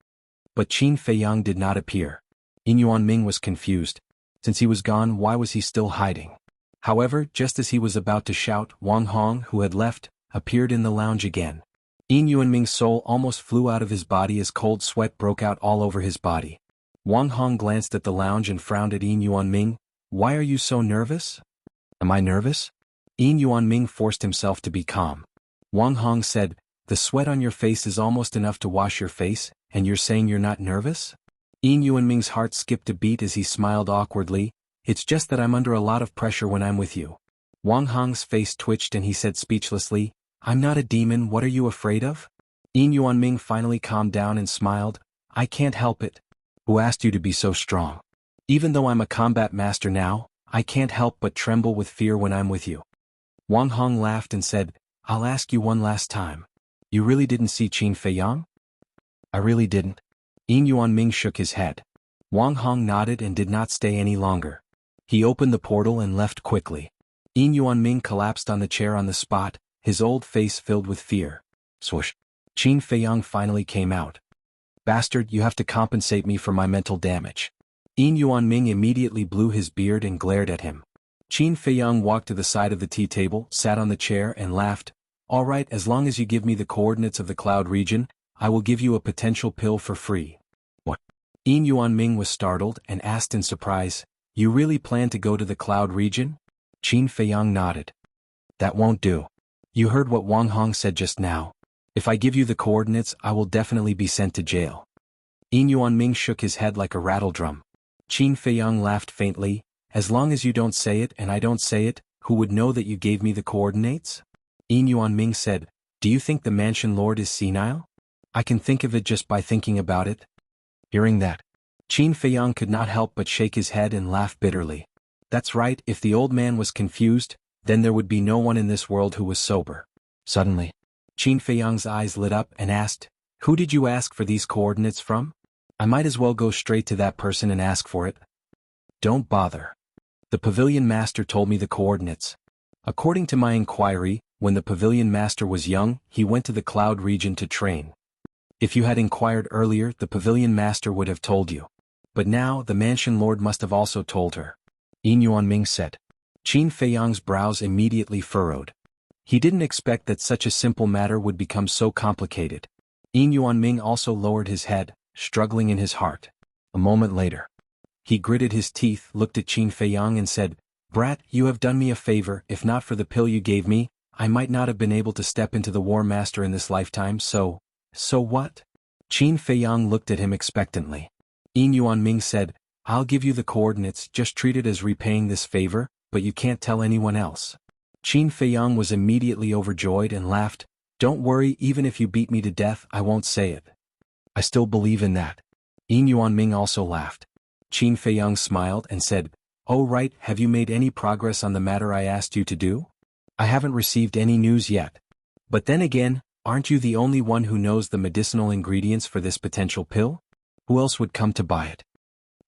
Speaker 1: But Qin Feiyang did not appear. Yin Yuanming was confused. Since he was gone, why was he still hiding? However, just as he was about to shout, Wang Hong, who had left, appeared in the lounge again. Yin Yuanming's soul almost flew out of his body as cold sweat broke out all over his body. Wang Hong glanced at the lounge and frowned at Yin Yuanming. Why are you so nervous? Am I nervous? Yin Yuanming forced himself to be calm. Wang Hong said, the sweat on your face is almost enough to wash your face, and you're saying you're not nervous? Yin Yuanming's heart skipped a beat as he smiled awkwardly. It's just that I'm under a lot of pressure when I'm with you. Wang Hong's face twitched and he said speechlessly, I'm not a demon, what are you afraid of? Yin Yuanming finally calmed down and smiled, I can't help it. Who asked you to be so strong? Even though I'm a combat master now, I can't help but tremble with fear when I'm with you. Wang Hong laughed and said, I'll ask you one last time. You really didn't see Qin Feiyang? I really didn't. Yin Yuanming shook his head. Wang Hong nodded and did not stay any longer. He opened the portal and left quickly. Yin Yuanming collapsed on the chair on the spot, his old face filled with fear. Swoosh. Qin Feiyang finally came out. Bastard, you have to compensate me for my mental damage. Yin Yuanming immediately blew his beard and glared at him. Qin Feiyang walked to the side of the tea table, sat on the chair and laughed. All right, as long as you give me the coordinates of the cloud region, I will give you a potential pill for free. What? Yin Yuanming was startled and asked in surprise, You really plan to go to the cloud region? Qin Feiyang nodded. That won't do. You heard what Wang Hong said just now. If I give you the coordinates, I will definitely be sent to jail. Yin Yuanming shook his head like a rattledrum. Qin Feiyang laughed faintly, As long as you don't say it and I don't say it, who would know that you gave me the coordinates? Yin Yuanming said, Do you think the Mansion Lord is senile? I can think of it just by thinking about it. Hearing that, Qin Feiyang could not help but shake his head and laugh bitterly. That's right, if the old man was confused, then there would be no one in this world who was sober. Suddenly, Qin Feiyang's eyes lit up and asked, Who did you ask for these coordinates from? I might as well go straight to that person and ask for it. Don't bother. The pavilion master told me the coordinates. According to my inquiry, when the pavilion master was young, he went to the cloud region to train. If you had inquired earlier, the pavilion master would have told you. But now, the Mansion Lord must have also told her. Yin Yuanming said. Qin Feiyang's brows immediately furrowed. He didn't expect that such a simple matter would become so complicated. Yin Yuanming also lowered his head, struggling in his heart. A moment later, he gritted his teeth, looked at Qin Feiyang and said, Brat, you have done me a favor. If not for the pill you gave me, I might not have been able to step into the War Master in this lifetime, so what? Qin Feiyang looked at him expectantly. Yin Yuanming said, I'll give you the coordinates, just treat it as repaying this favor, but you can't tell anyone else. Qin Feiyang was immediately overjoyed and laughed, Don't worry, even if you beat me to death, I won't say it. I still believe in that. Yin Yuanming also laughed. Qin Feiyang smiled and said, Oh right, have you made any progress on the matter I asked you to do? I haven't received any news yet. But then again, aren't you the only one who knows the medicinal ingredients for this potential pill? Who else would come to buy it?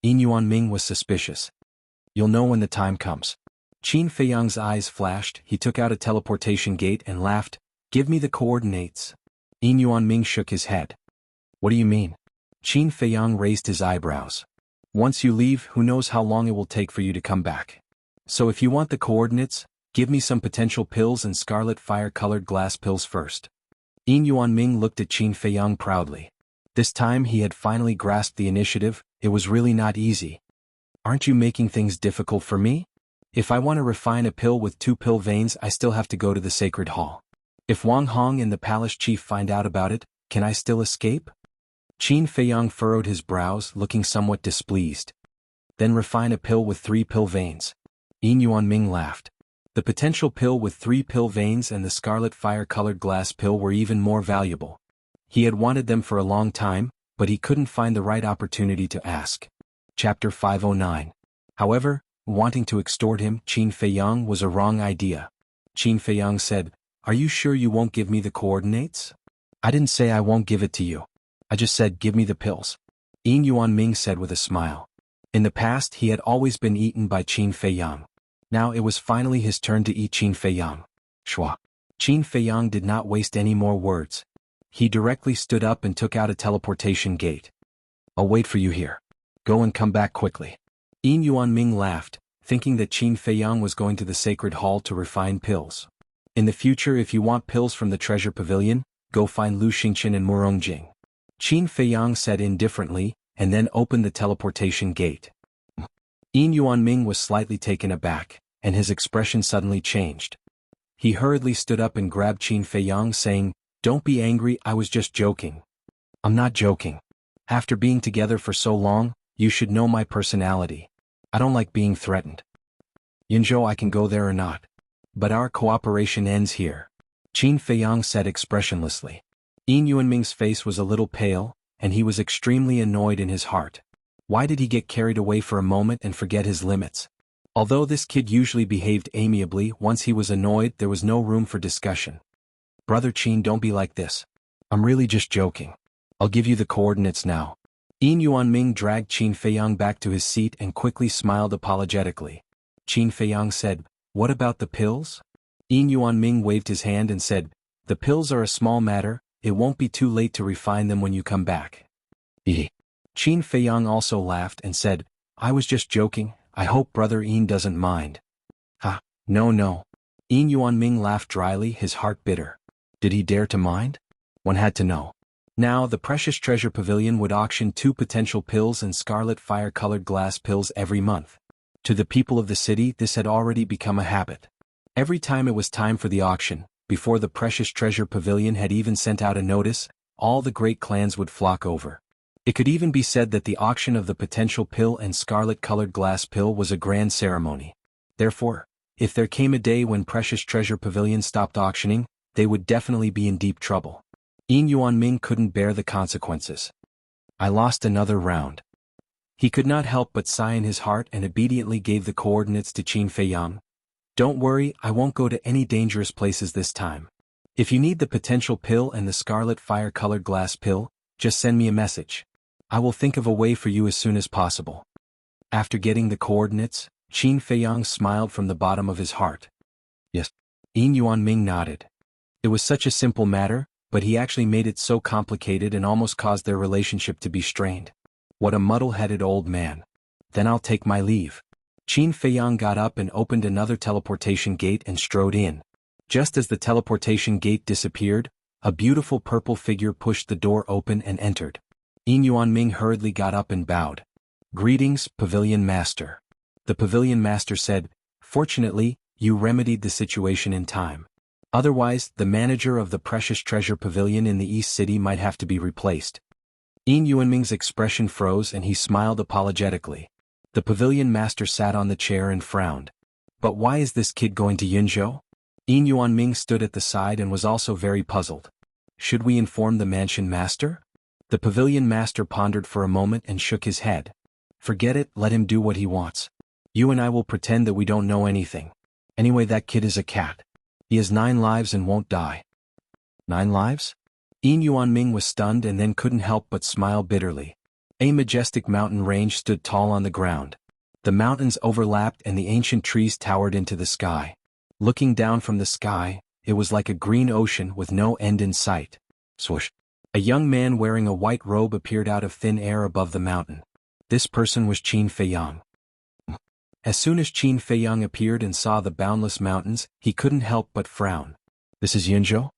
Speaker 1: Yin Yuanming was suspicious. You'll know when the time comes. Qin Feiyang's eyes flashed, he took out a teleportation gate and laughed, "Give me the coordinates." Yin Yuanming shook his head. "What do you mean?" Qin Feiyang raised his eyebrows. "Once you leave, who knows how long it will take for you to come back. So if you want the coordinates, give me some potential pills and scarlet fire-colored glass pills first." Yin Yuanming looked at Qin Feiyang proudly. This time he had finally grasped the initiative. It was really not easy. "Aren't you making things difficult for me? If I want to refine a pill with 2 pill veins, I still have to go to the sacred hall. If Wang Hong and the palace chief find out about it, can I still escape?" Qin Feiyang furrowed his brows, looking somewhat displeased. "Then refine a pill with 3 pill veins." Yin Yuanming laughed. The potential pill with 3 pill veins and the scarlet fire-colored glass pill were even more valuable. He had wanted them for a long time, but he couldn't find the right opportunity to ask. Chapter 509. However, wanting to extort him, Qin Feiyang, was a wrong idea. Qin Feiyang said, "Are you sure you won't give me the coordinates?" "I didn't say I won't give it to you. I just said give me the pills," Yin Yuanming said with a smile. In the past he had always been eaten by Qin Feiyang. Now it was finally his turn to eat Qin Feiyang. Shua. Qin Feiyang did not waste any more words. He directly stood up and took out a teleportation gate. "I'll wait for you here. Go and come back quickly." Yin Yuanming laughed, thinking that Qin Feiyang was going to the sacred hall to refine pills. "In the future, if you want pills from the treasure pavilion, go find Lu Xingqian and Murongjing," Qin Feiyang said indifferently, and then opened the teleportation gate. Yin Yuanming was slightly taken aback, and his expression suddenly changed. He hurriedly stood up and grabbed Qin Feiyang, saying, "Don't be angry, I was just joking." "I'm not joking. After being together for so long, you should know my personality. I don't like being threatened. Yinzhou, I can go there or not. But our cooperation ends here," Qin Feiyang said expressionlessly. Yin Yuanming's face was a little pale, and he was extremely annoyed in his heart. Why did he get carried away for a moment and forget his limits? Although this kid usually behaved amiably, once he was annoyed there was no room for discussion. "Brother Qin, don't be like this. I'm really just joking. I'll give you the coordinates now." Yin Yuanming dragged Qin Feiyang back to his seat and quickly smiled apologetically. Qin Feiyang said, "What about the pills?" Yin Yuanming waved his hand and said, "The pills are a small matter, it won't be too late to refine them when you come back." Qin Feiyang also laughed and said, "I was just joking, I hope Brother Yin doesn't mind." "Ha, no. Yin Yuanming laughed dryly, his heart bitter. Did he dare to mind? One had to know. Now the precious treasure pavilion would auction 2 potential pills and scarlet fire-colored glass pills every month. To the people of the city this had already become a habit. Every time it was time for the auction, before the precious treasure pavilion had even sent out a notice, all the great clans would flock over. It could even be said that the auction of the potential pill and scarlet-colored glass pill was a grand ceremony. Therefore, if there came a day when precious treasure pavilion stopped auctioning, they would definitely be in deep trouble. Yin Yuanming couldn't bear the consequences. "I lost another round." He could not help but sigh in his heart and obediently gave the coordinates to Qin Feiyang. "Don't worry, I won't go to any dangerous places this time. If you need the potential pill and the scarlet fire-colored glass pill, just send me a message. I will think of a way for you as soon as possible." After getting the coordinates, Qin Feiyang smiled from the bottom of his heart. "Yes." Yin Yuanming nodded. It was such a simple matter, but he actually made it so complicated and almost caused their relationship to be strained. What a muddle-headed old man. "Then I'll take my leave." Qin Feiyang got up and opened another teleportation gate and strode in. Just as the teleportation gate disappeared, a beautiful purple figure pushed the door open and entered. Yin Yuanming hurriedly got up and bowed. "Greetings, Pavilion Master." The Pavilion Master said, "Fortunately, you remedied the situation in time. Otherwise, the manager of the precious treasure pavilion in the East City might have to be replaced." Yin Yuanming's expression froze and he smiled apologetically. The Pavilion Master sat on the chair and frowned. "But why is this kid going to Yinzhou?" Yin Yuanming stood at the side and was also very puzzled. "Should we inform the Mansion Master?" The Pavilion Master pondered for a moment and shook his head. "Forget it, let him do what he wants. You and I will pretend that we don't know anything. Anyway, that kid is a cat. He has 9 lives and won't die." 9 lives? Yin Yuanming was stunned and then couldn't help but smile bitterly. A majestic mountain range stood tall on the ground. The mountains overlapped and the ancient trees towered into the sky. Looking down from the sky, it was like a green ocean with no end in sight. Swoosh! A young man wearing a white robe appeared out of thin air above the mountain. This person was Qin Feiyang. As soon as Qin Feiyang appeared and saw the boundless mountains, he couldn't help but frown. "This is Yunzhou?"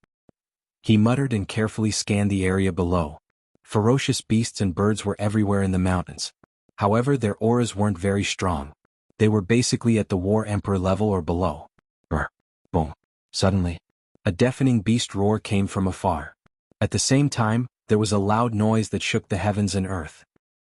Speaker 1: He muttered and carefully scanned the area below. Ferocious beasts and birds were everywhere in the mountains. However, their auras weren't very strong. They were basically at the War Emperor level or below. Boom. Suddenly, a deafening beast roar came from afar. At the same time, there was a loud noise that shook the heavens and earth.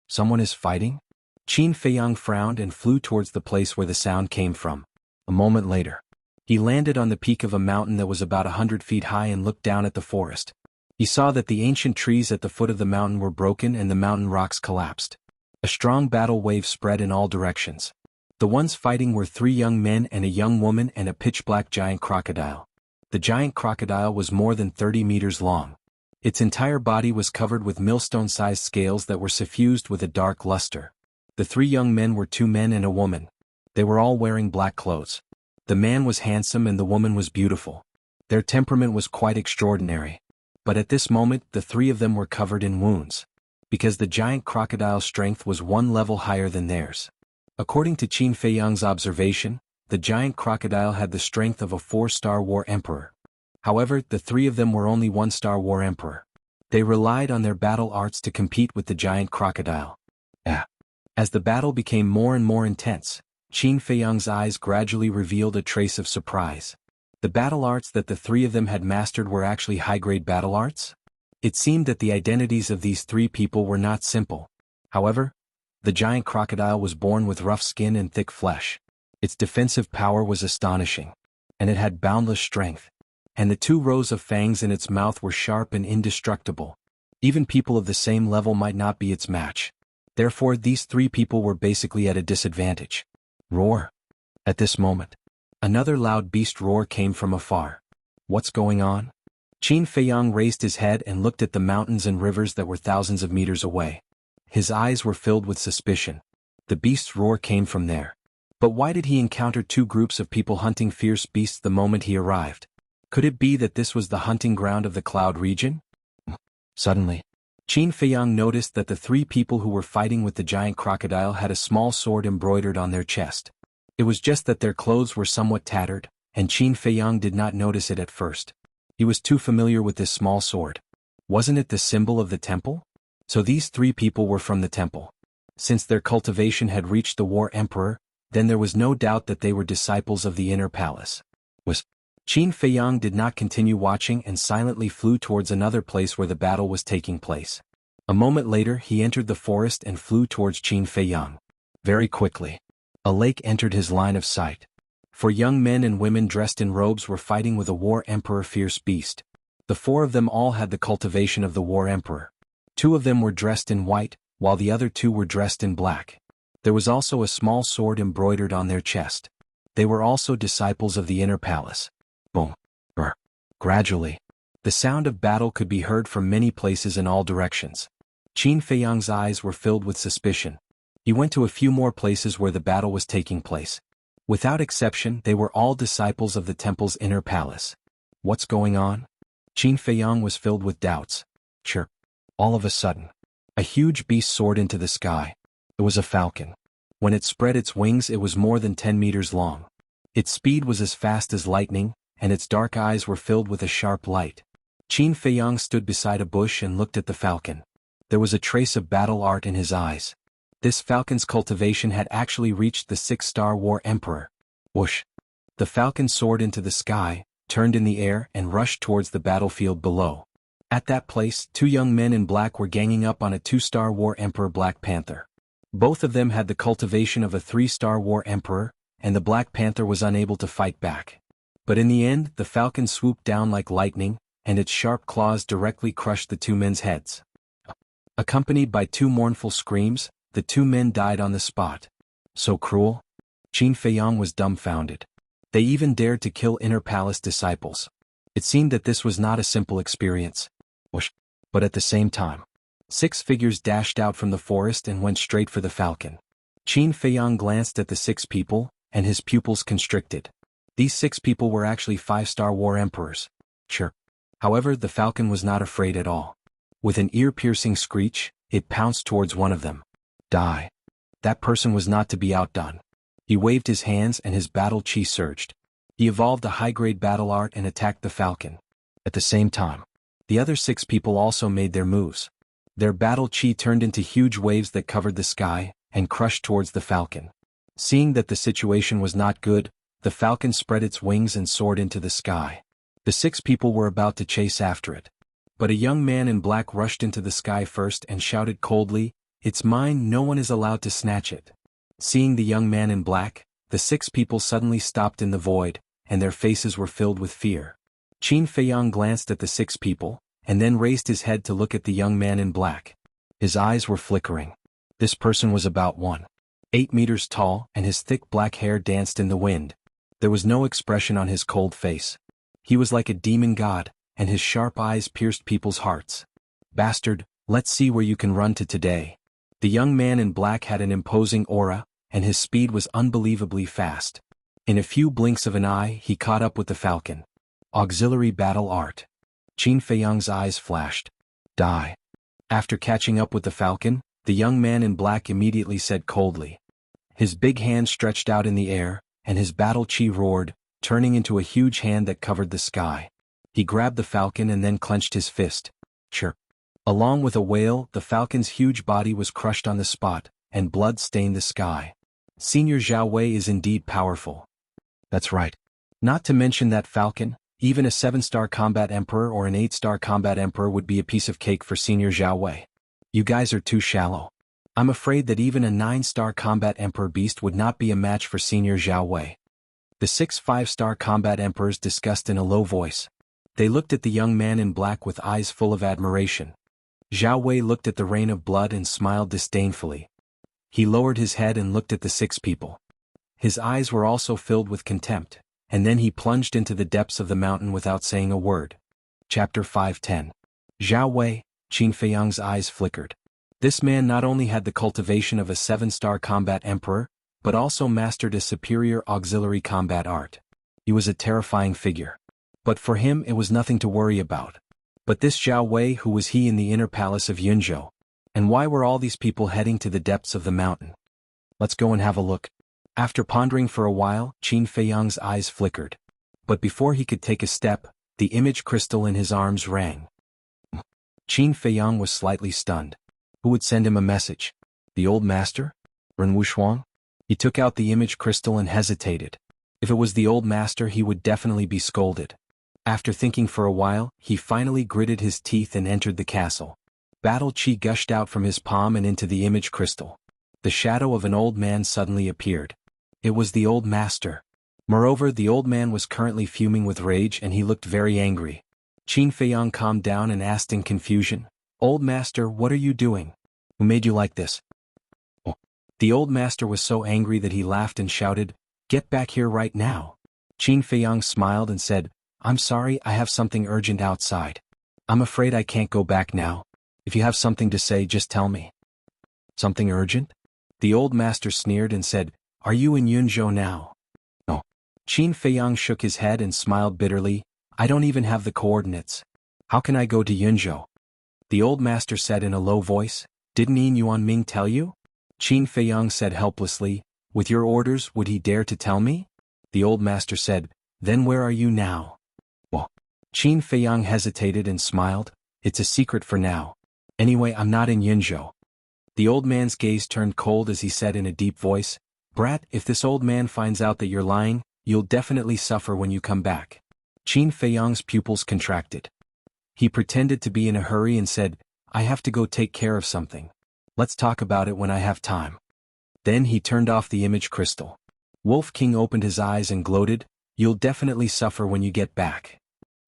Speaker 1: Someone is fighting? Qin Feiyang frowned and flew towards the place where the sound came from. A moment later, he landed on the peak of a mountain that was about 100 feet high and looked down at the forest. He saw that the ancient trees at the foot of the mountain were broken and the mountain rocks collapsed. A strong battle wave spread in all directions. The ones fighting were 3 young men and a young woman and a pitch-black giant crocodile. The giant crocodile was more than 30 meters long. Its entire body was covered with millstone-sized scales that were suffused with a dark luster. The 3 young men were 2 men and a woman. They were all wearing black clothes. The man was handsome and the woman was beautiful. Their temperament was quite extraordinary. But at this moment, the 3 of them were covered in wounds. Because the giant crocodile's strength was 1 level higher than theirs. According to Qin Feiyang's observation, the giant crocodile had the strength of a 4-star war emperor. However, the 3 of them were only 1-star war emperor. They relied on their battle arts to compete with the giant crocodile. As the battle became more and more intense, Qin Feiyang's eyes gradually revealed a trace of surprise. The battle arts that the 3 of them had mastered were actually high-grade battle arts? It seemed that the identities of these 3 people were not simple. However, the giant crocodile was born with rough skin and thick flesh. Its defensive power was astonishing. And it had boundless strength. And the 2 rows of fangs in its mouth were sharp and indestructible. Even people of the same level might not be its match. Therefore, these 3 people were basically at a disadvantage. Roar! At this moment, another loud beast roar came from afar. What's going on? Qin Feiyang raised his head and looked at the mountains and rivers that were thousands of meters away. His eyes were filled with suspicion. The beast's roar came from there. But why did he encounter 2 groups of people hunting fierce beasts the moment he arrived? Could it be that this was the hunting ground of the Cloud region? Suddenly, Qin Feiyang noticed that the 3 people who were fighting with the giant crocodile had a small sword embroidered on their chest. It was just that their clothes were somewhat tattered, and Qin Feiyang did not notice it at first. He was too familiar with this small sword. Wasn't it the symbol of the temple? So these 3 people were from the temple. Since their cultivation had reached the War Emperor, then there was no doubt that they were disciples of the inner palace. Qin Feiyang did not continue watching and silently flew towards another place where the battle was taking place. A moment later he entered the forest and flew towards Qin Feiyang. Very quickly, a lake entered his line of sight. 4 young men and women dressed in robes were fighting with a War Emperor fierce beast. The 4 of them all had the cultivation of the War Emperor. 2 of them were dressed in white, while the other 2 were dressed in black. There was also a small sword embroidered on their chest. They were also disciples of the inner palace. Boom. Brr. Gradually, the sound of battle could be heard from many places in all directions. Qin Feiyang's eyes were filled with suspicion. He went to a few more places where the battle was taking place. Without exception, they were all disciples of the temple's inner palace. What's going on? Qin Feiyang was filled with doubts. Chirp. All of a sudden, a huge beast soared into the sky. It was a falcon. When it spread its wings, it was more than 10 meters long. Its speed was as fast as lightning, and its dark eyes were filled with a sharp light. Qin Feiyang stood beside a bush and looked at the falcon. There was a trace of battle art in his eyes. This falcon's cultivation had actually reached the 6-star war emperor. Whoosh! The falcon soared into the sky, turned in the air and rushed towards the battlefield below. At that place, 2 young men in black were ganging up on a 2-star war emperor Black Panther. Both of them had the cultivation of a 3-star war emperor, and the Black Panther was unable to fight back. But in the end, the falcon swooped down like lightning, and its sharp claws directly crushed the 2 men's heads. Accompanied by 2 mournful screams, the 2 men died on the spot. So cruel? Qin Feiyang was dumbfounded. They even dared to kill inner palace disciples. It seemed that this was not a simple experience. Whoosh! But at the same time, 6 figures dashed out from the forest and went straight for the falcon. Qin Feiyang glanced at the 6 people, and his pupils constricted. These 6 people were actually 5-star war emperors. Sure. However, the falcon was not afraid at all. With an ear-piercing screech, it pounced towards one of them. Die. That person was not to be outdone. He waved his hands and his battle chi surged. He evolved a high-grade battle art and attacked the falcon. At the same time, the other 6 people also made their moves. Their battle chi turned into huge waves that covered the sky and crushed towards the falcon. Seeing that the situation was not good, the falcon spread its wings and soared into the sky. The 6 people were about to chase after it. But a young man in black rushed into the sky first and shouted coldly, "It's mine, no one is allowed to snatch it." Seeing the young man in black, the 6 people suddenly stopped in the void, and their faces were filled with fear. Qin Feiyang glanced at the 6 people, and then raised his head to look at the young man in black. His eyes were flickering. This person was about 1.8 meters tall, and his thick black hair danced in the wind. There was no expression on his cold face. He was like a demon god, and his sharp eyes pierced people's hearts. "Bastard, let's see where you can run to today." The young man in black had an imposing aura, and his speed was unbelievably fast. In a few blinks of an eye, he caught up with the falcon. Auxiliary battle art. Qin Feiyang's eyes flashed. Die. After catching up with the falcon, the young man in black immediately said coldly. His big hand stretched out in the air, and his battle chi roared, turning into a huge hand that covered the sky. He grabbed the falcon and then clenched his fist. Chirp. Along with a wail, the falcon's huge body was crushed on the spot, and blood stained the sky. Senior Zhao Wei is indeed powerful. That's right. Not to mention that falcon, even a 7-star combat emperor or an 8-star combat emperor would be a piece of cake for Senior Zhao Wei. You guys are too shallow. I'm afraid that even a 9-star combat emperor beast would not be a match for Senior Zhao Wei. The 6 5-star combat emperors discussed in a low voice. They looked at the young man in black with eyes full of admiration. Zhao Wei looked at the rain of blood and smiled disdainfully. He lowered his head and looked at the 6 people. His eyes were also filled with contempt, and then he plunged into the depths of the mountain without saying a word. Chapter 510. Zhao Wei. Qin Feiyang's eyes flickered. This man not only had the cultivation of a 7-star combat emperor, but also mastered a superior auxiliary combat art. He was a terrifying figure. But for him it was nothing to worry about. But this Zhao Wei, who was he in the inner palace of Yunzhou? And why were all these people heading to the depths of the mountain? Let's go and have a look. After pondering for a while, Qin Feiyang's eyes flickered. But before he could take a step, the image crystal in his arms rang. Qin Feiyang was slightly stunned. Who would send him a message? The old master? Ren Wuxuang? He took out the image crystal and hesitated. If it was the old master, he would definitely be scolded. After thinking for a while, he finally gritted his teeth and entered the castle. Battle chi gushed out from his palm and into the image crystal. The shadow of an old man suddenly appeared. It was the old master. Moreover, the old man was currently fuming with rage and he looked very angry. Qin Feiyang calmed down and asked in confusion, "Old master, what are you doing? Who made you like this?" Oh. The old master was so angry that he laughed and shouted, "Get back here right now." Qin Feiyang smiled and said, "I'm sorry, I have something urgent outside. I'm afraid I can't go back now. If you have something to say, just tell me." "Something urgent?" The old master sneered and said, "Are you in Yunzhou now?" "No." Qin Feiyang shook his head and smiled bitterly, "I don't even have the coordinates. How can I go to Yunzhou?" The old master said in a low voice, "Didn't Yin Yuanming tell you?" Qin Feiyang said helplessly, "With your orders, would he dare to tell me?" The old master said, "Then where are you now?" "Well." Qin Feiyang hesitated and smiled, "It's a secret for now. Anyway, I'm not in Yunzhou." The old man's gaze turned cold as he said in a deep voice, "Brat, if this old man finds out that you're lying, you'll definitely suffer when you come back." Qin Feiyang's pupils contracted. He pretended to be in a hurry and said, "I have to go take care of something. Let's talk about it when I have time." Then he turned off the image crystal. Wolf King opened his eyes and gloated, "You'll definitely suffer when you get back.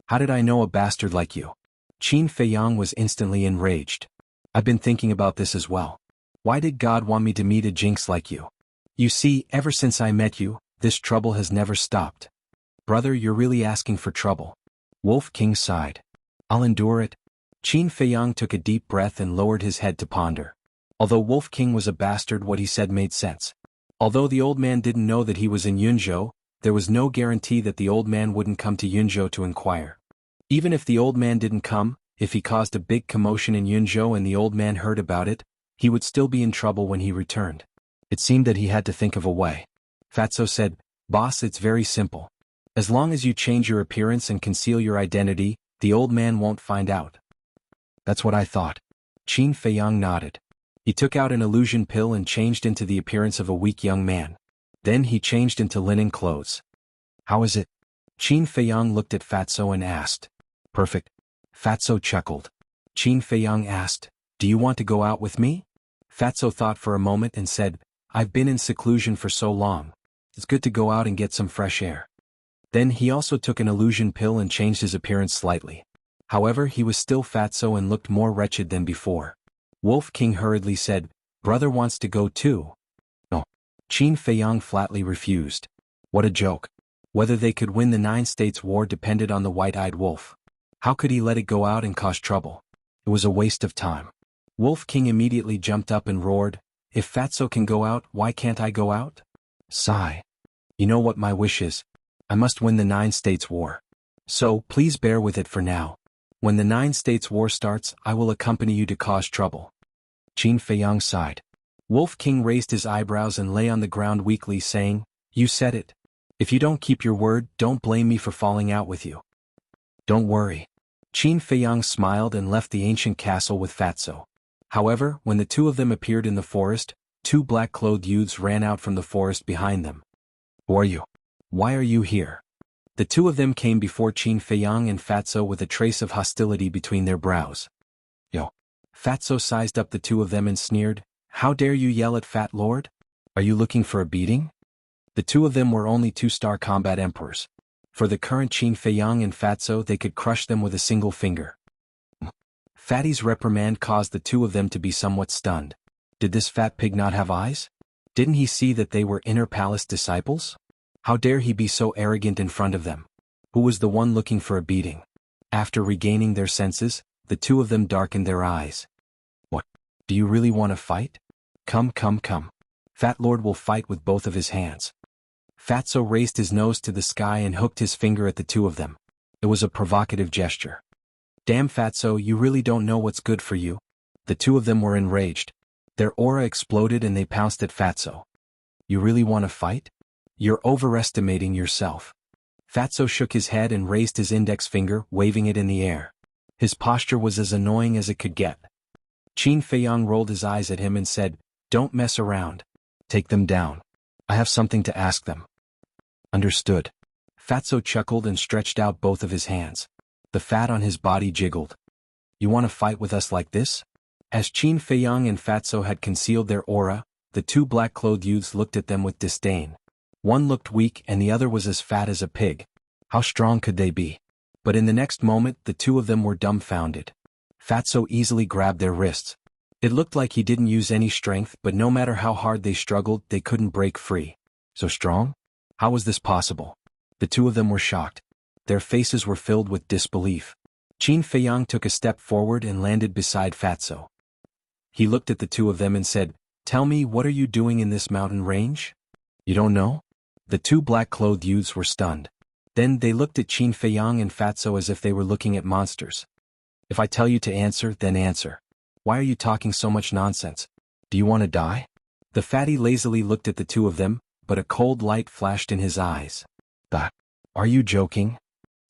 Speaker 1: How did I know a bastard like you?" Qin Feiyang was instantly enraged. "I've been thinking about this as well. Why did God want me to meet a jinx like you? You see, ever since I met you, this trouble has never stopped." "Brother, you're really asking for trouble." Wolf King sighed. "I'll endure it." Qin Feiyang took a deep breath and lowered his head to ponder. Although Wolf King was a bastard, what he said made sense. Although the old man didn't know that he was in Yunzhou, there was no guarantee that the old man wouldn't come to Yunzhou to inquire. Even if the old man didn't come, if he caused a big commotion in Yunzhou and the old man heard about it, he would still be in trouble when he returned. It seemed that he had to think of a way. Fatso said, "Boss, it's very simple. As long as you change your appearance and conceal your identity, the old man won't find out." "That's what I thought." Qin Feiyang nodded. He took out an illusion pill and changed into the appearance of a weak young man. Then he changed into linen clothes. "How is it?" Qin Feiyang looked at Fatso and asked. "Perfect." Fatso chuckled. Qin Feiyang asked, "Do you want to go out with me?" Fatso thought for a moment and said, "I've been in seclusion for so long. It's good to go out and get some fresh air." Then he also took an illusion pill and changed his appearance slightly. However, he was still Fatso and looked more wretched than before. Wolf King hurriedly said, "Brother wants to go too." No. Qin Feiyang flatly refused. What a joke. Whether they could win the 9 States War depended on the white-eyed wolf. How could he let it go out and cause trouble? It was a waste of time. Wolf King immediately jumped up and roared, "If Fatso can go out, why can't I go out?" Sigh. "You know what my wish is? I must win the 9 States War. So, please bear with it for now. When the 9 States War starts, I will accompany you to cause trouble." Qin Feiyang sighed. Wolf King raised his eyebrows and lay on the ground weakly, saying, "You said it. If you don't keep your word, don't blame me for falling out with you." "Don't worry." Qin Feiyang smiled and left the ancient castle with Fatso. However, when the two of them appeared in the forest, 2 black-clothed youths ran out from the forest behind them. "Who are you? Why are you here?" The two of them came before Qin Feiyang and Fatso with a trace of hostility between their brows. "Yo." Fatso sized up the two of them and sneered, "How dare you yell at Fat Lord? Are you looking for a beating?" The two of them were only 2-star combat emperors. For the current Qin Feiyang and Fatso, they could crush them with a single finger. Fatty's reprimand caused the two of them to be somewhat stunned. Did this fat pig not have eyes? Didn't he see that they were inner palace disciples? How dare he be so arrogant in front of them? Who was the one looking for a beating? After regaining their senses, the two of them darkened their eyes. "What? Do you really want to fight? Come, come, come. Fat Lord will fight with both of his hands." Fatso raised his nose to the sky and hooked his finger at the two of them. It was a provocative gesture. "Damn Fatso, you really don't know what's good for you." The two of them were enraged. Their aura exploded and they pounced at Fatso. "You really want to fight? You're overestimating yourself." Fatso shook his head and raised his index finger, waving it in the air. His posture was as annoying as it could get. Qin Feiyang rolled his eyes at him and said, "Don't mess around. Take them down. I have something to ask them." "Understood." Fatso chuckled and stretched out both of his hands. The fat on his body jiggled. "You want to fight with us like this?" As Qin Feiyang and Fatso had concealed their aura, the 2 black-clothed youths looked at them with disdain. One looked weak and the other was as fat as a pig. How strong could they be? But in the next moment, the two of them were dumbfounded. Fatso easily grabbed their wrists. It looked like he didn't use any strength, but no matter how hard they struggled, they couldn't break free. So strong? How was this possible? The two of them were shocked. Their faces were filled with disbelief. Qin Feiyang took a step forward and landed beside Fatso. He looked at the two of them and said, "Tell me, what are you doing in this mountain range?" "You don't know?" The 2 black-clothed youths were stunned. Then they looked at Qin Feiyang and Fatso as if they were looking at monsters. "If I tell you to answer, then answer. Why are you talking so much nonsense? Do you want to die?" The fatty lazily looked at the two of them, but a cold light flashed in his eyes. Are you joking?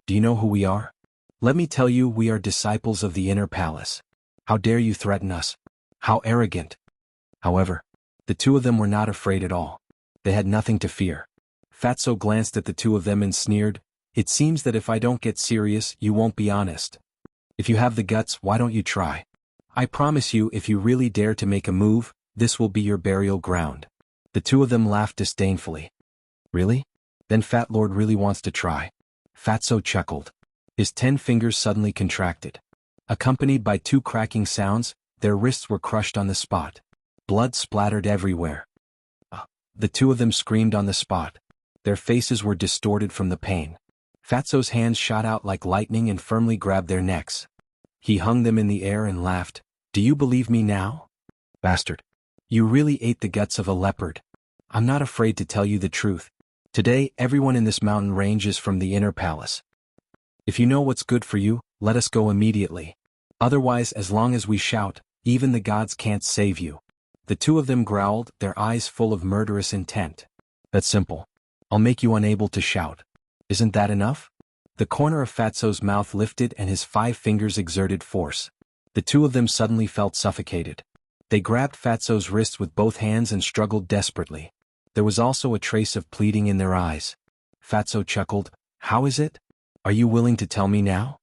Speaker 1: Do you know who we are? Let me tell you, we are disciples of the inner palace. How dare you threaten us? How arrogant." However, the two of them were not afraid at all. They had nothing to fear. Fatso glanced at the two of them and sneered, "It seems that if I don't get serious, you won't be honest. If you have the guts, why don't you try? I promise you, if you really dare to make a move, this will be your burial ground." The two of them laughed disdainfully. "Really? Then Fat Lord really wants to try." Fatso chuckled. His 10 fingers suddenly contracted. Accompanied by 2 cracking sounds, their wrists were crushed on the spot. Blood splattered everywhere. The two of them screamed on the spot. Their faces were distorted from the pain. Fatso's hands shot out like lightning and firmly grabbed their necks. He hung them in the air and laughed. "Do you believe me now? Bastard. You really ate the guts of a leopard. I'm not afraid to tell you the truth. Today, everyone in this mountain range is from the inner palace. If you know what's good for you, let us go immediately. Otherwise, as long as we shout, even the gods can't save you. The two of them growled, their eyes full of murderous intent. That's simple. I'll make you unable to shout. Isn't that enough? The corner of Fatso's mouth lifted and his 5 fingers exerted force. The two of them suddenly felt suffocated. They grabbed Fatso's wrists with both hands and struggled desperately. There was also a trace of pleading in their eyes. Fatso chuckled, "How is it? Are you willing to tell me now?"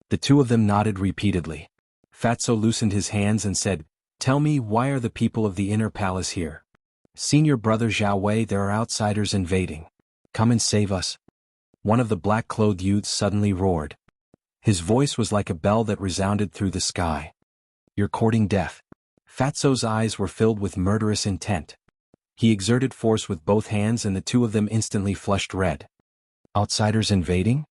Speaker 1: The two of them nodded repeatedly. Fatso loosened his hands and said, "Tell me, why are the people of the inner palace here? Senior brother Zhao Wei, there are outsiders invading. Come and save us." One of the black-clothed youths suddenly roared. His voice was like a bell that resounded through the sky. "You're courting death." Fatso's eyes were filled with murderous intent. He exerted force with both hands and the two of them instantly flushed red. Outsiders invading?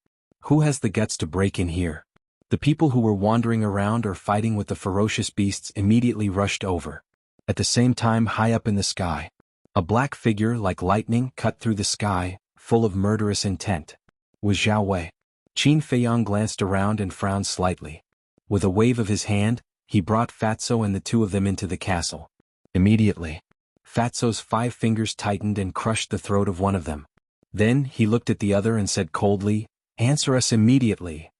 Speaker 1: Who has the guts to break in here? The people who were wandering around or fighting with the ferocious beasts immediately rushed over. At the same time, high up in the sky, a black figure like lightning cut through the sky, full of murderous intent. Was Zhao Wei. Qin Feiyang glanced around and frowned slightly. With a wave of his hand, he brought Fatso and the two of them into the castle. Immediately, Fatso's 5 fingers tightened and crushed the throat of one of them. Then he looked at the other and said coldly, "Answer us immediately.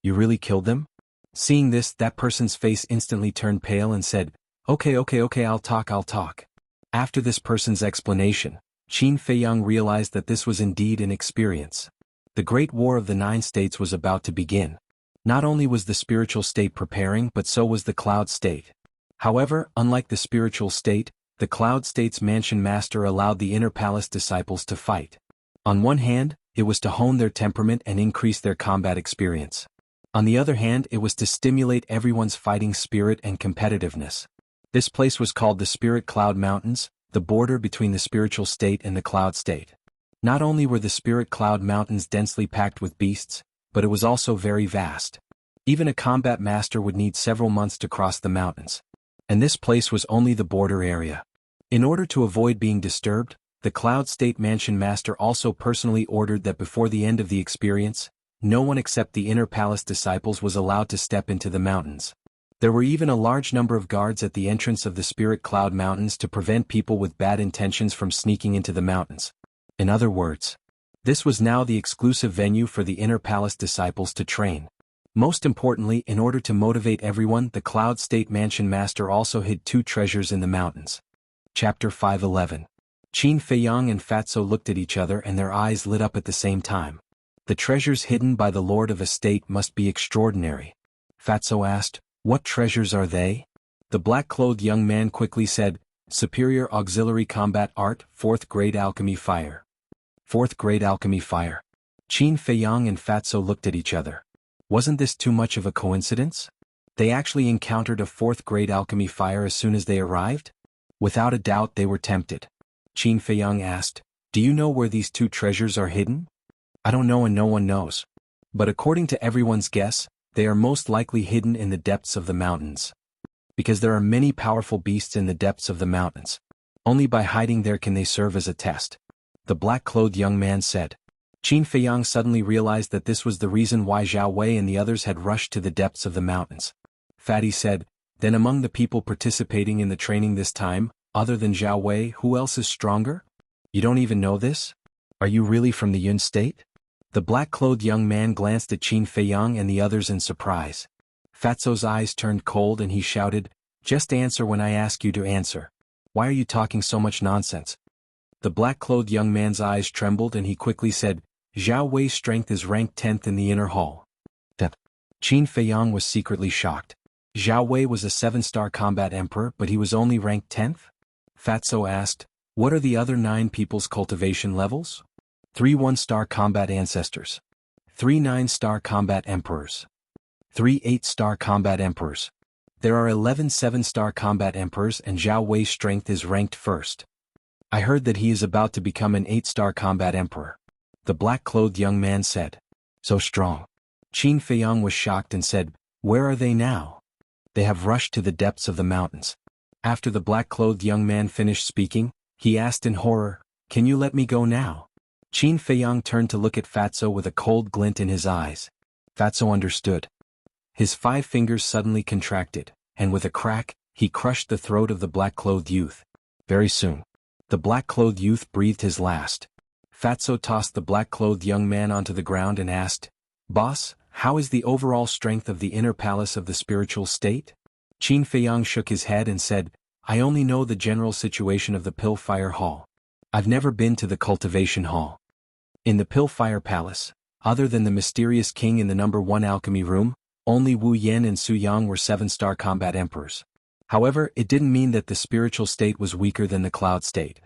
Speaker 1: You really killed them?" Seeing this, that person's face instantly turned pale and said, Okay, I'll talk. After this person's explanation, Qin Feiyang realized that this was indeed an experience. The Great War of the 9 States was about to begin. Not only was the spiritual state preparing, but so was the cloud state. However, unlike the spiritual state, the cloud state's mansion master allowed the inner palace disciples to fight. On one hand, it was to hone their temperament and increase their combat experience. On the other hand, it was to stimulate everyone's fighting spirit and competitiveness. This place was called the Spirit Cloud Mountains, the border between the spiritual state and the cloud state. Not only were the Spirit Cloud Mountains densely packed with beasts, but it was also very vast. Even a combat master would need several months to cross the mountains. And this place was only the border area. In order to avoid being disturbed, the Cloud State Mansion Master also personally ordered that before the end of the experience, no one except the inner palace disciples was allowed to step into the mountains. There were even a large number of guards at the entrance of the Spirit Cloud Mountains to prevent people with bad intentions from sneaking into the mountains. In other words, this was now the exclusive venue for the inner palace disciples to train. Most importantly, in order to motivate everyone, the Cloud State Mansion Master also hid 2 treasures in the mountains. Chapter 5:11. Qin Feiyang and Fatso looked at each other and their eyes lit up at the same time. The treasures hidden by the Lord of a State must be extraordinary. Fatso asked, "What treasures are they?" The black-clothed young man quickly said, "Superior Auxiliary Combat Art, 4th Grade Alchemy Fire." 4th Grade Alchemy Fire. Qin Feiyang and Fatso looked at each other. Wasn't this too much of a coincidence? They actually encountered a 4th Grade Alchemy Fire as soon as they arrived? Without a doubt they were tempted. Qin Feiyang asked, "Do you know where these 2 treasures are hidden?" "I don't know and no one knows. But according to everyone's guess, they are most likely hidden in the depths of the mountains. Because there are many powerful beasts in the depths of the mountains. Only by hiding there can they serve as a test," the black-clothed young man said. Qin Feiyang suddenly realized that this was the reason why Zhao Wei and the others had rushed to the depths of the mountains. Fatty said, "Then among the people participating in the training this time, other than Zhao Wei, who else is stronger? You don't even know this? Are you really from the Yun state?" The black-clothed young man glanced at Qin Feiyang and the others in surprise. Fatso's eyes turned cold and he shouted, "Just answer when I ask you to answer. Why are you talking so much nonsense?" The black-clothed young man's eyes trembled and he quickly said, "Zhao Wei's strength is ranked 10th in the inner hall." Qin Feiyang was secretly shocked. Zhao Wei was a 7-star combat emperor, but he was only ranked 10th? Fatso asked, "What are the other 9 people's cultivation levels?" 3 1-star combat ancestors. 3 9-star combat emperors. 3 8-star combat emperors. There are 11 7-star combat emperors and Zhao Wei's strength is ranked 1st. I heard that he is about to become an 8-star combat emperor. The black-clothed young man said. So strong. Qin Feiyang was shocked and said, "Where are they now?" "They have rushed to the depths of the mountains." After the black-clothed young man finished speaking, he asked in horror, "Can you let me go now?" Qin Feiyang turned to look at Fatso with a cold glint in his eyes. Fatso understood. His 5 fingers suddenly contracted, and with a crack, he crushed the throat of the black-clothed youth. Very soon, the black-clothed youth breathed his last. Fatso tossed the black-clothed young man onto the ground and asked, "Boss, how is the overall strength of the inner palace of the spiritual state?" Qin Feiyang shook his head and said, "I only know the general situation of the Pillfire Hall. I've never been to the Cultivation Hall. In the Pillfire Palace, other than the mysterious king in the number 1 alchemy room, only Wu Yan and Su Yang were 7-star combat emperors. However, it didn't mean that the spiritual state was weaker than the cloud state.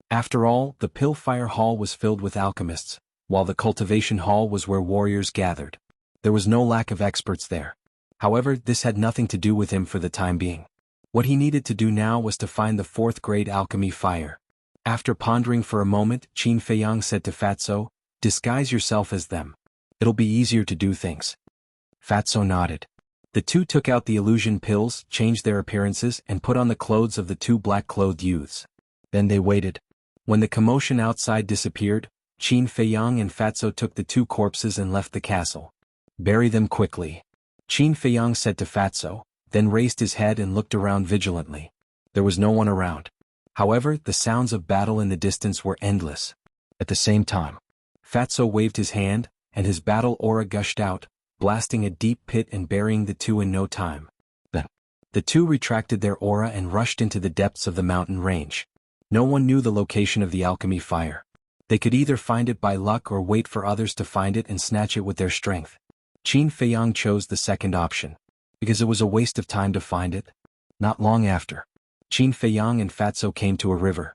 Speaker 1: After all, the Pillfire Hall was filled with alchemists, while the Cultivation Hall was where warriors gathered. There was no lack of experts there. However, this had nothing to do with him for the time being. What he needed to do now was to find the 4th grade alchemy fire. After pondering for a moment, Qin Feiyang said to Fatso, "Disguise yourself as them. It'll be easier to do things." Fatso nodded. The two took out the illusion pills, changed their appearances, and put on the clothes of the 2 black-clothed youths. Then they waited. When the commotion outside disappeared, Qin Feiyang and Fatso took the 2 corpses and left the castle. "Bury them quickly," Qin Feiyang said to Fatso, then raised his head and looked around vigilantly. There was no one around. However, the sounds of battle in the distance were endless. At the same time, Fatso waved his hand, and his battle aura gushed out, blasting a deep pit and burying the 2 in no time. Then, the 2 retracted their aura and rushed into the depths of the mountain range. No one knew the location of the alchemy fire. They could either find it by luck or wait for others to find it and snatch it with their strength. Qin Feiyang chose the second option, because it was a waste of time to find it. Not long after, Qin Feiyang and Fatso came to a river.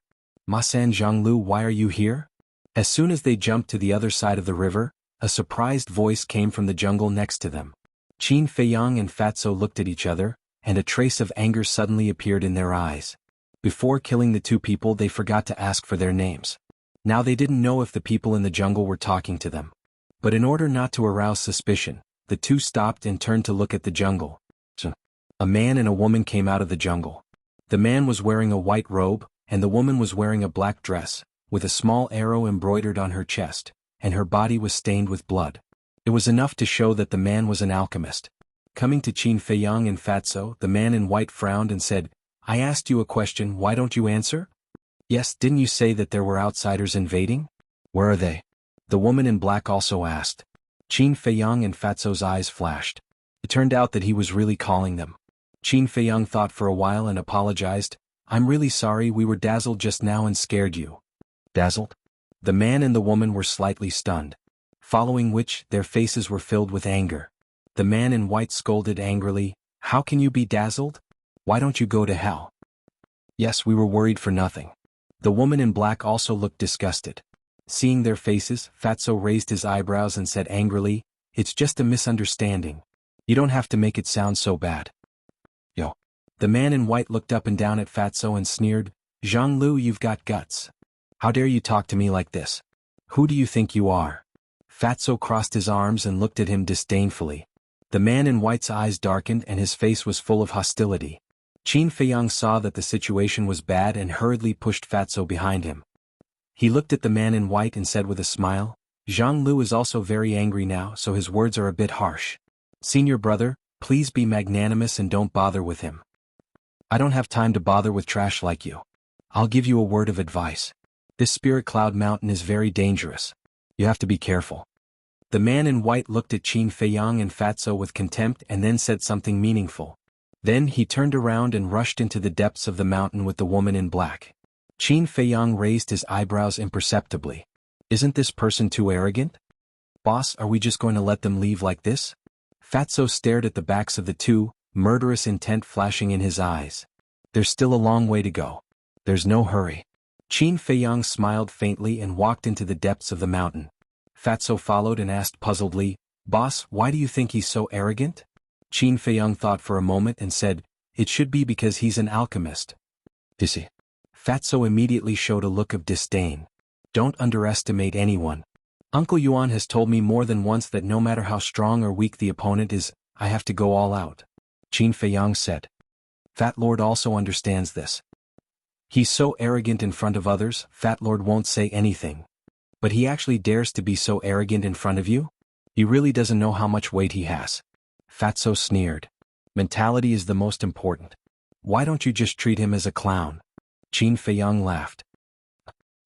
Speaker 1: "Masan Jianghu, why are you here?" As soon as they jumped to the other side of the river, a surprised voice came from the jungle next to them. Qin Feiyang and Fatso looked at each other, and a trace of anger suddenly appeared in their eyes. Before killing the 2 people, they forgot to ask for their names. Now they didn't know if the people in the jungle were talking to them. But in order not to arouse suspicion, the 2 stopped and turned to look at the jungle. A man and a woman came out of the jungle. The man was wearing a white robe, and the woman was wearing a black dress, with a small arrow embroidered on her chest, and her body was stained with blood. It was enough to show that the man was an alchemist. Coming to Qin Feiyang and Fatso, the man in white frowned and said, "I asked you a question, why don't you answer?" "Yes, didn't you say that there were outsiders invading? Where are they?" the woman in black also asked. Qin Feiyang and Fatso's eyes flashed. It turned out that he was really calling them. Qin Feiyang thought for a while and apologized. "I'm really sorry, we were dazzled just now and scared you." Dazzled? The man and the woman were slightly stunned. Following which, their faces were filled with anger. The man in white scolded angrily, "How can you be dazzled? Why don't you go to hell?" "Yes, we were worried for nothing." The woman in black also looked disgusted. Seeing their faces, Fatso raised his eyebrows and said angrily, "It's just a misunderstanding. You don't have to make it sound so bad." "Yo." The man in white looked up and down at Fatso and sneered, "Jianghu, you've got guts. How dare you talk to me like this? Who do you think you are?" Fatso crossed his arms and looked at him disdainfully. The man in white's eyes darkened and his face was full of hostility. Qin Feiyang saw that the situation was bad and hurriedly pushed Fatso behind him. He looked at the man in white and said with a smile, "Jianghu is also very angry now, so his words are a bit harsh. Senior brother, please be magnanimous and don't bother with him." "I don't have time to bother with trash like you. I'll give you a word of advice. This Spirit Cloud Mountain is very dangerous. You have to be careful." The man in white looked at Qin Feiyang and Fatso with contempt and then said something meaningful. Then he turned around and rushed into the depths of the mountain with the woman in black. Qin Feiyang raised his eyebrows imperceptibly. "Isn't this person too arrogant? Boss, are we just going to let them leave like this?" Fatso stared at the backs of the 2, murderous intent flashing in his eyes. "There's still a long way to go. There's no hurry." Qin Feiyang smiled faintly and walked into the depths of the mountain. Fatso followed and asked puzzledly, "Boss, why do you think he's so arrogant?" Qin Feiyang thought for a moment and said, "It should be because he's an alchemist." "Is he?" Fatso immediately showed a look of disdain. "Don't underestimate anyone. Uncle Yuan has told me more than once that no matter how strong or weak the opponent is, I have to go all out," Qin Feiyang said. Fat Lord also understands this. He's so arrogant in front of others, Fat Lord won't say anything. But he actually dares to be so arrogant in front of you? He really doesn't know how much weight he has. Fatso sneered. Mentality is the most important. Why don't you just treat him as a clown? Qin Feiyang laughed.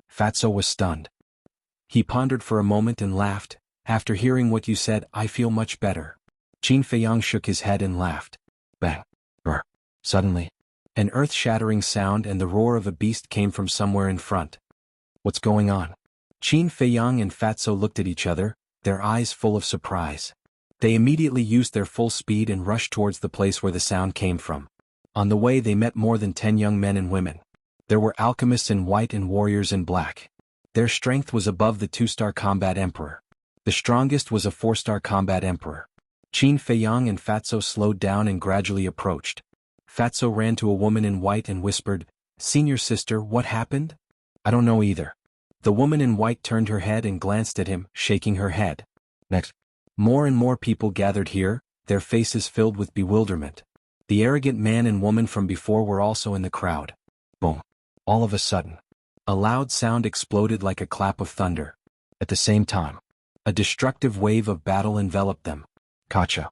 Speaker 1: Fatso was stunned. He pondered for a moment and laughed. After hearing what you said, I feel much better. Qin Feiyang shook his head and laughed. Bang. Brr. Suddenly, an earth-shattering sound and the roar of a beast came from somewhere in front. What's going on? Qin Feiyang and Fatso looked at each other, their eyes full of surprise. They immediately used their full speed and rushed towards the place where the sound came from. On the way they met more than 10 young men and women. There were alchemists in white and warriors in black. Their strength was above the 2-star combat emperor. The strongest was a 4-star combat emperor. Qin Feiyang and Fatso slowed down and gradually approached. Fatso ran to a woman in white and whispered, Senior sister, what happened? I don't know either. The woman in white turned her head and glanced at him, shaking her head. Next. More and more people gathered here, their faces filled with bewilderment. The arrogant man and woman from before were also in the crowd. Boom. All of a sudden, a loud sound exploded like a clap of thunder. At the same time, a destructive wave of battle enveloped them. Kacha.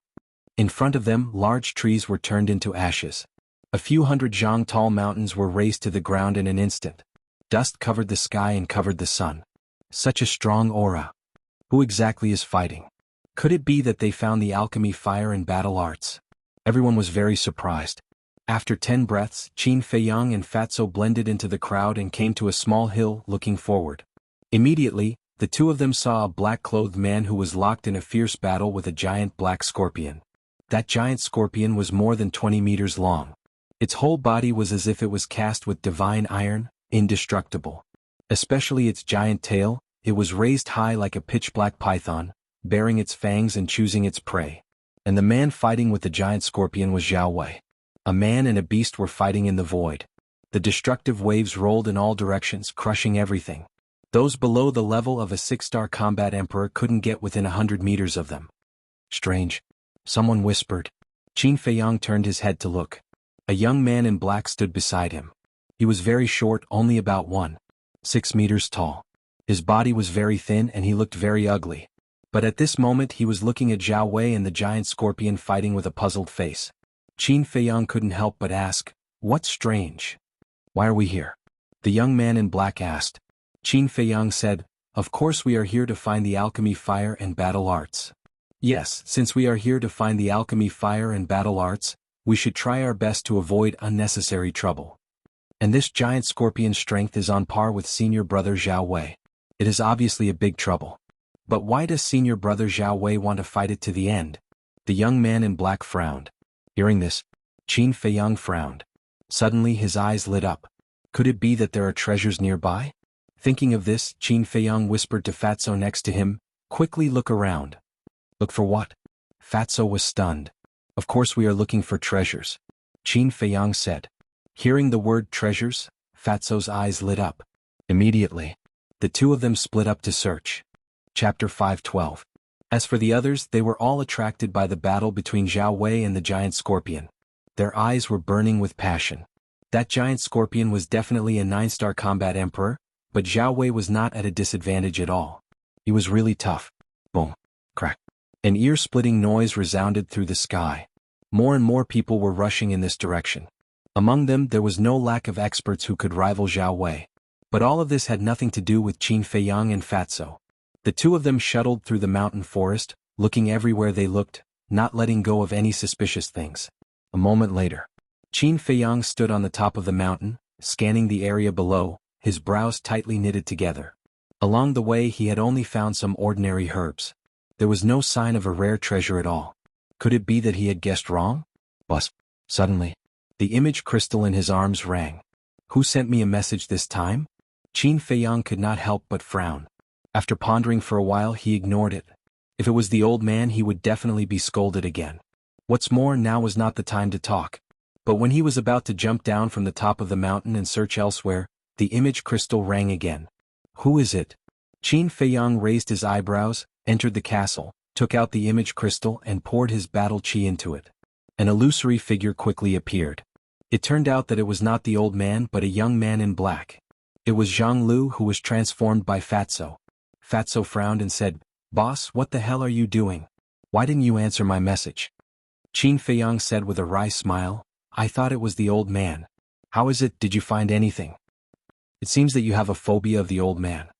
Speaker 1: In front of them, large trees were turned into ashes. A few hundred zhang tall mountains were razed to the ground in an instant. Dust covered the sky and covered the sun. Such a strong aura. Who exactly is fighting? Could it be that they found the alchemy fire and battle arts? Everyone was very surprised. After 10 breaths, Qin Feiyang and Fatso blended into the crowd and came to a small hill, looking forward. Immediately, the two of them saw a black-clothed man who was locked in a fierce battle with a giant black scorpion. That giant scorpion was more than 20 meters long. Its whole body was as if it was cast with divine iron, indestructible. Especially its giant tail, it was raised high like a pitch-black python, baring its fangs and choosing its prey. And the man fighting with the giant scorpion was Zhao Wei. A man and a beast were fighting in the void. The destructive waves rolled in all directions, crushing everything. Those below the level of a 6-star combat emperor couldn't get within 100 meters of them. Strange. Someone whispered. Qin Feiyang turned his head to look. A young man in black stood beside him. He was very short, only about 1.6 meters tall. His body was very thin and he looked very ugly. But at this moment he was looking at Zhao Wei and the giant scorpion fighting with a puzzled face. Qin Feiyang couldn't help but ask, What's strange? Why are we here? The young man in black asked. Qin Feiyang said, Of course we are here to find the alchemy fire and battle arts. Yes, since we are here to find the alchemy fire and battle arts, we should try our best to avoid unnecessary trouble. And this giant scorpion's strength is on par with senior brother Zhao Wei. It is obviously a big trouble. But why does senior brother Zhao Wei want to fight it to the end? The young man in black frowned. Hearing this, Qin Feiyang frowned. Suddenly his eyes lit up. Could it be that there are treasures nearby? Thinking of this, Qin Feiyang whispered to Fatso next to him, Quickly look around. Look for what? Fatso was stunned. Of course we are looking for treasures. Qin Feiyang said. Hearing the word treasures, Fatso's eyes lit up. Immediately, the two of them split up to search. Chapter 5:12. As for the others, they were all attracted by the battle between Zhao Wei and the giant scorpion. Their eyes were burning with passion. That giant scorpion was definitely a 9-star combat emperor, but Zhao Wei was not at a disadvantage at all. He was really tough. Boom. Crack. An ear-splitting noise resounded through the sky. More and more people were rushing in this direction. Among them there was no lack of experts who could rival Zhao Wei. But all of this had nothing to do with Qin Feiyang and Fatso. The two of them shuttled through the mountain forest, looking everywhere they looked, not letting go of any suspicious things. A moment later, Qin Feiyang stood on the top of the mountain, scanning the area below, his brows tightly knitted together. Along the way he had only found some ordinary herbs. There was no sign of a rare treasure at all. Could it be that he had guessed wrong? Buzz. Suddenly, the image crystal in his arms rang. Who sent me a message this time? Qin Feiyang could not help but frown. After pondering for a while he ignored it. If it was the old man he would definitely be scolded again. What's more, now was not the time to talk. But when he was about to jump down from the top of the mountain and search elsewhere, the image crystal rang again. Who is it? Qin Feiyang raised his eyebrows, entered the castle, took out the image crystal and poured his battle chi into it. An illusory figure quickly appeared. It turned out that it was not the old man but a young man in black. It was Jianghu who was transformed by Fatso. Fatso frowned and said, "Boss, what the hell are you doing? Why didn't you answer my message?" Qin Feiyang said with a wry smile, "I thought it was the old man. How is it, did you find anything?" "It seems that you have a phobia of the old man."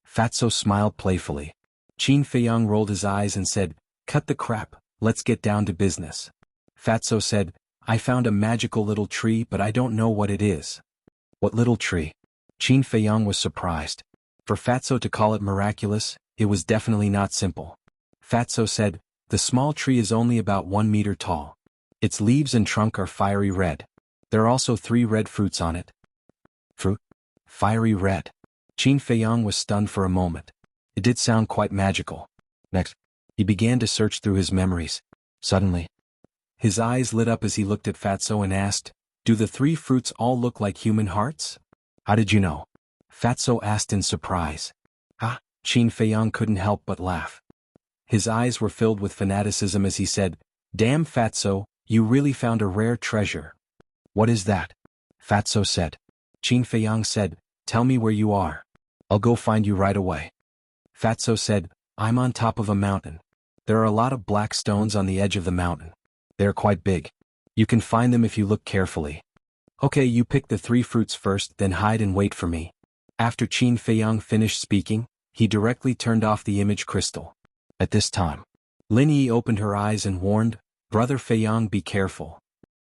Speaker 1: Fatso smiled playfully. Qin Feiyang rolled his eyes and said, "Cut the crap, let's get down to business." Fatso said, "I found a magical little tree but I don't know what it is." "What little tree?" Qin Feiyang was surprised. For Fatso to call it miraculous, it was definitely not simple. Fatso said, "The small tree is only about 1 meter tall. Its leaves and trunk are fiery red. There are also 3 red fruits on it." "Fruit? Fiery red?" Qin Feiyang was stunned for a moment. It did sound quite magical. Next, he began to search through his memories. Suddenly, his eyes lit up as he looked at Fatso and asked, "Do the 3 fruits all look like human hearts?" "How did you know?" Fatso asked in surprise. "Ah," Qin Feiyang couldn't help but laugh. His eyes were filled with fanaticism as he said, "Damn Fatso, you really found a rare treasure." "What is that?" Fatso said. Qin Feiyang said, "Tell me where you are. I'll go find you right away." Fatso said, "I'm on top of a mountain. There are a lot of black stones on the edge of the mountain. They are quite big. You can find them if you look carefully. Okay, you pick the 3 fruits first, then hide and wait for me." After Qin Feiyang finished speaking, he directly turned off the image crystal. At this time, Lin Yi opened her eyes and warned, "Brother Feiyang, be careful."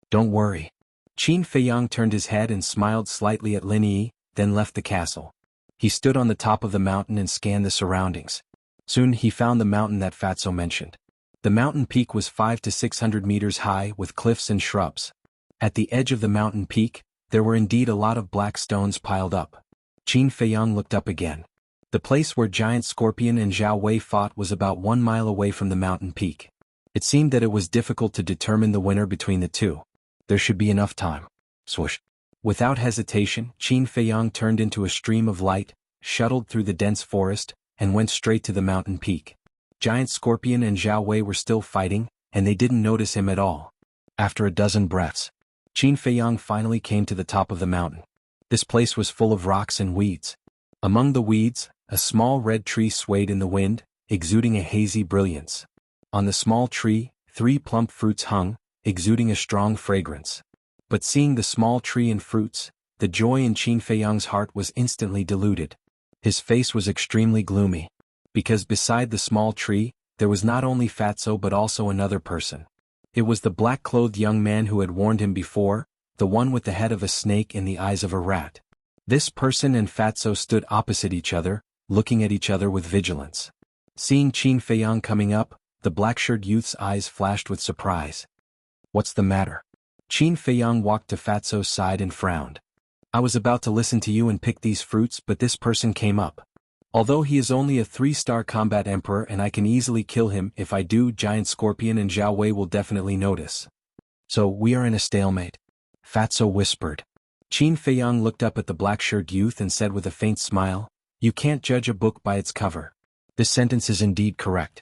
Speaker 1: "Don't worry." Qin Feiyang turned his head and smiled slightly at Lin Yi, then left the castle. He stood on the top of the mountain and scanned the surroundings. Soon he found the mountain that Fatso mentioned. The mountain peak was 500 to 600 meters high with cliffs and shrubs. At the edge of the mountain peak, there were indeed a lot of black stones piled up. Qin Feiyang looked up again. The place where Giant Scorpion and Zhao Wei fought was about 1 mile away from the mountain peak. It seemed that it was difficult to determine the winner between the two. There should be enough time. Swoosh. Without hesitation, Qin Feiyang turned into a stream of light, shuttled through the dense forest, and went straight to the mountain peak. Giant Scorpion and Zhao Wei were still fighting, and they didn't notice him at all. After a dozen breaths, Qin Feiyang finally came to the top of the mountain. This place was full of rocks and weeds. Among the weeds, a small red tree swayed in the wind, exuding a hazy brilliance. On the small tree, 3 plump fruits hung, exuding a strong fragrance. But seeing the small tree and fruits, the joy in Qin Feiyang's heart was instantly diluted. His face was extremely gloomy. Because beside the small tree, there was not only Fatso but also another person. It was the black-clothed young man who had warned him before, the one with the head of a snake and the eyes of a rat. This person and Fatso stood opposite each other, looking at each other with vigilance. Seeing Qin Feiyang coming up, the black-shirted youth's eyes flashed with surprise. "What's the matter?" Qin Feiyang walked to Fatso's side and frowned. "I was about to listen to you and pick these fruits, but this person came up. Although he is only a 3-star combat emperor and I can easily kill him if I do, Giant Scorpion and Zhao Wei will definitely notice. So we are in a stalemate," Fatso whispered. Qin Feiyang looked up at the black-shirted youth and said with a faint smile, "You can't judge a book by its cover. This sentence is indeed correct.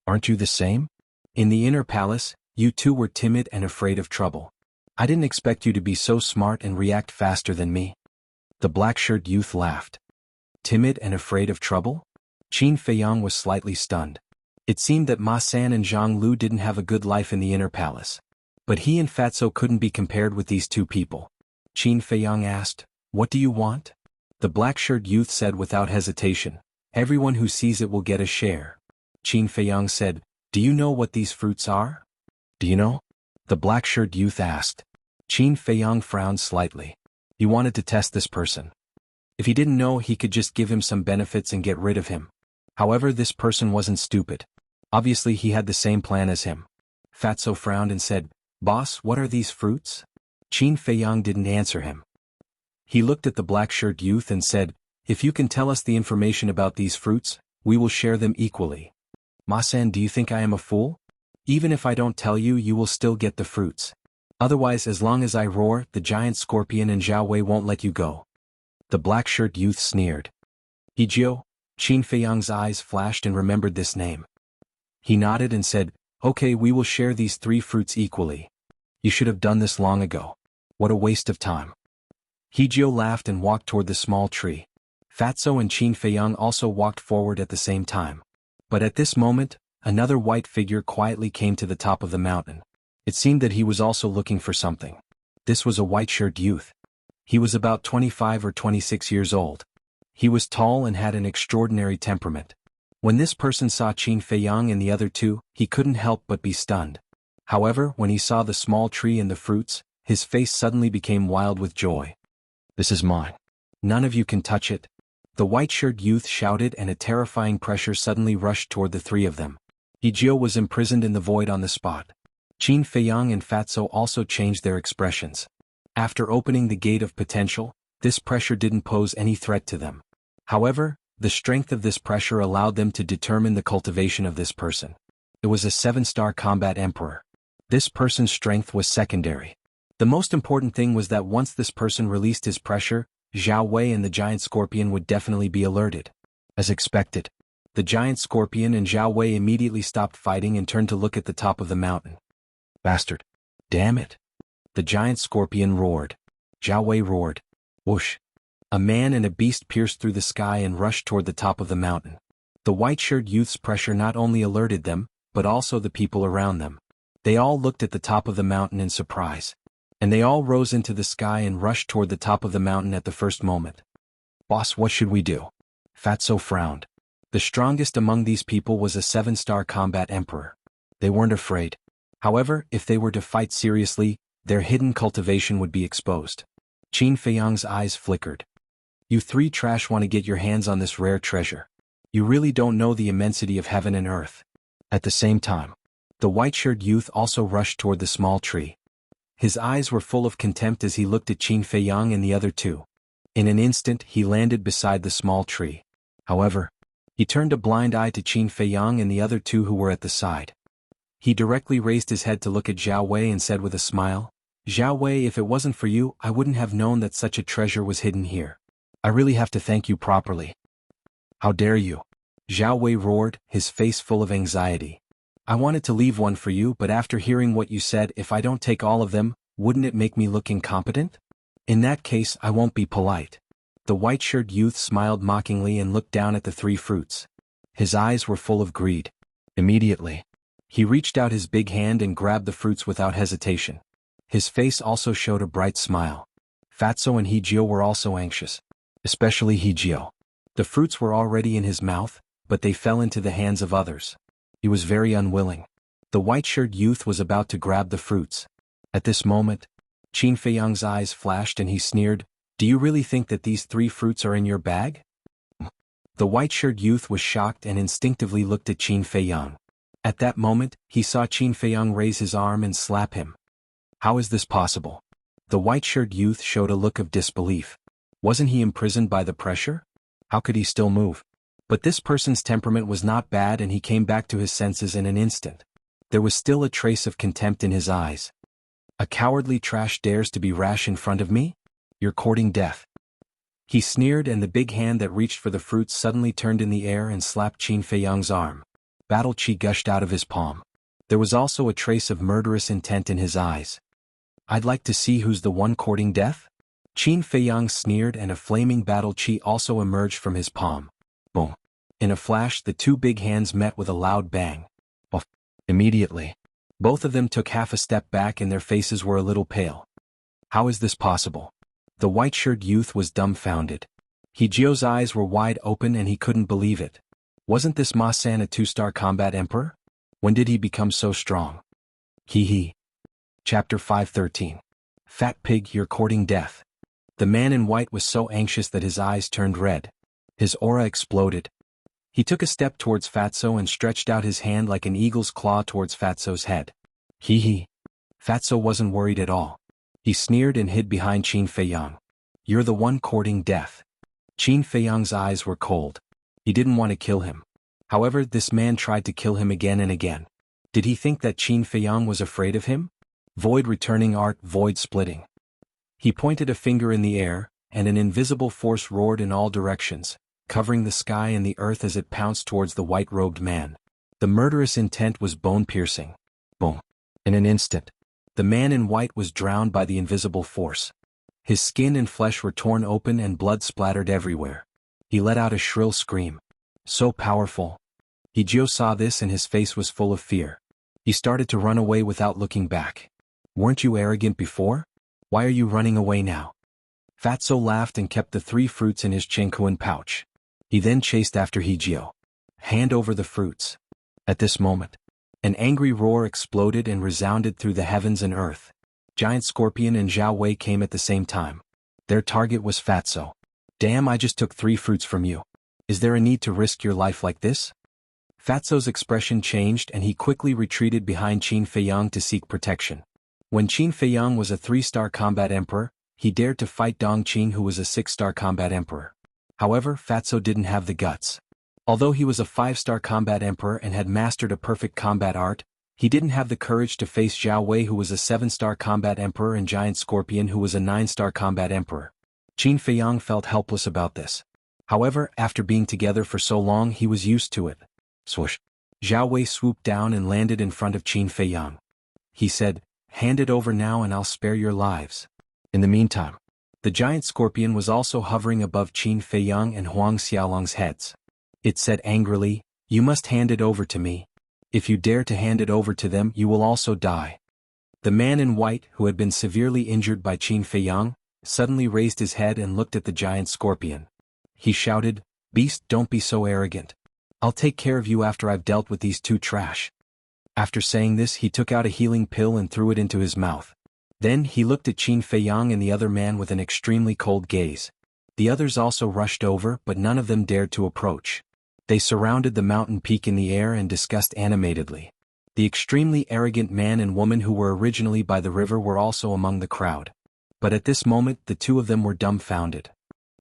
Speaker 1: Aren't you the same? In the inner palace, you too were timid and afraid of trouble. I didn't expect you to be so smart and react faster than me." The black-shirted youth laughed. Timid and afraid of trouble? Qin Feiyang was slightly stunned. It seemed that Ma San and Zhang Lu didn't have a good life in the inner palace. But he and Fatso couldn't be compared with these two people. Qin Feiyang asked, "What do you want?" The black-shirted youth said without hesitation, "Everyone who sees it will get a share." Qin Feiyang said, "Do you know what these fruits are?" "Do you know?" the black-shirted youth asked. Qin Feiyang frowned slightly. He wanted to test this person. If he didn't know, he could just give him some benefits and get rid of him. However, this person wasn't stupid. Obviously he had the same plan as him. Fatso frowned and said, "Boss, what are these fruits?" Qin Feiyang didn't answer him. He looked at the black-shirted youth and said, "If you can tell us the information about these fruits, we will share them equally." "Ma-san, do you think I am a fool? Even if I don't tell you, you will still get the fruits. Otherwise, as long as I roar, the Giant Scorpion and Zhao Wei won't let you go." The black-shirted youth sneered. "Hijio?" Qin Feiyang's eyes flashed and remembered this name. He nodded and said, "Okay, we will share these 3 fruits equally. You should have done this long ago." What a waste of time. Hijio laughed and walked toward the small tree. Fatso and Qin Feiyang also walked forward at the same time. But at this moment, another white figure quietly came to the top of the mountain. It seemed that he was also looking for something. This was a white-shirt youth. He was about 25 or 26 years old. He was tall and had an extraordinary temperament. When this person saw Qin Feiyang and the other two, he couldn't help but be stunned. However, when he saw the small tree and the fruits, his face suddenly became wild with joy. This is mine. None of you can touch it. The white-shirt youth shouted, and a terrifying pressure suddenly rushed toward the three of them. Hijio was imprisoned in the void on the spot. Qin Feiyang and Fatso also changed their expressions. After opening the gate of potential, this pressure didn't pose any threat to them. However, the strength of this pressure allowed them to determine the cultivation of this person. It was a 7-star combat emperor. This person's strength was secondary. The most important thing was that once this person released his pressure, Zhao Wei and the giant scorpion would definitely be alerted. As expected, the giant scorpion and Zhao Wei immediately stopped fighting and turned to look at the top of the mountain. Bastard. Damn it. The giant scorpion roared. Zhao Wei roared. Whoosh. A man and a beast pierced through the sky and rushed toward the top of the mountain. The white-shirt youth's pressure not only alerted them, but also the people around them. They all looked at the top of the mountain in surprise. And they all rose into the sky and rushed toward the top of the mountain at the first moment. Boss, what should we do? Fatso frowned. The strongest among these people was a 7-star combat emperor. They weren't afraid. However, if they were to fight seriously, their hidden cultivation would be exposed. Qin Feiyang's eyes flickered. You three trash want to get your hands on this rare treasure. You really don't know the immensity of heaven and earth. At the same time, the white-shirt youth also rushed toward the small tree. His eyes were full of contempt as he looked at Qin Feiyang and the other two. In an instant, he landed beside the small tree. However, he turned a blind eye to Qin Feiyang and the other two who were at the side. He directly raised his head to look at Zhao Wei and said with a smile, Zhao Wei, if it wasn't for you, I wouldn't have known that such a treasure was hidden here. I really have to thank you properly. How dare you? Zhao Wei roared, his face full of anxiety. I wanted to leave one for you, but after hearing what you said, if I don't take all of them, wouldn't it make me look incompetent? In that case, I won't be polite. The white-shirt youth smiled mockingly and looked down at the three fruits. His eyes were full of greed. Immediately, he reached out his big hand and grabbed the fruits without hesitation. His face also showed a bright smile. Fatso and Hijio were also anxious. Especially Hijio. The fruits were already in his mouth, but they fell into the hands of others. He was very unwilling. The white-shirt youth was about to grab the fruits. At this moment, Qin Feiyang's eyes flashed and he sneered, Do you really think that these 3 fruits are in your bag? The white-shirt youth was shocked and instinctively looked at Qin Feiyang. At that moment, he saw Qin Feiyang raise his arm and slap him. How is this possible? The white-shirt youth showed a look of disbelief. Wasn't he imprisoned by the pressure? How could he still move? But this person's temperament was not bad and he came back to his senses in an instant. There was still a trace of contempt in his eyes. A cowardly trash dares to be rash in front of me? You're courting death. He sneered and the big hand that reached for the fruits suddenly turned in the air and slapped Qin Feiyang's arm. Battle chi gushed out of his palm. There was also a trace of murderous intent in his eyes. I'd like to see who's the one courting death? Qin Feiyang sneered and a flaming battle chi also emerged from his palm. Boom. In a flash, the 2 big hands met with a loud bang. Off. Immediately, both of them took half a step back and their faces were a little pale. How is this possible? The white-shirt youth was dumbfounded. Hijio's eyes were wide open and he couldn't believe it. Wasn't this Ma-san a 2-star combat emperor? When did he become so strong? Hee. Chapter 513. Fat pig, you're courting death. The man in white was so anxious that his eyes turned red. His aura exploded. He took a step towards Fatso and stretched out his hand like an eagle's claw towards Fatso's head. Hee. Fatso wasn't worried at all. He sneered and hid behind Qin Feiyang. You're the one courting death. Qin Feiyang's eyes were cold. He didn't want to kill him. However, this man tried to kill him again and again. Did he think that Qin Feiyang was afraid of him? Void returning art, void splitting. He pointed a finger in the air, and an invisible force roared in all directions, covering the sky and the earth as it pounced towards the white-robed man. The murderous intent was bone-piercing. Boom. In an instant, The man in white was drowned by the invisible force. His skin and flesh were torn open and blood splattered everywhere. He let out a shrill scream. So powerful. Jianghu saw this and his face was full of fear. He started to run away without looking back. Weren't you arrogant before? Why are you running away now? Fatso laughed and kept the 3 fruits in his Jianghu pouch. He then chased after Jianghu. Hand over the fruits. At this moment, an angry roar exploded and resounded through the heavens and earth. Giant Scorpion and Zhao Wei came at the same time. Their target was Fatso. Damn, I just took 3 fruits from you. Is there a need to risk your life like this? Fatso's expression changed and he quickly retreated behind Qin Feiyang to seek protection. When Qin Feiyang was a 3-star combat emperor, he dared to fight Dong Qin, who was a 6-star combat emperor. However, Fatso didn't have the guts. Although he was a 5-star combat emperor and had mastered a perfect combat art, he didn't have the courage to face Zhao Wei, who was a 7-star combat emperor, and Giant Scorpion, who was a 9-star combat emperor. Qin Feiyang felt helpless about this. However, after being together for so long, he was used to it. Swoosh. Zhao Wei swooped down and landed in front of Qin Feiyang. He said, "Hand it over now and I'll spare your lives." In the meantime, the Giant Scorpion was also hovering above Qin Feiyang and Huang Xiaolong's heads. It said angrily, "You must hand it over to me. If you dare to hand it over to them, you will also die." The man in white, who had been severely injured by Qin Feiyang, suddenly raised his head and looked at the Giant Scorpion. He shouted, "Beast, don't be so arrogant. I'll take care of you after I've dealt with these 2 trash." After saying this, he took out a healing pill and threw it into his mouth. Then he looked at Qin Feiyang and the other man with an extremely cold gaze. The others also rushed over, but none of them dared to approach. They surrounded the mountain peak in the air and discussed animatedly. The extremely arrogant man and woman who were originally by the river were also among the crowd. But at this moment the 2 of them were dumbfounded.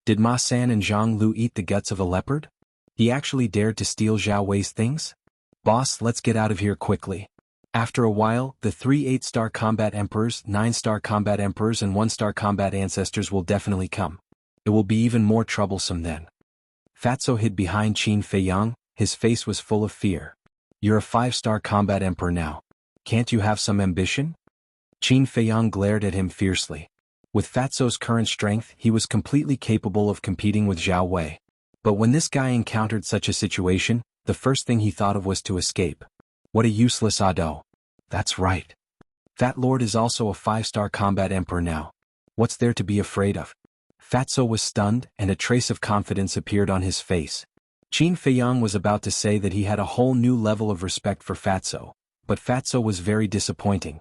Speaker 1: Did Ma San and Zhang Lu eat the guts of a leopard? He actually dared to steal Zhao Wei's things? Boss, let's get out of here quickly. After a while, the 3 8-star combat emperors, 9-star combat emperors and 1-star combat ancestors will definitely come. It will be even more troublesome then. Fatso hid behind Qin Feiyang, his face was full of fear. You're a 5-star combat emperor now. Can't you have some ambition? Qin Feiyang glared at him fiercely. With Fatso's current strength, he was completely capable of competing with Zhao Wei. But when this guy encountered such a situation, the first thing he thought of was to escape. What a useless ado. That's right. Fat Lord is also a 5-star combat emperor now. What's there to be afraid of? Fatso was stunned, and a trace of confidence appeared on his face. Qin Feiyang was about to say that he had a whole new level of respect for Fatso, but Fatso was very disappointing.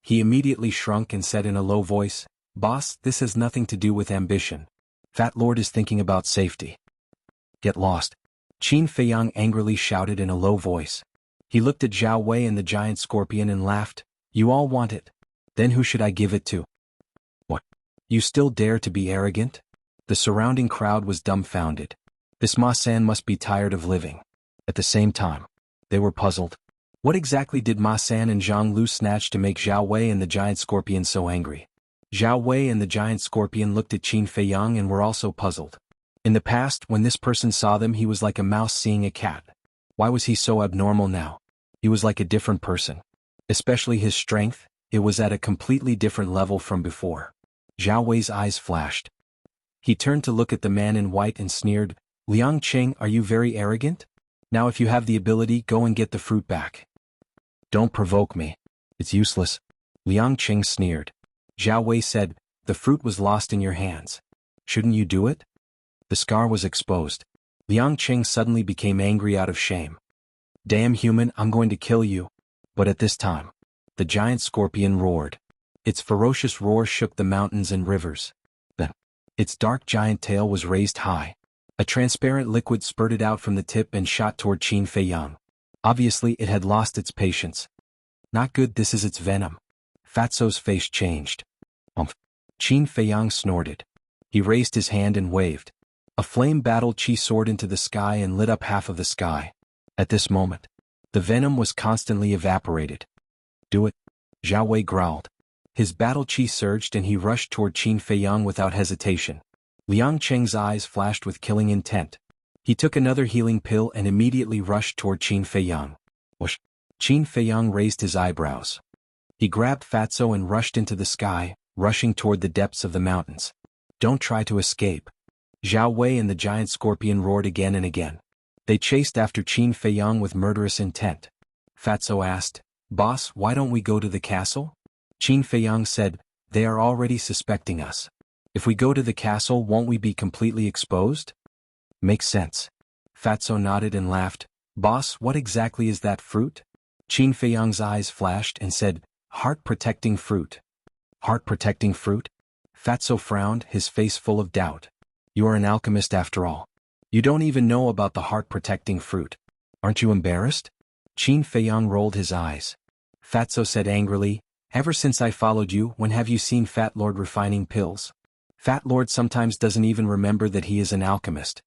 Speaker 1: He immediately shrunk and said in a low voice, "Boss, this has nothing to do with ambition. Fat Lord is thinking about safety." Get lost. Qin Feiyang angrily shouted in a low voice. He looked at Zhao Wei and the Giant Scorpion and laughed. "You all want it. Then who should I give it to?" "What? You still dare to be arrogant?" The surrounding crowd was dumbfounded. This Ma San must be tired of living. At the same time, they were puzzled. What exactly did Ma San and Zhang Lu snatch to make Zhao Wei and the Giant Scorpion so angry? Zhao Wei and the Giant Scorpion looked at Qin Feiyang and were also puzzled. In the past, when this person saw them, he was like a mouse seeing a cat. Why was he so abnormal now? He was like a different person. Especially his strength, it was at a completely different level from before. Zhao Wei's eyes flashed. He turned to look at the man in white and sneered, "Liang Qing, are you very arrogant? Now if you have the ability, go and get the fruit back." "Don't provoke me. It's useless." Liang Qing sneered. Zhao Wei said, "The fruit was lost in your hands. Shouldn't you do it?" The scar was exposed. Liang Qing suddenly became angry out of shame. "Damn human, I'm going to kill you." But at this time, the Giant Scorpion roared. Its ferocious roar shook the mountains and rivers. Then, its dark giant tail was raised high. A transparent liquid spurted out from the tip and shot toward Qin Feiyang. Obviously, it had lost its patience. "Not good, this is its venom." Fatso's face changed. Qin Feiyang snorted. He raised his hand and waved. A flame battle chi soared into the sky and lit up half of the sky. At this moment, the venom was constantly evaporated. "Do it," Zhao Wei growled. His battle chi surged and he rushed toward Qin Feiyang without hesitation. Liang Qing's eyes flashed with killing intent. He took another healing pill and immediately rushed toward Qin Feiyang. Whoosh! Qin Feiyang raised his eyebrows. He grabbed Fatso and rushed into the sky, rushing toward the depths of the mountains. Don't try to escape. Zhao Wei and the giant scorpion roared again and again. They chased after Qin Feiyang with murderous intent. Fatso asked, "Boss, why don't we go to the castle?" Qin Feiyang said, "They are already suspecting us. If we go to the castle, won't we be completely exposed?" Makes sense. Fatso nodded and laughed. "Boss, what exactly is that fruit?" Qin Feiyang's eyes flashed and said, "Heart-protecting fruit." Heart-protecting fruit? Fatso frowned, his face full of doubt. "You are an alchemist after all. You don't even know about the heart-protecting fruit. Aren't you embarrassed?" Qin Feiyang rolled his eyes. Fatso said angrily, "Ever since I followed you, when have you seen Fat Lord refining pills? Fat Lord sometimes doesn't even remember that he is an alchemist."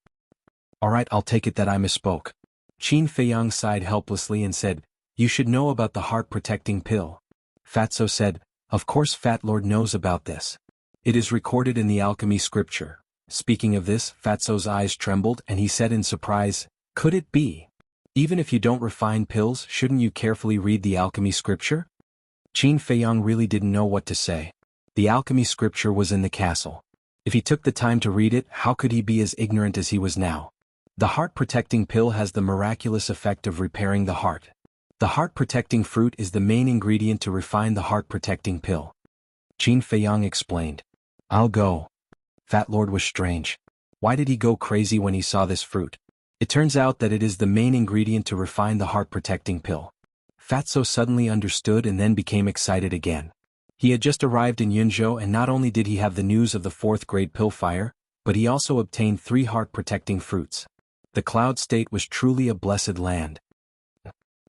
Speaker 1: "Alright, I'll take it that I misspoke." Qin Feiyang sighed helplessly and said, "You should know about the heart-protecting pill." Fatso said, "Of course Fat Lord knows about this. It is recorded in the alchemy scripture." Speaking of this, Fatso's eyes trembled and he said in surprise, "Could it be? Even if you don't refine pills, shouldn't you carefully read the alchemy scripture?" Qin Feiyang really didn't know what to say. The alchemy scripture was in the castle. If he took the time to read it, how could he be as ignorant as he was now? The heart-protecting pill has the miraculous effect of repairing the heart. The heart-protecting fruit is the main ingredient to refine the heart-protecting pill. Qin Feiyang explained. "I'll go." Fat Lord was strange. Why did he go crazy when he saw this fruit? It turns out that it is the main ingredient to refine the heart-protecting pill. Fatso suddenly understood and then became excited again. He had just arrived in Yunzhou and not only did he have the news of the 4th grade pill fire, but he also obtained 3 heart-protecting fruits. The Cloud State was truly a blessed land.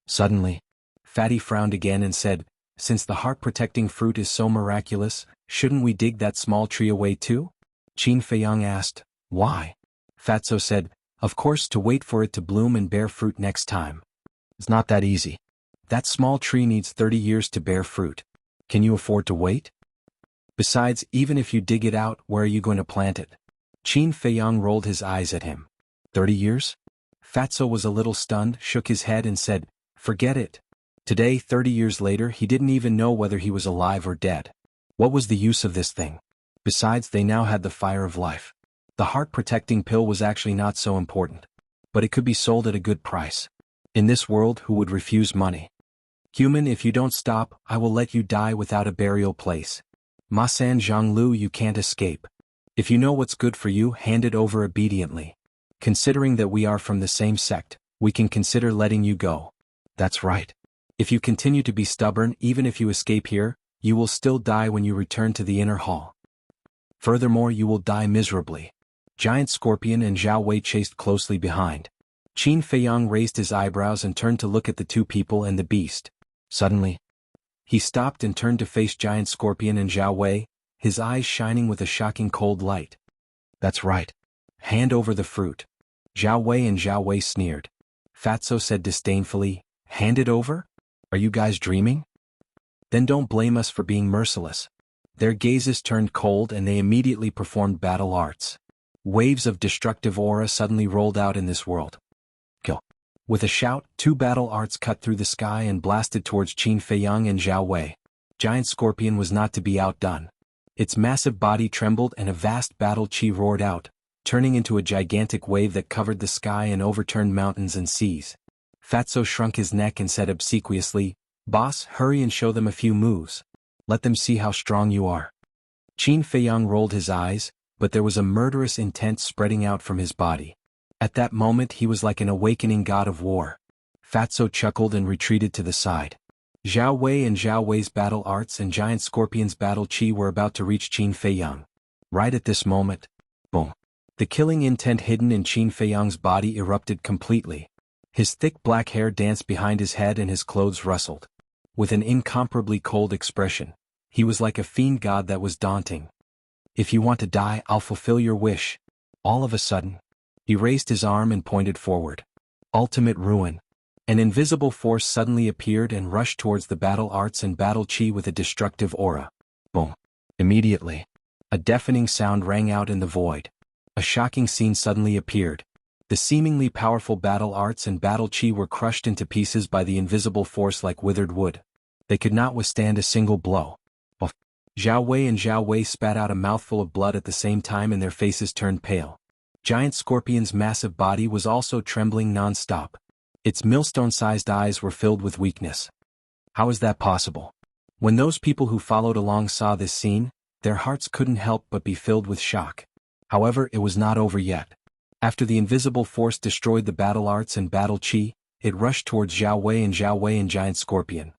Speaker 1: Suddenly, Fatty frowned again and said, "Since the heart-protecting fruit is so miraculous, shouldn't we dig that small tree away too?" Qin Feiyang asked, "Why?" Fatso said, "Of course, to wait for it to bloom and bear fruit next time. It's not that easy. That small tree needs 30 years to bear fruit. Can you afford to wait? Besides, even if you dig it out, where are you going to plant it?" Qin Feiyang rolled his eyes at him. 30 years? Fatso was a little stunned, shook his head and said, "Forget it." Today, 30 years later, he didn't even know whether he was alive or dead. What was the use of this thing? Besides, they now had the fire of life. The heart-protecting pill was actually not so important. But it could be sold at a good price. In this world, who would refuse money? "Human, if you don't stop, I will let you die without a burial place. Masan Zhanglu, you can't escape. If you know what's good for you, hand it over obediently. Considering that we are from the same sect, we can consider letting you go." That's right. If you continue to be stubborn, even if you escape here, you will still die when you return to the inner hall. Furthermore, you will die miserably. Giant Scorpion and Zhao Wei chased closely behind. Qin Feiyang raised his eyebrows and turned to look at the 2 people and the beast. Suddenly, he stopped and turned to face Giant Scorpion and Zhao Wei, his eyes shining with a shocking cold light. "That's right. Hand over the fruit." Zhao Wei and Zhao Wei sneered. Fatso said disdainfully, "Hand it over? Are you guys dreaming? Then don't blame us for being merciless." Their gazes turned cold and they immediately performed battle arts. Waves of destructive aura suddenly rolled out in this world. Kill. With a shout, 2 battle arts cut through the sky and blasted towards Qin Feiyang and Zhao Wei. Giant Scorpion was not to be outdone. Its massive body trembled and a vast battle chi roared out, turning into a gigantic wave that covered the sky and overturned mountains and seas. Fatso shrunk his neck and said obsequiously, "Boss, hurry and show them a few moves. Let them see how strong you are." Qin Feiyang rolled his eyes, but there was a murderous intent spreading out from his body. At that moment he was like an awakening god of war. Fatso chuckled and retreated to the side. Zhao Wei and Zhao Wei's battle arts and Giant Scorpion's battle chi were about to reach Qin Feiyang. Right at this moment, boom. The killing intent hidden in Qin Feiyang's body erupted completely. His thick black hair danced behind his head and his clothes rustled. With an incomparably cold expression, he was like a fiend god that was daunting. "If you want to die, I'll fulfill your wish." All of a sudden, he raised his arm and pointed forward. Ultimate ruin. An invisible force suddenly appeared and rushed towards the battle arts and battle chi with a destructive aura. Boom. Immediately, a deafening sound rang out in the void. A shocking scene suddenly appeared. The seemingly powerful battle arts and battle chi were crushed into pieces by the invisible force like withered wood. They could not withstand a single blow. Zhao Wei and Zhao Wei spat out a mouthful of blood at the same time and their faces turned pale. Giant Scorpion's massive body was also trembling non-stop. Its millstone-sized eyes were filled with weakness. How is that possible? When those people who followed along saw this scene, their hearts couldn't help but be filled with shock. However, it was not over yet. After the invisible force destroyed the battle arts and battle chi, it rushed towards Zhao Wei and Giant Scorpion.